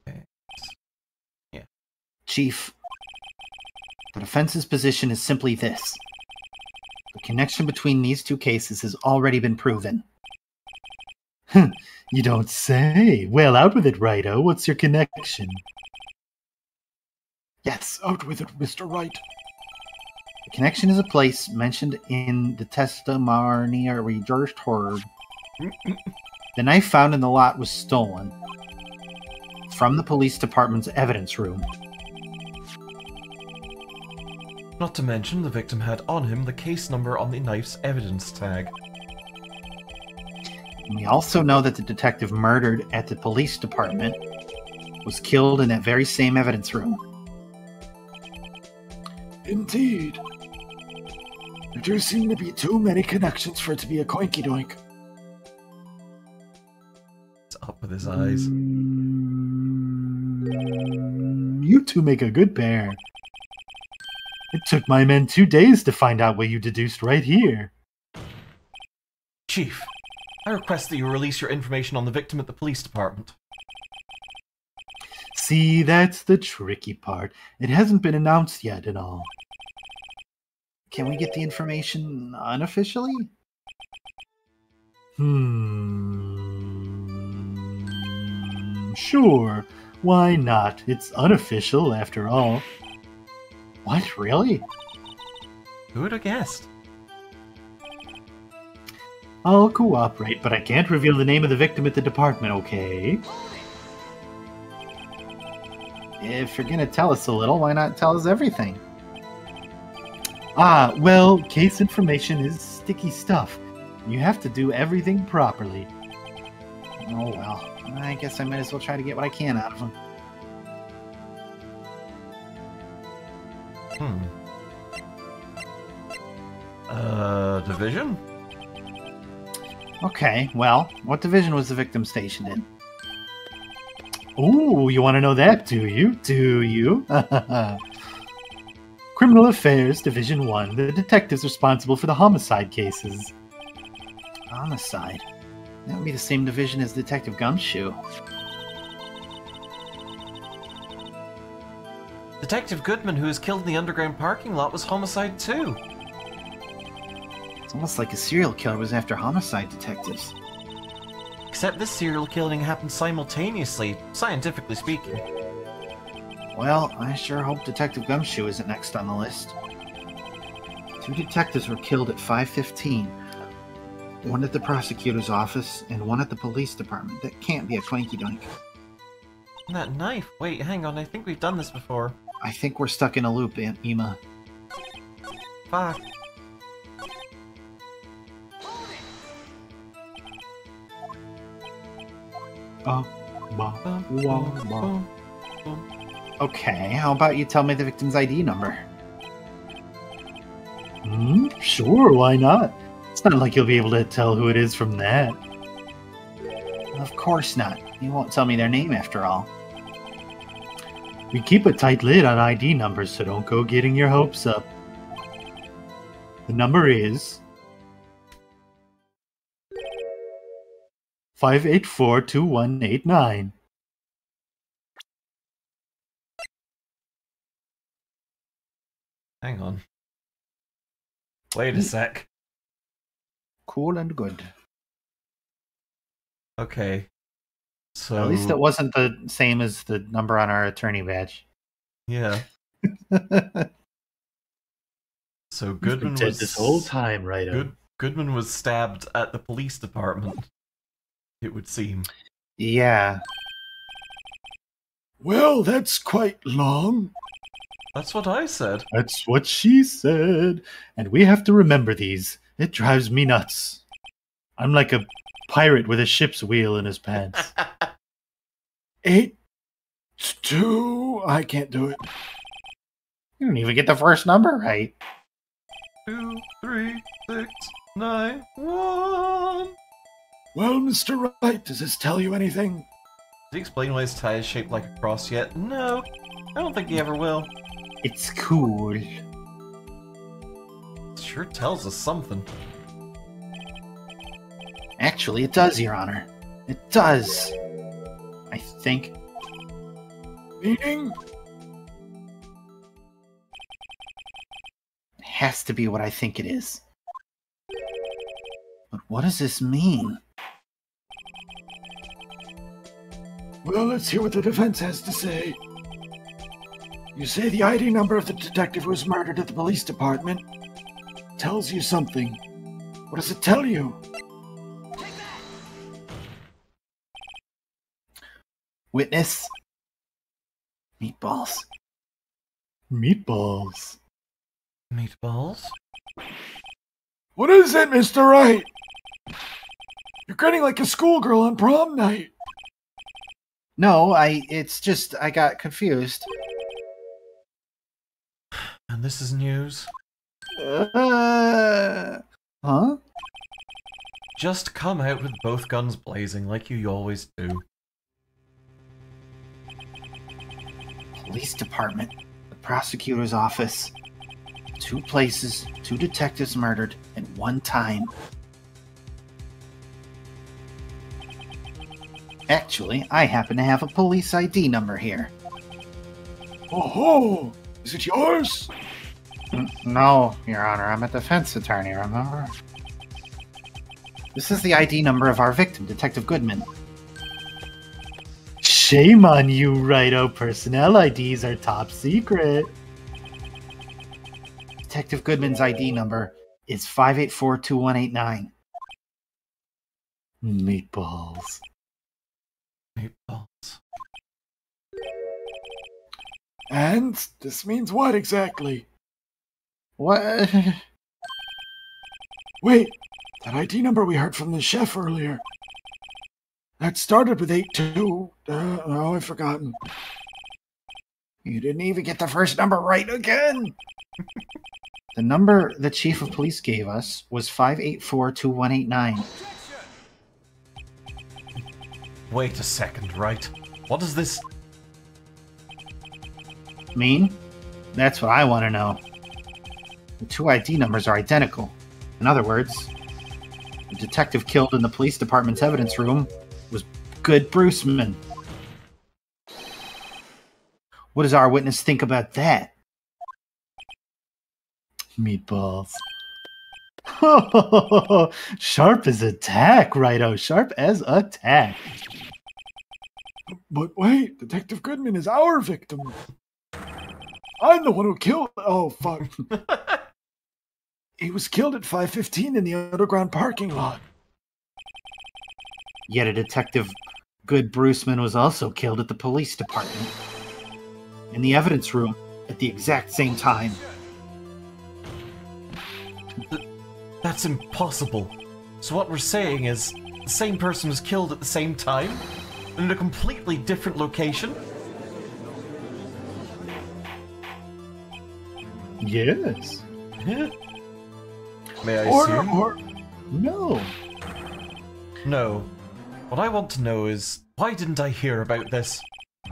Okay. Yeah. Chief, the defense's position is simply this. The connection between these two cases has already been proven. You don't say. Well, out with it, Righto. What's your connection? Yes, Out with it, Mr. Wright. the connection is a place mentioned in the testimony or we just heard. The knife found in the lot was stolen from the police department's evidence room. Not to mention, the victim had on him the case number on the knife's evidence tag. And we also know that the detective murdered at the police department was killed in that very same evidence room. Indeed. There do seem to be too many connections for it to be a coinky doink. It's up with his eyes. You two make a good pair. It took my men 2 days to find out what you deduced right here. Chief, I request that you release your information on the victim at the police department. See, that's the tricky part. It hasn't been announced yet and all. Can we get the information unofficially? Sure. Why not? It's unofficial after all. What, really? Who would have guessed? I'll cooperate, but I can't reveal the name of the victim at the department, okay? If you're gonna tell us a little, why not tell us everything? Ah, well, case information is sticky stuff. You have to do everything properly. Oh well, I guess I might as well try to get what I can out of him. Division? Okay, well, what division was the victim stationed in? Ooh, you want to know that, do you? Do you? Criminal Affairs, Division 1. The detectives responsible for the homicide cases. Homicide? That would be the same division as Detective Gumshoe. Detective Goodman, who was killed in the underground parking lot, was homicide too. It's almost like a serial killer was after homicide detectives. Except this serial killing happened simultaneously, scientifically speaking. Well, I sure hope Detective Gumshoe isn't next on the list. 2 detectives were killed at 5:15. One at the prosecutor's office and one at the police department. That can't be a Clanky Doink. And that knife. Wait, hang on. I think we've done this before. I think we're stuck in a loop, Aunt Ema. Fuck. Okay, how about you tell me the victim's ID number? Sure, why not? It's not like you'll be able to tell who it is from that. Of course not. You won't tell me their name after all. We keep a tight lid on ID numbers, so don't go getting your hopes up. The number is 5842189. Hang on. Wait a sec. Cool and good. Okay. So At least it wasn't the same as the number on our attorney badge. yeah. So Goodman Dead was this whole time, right? Goodman was stabbed at the police department. It would seem. Yeah. Well, that's quite long. That's what I said. That's what she said. And we have to remember these. It drives me nuts. I'm like a pirate with a ship's wheel in his pants. 8, 2. I can't do it. You didn't even get the first number right. 2, 3, 6, 9, 1. Well, Mr. Wright, does this tell you anything? Did he explain why his tie is shaped like a cross yet? No, I don't think he ever will. It's cool. It sure tells us something. Actually, it does, Your Honor. It does. I think. Meaning? It has to be what I think it is. But what does this mean? Well, let's hear what the defense has to say. You say the ID number of the detective who was murdered at the police department tells you something. What does it tell you? Witness? Meatballs. Meatballs. Meatballs? What is it, Mr. Wright? You're grinning like a schoolgirl on prom night. No, it's just, I got confused. And this is news. Huh? Just come out with both guns blazing like you always do. Police department, the prosecutor's office. 2 places, 2 detectives murdered at one time. Actually, I happen to have a police ID number here. Oh, is it yours? No, Your Honor, I'm a defense attorney, remember? This is the ID number of our victim, Detective Goodman. Shame on you, Righto. Personnel IDs are top secret. Detective Goodman's ID number is 5842189. Meatballs. Meatballs. And this means what exactly? What? Wait, that ID number we heard from the chef earlier. That started with 82. Oh, I've forgotten. You didn't even get the first number right again. The number the chief of police gave us was 584-2189. Wait a second, Wright. What does this... Mean? That's what I want to know. The two ID numbers are identical. In other words, the detective killed in the police department's evidence room was Good Bruceman. What does our witness think about that? Meatballs. Sharp as a tack, Righto. Sharp as a tack. But wait, Detective Goodman is our victim. I'm the one who killed... Oh, fuck. He was killed at 5:15 in the underground parking lot. Yet a detective, Good Bruceman, was also killed at the police department. In the evidence room at the exact same time. That's impossible. So what we're saying is, the same person was killed at the same time? In a completely different location? Yes. May I assume? Or No. No. What I want to know is, why didn't I hear about this?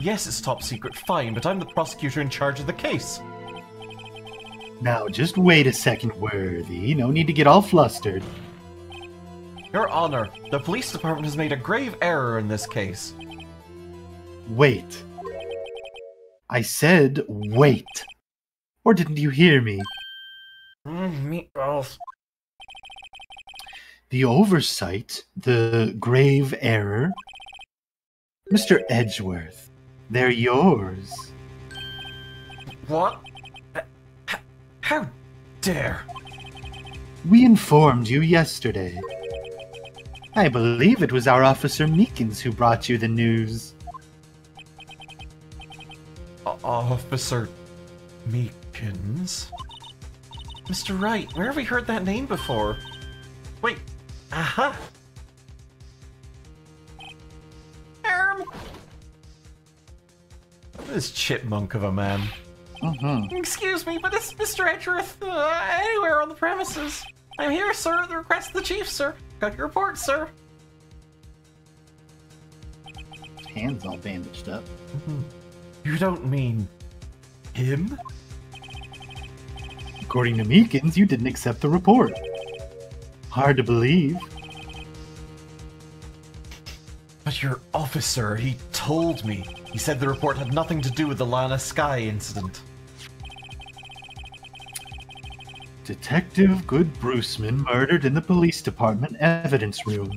Yes, it's top secret, fine, but I'm the prosecutor in charge of the case. Now, just wait a second, Worthy. No need to get all flustered. Your Honor, the police department has made a grave error in this case. Wait. I said wait. Or didn't you hear me? Meatballs. The oversight, the grave error. Mr. Edgeworth, they're yours. What? How dare? We informed you yesterday. I believe it was our officer Meekins who brought you the news. Officer Meekins? Mr. Wright, where have we heard that name before? Wait, aha! This chipmunk of a man. Excuse me, but is Mr. Edgeworth anywhere on the premises? I'm here, sir, at the request of the chief, sir. Got your report, sir. Hands all bandaged up. You don't mean him? According to Meekins, you didn't accept the report. Hard to believe. But your officer, he told me. He said the report had nothing to do with the Lana Sky incident. Detective Good Bruceman murdered in the police department evidence room.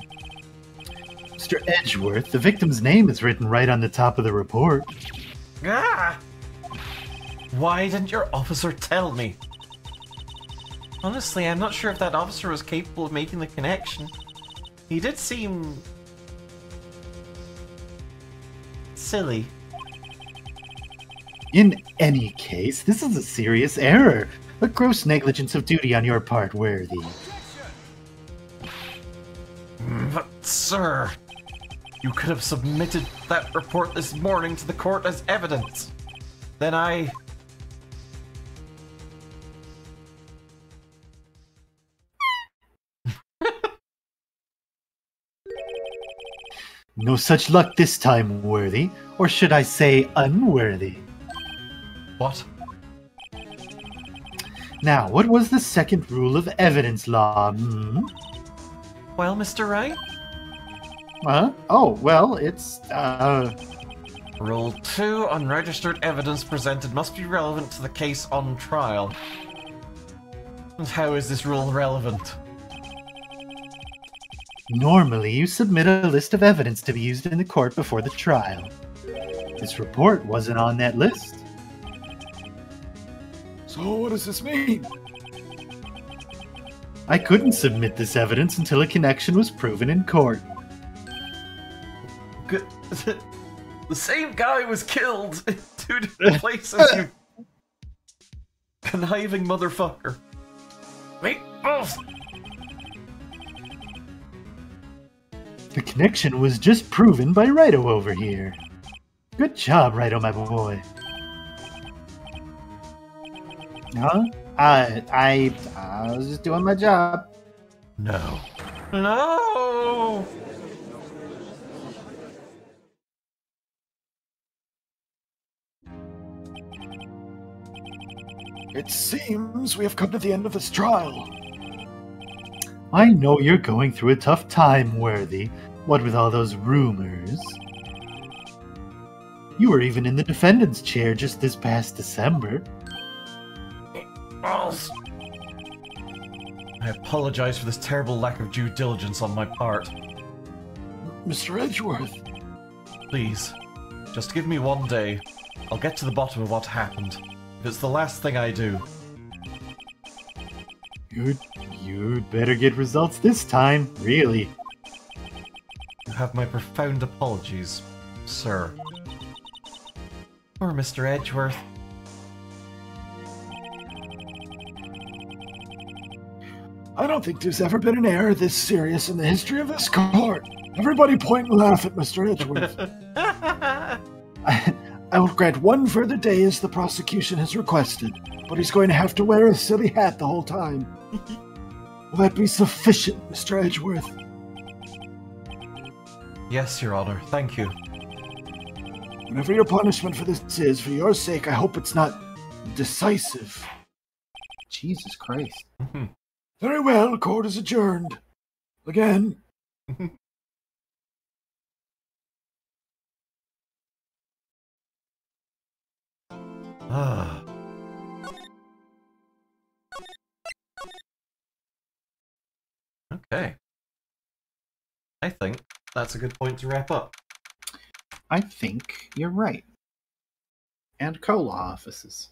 Mr. Edgeworth, the victim's name is written right on the top of the report. Ah! Why didn't your officer tell me? Honestly, I'm not sure if that officer was capable of making the connection. He did seem... silly. In any case, this is a serious error. A gross negligence of duty on your part, Worthy. But, sir, you could have submitted that report this morning to the court as evidence. Then I... No such luck this time, Worthy. Or should I say, unworthy. What? Now, what was the second rule of evidence law, Well, Mr. Wright? Huh? Oh, well, it's, Rule 2, unregistered evidence presented must be relevant to the case on trial. And how is this rule relevant? Normally, you submit a list of evidence to be used in the court before the trial. This report wasn't on that list. So what does this mean? I couldn't submit this evidence until a connection was proven in court. The same guy was killed two different places, you conniving motherfucker. Wait, both! The connection was just proven by Righto over here. Good job, Righto, my boy. Huh? I was just doing my job. No. No! It seems we have come to the end of this trial. I know you're going through a tough time, Worthy. What with all those rumors? You were even in the defendant's chair just this past December. Balls! I apologize for this terrible lack of due diligence on my part. Mr. Edgeworth, Please, just give me one day. I'll get to the bottom of what happened. If it's the last thing I do. You'd better get results this time, really. You have my profound apologies, sir. Poor Mr. Edgeworth. I don't think there's ever been an error this serious in the history of this court. Everybody point and laugh at Mr. Edgeworth. I will grant one further day as the prosecution has requested, but he's going to have to wear a silly hat the whole time. Will that be sufficient, Mr. Edgeworth? Yes, Your Honor, thank you. Whatever your punishment for this is, for your sake, I hope it's not decisive. Jesus Christ. Very well, court is adjourned. Again. Ah. Okay. I think that's a good point to wrap up. I think you're right. And co-law offices.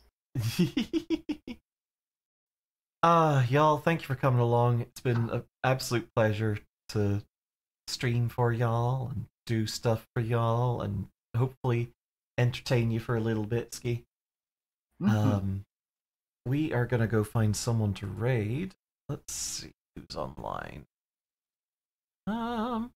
Y'all, thank you for coming along. It's been an absolute pleasure to stream for y'all and do stuff for y'all and hopefully entertain you for a little bit, Ski. We are gonna go find someone to raid. Let's see who's online. I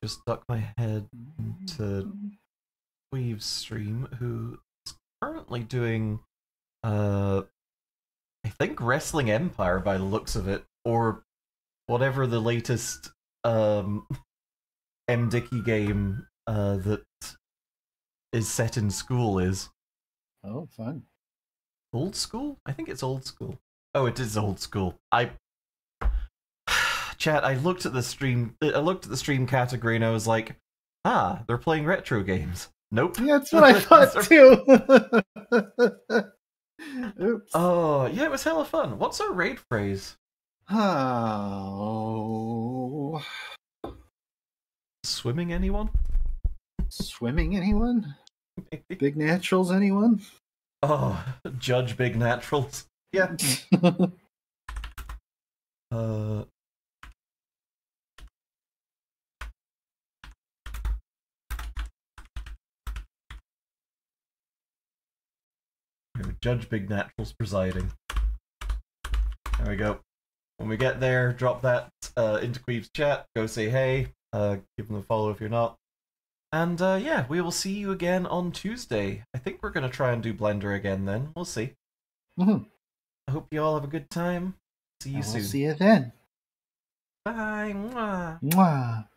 just stuck my head into Weave's stream, who is currently doing, I think Wrestling Empire by the looks of it, or whatever the latest M. Dickey game that is set in school is. Oh, fun. Old school? I think it's old school. Oh, it is old school. Chat, I looked at the stream category and I was like, they're playing retro games. Nope. Yeah, that's what I thought too. Oops. Oh, yeah, it was hella fun. What's our raid phrase? Oh. Swimming anyone? Swimming anyone? Big naturals anyone? Oh, judge big naturals. Yeah. Judge Big Naturals presiding. There we go. When we get there, drop that into Queeve's chat. Go say hey. Give them a follow if you're not. And yeah, we will see you again on Tuesday. I think we're going to try and do Blender again then. We'll see. I hope you all have a good time. See you soon. See you then. Bye. Mwah. Mwah.